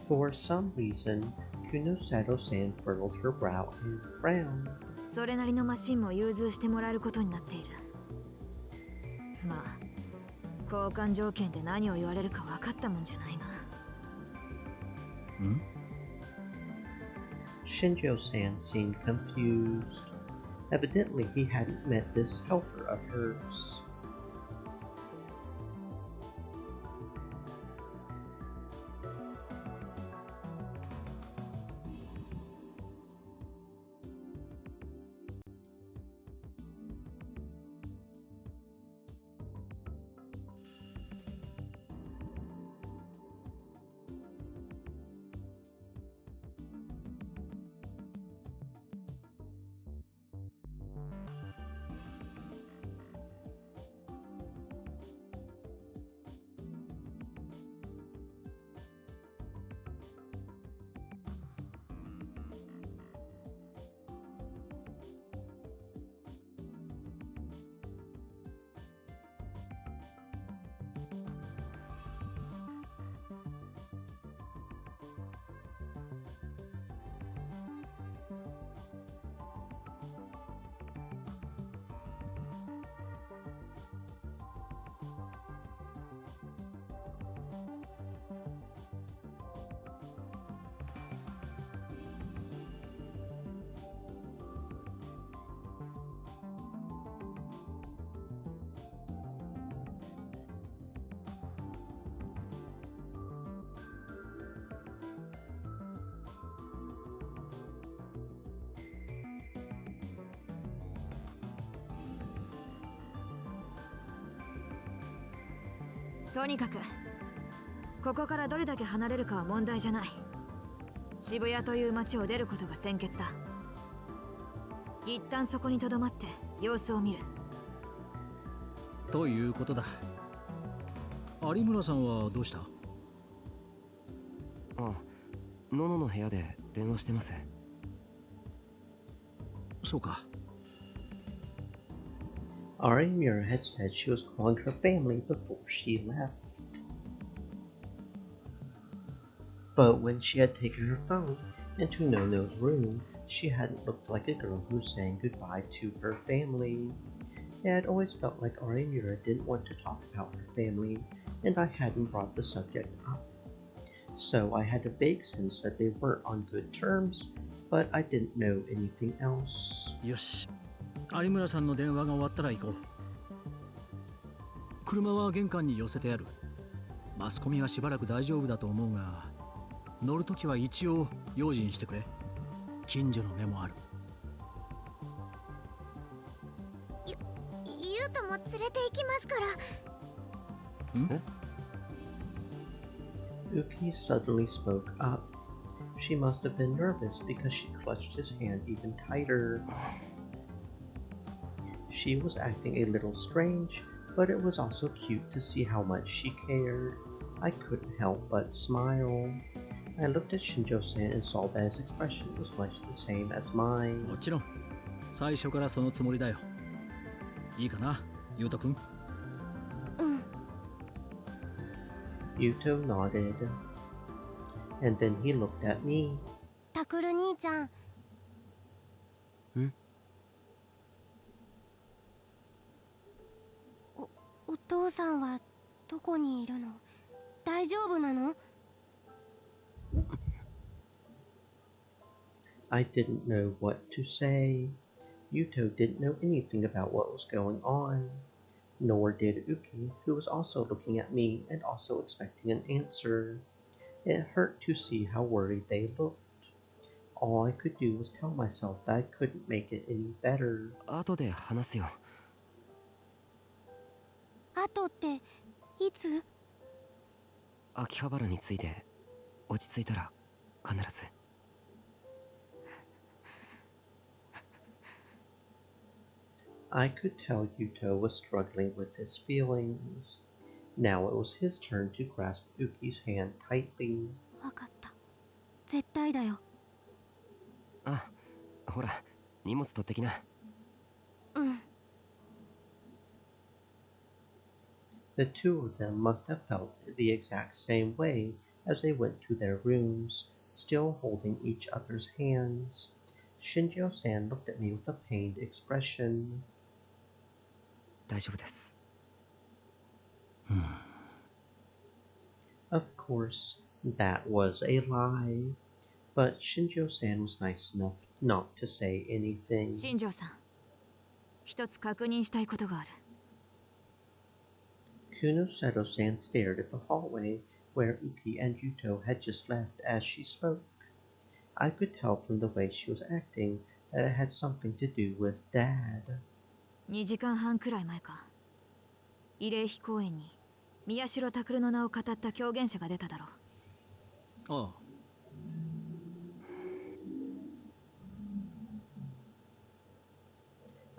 For some reason, Kunosato-san furrowed her brow and frowned. それなりのマシンも融通してもらえることになっている。まあ交換条件で何を言われるか分かったもんじゃないが。Shinjo-san seemed confused. Evidently, he hadn't met this helper of hers.「とにかくここからどれだけ離れるかは問題じゃない。渋谷という街を出ることが先決だ。一旦そこにとどまって様子を見る。ということだ。有村さんはどうした？あ、ノノの部屋で電話してます。そうか。Arimura had said she was calling her family before she left. But when she had taken her phone into Nono's room, she hadn't looked like a girl who was saying goodbye to her family. It had always felt like Arimura didn't want to talk about her family, and I hadn't brought the subject up. So I had a vague sense that they weren't on good terms, but I didn't know anything else. よし。有村さんの電話が終わったら行こう。車は玄関に寄せてある。マスコミはしばらく大丈夫だと思うが、乗るときは一応用心してくれ。近所の目もある。ゆうとも連れて行きますから。ん？ Uki suddenly spoke up. She must have been nervous because she clutched his hand even tighter. She was acting a little strange, but it was also cute to see how much she cared. I couldn't help but smile. I looked at Shinjo-san and saw that his expression was much the same as mine. もちろん、最初からそのつもりだよ。いいかな、ゆうとくん。Yuto nodded, and then he looked at me. タクル兄ちゃん。お父さんはどこにいるの？大丈夫なの？ I didn't know what to say. Yuto didn't know anything about what was going on. Nor did Uki, who was also looking at me and also expecting an answer. It hurt to see how worried they looked. All I could do was tell myself that I couldn't make it any better. 後で話すよ。後っていつ？秋葉原について落ち着いたら必ず。I could tell Yuto was struggling with his feelings. Now it was his turn to grasp Uki's hand tightly. わかった。絶対だよ。あ、ほら、荷物取ってきな。うん。The two of them must have felt the exact same way as they went to their rooms, still holding each other's hands. Shinjo-san looked at me with a pained expression. 大丈夫です。Of course, that was a lie. But Shinjo-san was nice enough not to say anything. 新庄さん、一つ確認したいことがある。Kunoseto-san stared at the hallway where Uki and Yuto had just left as she spoke. I could tell from the way she was acting that it had something to do with Dad. 2時間半くらい前か。慰霊碑公園に宮代拓の名を語った狂言者が出ただろう。ああ。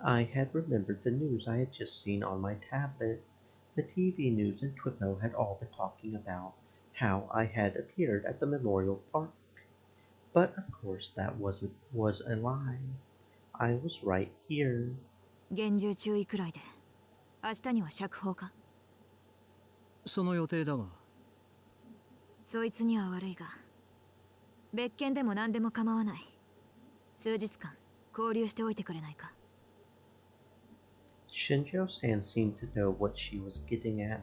I had remembered the news I had just seen on my tablet. The TV news and Twippo had all been talking about how I had appeared at the memorial park. But of course that was a lie. I was right here. 厳重注意くらいで。明日には釈放か。その予定だが。そいつには悪いが、別件でも何でも構わない。数日間交流しておいてくれないか。Shinjo-san seemed to know what she was getting at.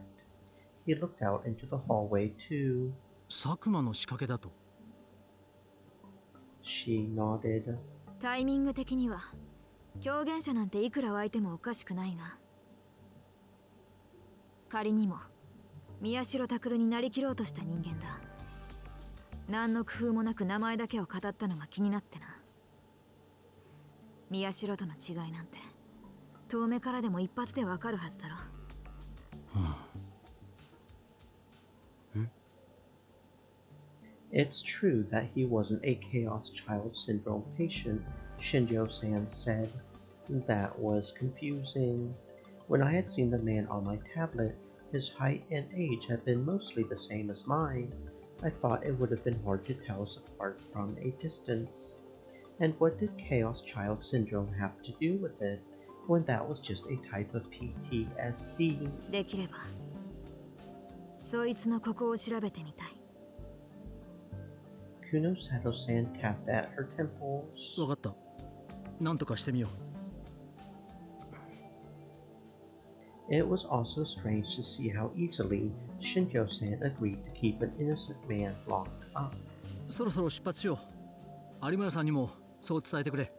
He looked out into the hallway too. 佐久間の仕掛けだと。She nodded. タイミング的には狂言者なんていくら湧いてもおかしくないが、仮にも宮代拓になりきろうとした人間だ。何の工夫もなく名前だけを語ったのが気になってな。宮代との違いなんて遠目からでも一発でわかるはずだろ。It's true that he wasn't a Chaos Child Syndrome patient, Shinjo-san said. That was confusing. When I had seen the man on my tablet, his height and age had been mostly the same as mine. I thought it would have been hard to tell us apart from a distance. And what did Chaos Child Syndrome have to do with it, when that was just a type of PTSD? できればそいつのここを調べてみたい。Kunoseto-san tapped at her temples. わかった。なんとかしてみよう。It was also strange to see how easily Shinjo-san agreed to keep an innocent man locked up. そろそろ出発しよう。有村さんにもそう伝えてくれ。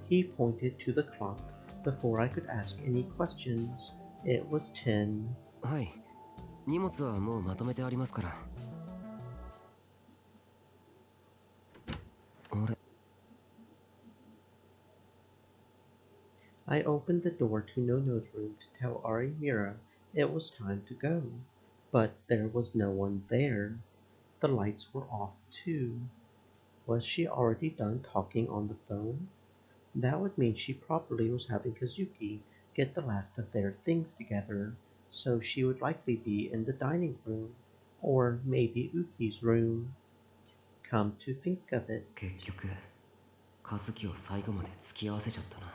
He pointed to the clock before I could ask any questions. It was 10. はい。荷物はもうまとめてありますから。あれ？ I opened the door to Nono's room to tell Arimura it was time to go, but there was no one there. The lights were off too. Was she already done talking on the phone? That would mean she probably was having Kazuki get the last of their things together, so she would likely be in the dining room, or maybe Uki's room. Come to think of it. 結局、和樹を最後まで付き合わせちゃったな。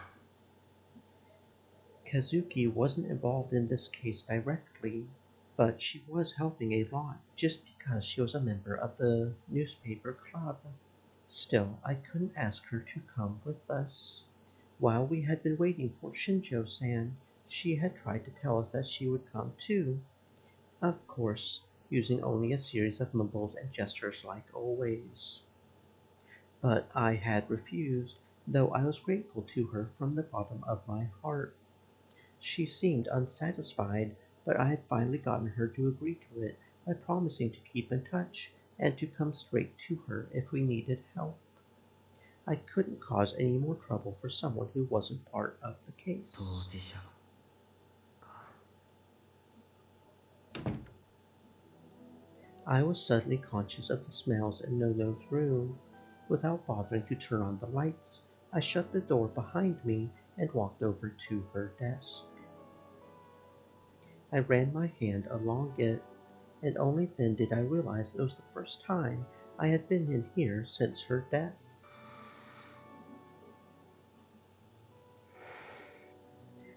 Kazuki wasn't involved in this case directly, but she was helping a lot just because she was a member of the newspaper club. Still, I couldn't ask her to come with us. While we had been waiting for Shinjo-san, she had tried to tell us that she would come too. Of course, using only a series of mumbles and gestures like always. But I had refused, though I was grateful to her from the bottom of my heart. She seemed unsatisfied, but I had finally gotten her to agree to it by promising to keep in touch and to come straight to her if we needed help. I couldn't cause any more trouble for someone who wasn't part of the case. 当事者か。I was suddenly conscious of the smells in Nono's room. Without bothering to turn on the lights, I shut the door behind me and walked over to her desk. I ran my hand along it, and only then did I realize it was the first time I had been in here since her death.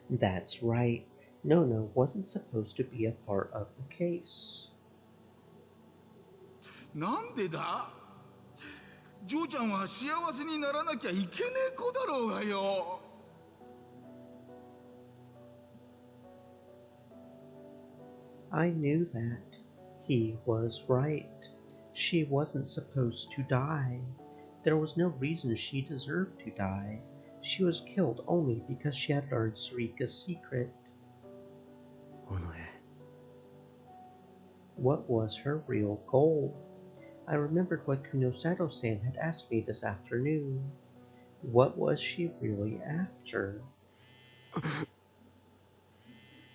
That's right. Nono wasn't supposed to be a part of the case. なんでだ？ジョーちゃんは幸せにならなきゃいけねえ子だろうがよ。I knew that. He was right. She wasn't supposed to die. There was no reason she deserved to die. She was killed only because she had learned Sarika's secret. What was her real goal? I remembered what Kunosato-san had asked me this afternoon. What was she really after?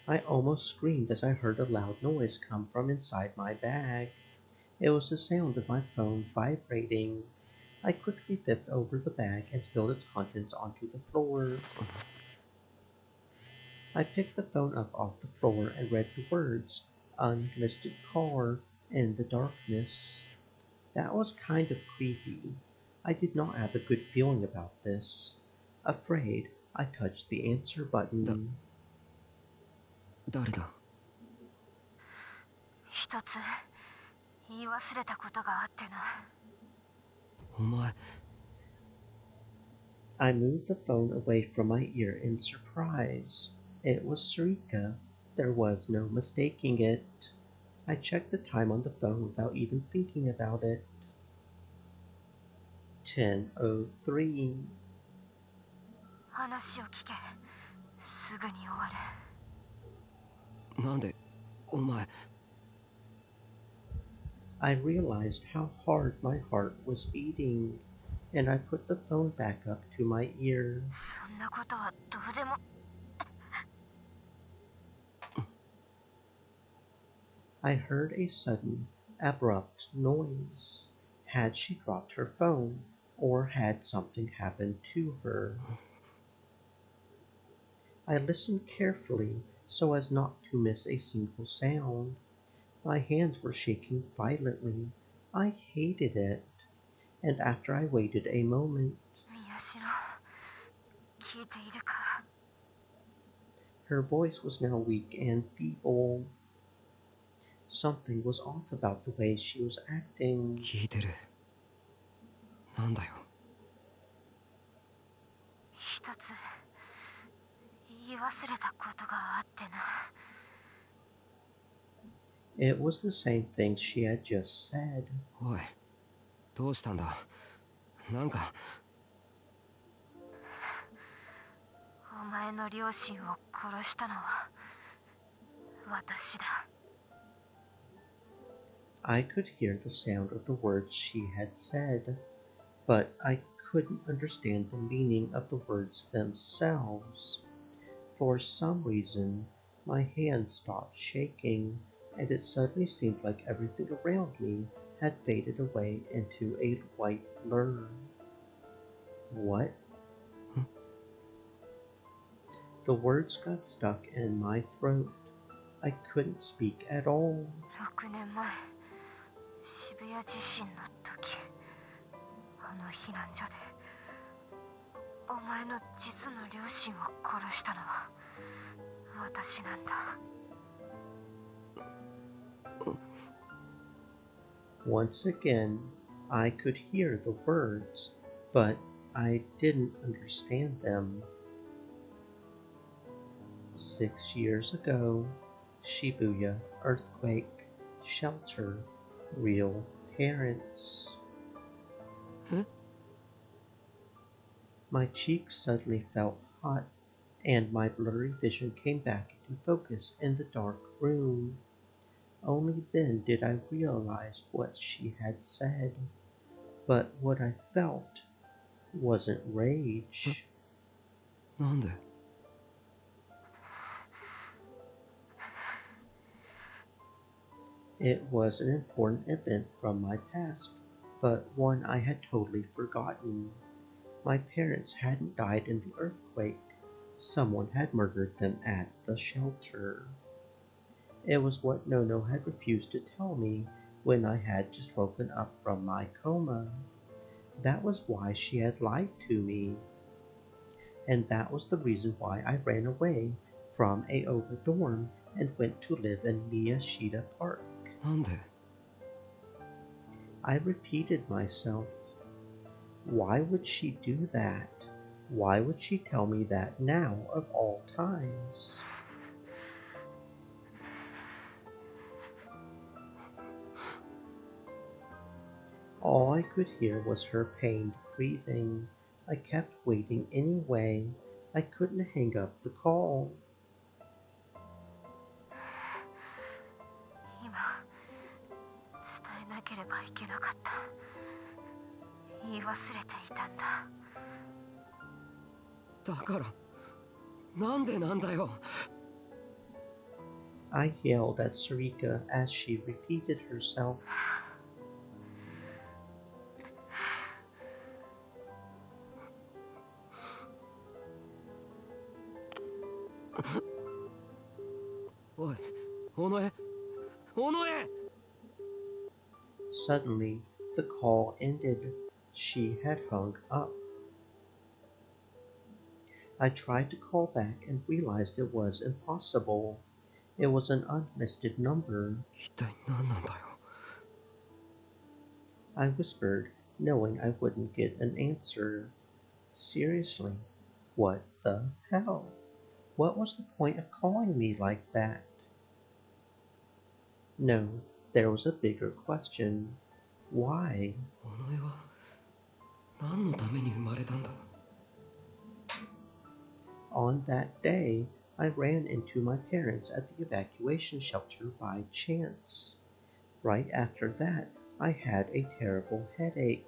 I almost screamed as I heard a loud noise come from inside my bag. It was the sound of my phone vibrating. I quickly flipped over the bag and spilled its contents onto the floor. I picked the phone up off the floor and read the words, "Unlisted car," in the darkness. That was kind of creepy. I did not have a good feeling about this. Afraid, I touched the answer button. 誰だ？一つ言い忘れたことがあってな。お前。I moved the phone away from my ear in surprise. It was Sarika. There was no mistaking it. I checked the time on the phone without even thinking about it. 10:03. 話を聞け。すぐに終わる。なんでお前。I realized how hard my heart was beating, and I put the phone back up to my ear. そんなことはどうでも。I heard a sudden, abrupt noise. Had she dropped her phone, or had something happened to her? I listened carefully so as not to miss a single sound. My hands were shaking violently. I hated it. And after I waited a moment, 宮代、聞いているか？ her voice was now weak and feeble. Something was off about the way she was acting. 聞いてる。なんだよ。一つ言い忘れたことがあってな。It was the same thing she had just said. おい、どうしたんだ？なんか。お前の両親を殺したのは私だ。I could hear the sound of the words she had said, but I couldn't understand the meaning of the words themselves. For some reason, my hands stopped shaking, and it suddenly seemed like everything around me had faded away into a white blur. What? The words got stuck in my throat. I couldn't speak at all. 6年前、渋谷地震の時、あの避難所でお前の実の両親を殺したのは私なんだ。Once again, I could hear the words, but I didn't understand them. 6 years ago, Shibuya earthquake, shelter, real parents. My cheeks suddenly felt hot, and my blurry vision came back into focus in the dark room. Only then did I realize what she had said, but what I felt wasn't rage. なんで？ It was an important event from my past, but one I had totally forgotten. My parents hadn't died in the earthquake. Someone had murdered them at the shelter. It was what Nono had refused to tell me when I had just woken up from my coma. That was why she had lied to me. And that was the reason why I ran away from Aoba dorm and went to live in Miyashita Park. なんで I repeated myself. Why would she do that? Why would she tell me that now of all times? All I could hear was her pained breathing. I kept waiting anyway. I couldn't hang up the call. 今伝えなければいけなかった。言い忘れていたんだ。だからなんでなんだよ I yelled at Sarika as she repeated herself. Oi, Onoe! Onoe! Suddenly, the call ended. She had hung up. I tried to call back and realized it was impossible. It was an unlisted number. 一体何なんだよ I whispered, knowing I wouldn't get an answer. Seriously, what the hell? What was the point of calling me like that? No, there was a bigger question. Why? おのえは何のために生まれたんだ On that day, I ran into my parents at the evacuation shelter by chance. Right after that, I had a terrible headache.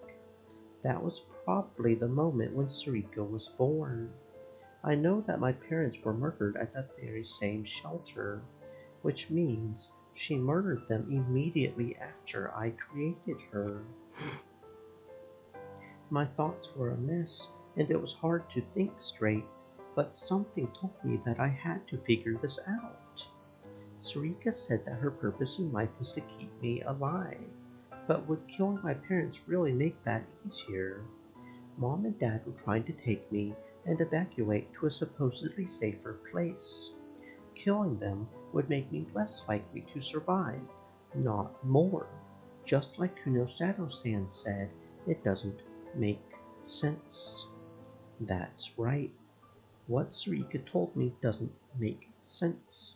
That was probably the moment when Sarika was born. I know that my parents were murdered at that very same shelter, which means she murdered them immediately after I created her. My thoughts were a mess, and it was hard to think straight, but something told me that I had to figure this out. Sarika said that her purpose in life was to keep me alive, but would killing my parents really make that easier? Mom and Dad were trying to take me and evacuate to a supposedly safer place. Killing them would make me less likely to survive, not more. Just like Kunosato-san said, it doesn't make sense. That's right. What Sarika told me doesn't make sense.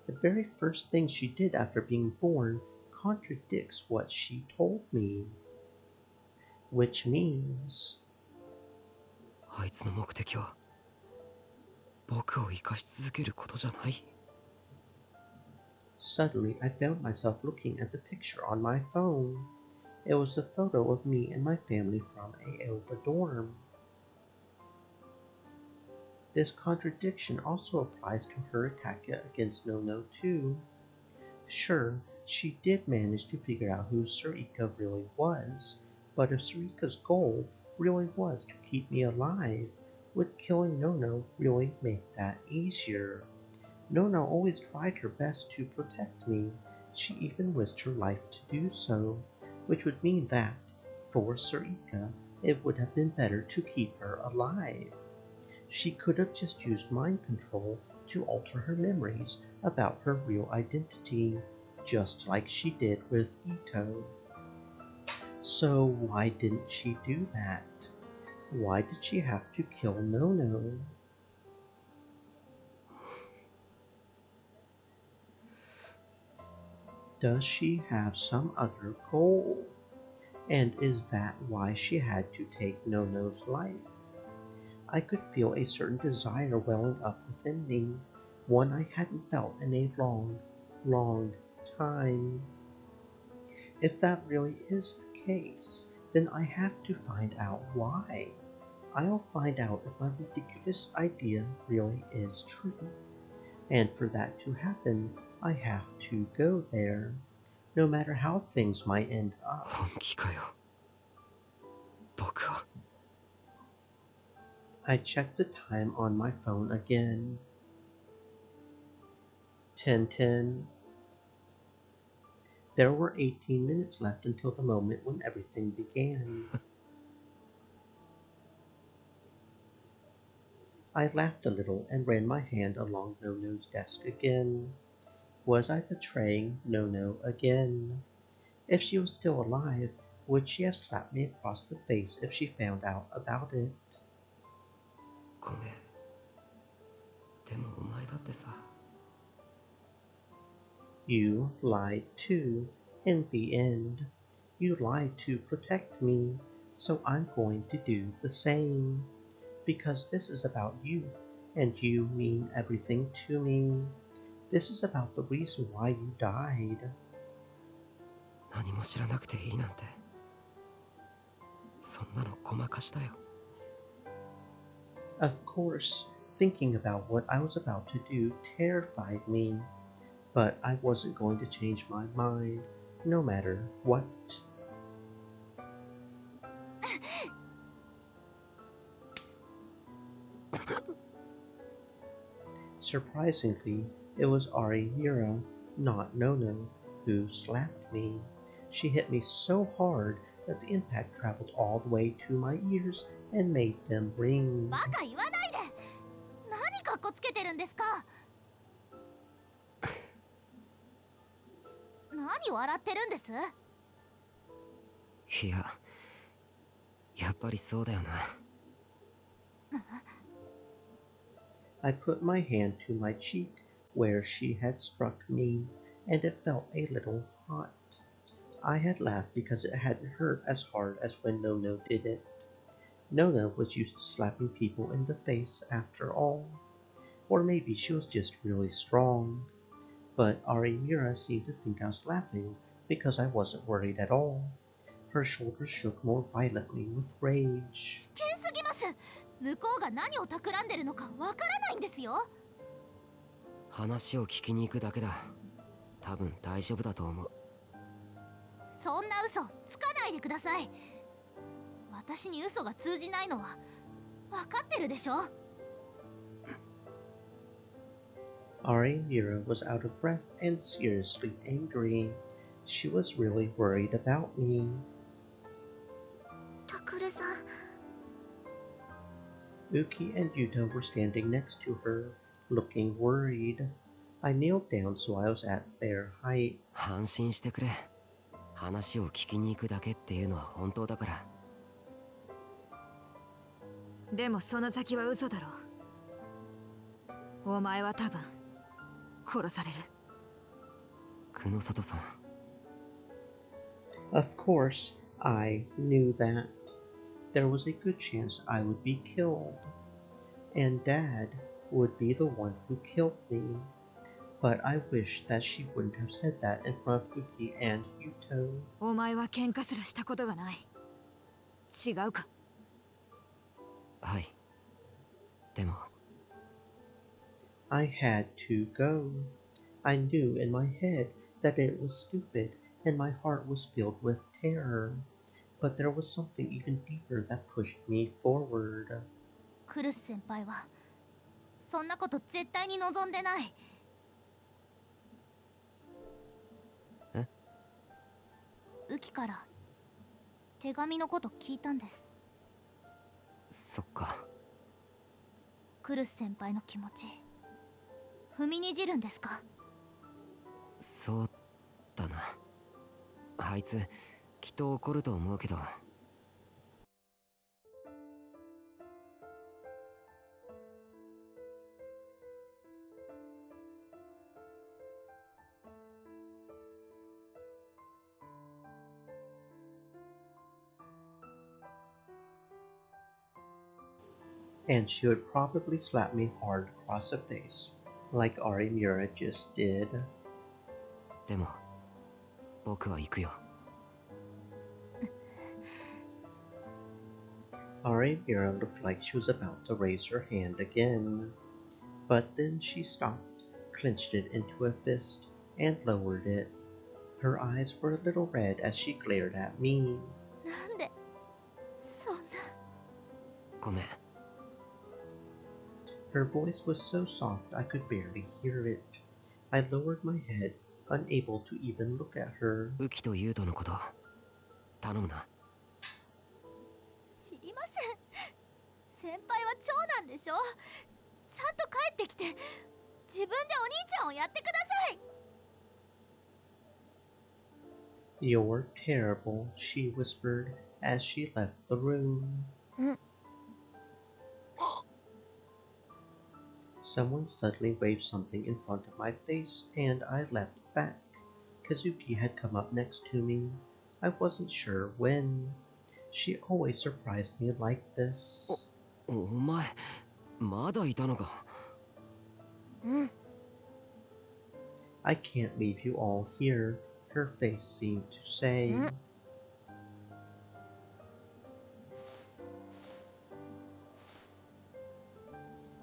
The very first thing she did after being born contradicts what she told me. Which means... あいつの目的は僕を生かし続けることじゃない Suddenly, I found myself looking at the picture on my phone. It was a photo of me and my family from Aoba dorm. This contradiction also applies to her attack against Nono too. Sure, she did manage to figure out who Sarika really was, but if Sarika's goal really was to keep me alive, would killing Nono really make that easier? Nono always tried her best to protect me. She even risked her life to do so, which would mean that, for Sarika, it would have been better to keep her alive. She could have just used mind control to alter her memories about her real identity, just like she did with Ito. So why didn't she do that? Why did she have to kill Nono? Does she have some other goal? And is that why she had to take Nono's life? I could feel a certain desire welling up within me, one I hadn't felt in a long, long time. If that really is the case, then I have to find out why. I'll find out if my ridiculous idea really is true. And for that to happen, I have to go there, no matter how things might end up. 本気かよ僕は I checked the time on my phone again. 10:10, There were 18 minutes left until the moment when everything began. I laughed a little and ran my hand along Nono's desk again. Was I betraying Nono again? If she was still alive, would she have slapped me across the face if she found out about it? ごめん。でもお前だってさ。You lied too, in the end. You lied to protect me, so I'm going to do the same. Because this is about you, and you mean everything to me. This is about the reason why you died. 何も知らなくていいなんて。そんなのごまかしたよ。Of course, thinking about what I was about to do terrified me. But I wasn't going to change my mind, no matter what. Surprisingly, it was Ari Mira, not Nono, who slapped me. She hit me so hard that the impact traveled all the way to my ears and made them ring. バカ言わないで。何かっこつけてるんですか。何笑ってるんです？いや、やっぱりそうだよな。I put my hand to my cheek where she had struck me, and it felt a little hot. I had laughed because it hadn't hurt as hard as when Nono did it. Nono was used to slapping people in the face after all. Or maybe she was just really strong. But Arimura seemed to think I was laughing because I wasn't worried at all. Her shoulders shook more violently with rage. 危険すぎます。向こうが何を企んでるのかわからないんですよ。話を聞きに行くだけだ。多分大丈夫だと思う。そんな嘘つかないでください。私に嘘が通じないのはわかってるでしょ。Arimura was out of breath and seriously angry. She was really worried about me. タクルさん。Uki and Yuto were standing next to her, looking worried. I kneeled down so I was at their height. 安心してくれ。話を聞きに行くだけっていうのは本当だから。でもその先は嘘だろう。お前は多分殺される。久野里さん。Of course, I knew that. There was a good chance I would be killed. And Dad would be the one who killed me. But I wish that she wouldn't have said that in front of Uki and Yuto. お前は喧嘩すらしたことがない。違うか？はい。でも。I had to go. I knew in my head that it was stupid and my heart was filled with terror. But there was something even deeper that pushed me forward. クルス先輩はそんなこと絶対に望んでない。え？ウキから手紙のこと聞いたんです。そっか。クルス先輩の気持ち踏みにじるんですか？そうだな。あいつきっと怒ると思うけど。And she would probably slap me hard across the face, like Arimura just did. でも、僕は行くよ。Arimura looked like she was about to raise her hand again. But then she stopped, clenched it into a fist, and lowered it. Her eyes were a little red as she glared at me. なんでそんな。ごめん。Her voice was so soft I could barely hear it. I lowered my head, unable to even look at her. ウキとユウトのこと頼むな。知りません。先輩は長男でしょ。ちゃんと帰ってきて自分でお兄ちゃんをやってください。 You're terrible, she whispered as she left the room. Someone suddenly waved something in front of my face, and I leapt back. Kazuki had come up next to me. I wasn't sure when. She always surprised me like this. お前まだいたのか。I can't leave you all here, her face seemed to say.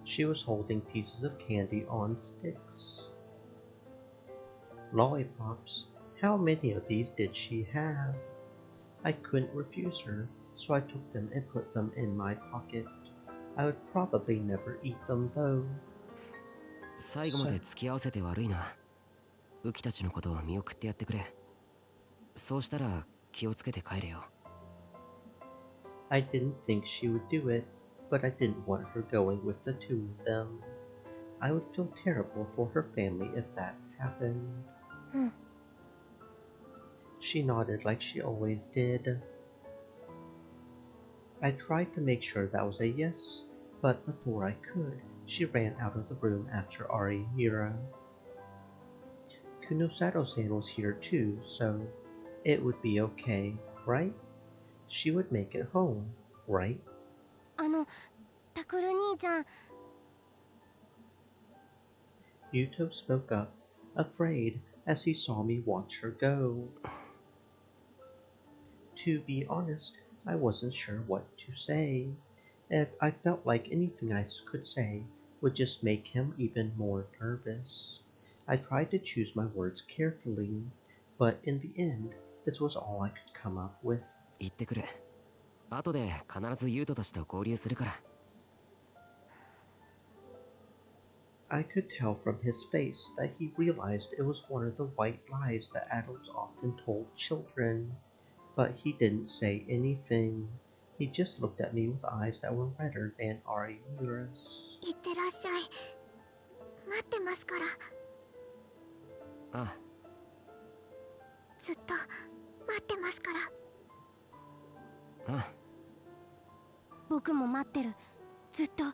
She was holding pieces of candy on sticks. Lollipops. How many of these did she have? I couldn't refuse her, so I took them and put them in my pocket. I would probably never eat them though. 最後まで付き合わせて悪いな。ウキたちのことを見送ってやってくれ。そうしたら気をつけて帰れよ。I didn't think she would do it, but I didn't want her going with the two of them. I would feel terrible for her family if that happened. She nodded like she always did. I tried to make sure that was a yes, but before I could, she ran out of the room after Ari and Mira. Kunosato-san was here too, so it would be okay, right? She would make it home, right? タクル兄ちゃん。Yuto spoke up, afraid as he saw me watch her go. To be honest, I wasn't sure what to say. And I felt like anything I could say would just make him even more nervous. I tried to choose my words carefully, but in the end, this was all I could come up with. 行ってくる。後で必ずユウトたちと合流するから。I could tell from his face that he realized it was one of the white lies that adults often told children, but he didn't say anything. He just looked at me with eyes that were redder than Ari Mira's. いってらっしゃい。待ってますから。ああ。ずっと待ってますから。ああ。僕も待ってる。ずっと。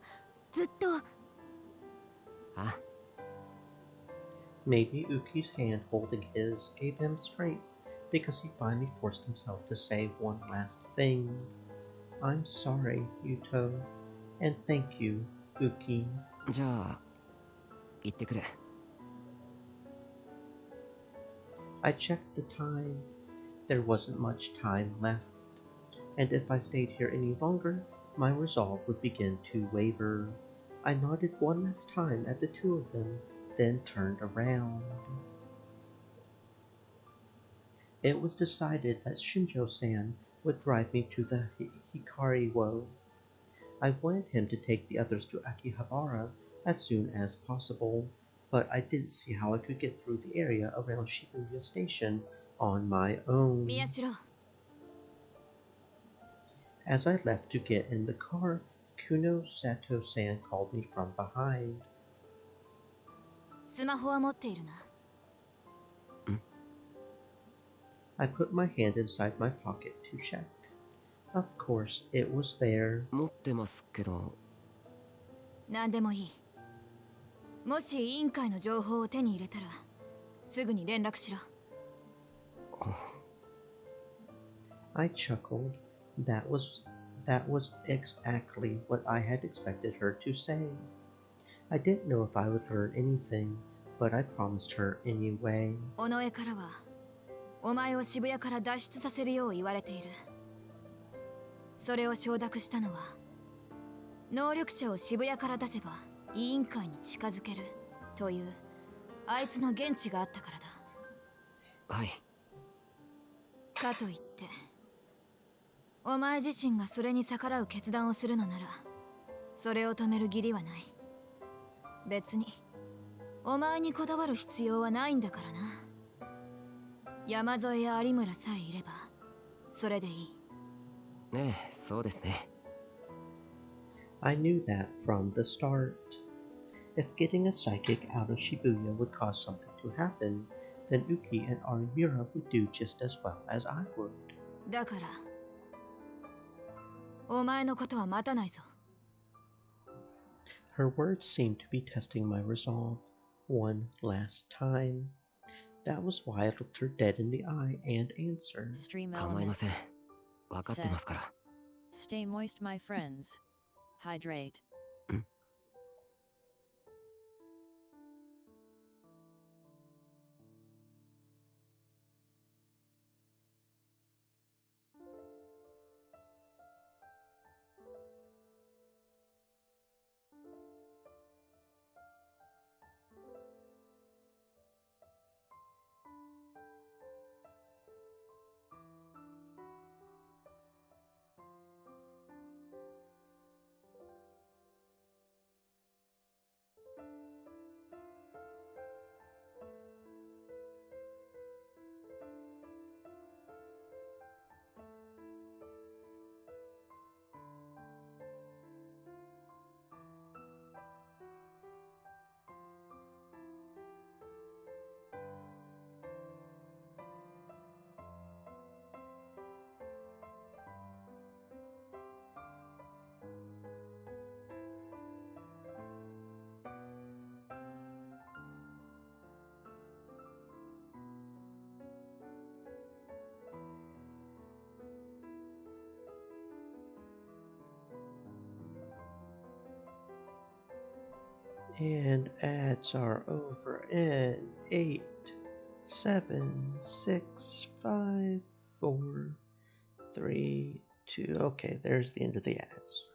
あ。Maybe Uki's hand holding his gave him strength because he finally forced himself to say one last thing. I'm sorry, Yuto, and thank you, Uki. じゃあ、行ってくれ。I checked the time. There wasn't much time left, and if I stayed here any longer, my resolve would begin to waver. I nodded one last time at the two of them, then turned around. It was decided that Shinjo-san would drive me to the Hikari-wo. I wanted him to take the others to Akihabara as soon as possible, but I didn't see how I could get through the area around Shibuya Station on my own. As I left to get in the car, Kunosato-san called me from behind. スマホは持っているな。I put my hand inside my pocket to check. Of course, it was there. 持ってますけど。何でもいい。もし委員会の情報を手に入れたら、すぐに連絡しろ。I chuckled. That was exactly what I had expected her to say. I didn't know if I would learn anything, but I promised her anyway. 尾上からは、お前を渋谷から脱出させるよう言われている。それを承諾したのは、能力者を渋谷から出せば委員会に近づけるというあいつの言質があったからだ。はい。かといって、お前自身がそれに逆らう決断をするのなら、それを止める義理はない。別に、お前にこだわる必要はないんだからな。山添や有村さえいればそれでいい。ええ、そうですね。I knew that from the start. If getting a psychic out of Shibuya would cause something to happen, then Uki and Arimura would do just as well as I would. だからお前のことは待たないぞ。Her words seemed to be testing my resolve one last time. That was why I looked her dead in the eye and answered. Stream 構いま element せん。わかってますから。 Stay moist, my friends. Hydrate. And ads are over in 8, 7, 6, 5, 4, 3, 2. Okay, there's the end of the ads.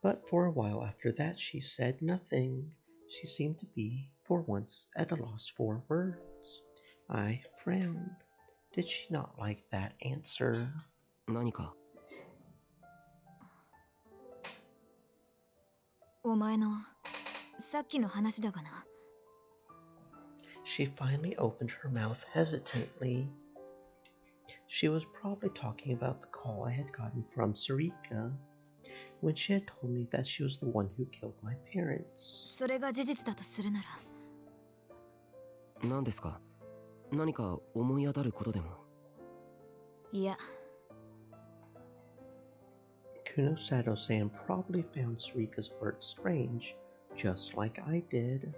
But for a while after that, she said nothing. She seemed to be, for once, at a loss for words. I frowned. Did she not like that answer? 何か。お前のさっきの話だがな。She finally opened her mouth hesitantly. She was probably talking about the call I had gotten from Sarika when she had told me that she was the one who killed my parents. それが事実だとするなら。何ですか？何か思い当たることでも？いや。Kunosato-san probably found Sarika's words strange, just like I did.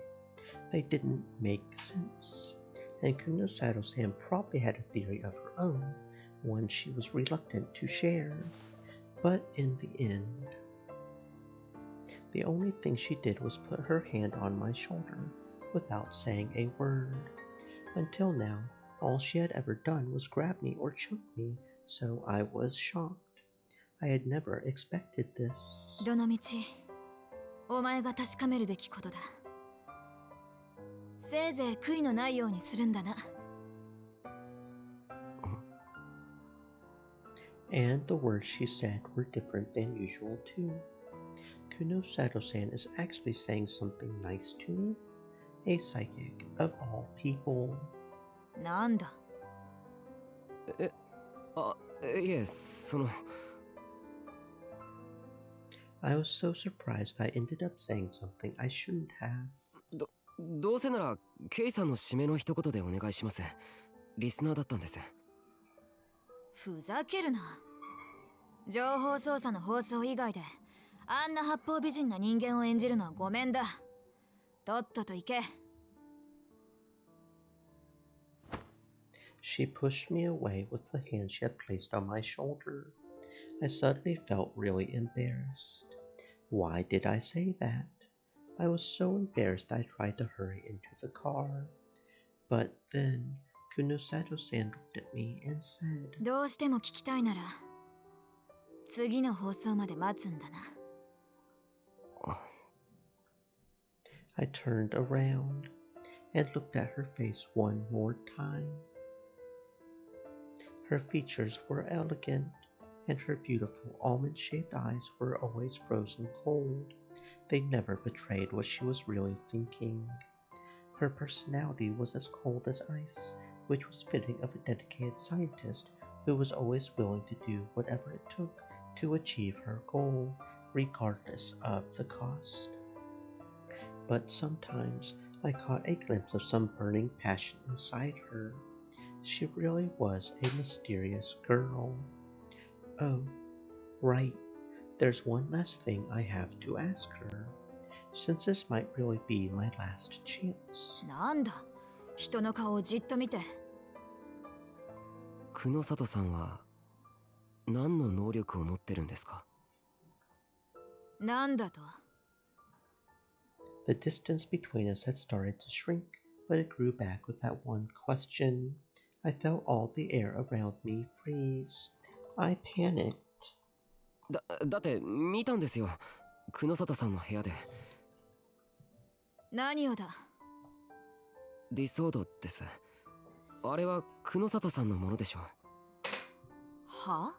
They didn't make sense, and Kunosato-san probably had a theory of her own, one she was reluctant to share. But in the end, the only thing she did was put her hand on my shoulder without saying a word. Until now, all she had ever done was grab me or choke me, so I was shocked. I had never expected this. どのみち、お前が確かめるべきことだ。せいぜい悔いのないようにするんだな。And the words she said were different than usual too. Kunosato-san is actually saying something nice to me? A psychic of all people. なんだ。いえ、その。I was so surprised I ended up saying something I shouldn't have. どうせなら、ケイさんの締めの一言でお願いします。リスナーだったんです。ふざけるな。情報操作の放送以外で、あんな八方美人な人間を演じるのはごめんだ。とっとと行け。She pushed me away with the hand she had placed on my shoulder. I suddenly felt really embarrassed. Why did I say that? I was so embarrassed I tried to hurry into the car. But then Kunosato-san looked at me and said, どうしても聞きたいなら、次の放送まで待つんだな。I turned around and looked at her face one more time. Her features were elegant, and her beautiful almond-shaped eyes were always frozen cold. They never betrayed what she was really thinking. Her personality was as cold as ice, which was fitting of a dedicated scientist who was always willing to do whatever it took to achieve her goal, regardless of the cost. But sometimes I caught a glimpse of some burning passion inside her. She really was a mysterious girl. Oh, right. There's one last thing I have to ask her, since this might really be my last chance. なんだ、人の顔をじっと見て。久野里さんは何の能力を持ってるんですか？なんだと？ The distance between us had started to shrink, but it grew back with that one question. I felt all the air around me freeze. I panicked. だって見たんですよ、久野里さんの部屋で。何をだ？ディソードです。あれは久野里さんのものでしょう。は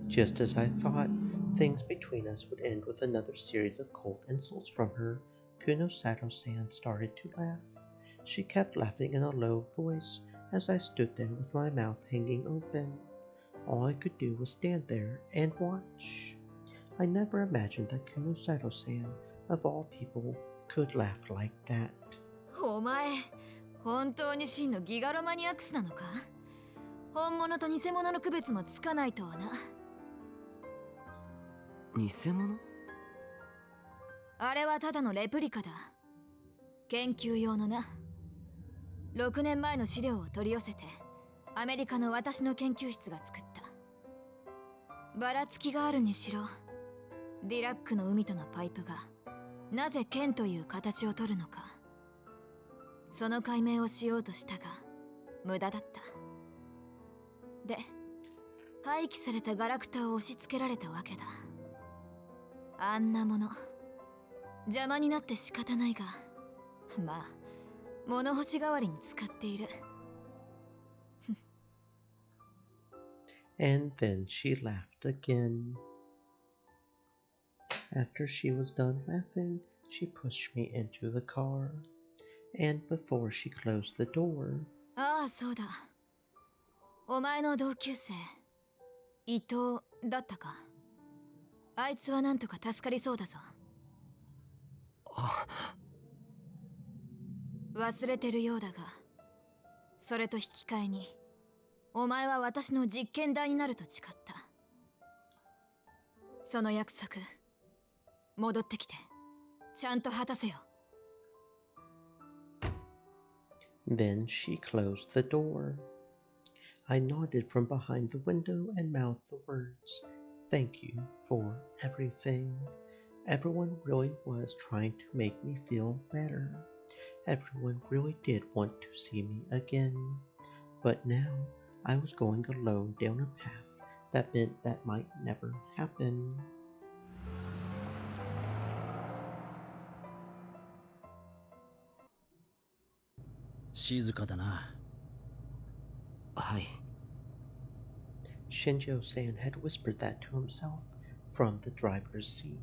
？Just as I thought, things between us would end with another series of cold insults from her. Kuno Sato-san started to laugh. She kept laughing in a low voice as I stood there with my mouth hanging open. All I could do was stand there and watch. I never imagined that Kuno Sato-san, of all people, could laugh like that. お前、本当に真のギガロマニアックスなのか？本物と偽物の区別もつかないとはな。偽物？あれはただのレプリカだ。研究用のな。6年前の資料を取り寄せて、アメリカの私の研究室が作った。ばらつきがあるにしろ、ディラックの海とのパイプがなぜ剣という形を取るのか、その解明をしようとしたが無駄だった。で、廃棄されたガラクタを押し付けられたわけだ。あんなもの邪魔になって仕方ないが、まあ物干し代わりに使っている。And then she laughed again. After she was done laughing, she pushed me into the car. And before she closed the door... ああ、そうだ。お前の同級生、伊藤だったか。あいつはなんとか助かりそうだぞ。忘れてるようだが、それと引き換えに、お前は私の実験台になると誓った。その約束、戻ってきて、ちゃんと果たせよ。Then she closed the door. I nodded from behind the window and mouthed the words, "Thank you for everything." Everyone really was trying to make me feel better. Everyone really did want to see me again. But now I was going alone down a path that meant that might never happen. 静かだな。はい。Shinjo-san had whispered that to himself from the driver's seat.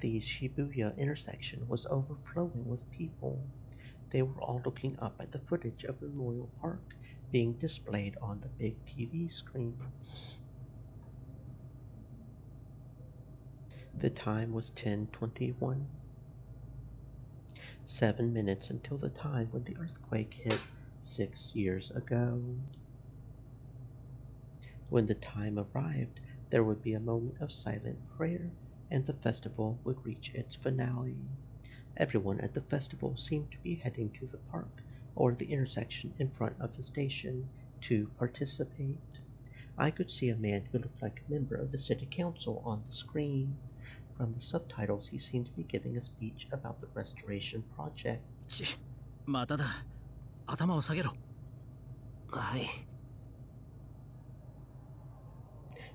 The Shibuya intersection was overflowing with people. They were all looking up at the footage of Memorial Park being displayed on the big TV screens. The time was 10:21. 7 minutes until the time when the earthquake hit 6 years ago. When the time arrived, there would be a moment of silent prayer, and the festival would reach its finale. Everyone at the festival seemed to be heading to the park or the intersection in front of the station to participate. I could see a man who looked like a member of the city council on the screen. From the subtitles, he seemed to be giving a speech about the restoration project. まただ。頭を下げろ。はい。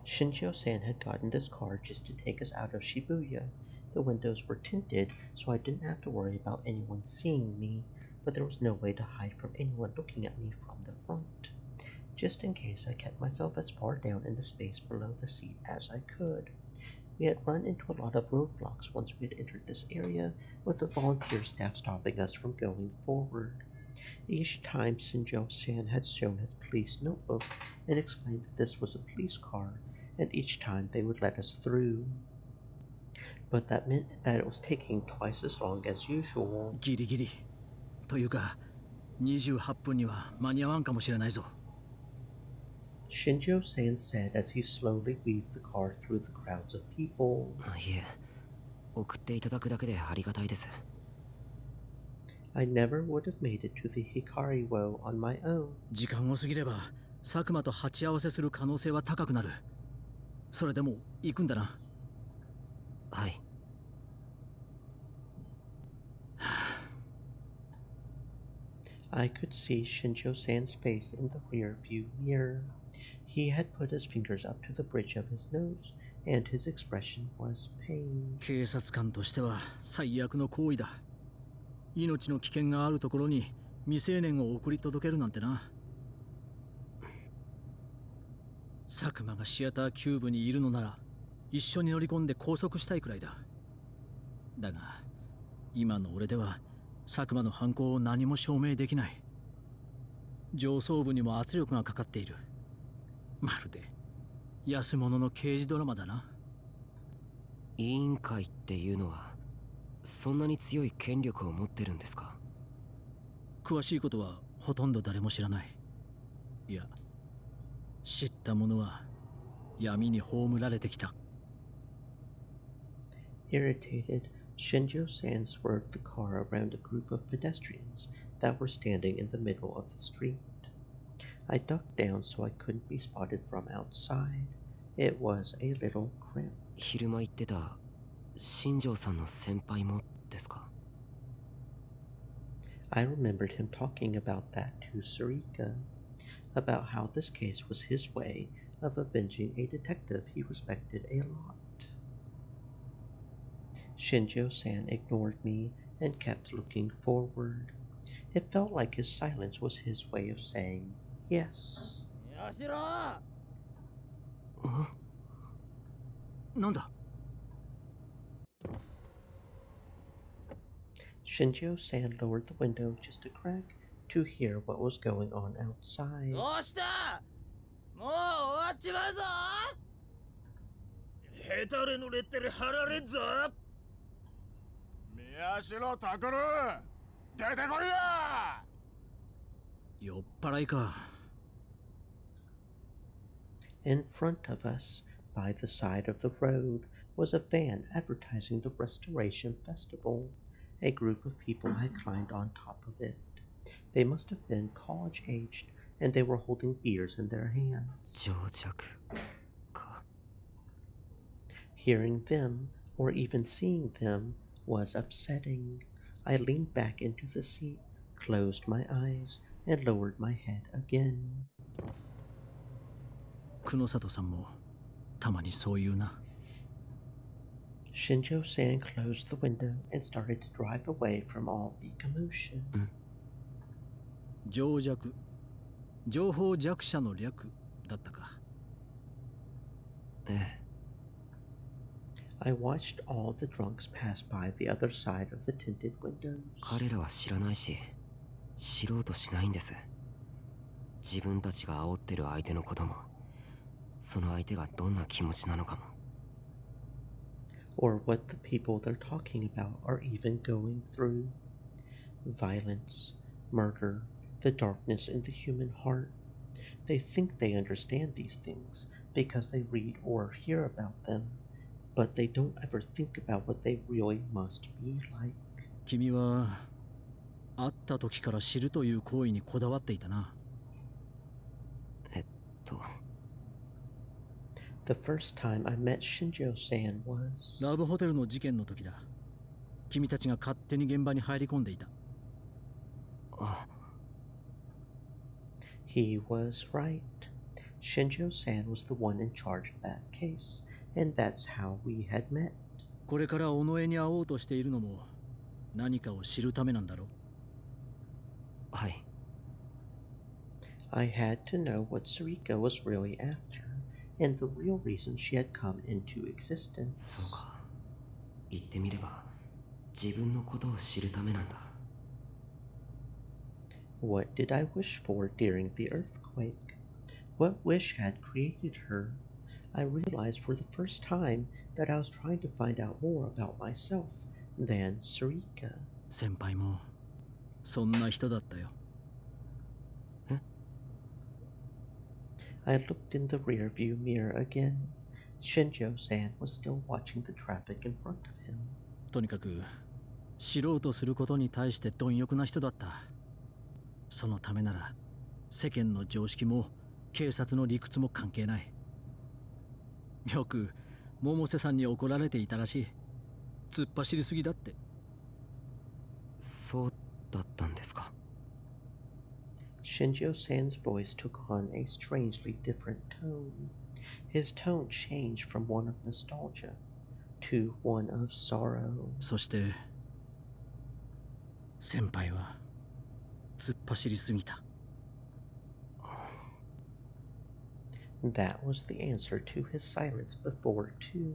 Shinjo-san had gotten this car just to take us out of Shibuya. The windows were tinted, so I didn't have to worry about anyone seeing me, but there was no way to hide from anyone looking at me from the front. Just in case, I kept myself as far down in the space below the seat as I could. We had run into a lot of roadblocks once we had entered this area, with the volunteer staff stopping us from going forward. Each time Shinjo-san had shown his police notebook and explained that this was a police car, and each time they would let us through. But that meant that it was taking twice as long as usual. ギリギリ。というか、28分には間に合わんかもしれないぞ。Shinjo-san said as he slowly weaved the car through the crowds of people. いえ、送っていただくだけでありがたいです。I never would have made it to the Hikari-wo on my own. 時間を過ぎれば、佐久間と鉢合わせする可能性は高くなる。それでも行くんだな。はい。I could see Shinjo-san's face in the rear view mirror. He had put his fingers up to the bridge of his nose, and his expression was pain. 警察官としては最悪の行為だ。命の危険があるところに未成年を送り届けるなんてな。佐久間がシアターキューブにいるのなら一緒に乗り込んで拘束したいくらいだ。だが今の俺では佐久間の犯行を何も証明できない。上層部にも圧力がかかっている。まるで安物の刑事ドラマだな。委員会っていうのはそんなに強い権力を持ってるんですか？詳しいことはほとんど誰も知らない。いや、知った者は闇に葬られてきた。Irritated, Shinjo-san swerved the car around a group of pedestrians that were standing in the middle of the street. I ducked down so I couldn't be spotted from outside. It was a little cramped. 昼間言ってた新庄さんの先輩もですか？ I remembered him talking about that to Sarika, about how this case was his way of avenging a detective he respected a lot. Shinjo-san ignored me and kept looking forward. It felt like his silence was his way of saying yes. なんだ？ Shinjo-san lowered the window just a crack to hear what was going on outside. どうした？もう終わっちまうぞ！ヘタレのレッテル貼られんぞ！宮代拓出てこいや！酔っ払いか。In front of us, by the side of the road, was a van advertising the Restoration Festival. A group of people had climbed on top of it. They must have been college-aged, and they were holding beers in their hands. Hearing them, or even seeing them, was upsetting. I leaned back into the seat, closed my eyes, and lowered my head again. 久野里さんもたまにそう言うな。Shinjo-san closed the window and started to drive away from all the commotion. 情弱、情報弱者の略だったか。ええ。I watched all the drunks pass by the other side of the tinted windows. 彼らは知らないし、知ろうとしないんです。自分たちが煽ってる相手のことも、その相手がどんな気持ちなのかも。Or what the people they're talking about are even going through. Violence, murder, the darkness in the human heart. They think they understand these things because they read or hear about them, but they don't ever think about what they really must be like. 君は会った時から知るという行為にこだわっていたな。The first time I met Shinjo-san was... ラブホテルの事件の時だ。君たちが勝手に現場に入り込んでいた。He was right. Shinjo-san was the one in charge of that case, and that's how we had met. これから尾上に会おうとしているのも何かを知るためなんだろう。はい。I had to know what Sarika was really after, and the real reason she had come into existence. そうか。言ってみれば、自分のことを知るためなんだ。What did I wish for during the earthquake? What wish had created her? I realized for the first time that I was trying to find out more about myself than Sarika. 先輩もそんな人だったよ。I looked in the rearview mirror again. Shinjo-san was still watching the traffic in front of him. とにかく知ろうとすることに対して貪欲な人だった。そのためなら世間の常識も警察の理屈も関係ない。よく百瀬さんに怒られていたらしい。突っ走りすぎだって。そうだったんですか。Shinjo-san's voice took on a strangely different tone. His tone changed from one of nostalgia to one of sorrow. そして先輩は突っ走りすぎた。That was the answer to his silence before, too.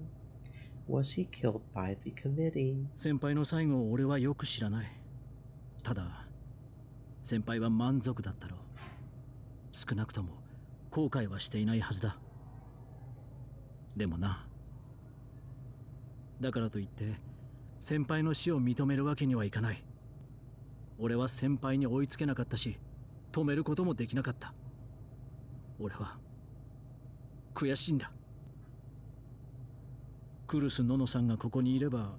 Was he killed by the committee? 先輩の最後を俺はよく知らない。ただ先輩は満足だったろう。少なくとも後悔はしていないはずだ。でもな、だからといって先輩の死を認めるわけにはいかない。俺は先輩に追いつけなかったし、止めることもできなかった。俺は悔しいんだ。クルス・ノノさんがここにいれば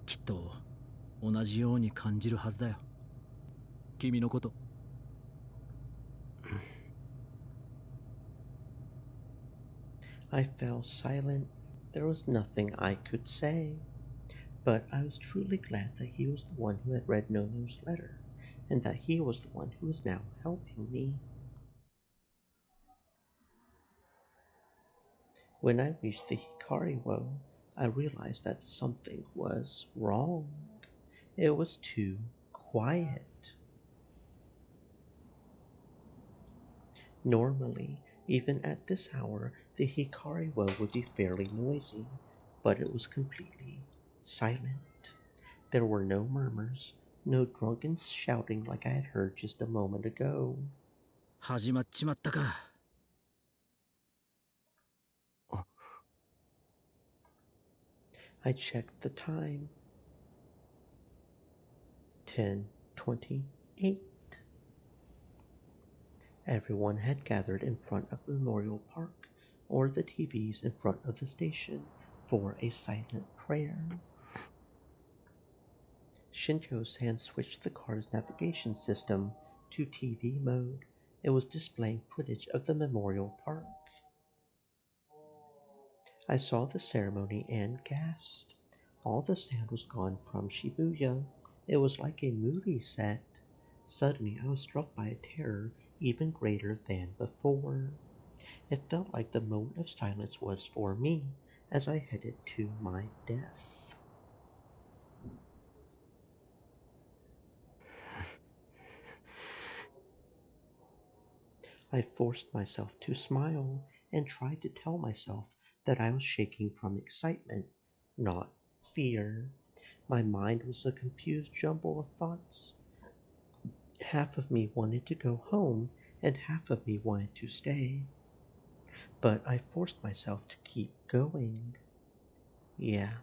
きっと同じように感じるはずだよ。君のこと。I fell silent. There was nothing I could say. But I was truly glad that he was the one who had read Nono's letter, and that he was the one who was now helping me. When I reached the Hikari-wo, I realized that something was wrong. It was too quiet. Normally, even at this hour, the Hikari-wo would be fairly noisy, but it was completely silent. There were no murmurs, no drunken shouting like I had heard just a moment ago. 始まっちまったか。I checked the time. 10:28. Everyone had gathered in front of Memorial Park or the TVs in front of the station for a silent prayer. Shinjo-san switched the car's navigation system to TV mode. It was displaying footage of the Memorial Park. I saw the ceremony and gasped. All the sand was gone from Shibuya. It was like a movie set. Suddenly I was struck by a terror even greater than before. It felt like the moment of silence was for me as I headed to my death. I forced myself to smile and tried to tell myself that I was shaking from excitement, not fear. My mind was a confused jumble of thoughts. Half of me wanted to go home, and half of me wanted to stay. But I forced myself to keep going. Yeah,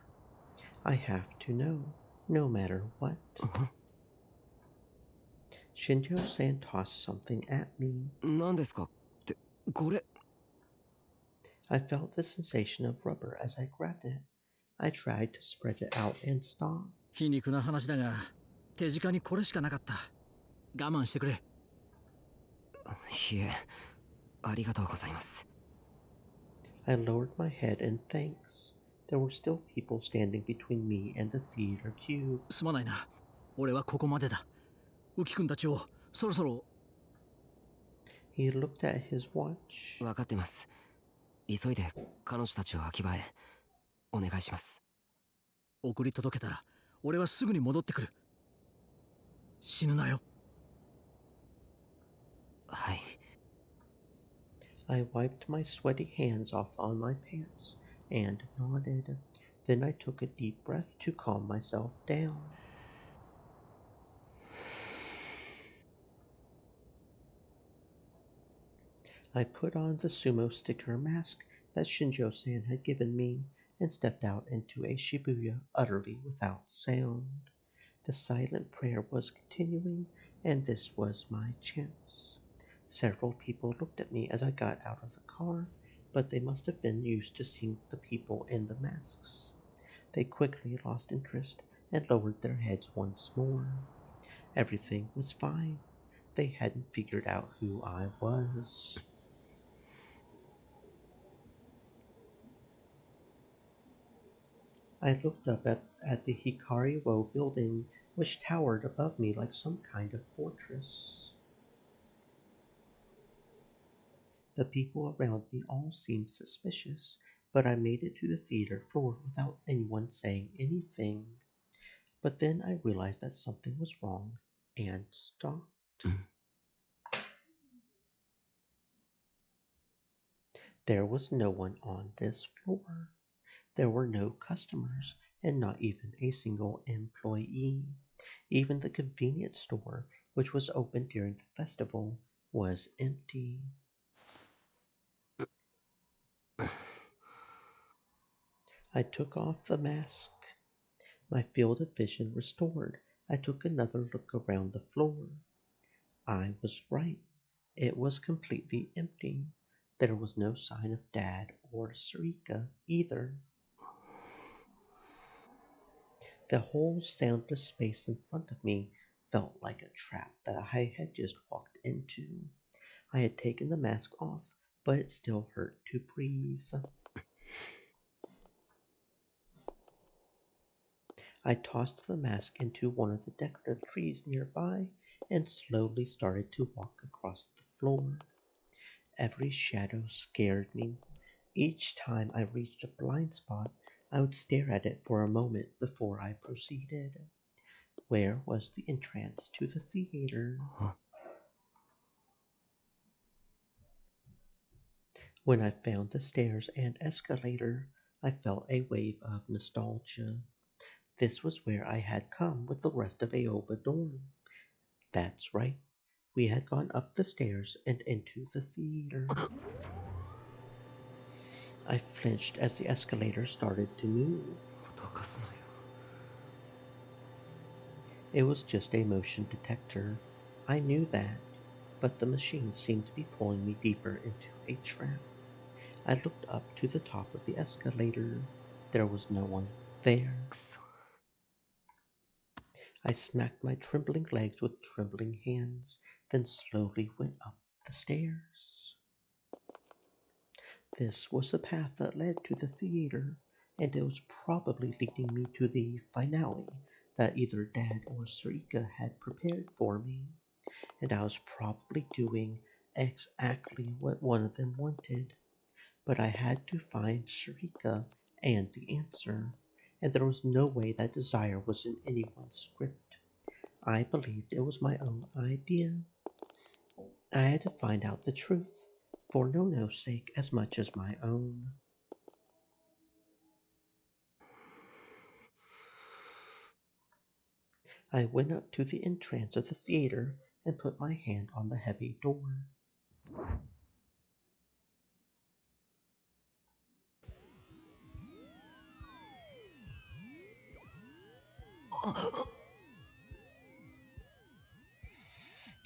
I have to know, no matter what. Shinjo-san tossed something at me. 何ですかって、これ。I felt the sensation of rubber as I grabbed it. I tried to spread it out and stop. 皮肉な話だが、手近にこれしかなかった。我慢してくれ。いえ、ありがとうございます。I lowered my head in thanks. There were still people standing between me and the theater cube. すまないな。俺はここまでだ。ウキ君たちをそろそろ。He looked at his watch. 分かってます。急いで彼女たちを秋葉へお願いします。送り届けたら俺はすぐに戻ってくる。死ぬなよ。はい。 I wiped my sweaty hands off on my pants and nodded. Then I took a deep breath to calm myself down. I put on the sumo sticker mask that Shinjo-san had given me and stepped out into a Shibuya utterly without sound. The silent prayer was continuing, and this was my chance. Several people looked at me as I got out of the car, but they must have been used to seeing the people in the masks. They quickly lost interest and lowered their heads once more. Everything was fine. They hadn't figured out who I was. I looked up at the Hikari Wo building, which towered above me like some kind of fortress. The people around me all seemed suspicious, but I made it to the theater floor without anyone saying anything. But then I realized that something was wrong and stopped. There was no one on this floor. There were no customers and not even a single employee. Even the convenience store, which was open during the festival, was empty. I took off the mask. My field of vision restored, I took another look around the floor. I was right. It was completely empty. There was no sign of Dad or Sarika either. The whole soundless space in front of me felt like a trap that I had just walked into. I had taken the mask off, but it still hurt to breathe. I tossed the mask into one of the decorative trees nearby and slowly started to walk across the floor. Every shadow scared me. Each time I reached a blind spot, I would stare at it for a moment before I proceeded. Where was the entrance to the theater? When I found the stairs and escalator, I felt a wave of nostalgia. This was where I had come with the rest of Aoba dorm. That's right. We had gone up the stairs and into the theater. I flinched as the escalator started to move. It was just a motion detector. I knew that, but the machine seemed to be pulling me deeper into a trap. I looked up to the top of the escalator. There was no one there. I smacked my trembling legs with trembling hands, then slowly went up the stairs. This was the path that led to the theater, and it was probably leading me to the finale that either Dad or Sarika had prepared for me, and I was probably doing exactly what one of them wanted. But I had to find Sarika and the answer, and there was no way that desire was in anyone's script. I believed it was my own idea. I had to find out the truth, for Nono's sake as much as my own. I went up to the entrance of the theater and put my hand on the heavy door.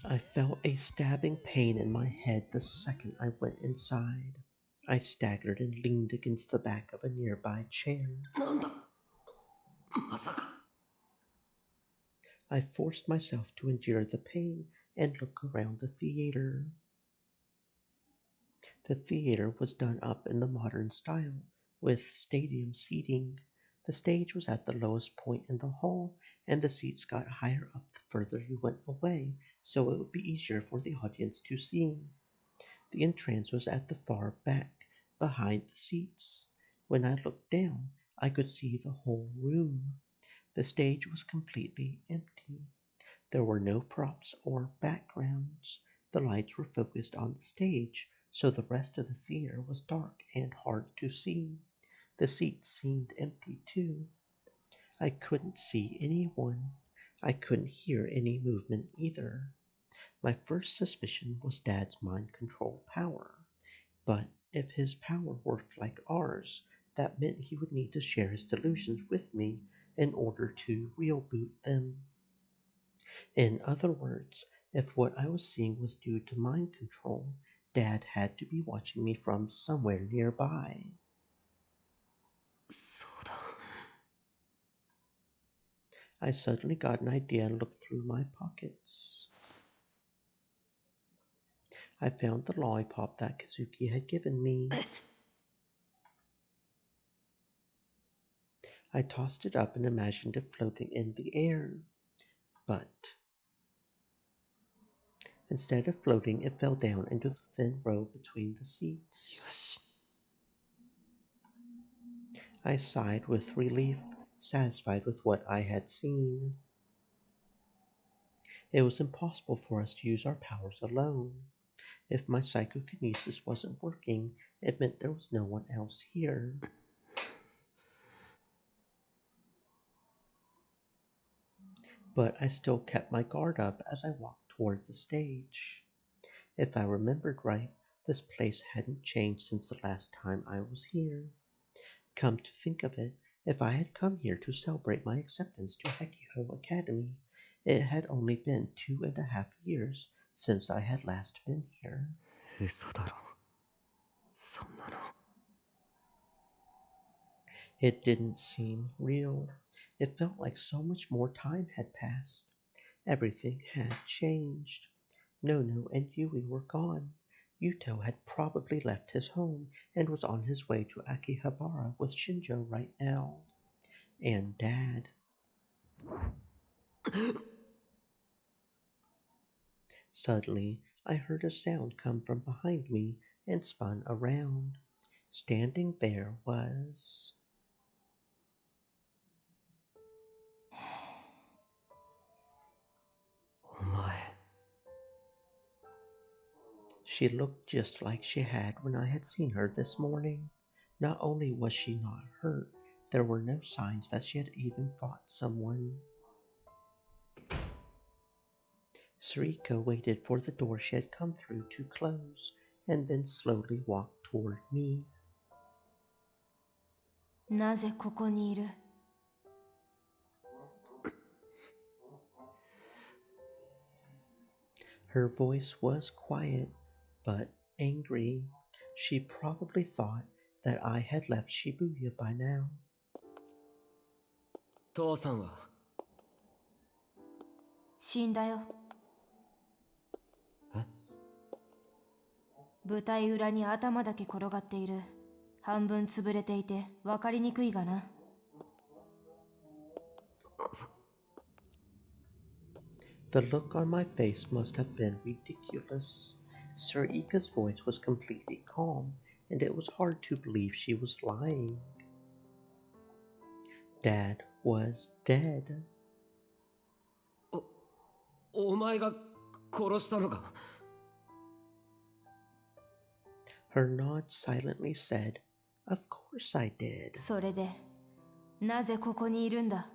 I felt a stabbing pain in my head the second I went inside. I staggered and leaned against the back of a nearby chair. I forced myself to endure the pain and look around the theater. The theater was done up in the modern style, with stadium seating. The stage was at the lowest point in the hall, and the seats got higher up the further you went away, so it would be easier for the audience to see. The entrance was at the far back, behind the seats. When I looked down, I could see the whole room. The stage was completely empty. There were no props or backgrounds. The lights were focused on the stage, so the rest of the theater was dark and hard to see. The seats seemed empty too. I couldn't see anyone. I couldn't hear any movement either. My first suspicion was Dad's mind control power. But if his power worked like ours, that meant he would need to share his delusions with me in order to reboot them. In other words, if what I was seeing was due to mind control, Dad had to be watching me from somewhere nearby. I suddenly got an idea and looked through my pockets. I found the lollipop that Kazuki had given me. I tossed it up and imagined it floating in the air. But instead of floating, it fell down into the thin row between the seats. I sighed with relief, satisfied with what I had seen. It was impossible for us to use our powers alone. If my psychokinesis wasn't working, it meant there was no one else here. But I still kept my guard up as I walked toward the stage. If I remembered right, this place hadn't changed since the last time I was here. Come to think of it, if I had come here to celebrate my acceptance to Hekiho Academy, it had only been 2.5 years since I had last been here. It didn't seem real. It felt like so much more time had passed. Everything had changed. Nono and Yui were gone. Yuto had probably left his home and was on his way to Akihabara with Shinjo right now. And Dad. Suddenly, I heard a sound come from behind me and spun around. Standing there was... She looked just like she had when I had seen her this morning. Not only was she not hurt, there were no signs that she had even fought someone. Sarika waited for the door she had come through to close, and then slowly walked toward me. なぜここにいる? Her voice was quiet, but angry. She probably thought that I had left Shibuya by now. 父さんは死んだよ。舞台裏に頭だけ転がっている。半分潰れていて分かりにくいがな。The look on my face must have been ridiculous. Sarika's voice was completely calm, and it was hard to believe she was lying. Dad was dead. お前が殺したのか? Her nod silently said, "Of course I did." それで、なぜここにいるんだ?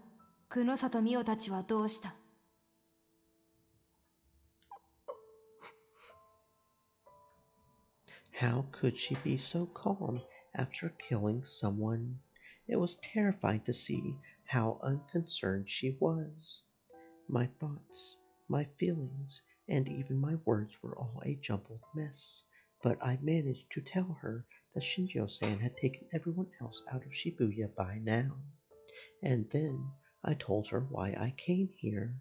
久野里美桜たちはどうした? How could she be so calm after killing someone? It was terrifying to see how unconcerned she was. My thoughts, my feelings, and even my words were all a jumbled mess, but I managed to tell her that Shinjo-san had taken everyone else out of Shibuya by now. And then I told her why I came here.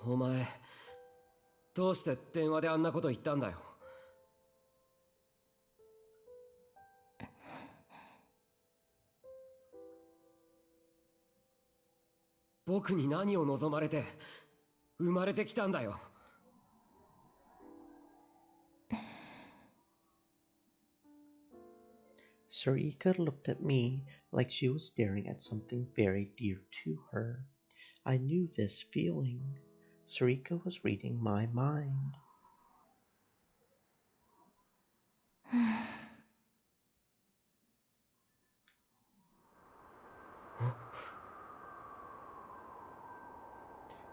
お前、どうして電話であんなこと言ったんだよ。僕に何を望まれて生まれてきたんだよ。Sarika looked at me like she was staring at something very dear to her. I knew this feeling. Sarika was reading my mind.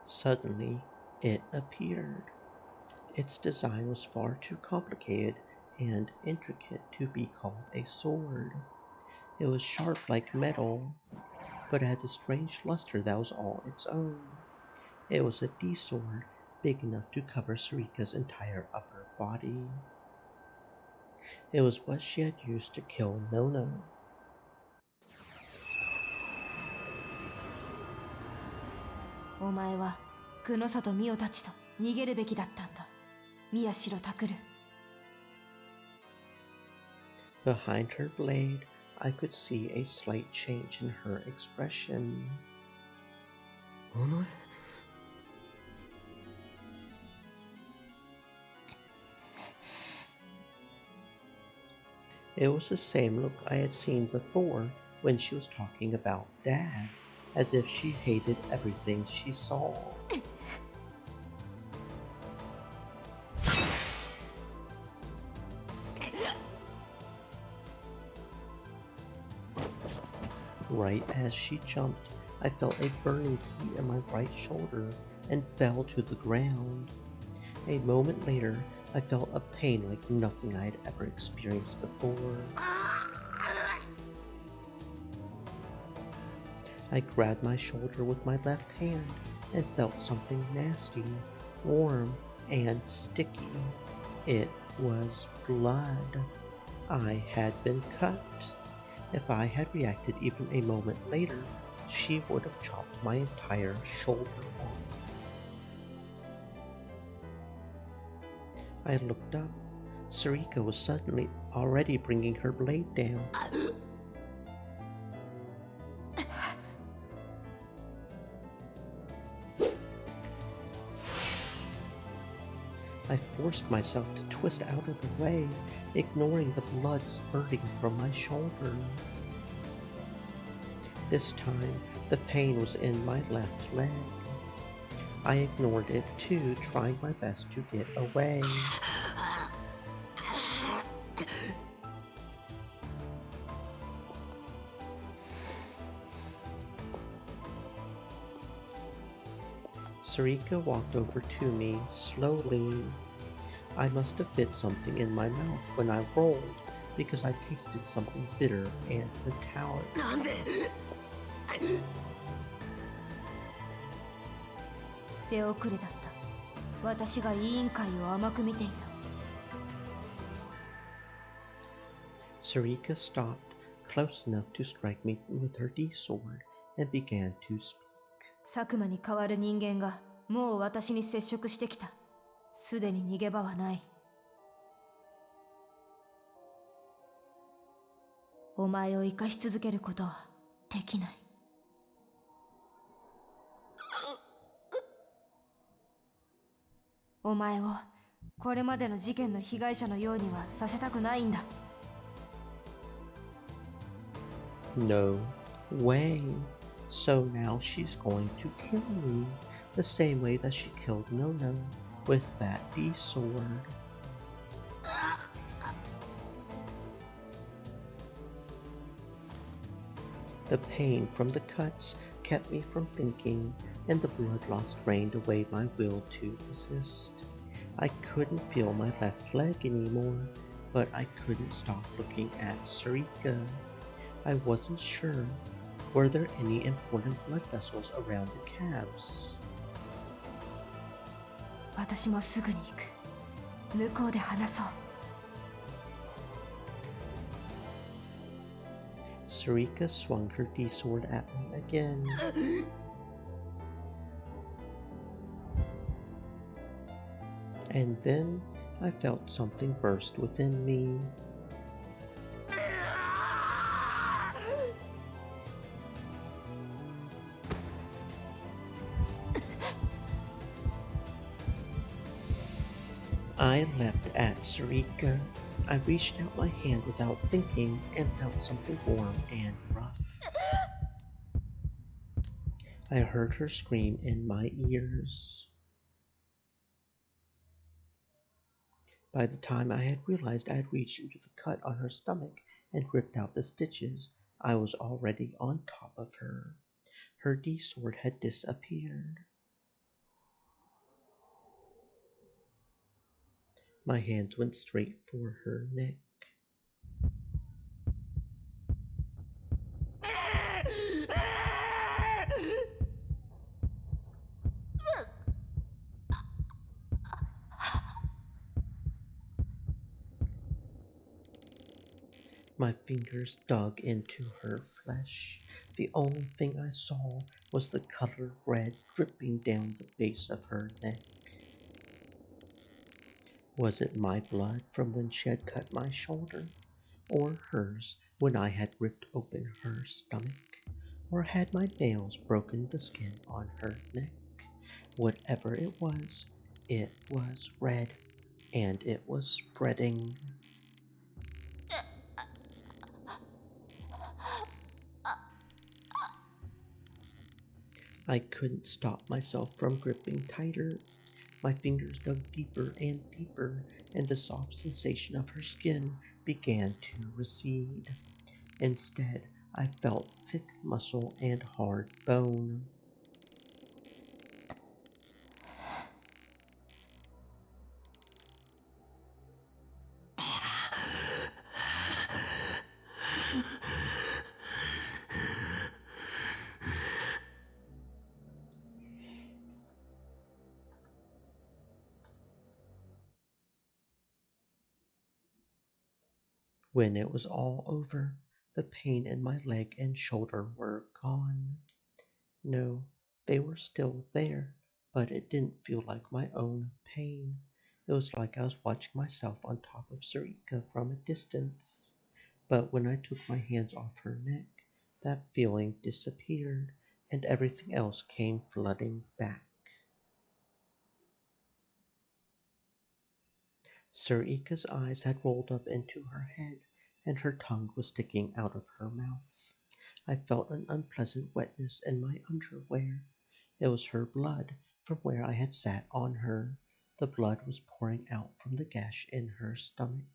Suddenly, it appeared. Its design was far too complicated and intricate to be called a sword. It was sharp like metal, but had a strange luster that was all its own. It was a D-sword, big enough to cover Sarika's entire upper body. It was what she had used to kill Nono. "Omae wa Kunosa to Mio tachi to nigeru beki dattaんだ, Miyashiro Takuru." Behind her blade, I could see a slight change in her expression. Omae? It was the same look I had seen before when she was talking about Dad, as if she hated everything she saw. Right as she jumped, I felt a burning heat in my right shoulder and fell to the ground. A moment later, I felt a pain like nothing I had ever experienced before. I grabbed my shoulder with my left hand and felt something nasty, warm, and sticky. It was blood. I had been cut. If I had reacted even a moment later, she would have chopped my entire shoulder off. I looked up. Sarika was suddenly already bringing her blade down. I forced myself to twist out of the way, ignoring the blood spurting from my shoulder. This time, the pain was in my left leg. I ignored it too, trying my best to get away. Sarika walked over to me slowly. I must have bit something in my mouth when I rolled, because I tasted something bitter and metallic. 手遅れだった。私が委員会を甘く見ていた。Sarika stopped, close enough to strike me with her D-sword, and began to speak. 佐久間に代わる人間がもう私に接触してきた。すでに逃げ場はない。お前を生かし続けることはできない。お前をこれまでの事件の被害者のようにはさせたくないんだ。No way. So now she's going to kill me, the same way that she killed Nono, with that D-sword. The pain from the cuts kept me from thinking, and the blood loss drained away my will to resist. I couldn't feel my left leg anymore, but I couldn't stop looking at Sarika. I wasn't sure. Were there any important blood vessels around the calves? 私もすぐに行く。向こうで話そう。Sarika swung her D-sword at me again. And then I felt something burst within me. I leapt at Sarika. I reached out my hand without thinking and felt something warm and rough. I heard her scream in my ears. By the time I had realized I had reached into the cut on her stomach and ripped out the stitches, I was already on top of her. Her D-sword had disappeared. My hands went straight for her neck. My fingers dug into her flesh. The only thing I saw was the color red dripping down the base of her neck. Was it my blood from when she had cut my shoulder, or hers when I had ripped open her stomach, or had my nails broken the skin on her neck? Whatever it was red, and it was spreading. I couldn't stop myself from gripping tighter. My fingers dug deeper and deeper, and the soft sensation of her skin began to recede. Instead, I felt thick muscle and hard bone. When it was all over, the pain in my leg and shoulder were gone. No, they were still there, but it didn't feel like my own pain. It was like I was watching myself on top of Sarika from a distance. But when I took my hands off her neck, that feeling disappeared, and everything else came flooding back. Sarika's eyes had rolled up into her head, and her tongue was sticking out of her mouth. I felt an unpleasant wetness in my underwear. It was her blood from where I had sat on her. The blood was pouring out from the gash in her stomach.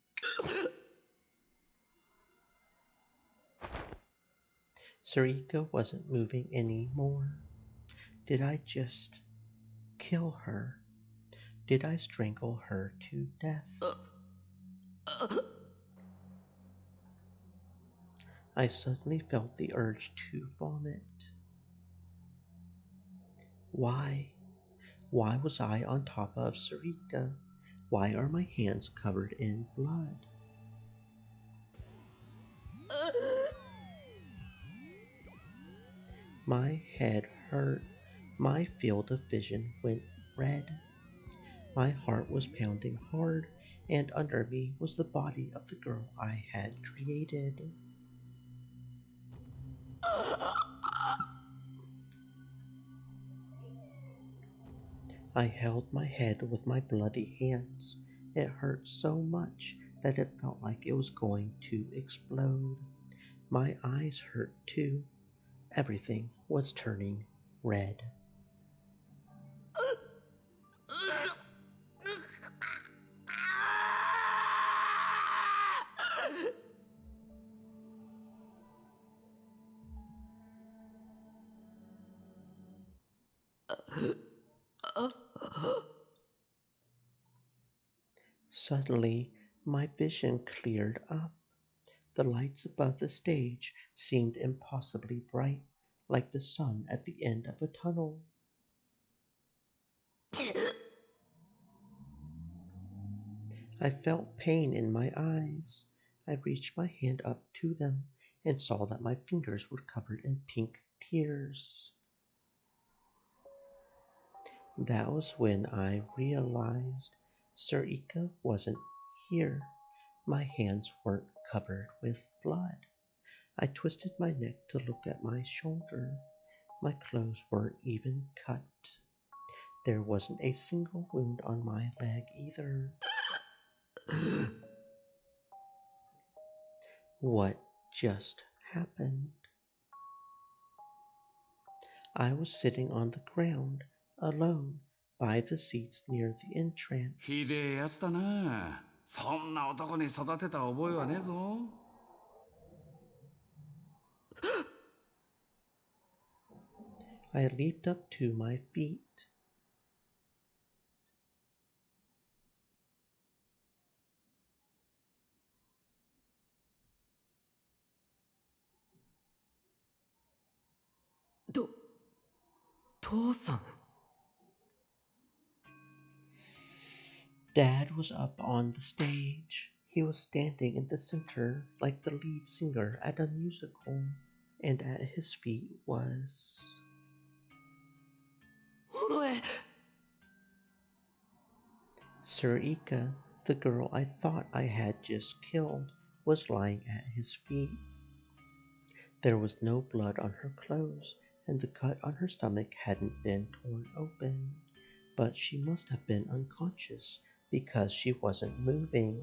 Sarika wasn't moving anymore. Did I just kill her? Did I strangle her to death? I suddenly felt the urge to vomit. Why? Why was I on top of Sarika? Why are my hands covered in blood? My head hurt. My field of vision went red. My heart was pounding hard, and under me was the body of the girl I had created. I held my head with my bloody hands. It hurt so much that it felt like it was going to explode. My eyes hurt too. Everything was turning red. Suddenly, my vision cleared up. The lights above the stage seemed impossibly bright, like the sun at the end of a tunnel. I felt pain in my eyes. I reached my hand up to them and saw that my fingers were covered in pink tears. That was when I realized Sarika wasn't here. My hands weren't covered with blood. I twisted my neck to look at my shoulder. My clothes weren't even cut. There wasn't a single wound on my leg either. What just happened? I was sitting on the ground, alone, by the seats near the entrance. ひでえやつだな。そんな男に育てた覚えはねえぞ。I leaped up to my feet. Do... 父さん Dad was up on the stage. He was standing in the center like the lead singer at a musical, and at his feet was... お前 Sir Ika, the girl I thought I had just killed, was lying at his feet. There was no blood on her clothes, and the cut on her stomach hadn't been torn open, but she must have been unconscious because she wasn't moving.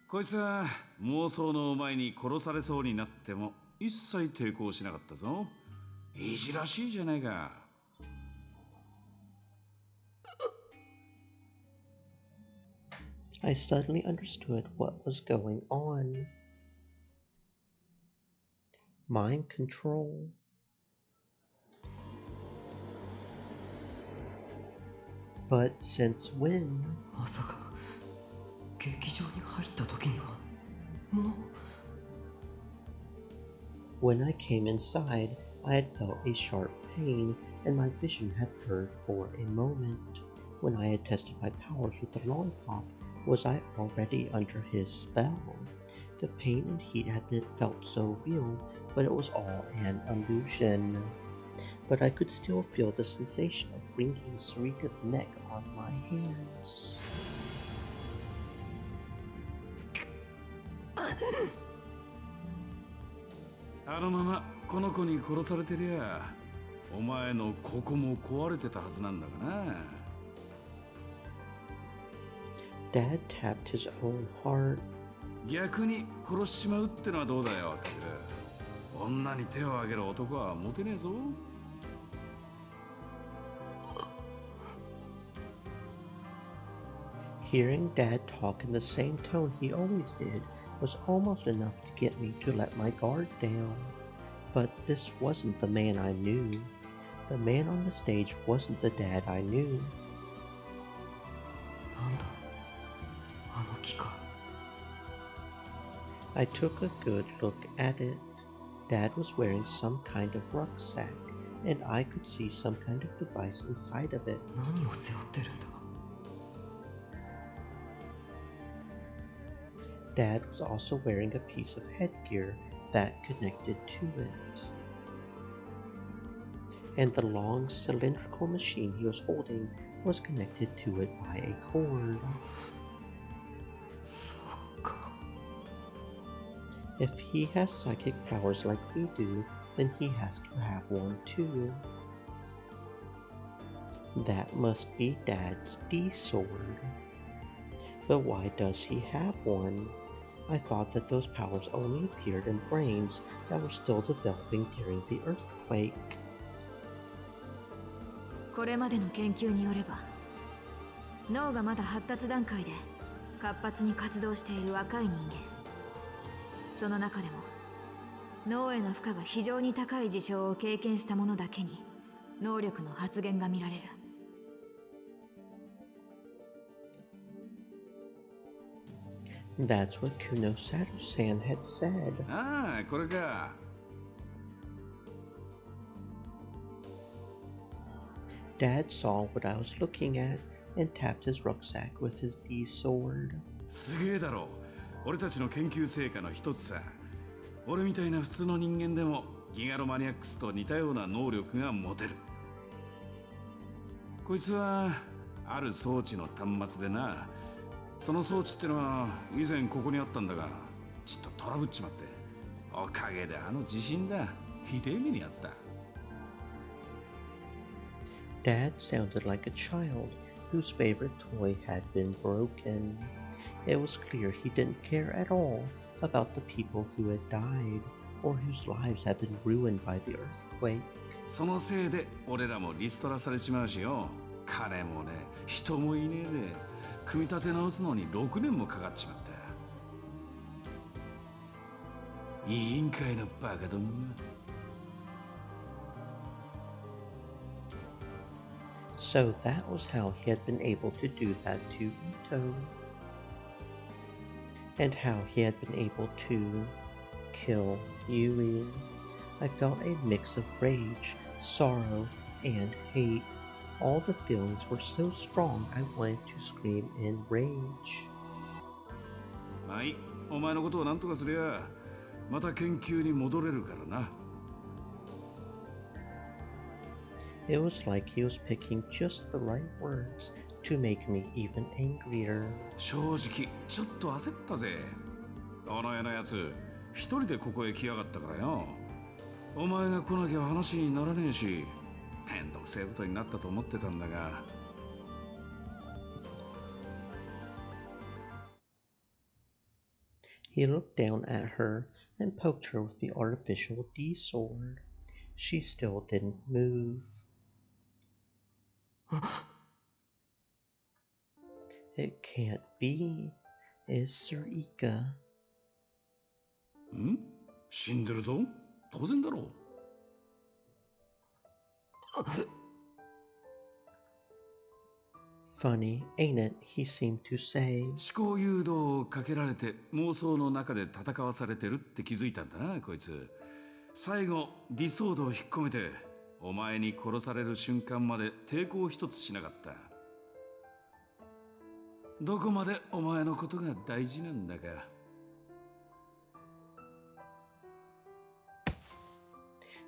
こいつは妄想のお前に殺されそうになっても一切抵抗しなかったぞ。いじらしいじゃないか。I suddenly understood what was going on. Mind control. But since when? まさか劇場に入った時にはもう When I came inside, I had felt a sharp pain, and my vision had blurred for a moment. When I had tested my powers with the lollipop, was I already under his spell? The pain and heat had been felt so real, but it was all an illusion. But I could still feel the sensation of wringing Sarika's neck on my hands. あのままこの子に殺されてりゃ、お前のここも壊れてたはずなんだがな。Dad tapped his own heart. 逆に殺しちまうってのはどうだよ、タケル。女に手を挙げる男はモテねえぞ。Hearing Dad talk in the same tone he always did was almost enough to get me to let my guard down. But this wasn't the man I knew. The man on the stage wasn't the Dad I knew. なんだあの木か I took a good look at it. Dad was wearing some kind of rucksack, and I could see some kind of device inside of it. 何を背負ってるんだ Dad was also wearing a piece of headgear that connected to it. And the long cylindrical machine he was holding was connected to it by a cord. If he has psychic powers like we do, then he has to have one too. That must be Dad's D-sword. But why does he have one? I thought that those powers only appeared in brains that were still developing during the earthquake. これまでの研究によれば、脳がまだ発達段階で活発に活動している若い人間。その中でも脳への負荷が非常に高い事象を経験した者だけに能力の発現が見られる。That's what Kunosato-san had said. ああ、これか。Dad saw what I was looking at and tapped his rucksack with his D-sword. すげえだろ。俺たちの研究成果の一つさ。俺みたいな普通の人間でもギガロマニアックスと似たような能力が持てる。こいつはある装置の端末でな。その装置ってのは以前ここにあったんだが、ちょっとトラブっちまって。おかげであの地震だ。ひでえ目にあった。Dad sounded like a child whose favorite toy had been broken. It was clear he didn't care at all about the people who had died or whose lives had been ruined by the earthquake. そのせいで俺らもリストラされちまうしよ。金もね、人もいねえで。組み立て直すのに6年もかかっちまった。いいんかいのバカども。So that was how he had been able to do that to Ito. And how he had been able to kill Yui. I felt a mix of rage, sorrow, and hate. All the feelings were so strong I wanted to scream in rage. はい、お前のことを何とかすりゃ、また研究に戻れるからな。It was like he was picking just the right words to make me even angrier. 正直、ちょっと焦ったぜ。この世のやつ、一人でここへ来やがったからよ。お前が来なきゃ話にならねえし、めんどくせえことになったと思ってたんだが。He looked down at her and poked her with the artificial D sword. She still didn't move. It can't be. It's Sir Ika. ん？死んでるぞ。当然だろう。Funny, ain't it? He seemed to say. 思考誘導をかけられて妄想の中で戦わされてるって気づいたんだな、こいつ。最後、ディソードを引っ込めて、お前に殺される瞬間まで抵抗一つしなかった。どこまでお前のことが大事なんだか。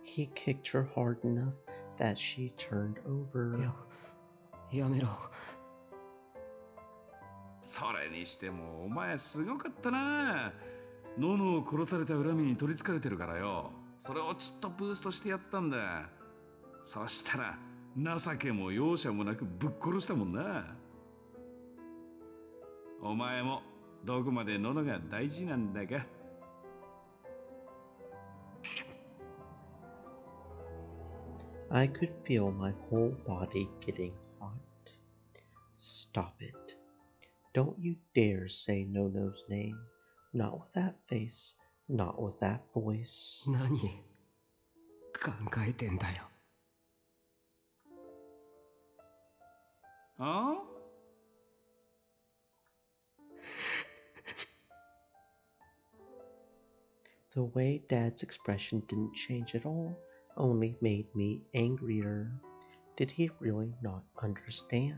He kicked her hard enough that she turned over. やめろ。それにしてもお前すごかったな。ノノを殺された恨みに取りつかれてるからよ。それをちっとブーストしてやったんだ。そしたら情けも容赦もなくぶっ殺したもんな。お前もどこまでノノが大事なんだか。I could feel my whole body getting hot. Stop it. Don't you dare say Nono's name. Not with that face, not with that voice. 何考えてんだよ。ああThe way Dad's expression didn't change at all, only made me angrier. Did he really not understand?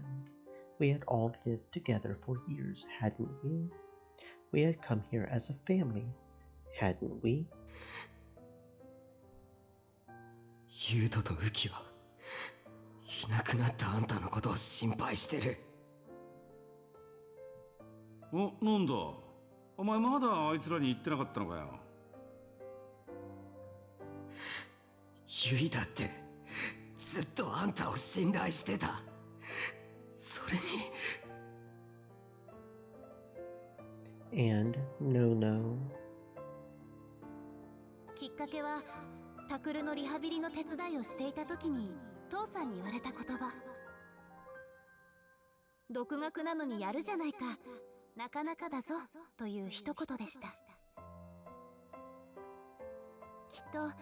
We had all lived together for years, hadn't we? We had come here as a family, hadn't we? ユウトとウキはいなくなったあんたのことを心配してる。なんだお前まだあいつらに言ってなかったのかよ。ユイだってずっとあんたを信頼してた。それに And Nono. きっかけはタクルのリハビリの手伝いをしていた時に父さんに言われた言葉。独学なのにやるじゃないか、なかなかだぞという一言でした。きっと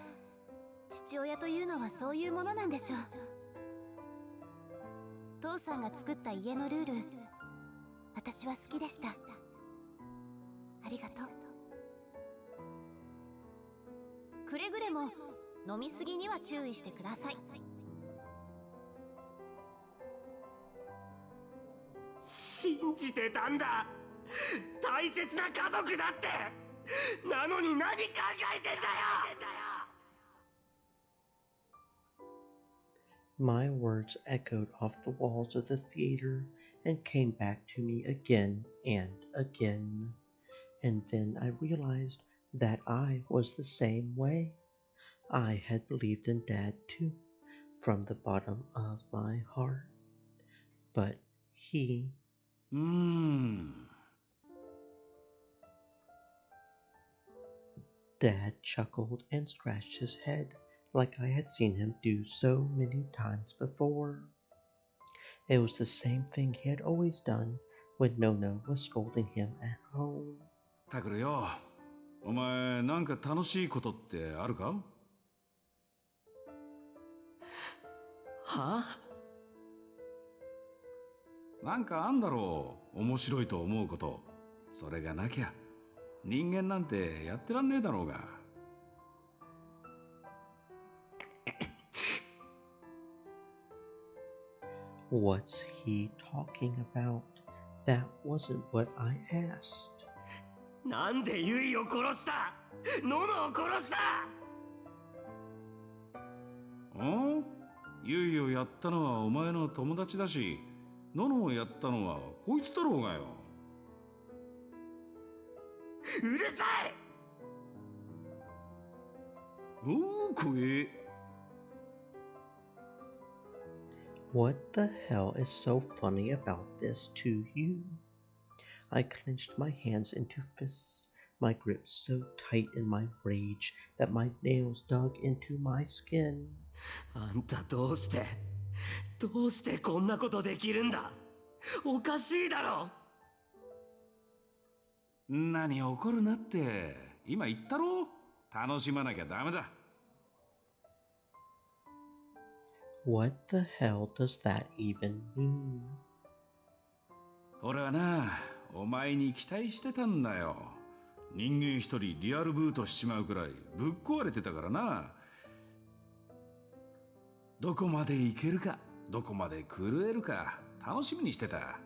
父親というのはそういうものなんでしょう。父さんが作った家のルール、私は好きでした。ありがとう。くれぐれも飲みすぎには注意してください。信じてたんだ。大切な家族だって。なのに何考えてんだよ。My words echoed off the walls of the theater and came back to me again and again. And then I realized that I was the same way. I had believed in Dad too, from the bottom of my heart. But he... Dad chuckled and scratched his head, like I had seen him do so many times before. It was the same thing he had always done when Nono was scolding him at home. タクルよ、お前なんか楽しいことってあるか？は？なんかあんだろう、面白いと思うこと。それがなきゃ人間なんてやってらんねえだろうが。What's he talking about? That wasn't what I asked. なんでユイを殺した？ノノを殺した？ん？ユイをやったのはお前の友達だし、ノノをやったのはこいつだろうがよ。うるさい！おー、怖え。What the hell is so funny about this to you? I clenched my hands into fists, my grip so tight in my rage that my nails dug into my skin. あんたどうしてこんなことできるんだ？おかしいだろ。何怒るなって。今言ったろ？楽しまなきゃダメだ。What the hell does that even mean? 俺はな、お前に期待してたんだよ。人間一人リアルブートしちまうくらいぶっ壊れてたからな。どこまでいけるか、どこまで震えるか楽しみにしてた。あ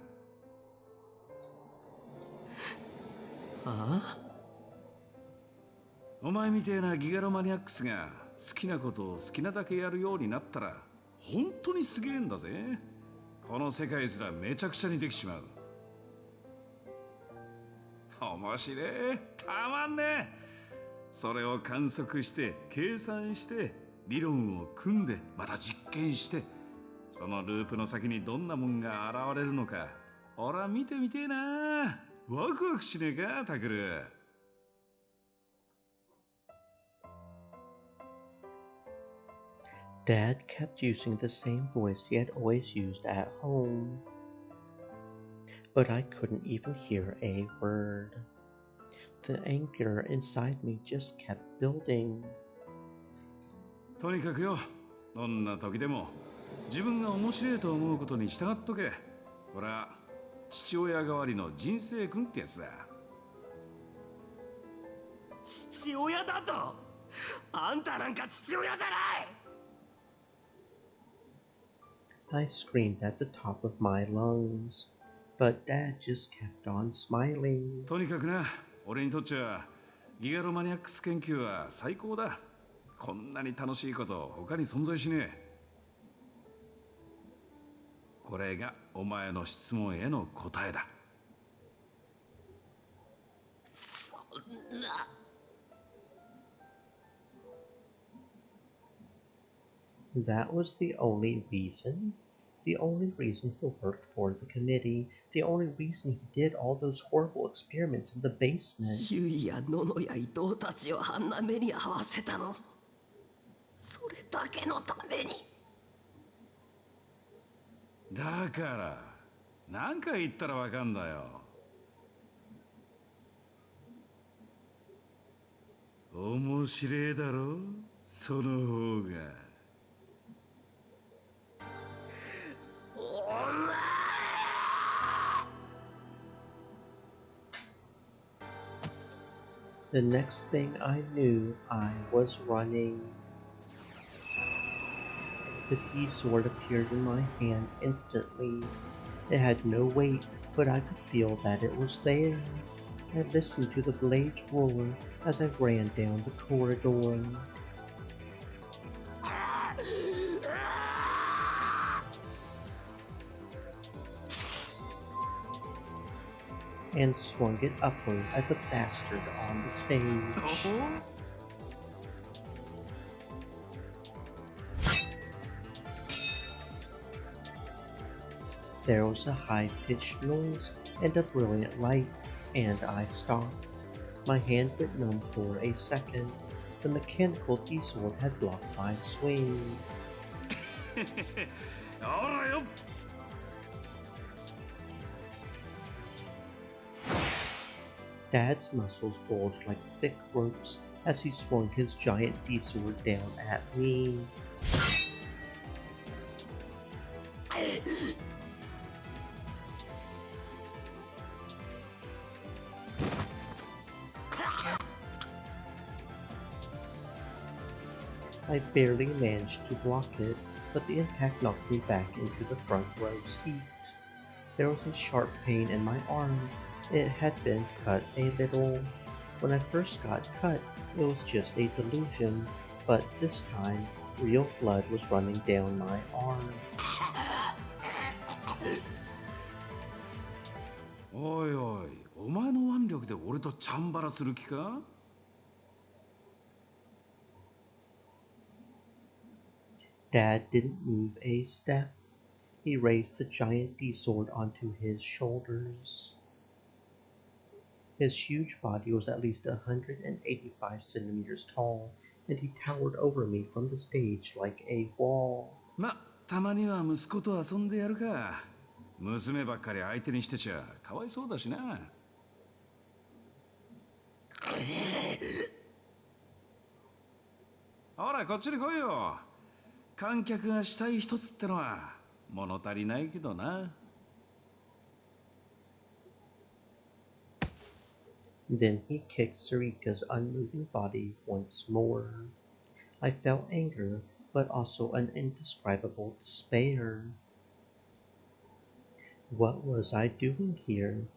あ？お前みてえなギガロマニアックスが好きなことを好きなだけやるようになったら本当にすげえんだぜ。この世界すらめちゃくちゃにできちまう。面白え、たまんねえ。それを観測して計算して理論を組んでまた実験して、そのループの先にどんなもんが現れるのか俺は見てみてえな。ワクワクしねえか、タクル。Dad kept using the same voice he had always used at home, but I couldn't even hear a word. The anger inside me just kept building. とにかくよ、どんな時でも自分が面白いと思うことに従っとけ。これは父親代わりの人生訓ってやつだ。父親だと？あんたなんか父親じゃない！ I screamed at the top of my lungs, but Dad just kept on smiling. とにかくな、俺にとっちゃギガロマニアックス研究は最高だ。こんなに楽しいこと他に存在しねえ。これがお前の質問への答えだ。そんな。That was the only reason? The only reason he worked for the committee? The only reason he did all those horrible experiments in the basement? ユイやノノや伊藤たちをあんな目に遭わせたの、それだけのために。だから何回言ったらわかんだよ。面白えだろ、その方が。The next thing I knew, I was running. The D-sword appeared in my hand instantly. It had no weight, but I could feel that it was there. I listened to the blades roar as I ran down the corridor. And swung it upward at the bastard on the stage. There was a high-pitched noise and a brilliant light, and I stopped. My hand went numb for a second. The mechanical D-sword had blocked my swing. Dad's muscles bulged like thick ropes as he swung his giant D-sword down at me. I barely managed to block it, but the impact knocked me back into the front row seat. There was a sharp pain in my arm. It had been cut a little. When I first got cut, it was just a delusion, but this time, real blood was running down my arm. おいおい、お前の腕力で俺とチャンバラする気か? Dad didn't move a step. He raised the giant D-sword onto his shoulders. His huge body was at least 185 centimeters tall, and he towered over me from the stage like a wall. ま、たまには息子と遊んでやるか。娘ばっかり相手にしてちゃかわいそうだしな。ほら、こっちに来いよ。観客がしたい一つってのは物足りないけどな。Then he kicked Sarika's unmoving body once more. I felt anger, but also an indescribable despair. What was I doing here?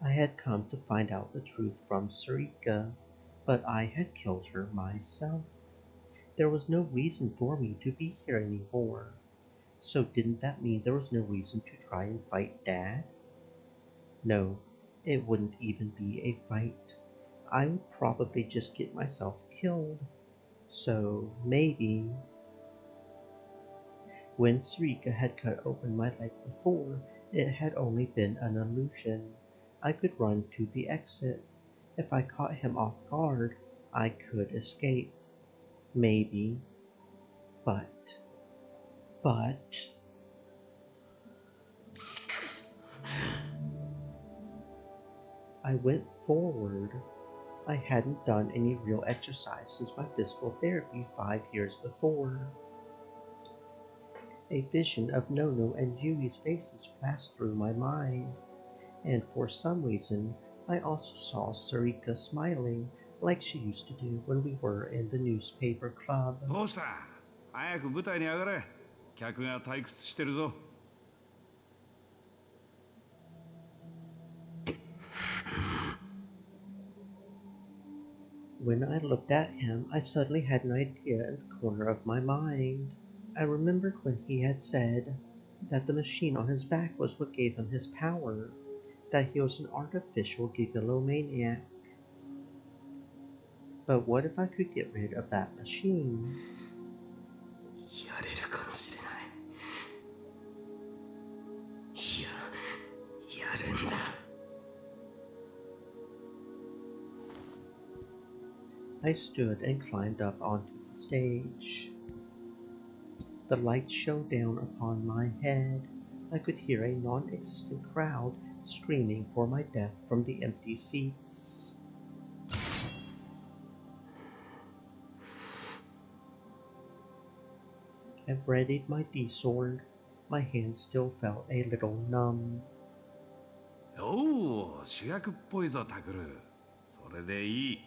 I had come to find out the truth from Sarika, but I had killed her myself. There was no reason for me to be here anymore. So didn't that mean there was no reason to try and fight Dad? No, it wouldn't even be a fight. I would probably just get myself killed. So maybe... When Sarika had cut open my leg before, it had only been an illusion. I could run to the exit. If I caught him off guard, I could escape. Maybe. But... I went forward. I hadn't done any real exercise since my physical therapy 5 years before. A vision of Nono and Yui's faces flashed through my mind, and for some reason, I also saw Sarika smiling like she used to do when we were in the newspaper club. どうした?早く舞台に上がれ。客が退屈してるぞ。When I looked at him, I suddenly had an idea in the corner of my mind. I remembered when he had said that the machine on his back was what gave him his power, that he was an artificial gigalomaniac. But what if I could get rid of that machine? やれるかもしれない。いや、やるんだ。I stood and climbed up onto the stage. The lights shone down upon my head. I could hear a non-existent crowd screaming for my death from the empty seats. I readied my D-sword. My hand still felt a little numb. おお、主役っぽいぞ、タクル。それでいい。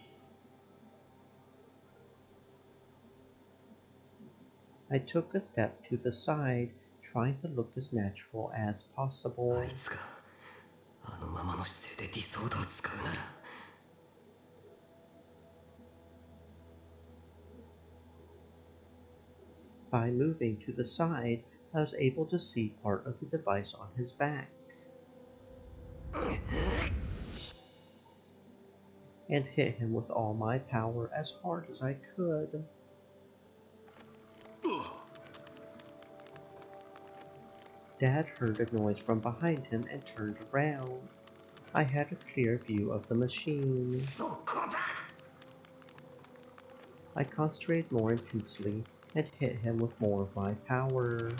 I took a step to the side, trying to look as natural as possible. あいつがあのままの姿勢でディソードを使うなら。By moving to the side, I was able to see part of the device on his back. And hit him with all my power as hard as I could. Dad heard a noise from behind him and turned around. I had a clear view of the machine. I concentrated more intensely and hit him with more of my power.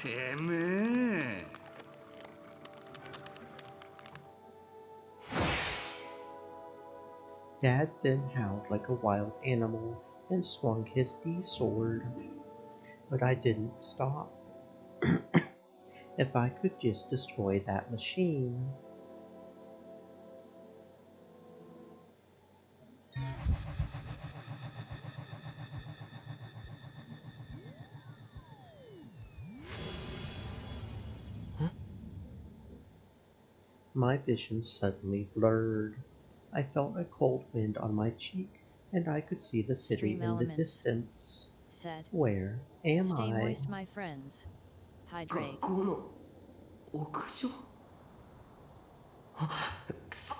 てめえ。Dad then howled like a wild animal and swung his D-sword. But I didn't stop. If I could just destroy that machine. My vision suddenly blurred. I felt a cold wind on my cheek, and I could see the city Stream in the elements, distance. said. Where am Stay I? moist, my friends. Hydrate. 学校の屋上。くそ。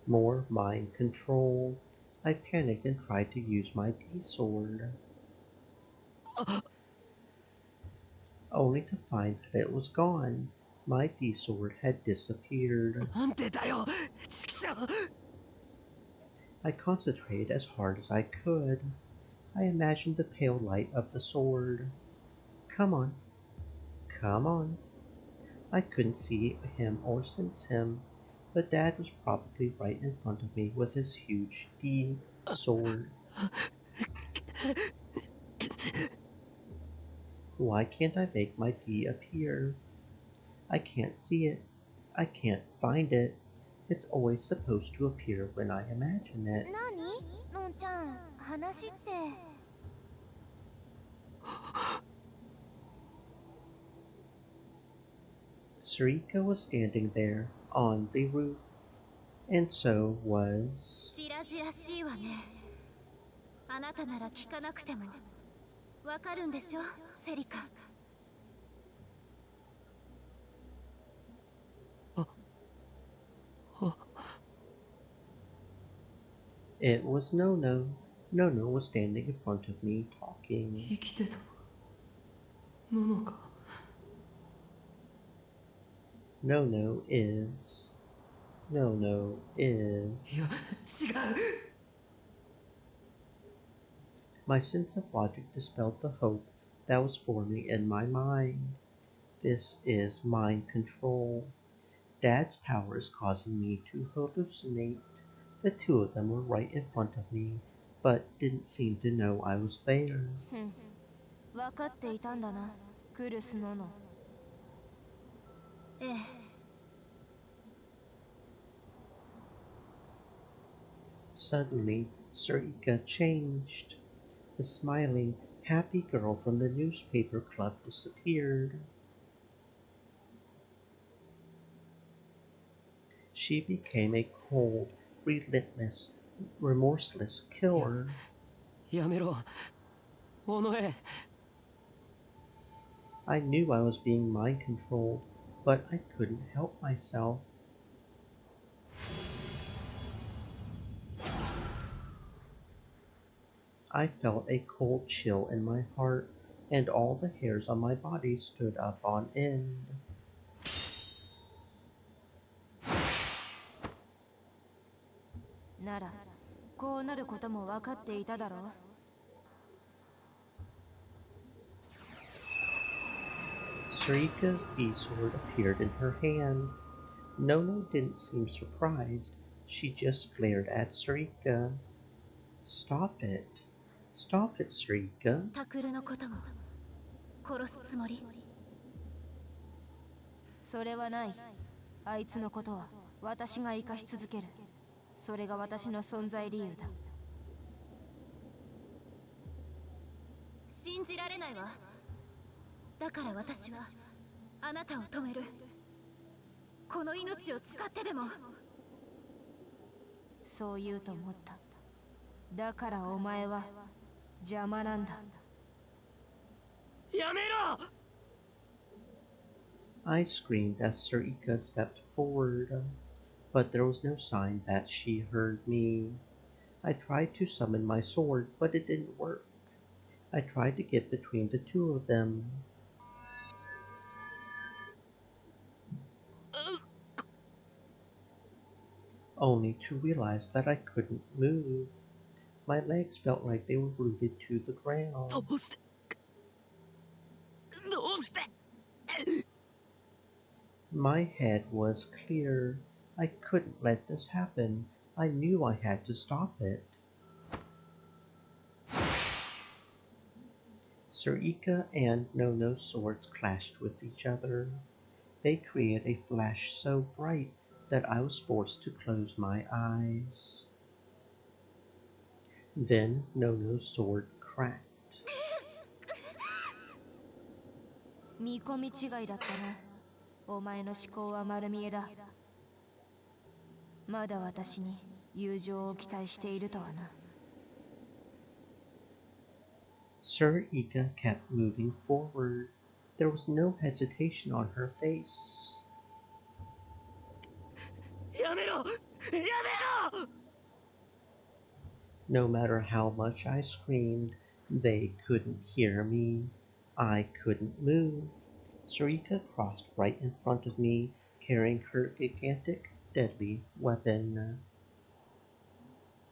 More mind control. I panicked and tried to use my D-sword. Only to find that it was gone. My D-sword had disappeared. なんでだよ、ちくしょう。 I concentrated as hard as I could. I imagined the pale light of the sword. Come on. Come on. I couldn't see him or sense him, but Dad was probably right in front of me with his huge D sword. Why can't I make my D appear? I can't see it. I can't find it. It's always supposed to appear when I imagine it. 何のんちゃん、話って。Sarika was standing there on the roof, and so was. 白々しいわね。あなたなら聞かなくてもわかるんでしょ、セリカ。It was Nono. Nono was standing in front of me talking. 生きてたののか。 Nono is. Nono is. いや、違う。 My sense of logic dispelled the hope that was forming in my mind. This is mind control. Dad's power is causing me to hallucinate. The two of them were right in front of me, but didn't seem to know I was there. 分かっていたんだな、クルスノノ。ええ。 Suddenly, Sarika changed. The smiling, happy girl from the newspaper club disappeared. She became a cold, relentless, remorseless killer. やめろ。おのえ。 I knew I was being mind controlled, but I couldn't help myself. I felt a cold chill in my heart, and all the hairs on my body stood up on end. Nara, こうなることも分かっていただろう。Sarika's D-sword appeared in her hand. Nono didn't seem surprised. She just glared at Sarika. Stop it. Stop it, Sarika. タクルのことも殺すつもり。それはない。あいつのことは私が生かし続ける。それが私の存在理由だ。信じられないわ。だから私はあなたを止める。この命を使ってでも。そう言うと思った。だからお前は邪魔なんだ。やめろ！ I screamed as Sarika stepped forward, but there was no sign that she heard me. I tried to summon my sword, but it didn't work. I tried to get between the two of them. Only to realize that I couldn't move. My legs felt like they were rooted to the ground. どうして My head was clear. I couldn't let this happen. I knew I had to stop it. Surika and Nono's swords clashed with each other. They created a flash so bright that I was forced to close my eyes. Then Nono's sword cracked. 見込み違いだったな。お前の思考は丸見えだ。まだ私に友情を期待しているとはな。Sir Ika kept moving forward. There was no hesitation on her face. やめろやめろ No matter how much I screamed, they couldn't hear me. I couldn't move. Sarika crossed right in front of me, carrying her gigantic, deadly weapon.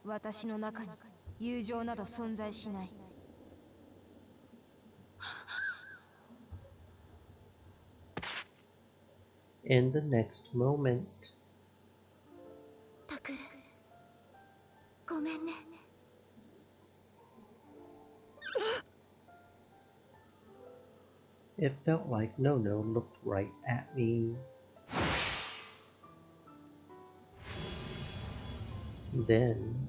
私の中に友情など存在しない。In the next moment, タクル、ごめんね。it felt like Nono looked right at me. Then,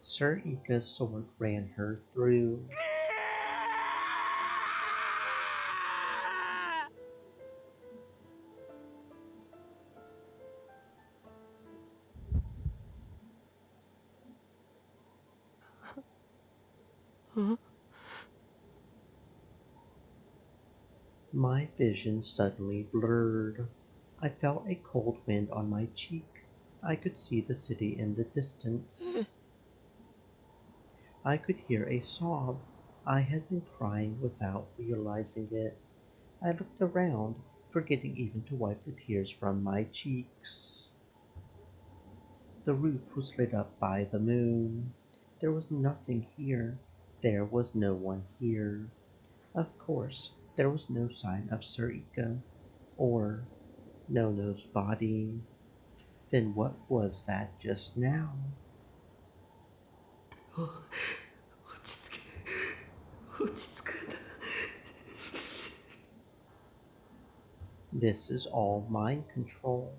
Sir Ika's sword ran her through. My vision suddenly blurred. I felt a cold wind on my cheek. I could see the city in the distance. I could hear a sob. I had been crying without realizing it. I looked around, forgetting even to wipe the tears from my cheeks. The roof was lit up by the moon. There was nothing here. There was no one here. Of course, there was no sign of Sir Ika or Nono's body. Then what was that just now? This is all mind control,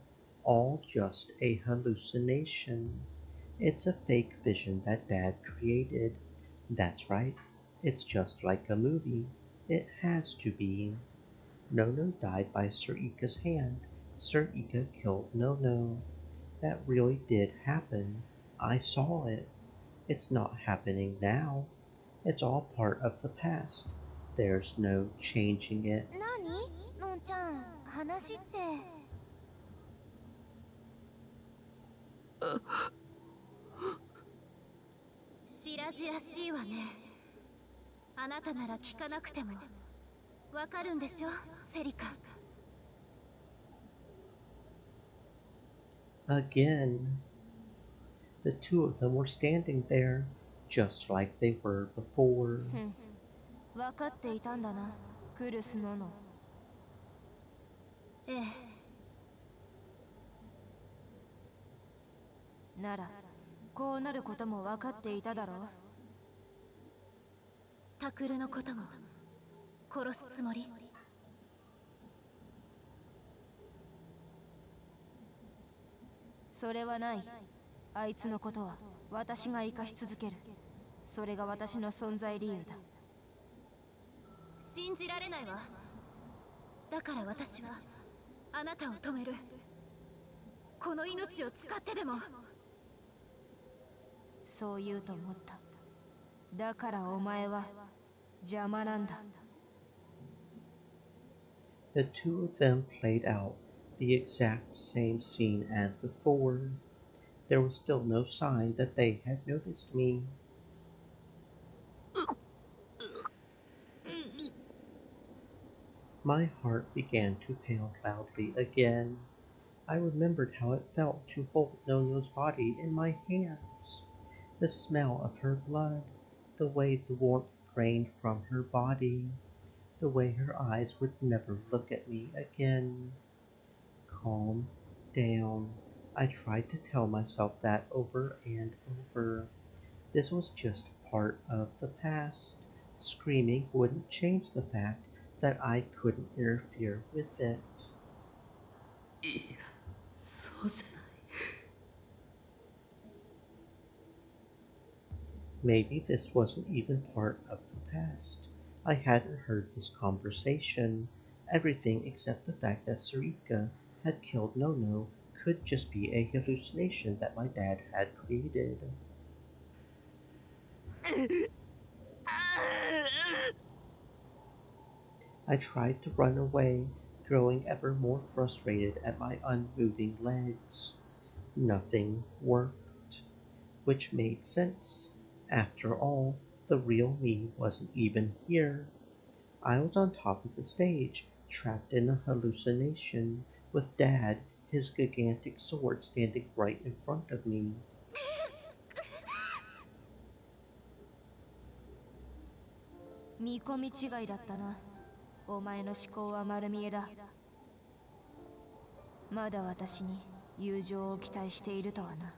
all just a hallucination. It's a fake vision that Dad created. That's right, it's just like a movie. It has to be. Nono died by Sir Ika's hand. Sir Ika killed Nono. That really did happen. I saw it. It's not happening now. It's all part of the past. There's no changing it. 何のんちゃん、話って。白々しいわね。あなたなら聞かなくてもわかるんでしょ、セリカ。Again. The two of them were standing there, just like they were before. 分かっていたんだな、クルスノノ。ええ。なら、こうなることも分かっていただろう。タクルのことも殺すつもり？それはない。あいつのことは私が生かし続ける。それが私の存在理由だ。信じられないわ。だから私はあなたを止める。この命を使ってでも。そう言うと思った。だからお前は邪魔なんだ。The two of them played out the exact same scene as before. There was still no sign that they had noticed me. My heart began to pound loudly again. I remembered how it felt to hold Nono's body in my hands. The smell of her blood, the way the warmth drained from her body, the way her eyes would never look at me again. Calm down. I tried to tell myself that over and over. This was just part of the past. Screaming wouldn't change the fact that I couldn't interfere with it. いや、そうじゃない。Maybe this wasn't even part of the past. I hadn't heard this conversation. Everything except the fact that Sarika had killed Nono could just be a hallucination that my dad had created. I tried to run away, growing ever more frustrated at my unmoving legs. Nothing worked, which made sense. After all, the real me wasn't even here. I was on top of the stage, trapped in a hallucination, with Dad, his gigantic sword standing right in front of me. 見込み違いだったな。お前の思考は丸見えだ。まだ私に友情を期待しているとはな。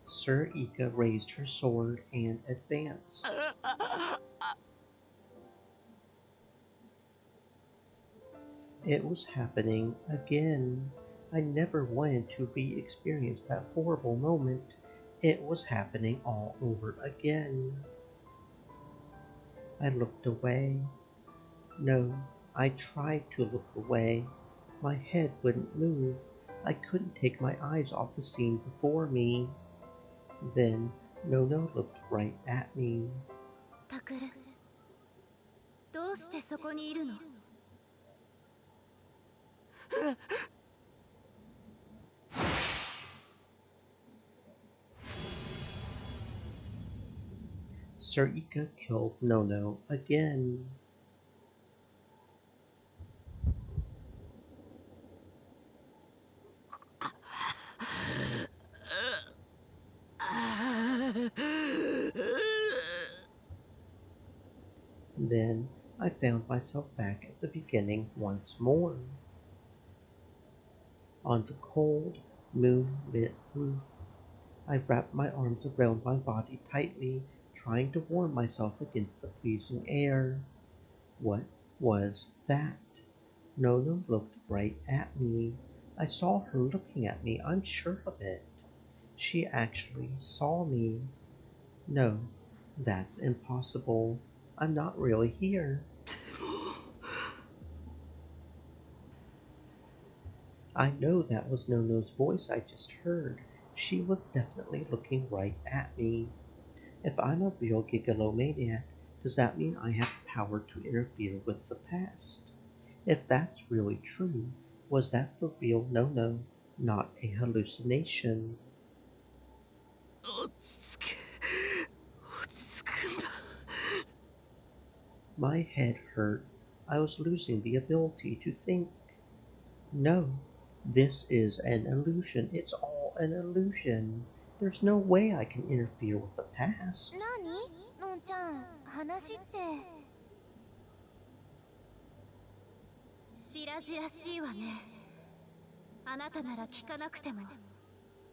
Sir Ika raised her sword and advanced. It was happening again. I never wanted to re-experience that horrible moment. It was happening all over again. I looked away. No, I tried to look away. My head wouldn't move. I couldn't take my eyes off the scene before me. Then Nono looked right at me. タクル、どうしてそこにいるの？Sir Ika killed Nono again. Then I found myself back at the beginning once more. On the cold, moonlit roof, I wrapped my arms around my body tightly, trying to warm myself against the freezing air. What was that? Nono looked right at me. I saw her looking at me, I'm sure of it. She actually saw me. No, that's impossible. I'm not really here. I know that was Nono's voice I just heard. She was definitely looking right at me. If I'm a real gigalomaniac, does that mean I have the power to interfere with the past? If that's really true, was that the real Nono, not a hallucination? My head hurt. I was losing the ability to think. No, this is an illusion. It's all an illusion. There's no way I can interfere with the past. 何のんちゃん、話って。白々しいわね。あなたなら聞かなくても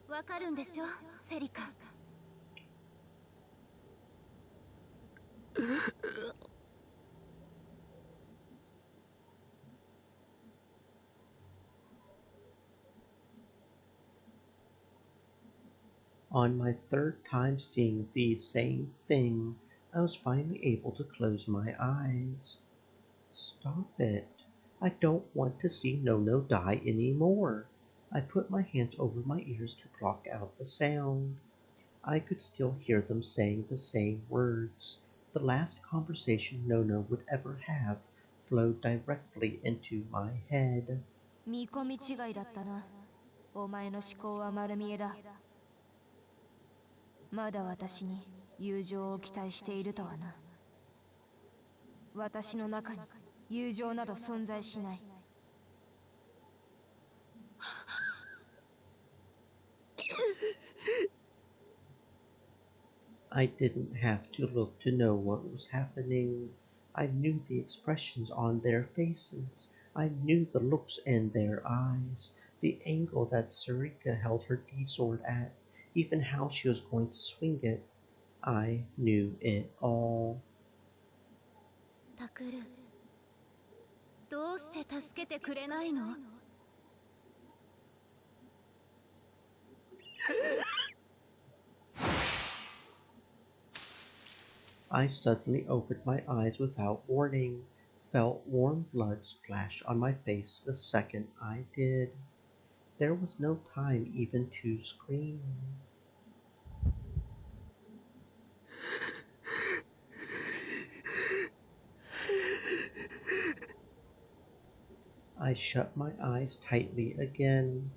わかるんでしょ、セリカ。On my third time seeing the same thing, I was finally able to close my eyes. Stop it. I don't want to see Nono die anymore. I put my hands over my ears to block out the sound. I could still hear them saying the same words. The last conversation Nono would ever have flowed directly into my head. 見込み違いだったな。お前の思考は丸見えだ。まだ私に友情を期待しているとはな。私の中に友情など存在しない。I didn't have to look to know what was happening. I knew the expressions on their faces. I knew the looks in their eyes, the angle that Sarika held her D-sword at, even how she was going to swing it. I knew it all. タクル、どうして助けてくれないの？ I suddenly opened my eyes without warning, felt warm blood splash on my face the second I did. There was no time even to scream. I shut my eyes tightly again.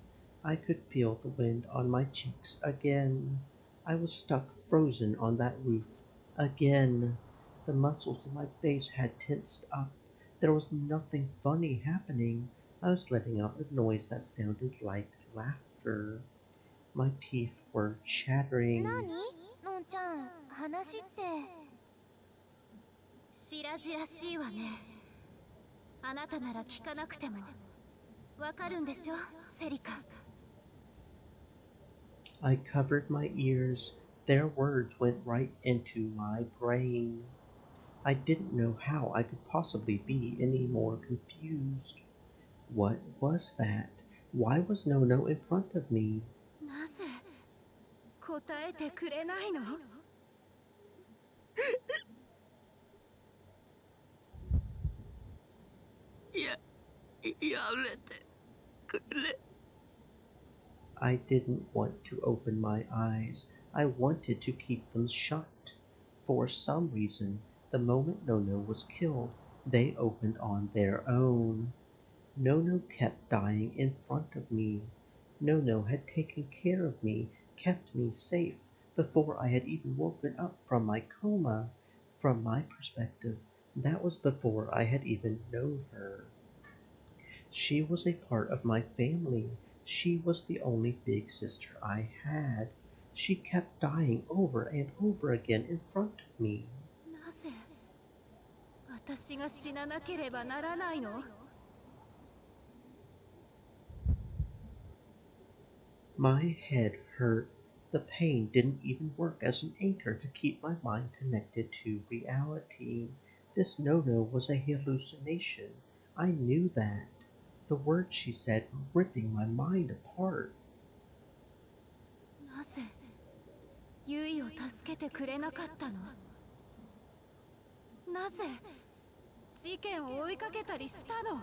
I could feel the wind on my cheeks again. I was stuck frozen on that roof again. The muscles in my face had tensed up. There was nothing funny happening. I was letting out a noise that sounded like laughter. My teeth were chattering. 何？のんちゃん、話って。白々しいわね。あなたなら聞かなくてもわかるんでしょ、セリカ。I covered my ears. Their words went right into my brain. I didn't know how I could possibly be any more confused. What was that? Why was Nono in front of me? なぜ答えてくれないの？ I didn't want to open my eyes. I wanted to keep them shut. For some reason, the moment Nono was killed, they opened on their own. Nono kept dying in front of me. Nono had taken care of me, kept me safe, before I had even woken up from my coma. From my perspective, that was before I had even known her. She was a part of my family. She was the only big sister I had. She kept dying over and over again in front of me. なぜ私が死ななければならないの？ My head hurt. The pain didn't even work as an anchor to keep my mind connected to reality. This Nono was a hallucination. I knew that. The words she said were ripping my mind apart. なぜユイを助けてくれなかったの？なぜ事件を追いかけたりしたの？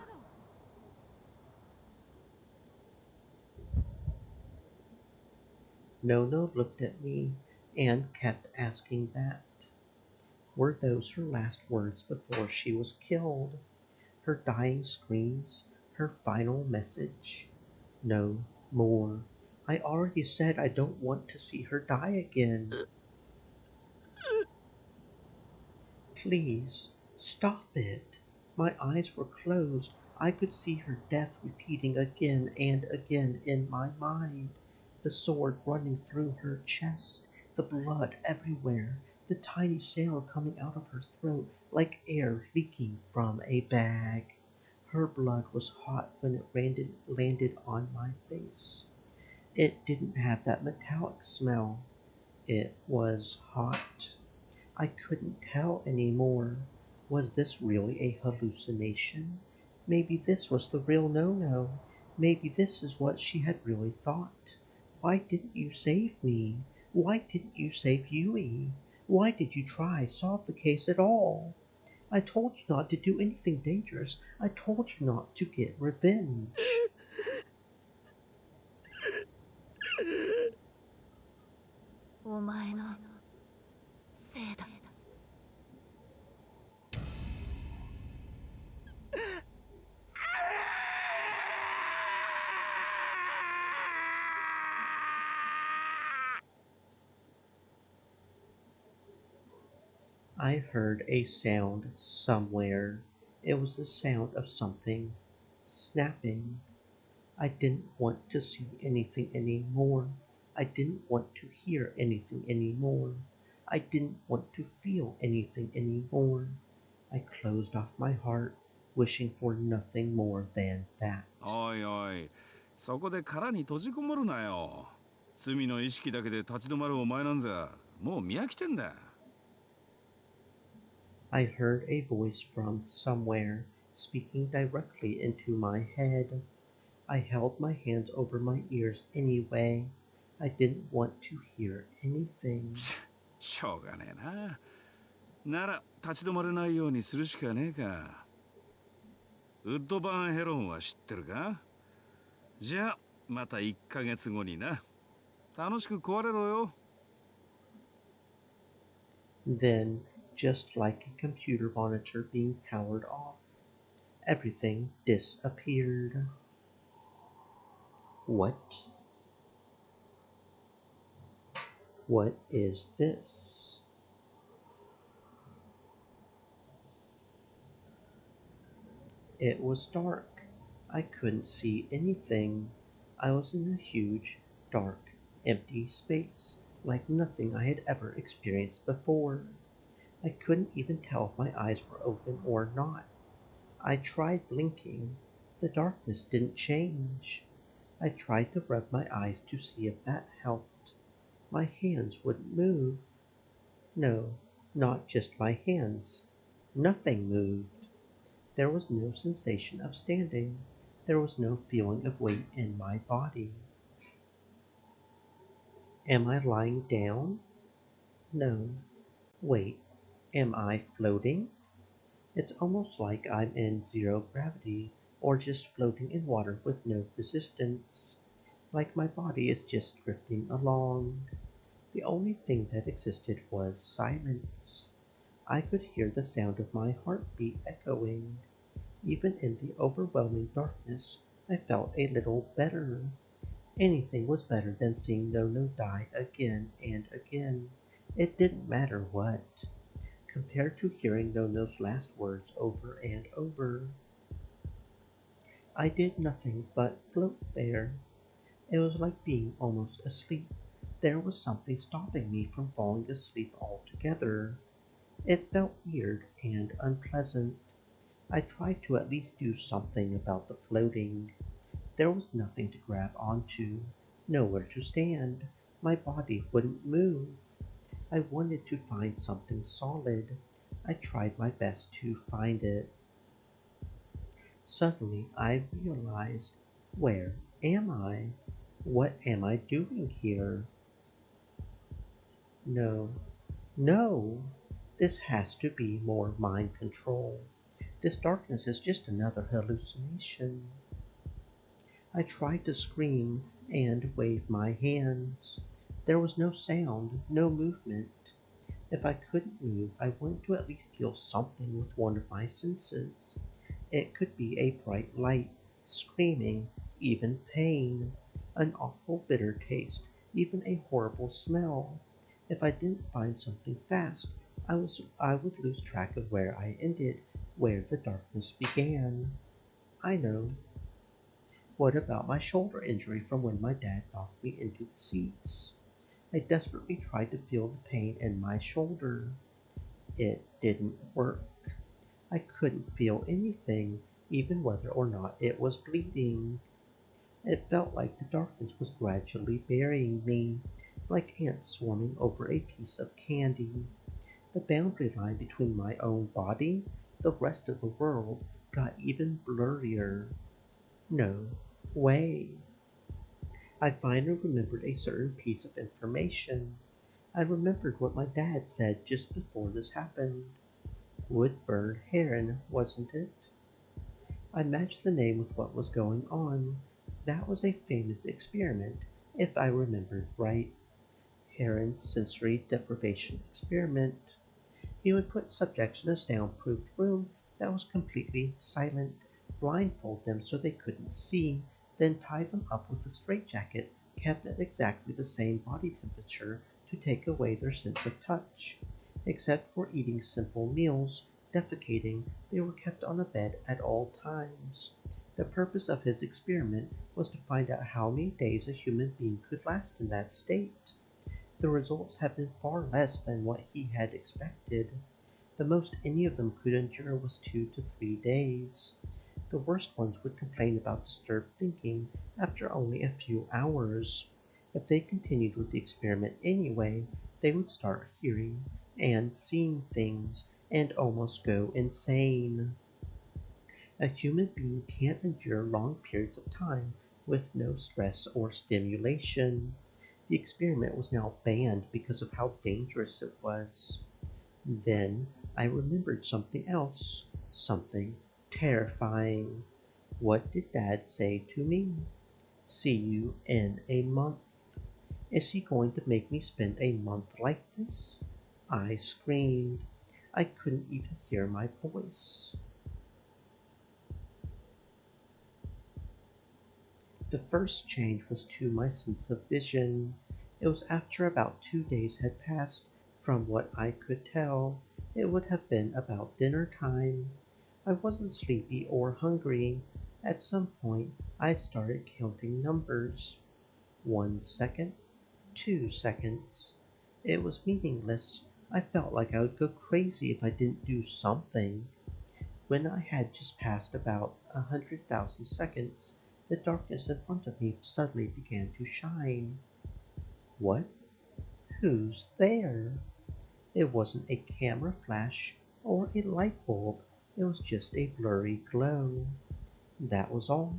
Nono looked at me and kept asking that. Were those her last words before she was killed? Her dying screams? Her final message? No more. I already said I don't want to see her die again. Please, stop it. My eyes were closed. I could see her death repeating again and again in my mind. The sword running through her chest, the blood everywhere, the tiny sail coming out of her throat like air leaking from a bag. Her blood was hot when it landed on my face. It didn't have that metallic smell. It was hot. I couldn't tell anymore. Was this really a hallucination? Maybe this was the real Nono. Maybe this is what she had really thought. Why didn't you save me? Why didn't you save Yui? Why did you try solve the case at all? I told you not to do anything dangerous. I told you not to get revenge. お前のせいだ。I heard a sound somewhere. It was the sound of something snapping. I didn't want to see anything anymore. I didn't want to hear anything anymore. I didn't want to feel anything anymore. I closed off my heart, wishing for nothing more than that. おいおい、そこで殻に閉じこもるなよ。罪の意識だけで立ち止まるお前なんざ、もう見飽きてんだ。I heard a voice from somewhere speaking directly into my head. I held my hands over my ears anyway. I didn't want to hear anything. しょうがねえな。なら立ち止まれないようにするしかねえか。ウッドバーンヘロンは知ってるか？じゃあまた1ヶ月後にな。楽しく壊れろよ。Then, just like a computer monitor being powered off, everything disappeared. What? What is this? It was dark. I couldn't see anything. I was in a huge, dark, empty space, like nothing I had ever experienced before. I couldn't even tell if my eyes were open or not. I tried blinking. The darkness didn't change. I tried to rub my eyes to see if that helped. My hands wouldn't move. No, not just my hands. Nothing moved. There was no sensation of standing. There was no feeling of weight in my body. Am I lying down? No. Wait, am I floating? It's almost like I'm in zero gravity, or just floating in water with no resistance. Like my body is just drifting along. The only thing that existed was silence. I could hear the sound of my heartbeat echoing. Even in the overwhelming darkness, I felt a little better. Anything was better than seeing Nono die again and again. It didn't matter what, compared to hearing Nono's last words over and over. I did nothing but float there. It was like being almost asleep. There was something stopping me from falling asleep altogether. It felt weird and unpleasant. I tried to at least do something about the floating. There was nothing to grab onto, nowhere to stand. My body wouldn't move. I wanted to find something solid. I tried my best to find it. Suddenly I realized, where am I? What am I doing here? No, no, this has to be more mind control. This darkness is just another hallucination. I tried to scream and wave my hands. There was no sound, no movement. If I couldn't move, I wanted to at least feel something with one of my senses. It could be a bright light, screaming, even pain, an awful bitter taste, even a horrible smell. If I didn't find something fast, I would lose track of where I ended, where the darkness began. I know. What about my shoulder injury from when my dad knocked me into the seats? I desperately tried to feel the pain in my shoulder. It didn't work. I couldn't feel anything, even whether or not it was bleeding. It felt like the darkness was gradually burying me, like ants swarming over a piece of candy. The boundary line between my own body, the rest of the world, got even blurrier. No way. I finally remembered a certain piece of information. I remembered what my dad said just before this happened. Woodburn Heron, wasn't it? I matched the name with what was going on. That was a famous experiment, if I remembered right. Heron's sensory deprivation experiment. He would put subjects in a soundproofed room that was completely silent, blindfold them so they couldn't see, then tie them up with a straitjacket kept at exactly the same body temperature to take away their sense of touch. Except for eating simple meals, defecating, they were kept on a bed at all times. The purpose of his experiment was to find out how many days a human being could last in that state. The results had been far less than what he had expected. The most any of them could endure was 2 to 3 days. The worst ones would complain about disturbed thinking after only a few hours. If they continued with the experiment anyway, they would start hearing and seeing things and almost go insane. A human being can't endure long periods of time with no stress or stimulation. The experiment was now banned because of how dangerous it was. Then I remembered something else, something terrifying. What did Dad say to me? See you in a month. Is he going to make me spend a month like this? I screamed. I couldn't even hear my voice. The first change was to my sense of vision. It was after about 2 days had passed. From what I could tell, it would have been about dinner time. I wasn't sleepy or hungry. At some point, I started counting numbers. 1 second, 2 seconds. It was meaningless. I felt like I would go crazy if I didn't do something. When I had just passed about 100,000 seconds, the darkness in front of me suddenly began to shine. What? Who's there? It wasn't a camera flash or a light bulb. It was just a blurry glow. That was all.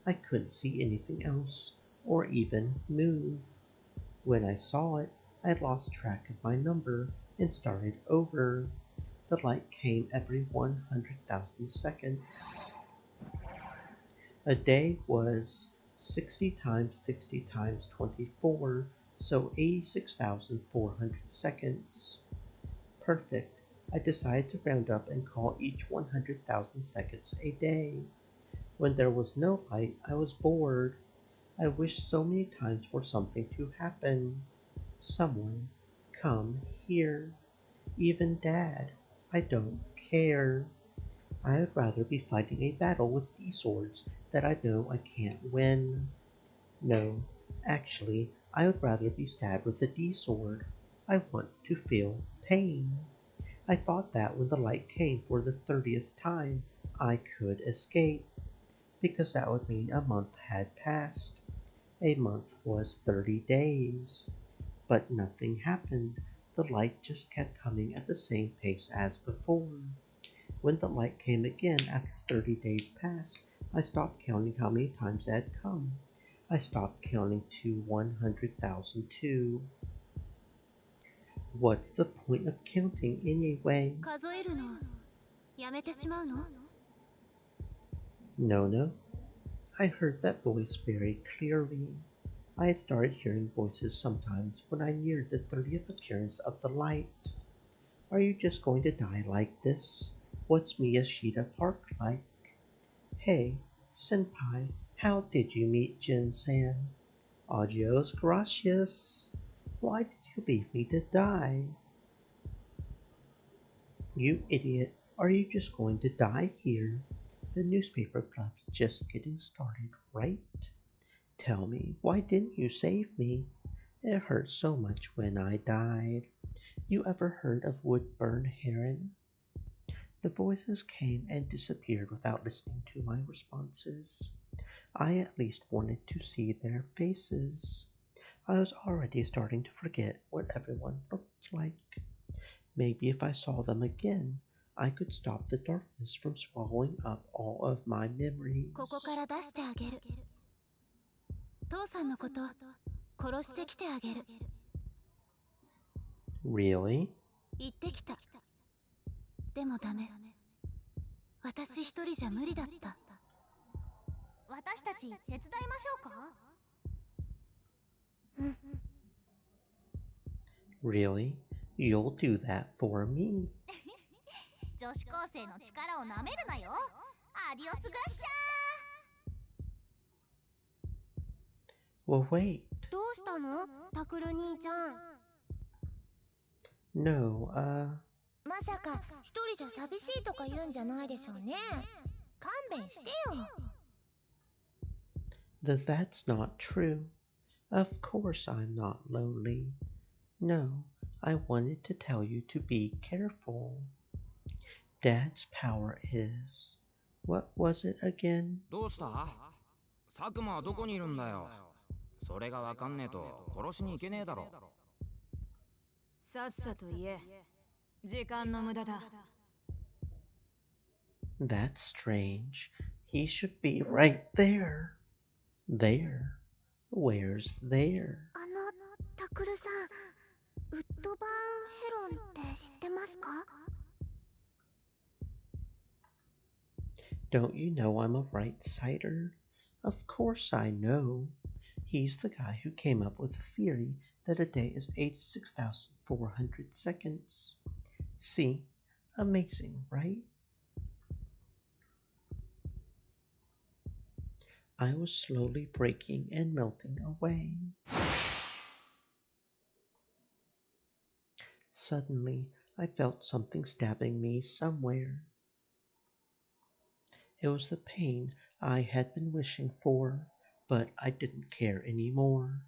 I couldn't see anything else, or even move. When I saw it, I lost track of my number and started over. The light came every 100,000 seconds. A day was 60 times 60 times 24, so 86,400 seconds. Perfect. I decided to round up and call each 100,000 seconds a day. When there was no light, I was bored. I wished so many times for something to happen. Someone come here. Even Dad. I don't care. I would rather be fighting a battle with D-swords that I know I can't win. No, actually, I would rather be stabbed with a D-sword. I want to feel pain. I thought that when the light came for the 30th time, I could escape, because that would mean a month had passed. A month was 30 days. But nothing happened. The light just kept coming at the same pace as before. When the light came again after 30 days passed, I stopped counting how many times it had come. I stopped counting to 100,000 too. What's the point of counting anyway? 数えるのやめてしまうの No. I heard that voice very clearly. I had started hearing voices sometimes when I neared the 30th appearance of the light. Are you just going to die like this? What's Miyashita Park like? Hey, Senpai, how did you meet Jin-san? Adios gracias. Why did you leave me to die? You idiot, are you just going to die here? The newspaper club's just getting started, right? Tell me, why didn't you save me? It hurt so much when I died. You ever heard of Woodburn Heron? The voices came and disappeared without listening to my responses. I at least wanted to see their faces. I was already starting to forget what everyone looked like. Maybe if I saw them again, I could stop the darkness from swallowing up all of my memories. ここから出してあげる父さんのこと殺してきてあげる Really? 行ってきたでもダメ私一人じゃ無理だった私たち手伝いましょうか Really? You'll do that for me? 女子高生の力をなめるなよアディオスグラッシャ Well, wait. どうしたのタクル兄ちゃん No, まさか一人じゃ寂しいとか言うんじゃないでしょうね勘弁してよ that's not true. Of course I'm not lonely. No, I wanted to tell you to be careful. Dad's power is. What was it again? どうした？佐久間はどこにいるんだよ。それがわかんねえと殺しに行けねえだろ。さっさと言え。時間の無駄だ。That's strange. He should be right there. There. Where's there? タクルさん、ウッドバーンヘロンって知ってますか？ Don't you know I'm a right sider? Of course I know. He's the guy who came up with the theory that a day is 86,400 seconds. See? Amazing, right? I was slowly breaking and melting away. Suddenly, I felt something stabbing me somewhere. It was the pain I had been wishing for, but I didn't care anymore.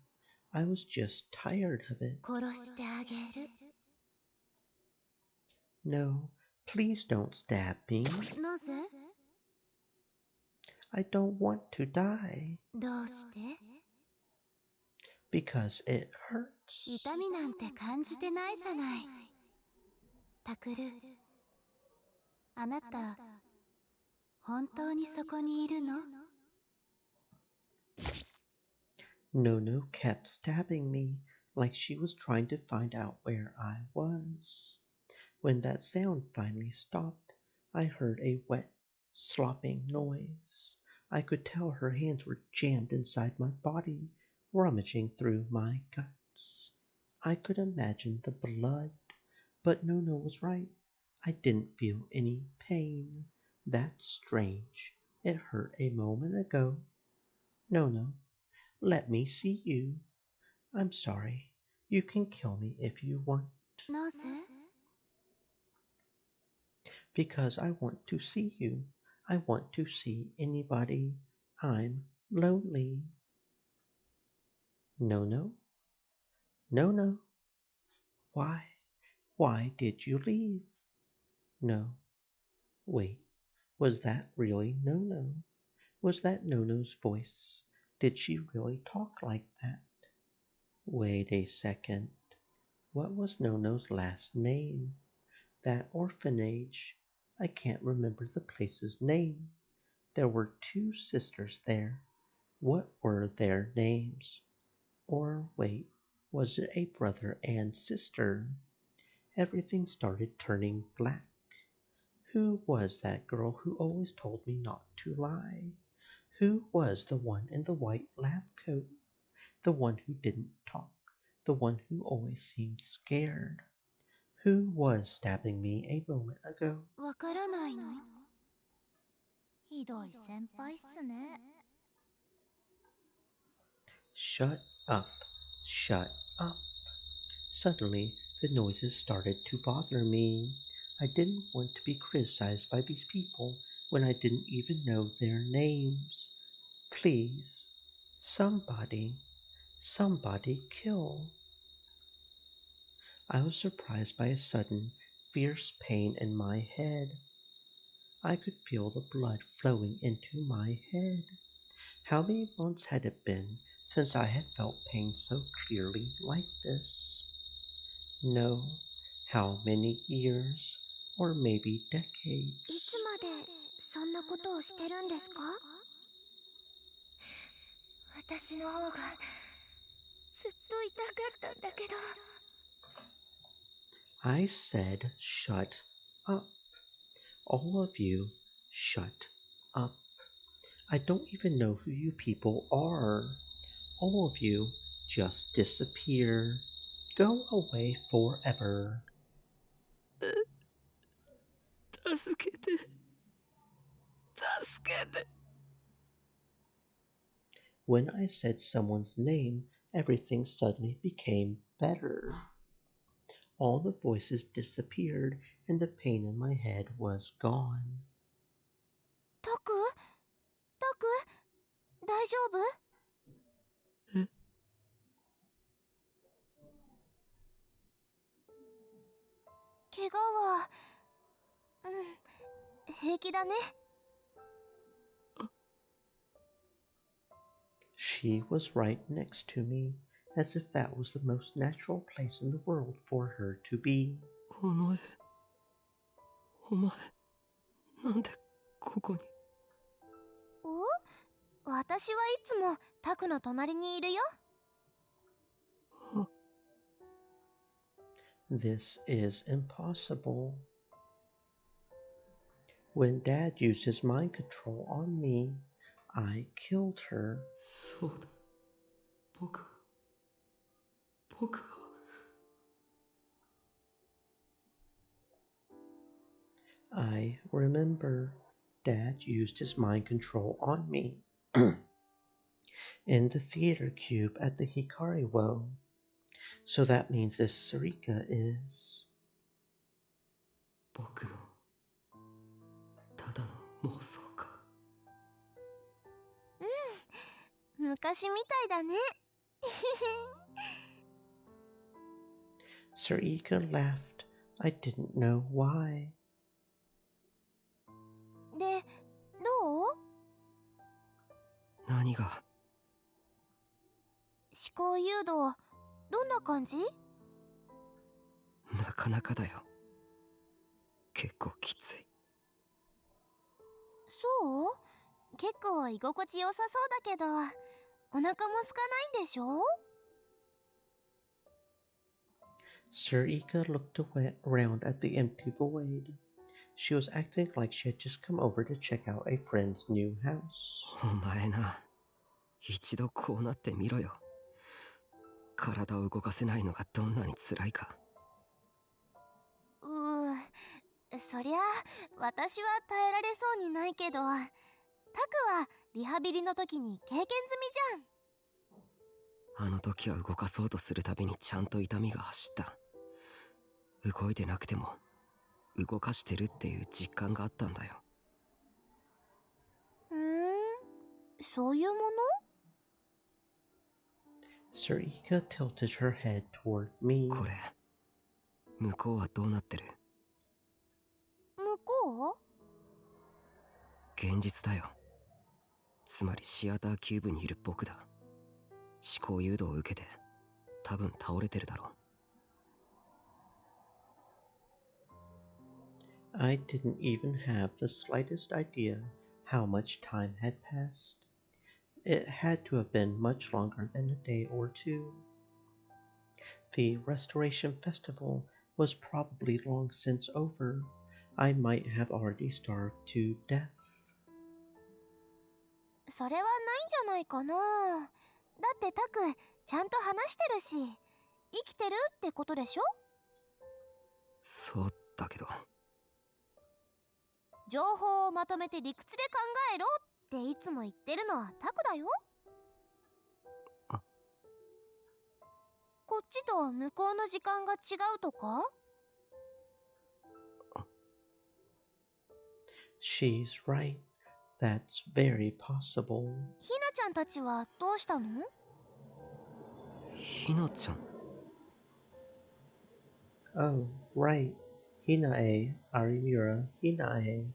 I was just tired of it. 殺してあげる。 No, please don't stab me. なぜ？ I don't want to die. どうして？ Because it hurts. 痛みなんて感じてないじゃない。タクル、あなた、本当にそこにいるの？ Nono kept stabbing me like she was trying to find out where I was. When that sound finally stopped, I heard a wet, slopping noise. I could tell her hands were jammed inside my body, rummaging through my guts. I could imagine the blood, but Nono was right. I didn't feel any pain. That's strange. It hurt a moment ago. Nono, let me see you. I'm sorry. You can kill me if you want. なぜ？ Because I want to see you. I want to see anybody. I'm lonely. No. No. Why did you leave? No. Wait, was that really Nono? Was that Nono's voice? Did she really talk like that? Wait a second. What was Nono's last name? That orphanage. I can't remember the place's name. There were 2 sisters there. What were their names? Or wait, was it a brother and sister? Everything started turning black. Who was that girl who always told me not to lie? Who was the one in the white lab coat? The one who didn't talk? The one who always seemed scared? Who was stabbing me a moment ago? わからないの？ひどい先輩っすね。 Shut up. Shut up. Suddenly, the noises started to bother me. I didn't want to be criticized by these people when I didn't even know their names. Please, somebody kill. I was surprised by a sudden, fierce pain in my head. I could feel the blood flowing into my head. How many months had it been since I had felt pain so clearly like this? No, how many years, or maybe decades? いつまでそんなことをしてるんですか？私の方がずっと痛かったんだけど。 I said, shut up. All of you, shut up. I don't even know who you people are. All of you, just disappear. Go away forever. 助けて。助けて。 When I said someone's name, everything suddenly became better. All the voices disappeared and the pain in my head was gone. タク？大丈夫？怪我は平気だね。 She was right next to me, as if that was the most natural place in the world for her to be. お前なんでここに。私はいつもタクの隣にいるよ。 This is impossible. When Dad used his mind control on me, I killed her. そうだ。僕が。I remember Dad used his mind control on me in the theater cube at the Hikari Wo. So that means this Sarika is... 僕のただの妄想か。昔みたいだね。 Sarika laughed. I didn't know why. で、どう？何が？思考誘導、どんな感じ？なかなかだよ。結構きつい。そう？結構居心地良さそうだけど、お腹も空かないんでしょ？ Sarika looked around at the empty void. She was acting like she had just come over to check out a friend's new house. お前な、一度こうなってみろよ。体を動かせないのがどんなに辛いか。そりゃ私は耐えられそうにないけど、タクはリハビリの時に経験済みじゃん。あの時は動かそうとするたびにちゃんと痛みが走った。動いてなくても動かしてるっていう実感があったんだよ。そういうもの？ Sarika tilted her head toward me. これ、向こうはどうなってる？向こう？現実だよ。つまりシアターキューブにいる僕だ。思考誘導を受けて多分倒れてるだろう。I didn't even have the slightest idea how much time had passed. It had to have been much longer than a day or two. The Restoration Festival was probably long since over. I might have already starved to death. それはないんじゃないかな。だってタクちゃんと話してるし、生きてるってことでしょ？そうだけど。情報をまとめて理屈で考えろっていつも言ってるのはタクだよ。こっちと向こうの時間が違うとか？ She's right. That's very possible. ひなちゃんたちはどうしたの？ひなちゃん。Oh, right. Hinae, Arimura, Hinae.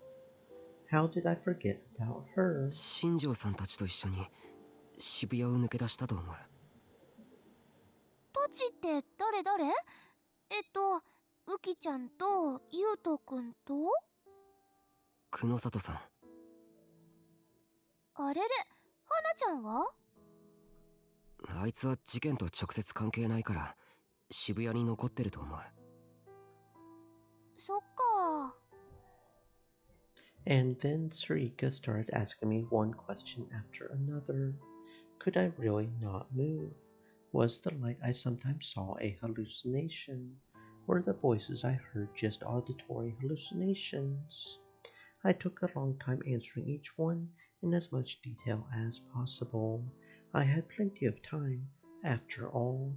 How did I forget about her? 新庄さんたちと一緒に渋谷を抜け出したと思う。たちって誰？ウキちゃんとゆうとくんと久野里さん。あれれ、はなちゃんは？あいつは事件と直接関係ないから渋谷に残ってると思う。そっか。 And then Sarika started asking me one question after another. Could I really not move? Was the light I sometimes saw a hallucination? Were the voices I heard just auditory hallucinations? I took a long time answering each one in as much detail as possible. I had plenty of time, after all.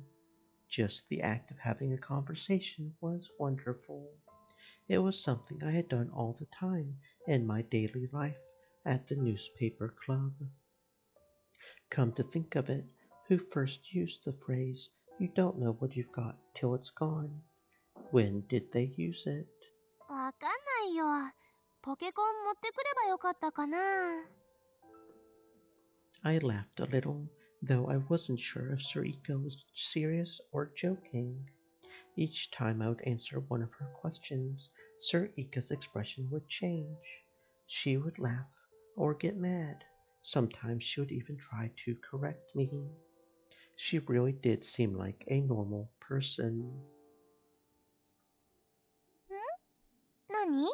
Just the act of having a conversation was wonderful. It was something I had done all the time in my daily life at the newspaper club. Come to think of it, who first used the phrase, "You don't know what you've got till it's gone"? When did they use it? わかんないないよ。ポケコン持ってくればよかったかな。I laughed a little, though I wasn't sure if Sarika was serious or joking. Each time I would answer one of her questions, Sarika's expression would change. She would laugh or get mad. Sometimes she would even try to correct me. She really did seem like a normal person. 何？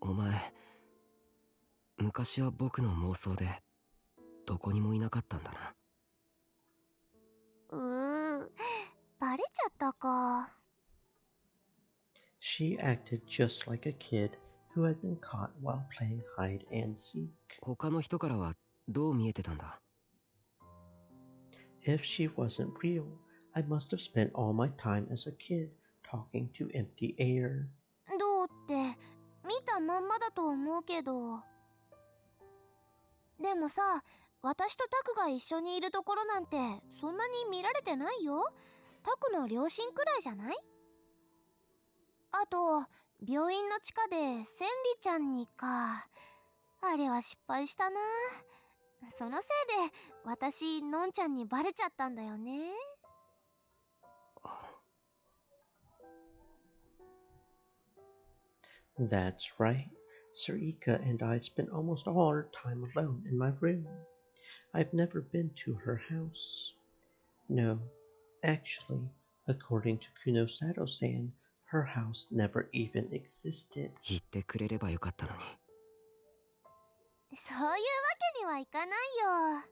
お前、昔は僕の妄想でどこにもいなかったんだな。バレちゃったか。She acted just like a kid who had been caught while playing hide and seek. 他の人からはどう見えてたんだ？ If she wasn't real, I must have spent all my time as a kid talking to empty air. どうって見たまんまだと思うけど。でもさ、私とタクが一緒にいるところなんてそんなに見られてないよ。タクの両親くらいじゃない？あと病院の地下でセンリちゃんにか。あれは失敗したな。そのせいで私のんちゃんにバレちゃったんだよね。That's right. Sarika and I spent almost all our time alone in my room. I've never been to her house. No, actually, according to Kunosato-san, her house never even existed. 言ってくれればよかったのに。そういうわけにはいかないよ。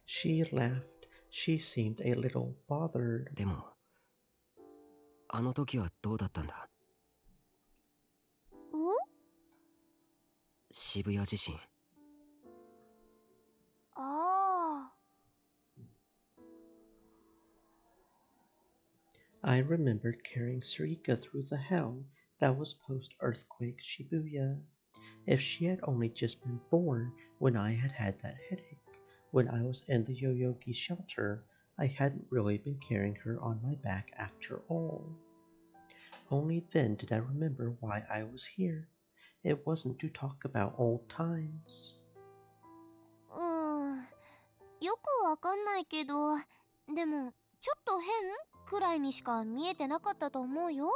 She laughed. She seemed a little bothered. でも、あの時はどうだったんだ？渋谷地震。ああ。I remembered carrying Sarika through the hell that was post-earthquake Shibuya. If she had only just been born when I had had that headache, when I was in the Yoyogi shelter, I hadn't really been carrying her on my back after all. Only then did I remember why I was here. It wasn't to talk about old times. よくわかんないけど、でもちょっと変くらいにしか見えてなかったと思うよ。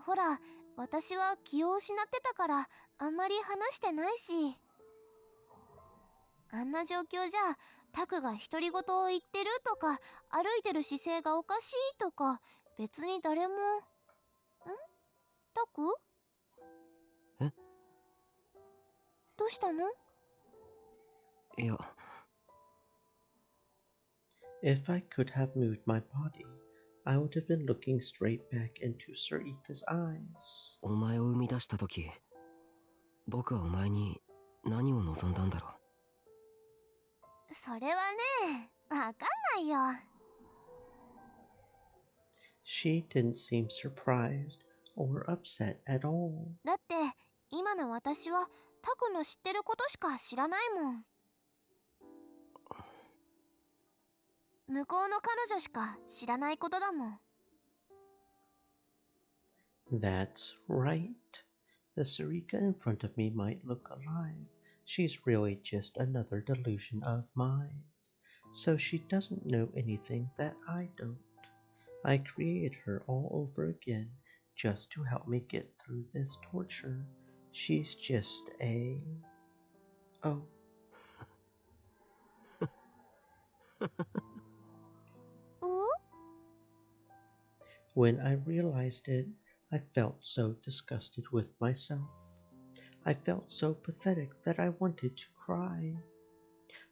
ほら、私は気を失ってたからあんまり話してないし。あんな状況じゃタクが独り言を言ってるとか歩いてる姿勢がおかしいとか別に誰も。タク？え？どうしたの？いや。If I could have moved my body, I would have been looking straight back into Sarika's eyes. お前を生み出した時、僕はお前に何を望んだんだろう。それはね、わかんないよ。She didn't seem surprised or upset at all. だって今の私はタクの知ってることしか知らないもん。向こうの彼女しか知らないことだもん。That's right. The Sarika in front of me might look alive. She's really just another delusion of mine. So she doesn't know anything that I don't. I created her all over again just to help me get through this torture. She's just a... Oh. When I realized it, I felt so disgusted with myself. I felt so pathetic that I wanted to cry.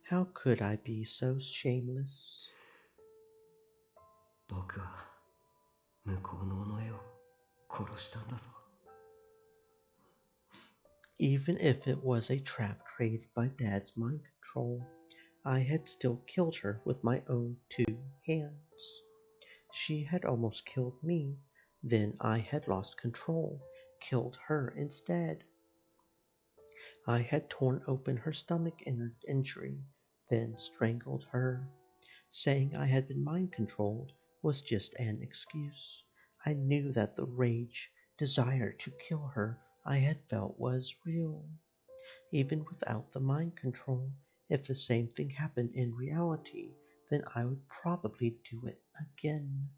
How could I be so shameless? 僕は向こうの尾上を殺したんだぞ。Even if it was a trap created by Dad's mind control, I had still killed her with my own 2 hands. She had almost killed me, then I had lost control, killed her instead. I had torn open her stomach injury, then strangled her. Saying I had been mind controlled was just an excuse. I knew that the rage, desire to kill her I had felt was real. Even without the mind control, if the same thing happened in reality, then I would probably do it again.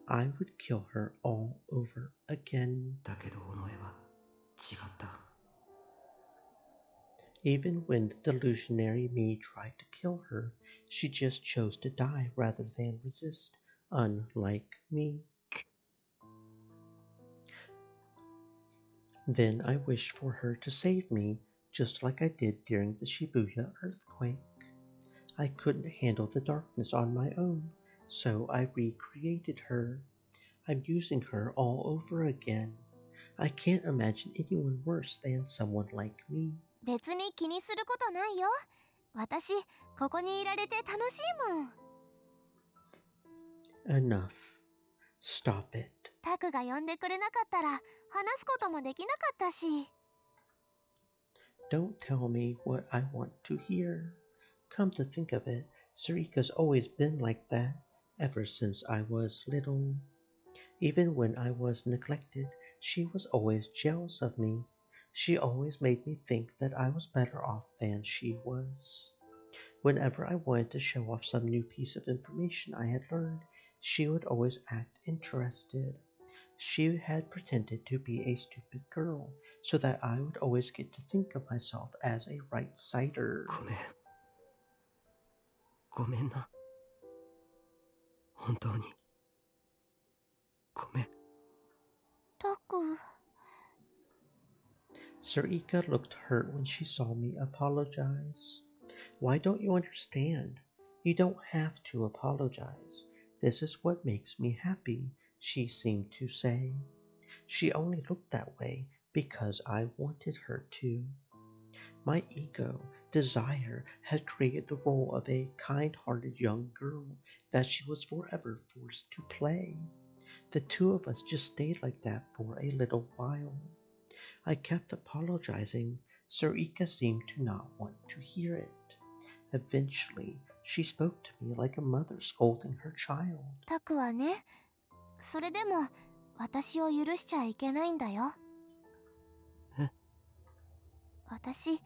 I would kill her all over again. だけど尾上は違った。 Even when the delusionary me tried to kill her, she just chose to die rather than resist, unlike me. Then I wished for her to save me, just like I did during the Shibuya earthquake. I couldn't handle the darkness on my own, so I recreated her. I'm using her all over again. I can't imagine anyone worse than someone like me. 別に気にすることないよ。私、ここにいられて楽しいもん。 Enough. Stop it. タクが呼んでくれなかったら話すこともできなかったし。 Don't tell me what I want to hear. Come to think of it, Sarika's always been like that, ever since I was little. Even when I was neglected, she was always jealous of me. She always made me think that I was better off than she was. Whenever I wanted to show off some new piece of information I had learned, she would always act interested. She had pretended to be a stupid girl, so that I would always get to think of myself as a right-sider. ごめんな。本当に。ごめん。タク。 Sarika looked hurt when she saw me apologize. Why don't you understand? You don't have to apologize. This is what makes me happy, she seemed to say. She only looked that way because I wanted her to. My ego, desire, had created the role of a kind-hearted young girl that she was forever forced to play. The two of us just stayed like that for a little while. I kept apologizing. Sarika seemed to not want to hear it. Eventually, she spoke to me like a mother scolding her child. タクはね、それでも私を許しちゃいけないんだよ。え？私、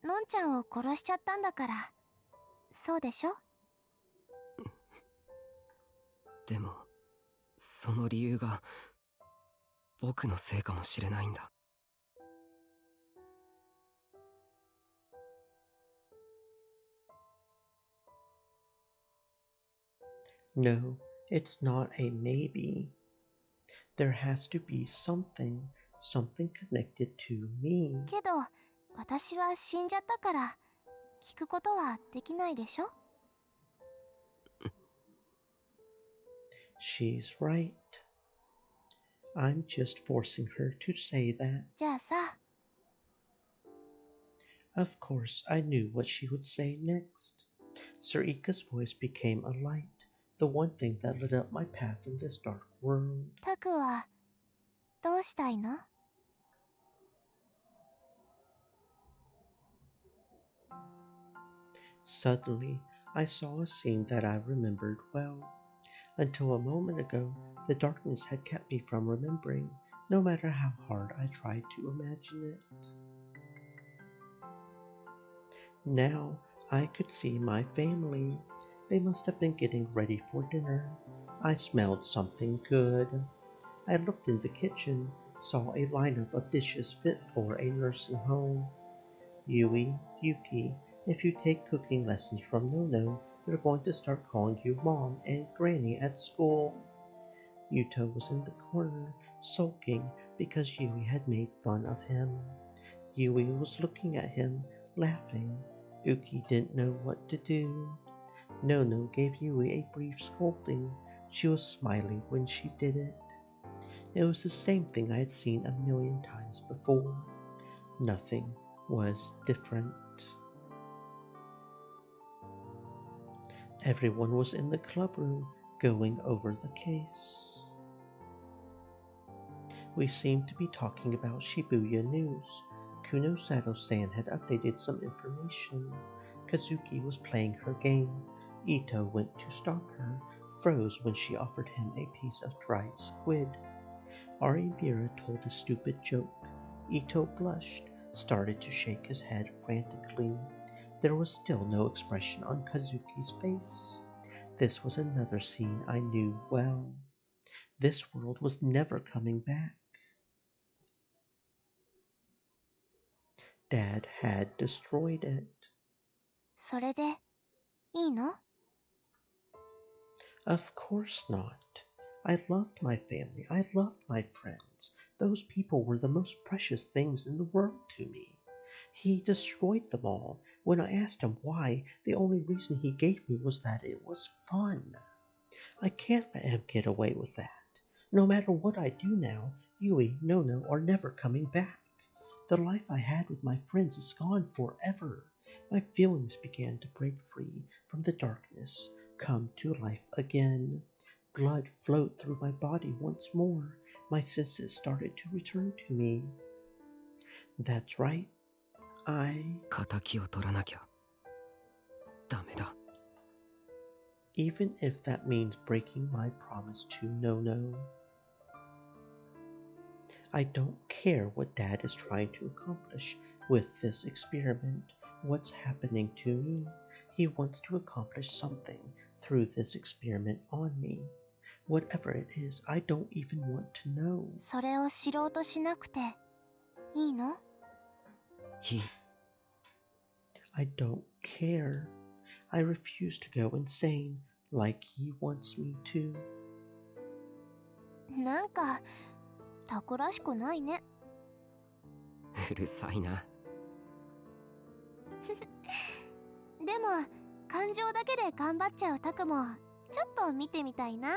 のんちゃんを殺しちゃったんだから。そうでしょ？でも、その理由が僕のせいかもしれないんだ。No, it's not a maybe. There has to be something connected to me. けど、私は死んじゃったから、聞くことはできないでしょ？ She's right. I'm just forcing her to say that. じゃあさ。 Of course, I knew what she would say next. Sarika's voice became a light, the one thing that lit up my path in this dark world. タクはどうしたいの？ Suddenly, I saw a scene that I remembered well. Until a moment ago, the darkness had kept me from remembering, no matter how hard I tried to imagine it. Now, I could see my family. They must have been getting ready for dinner. I smelled something good. I looked in the kitchen, saw a lineup of dishes fit for a nursing home. Yui, Yuki, if you take cooking lessons from Nono, they're going to start calling you Mom and Granny at school. Yuto was in the corner, sulking because Yui had made fun of him. Yui was looking at him, laughing. Uki didn't know what to do. Nono gave Yui a brief scolding. She was smiling when she did it. It was the same thing I had seen a million times before. Nothing was different. Everyone was in the club room, going over the case. We seemed to be talking about Shibuya news. Kuno Sato-san had updated some information. Kazuki was playing her game. Ito went to stop her, froze when she offered him a piece of dried squid. Arimira told a stupid joke. Ito blushed, started to shake his head frantically. There was still no expression on Kazuki's face. This was another scene I knew well. This world was never coming back. Dad had destroyed it. それでいいの？ Of course not. I loved my family. I loved my friends. Those people were the most precious things in the world to me. He destroyed them all. When I asked him why, the only reason he gave me was that it was fun. I can't let him get away with that. No matter what I do now, Yui, Nono are never coming back. The life I had with my friends is gone forever. My feelings began to break free from the darkness, come to life again. Blood flowed through my body once more. My senses started to return to me. That's right. 敵を取らなきゃダメだ。Even if that means breaking my promise to Nono. I don't care what Dad is trying to accomplish with this experiment. What's happening to me? He wants to accomplish something through this experiment on me. Whatever it is, I don't even want to know. それを知ろうとしなくていいの？いい。I don't care. I refuse to go insane like he wants me to. なんかタコらしくないね。うるさいな。でも感情だけで頑張っちゃうタクもちょっと見てみたいな。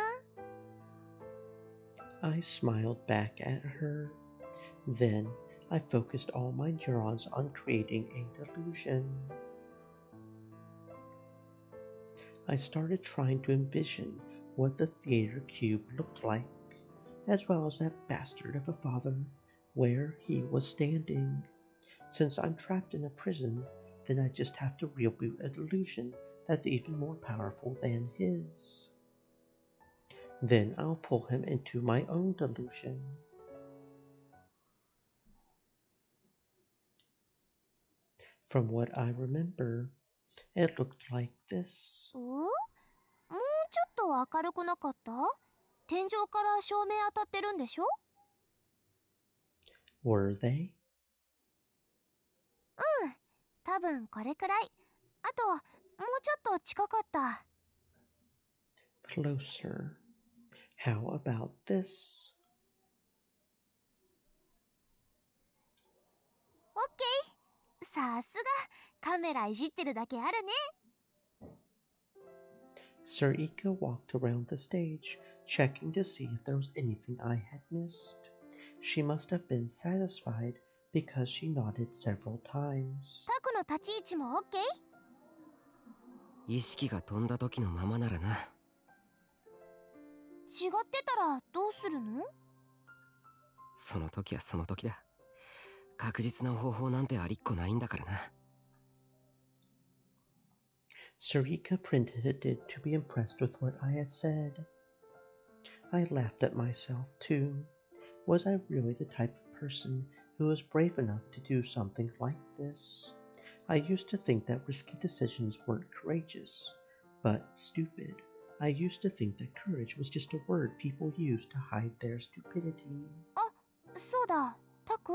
I smiled back at her. Then I focused all my neurons on creating a delusion. I started trying to envision what the theater cube looked like, as well as that bastard of a father, where he was standing. Since I'm trapped in a prison, then I just have to reboot a delusion that's even more powerful than his. Then I'll pull him into my own delusion. From what I remember, it looked like this. もうちょっと明るくなかった？天井から照明当たってるんでしょ？ Were they? 多分これくらい。あともうちょっと近かった。 Closer. How about this? オッケー。さすがカメラいじってるだけあるね。Sir Ika walked around the stage, checking to see if there was anything I had missed. She must have been satisfied because she nodded several times. タクの立ち位置もオッケー？意識が飛んだ時のままならな。違ってたらどうするの？その時はその時だ。確実な方法なんてありっこないんだからな。Sarika pretended to be impressed with what I had said. I laughed at myself, too. Was I really the type of person who was brave enough to do something like this? I used to think that risky decisions weren't courageous, but stupid. I used to think that courage was just a word people use to hide their stupidity. あ、そうだ、タク？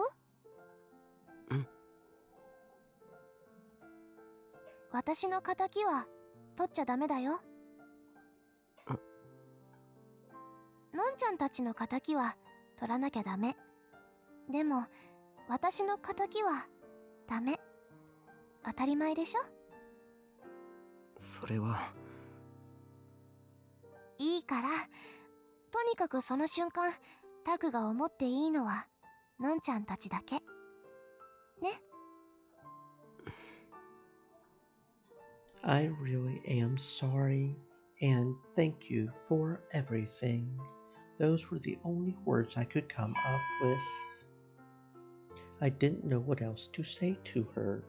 私の仇は取っちゃダメだよ。のんちゃんたちの仇は取らなきゃダメ。でも私の仇はダメ。当たり前でしょ？それは。いいから、とにかくその瞬間タクが思っていいのはのんちゃんたちだけね。I really am sorry, and thank you for everything. Those were the only words I could come up with. I didn't know what else to say to her.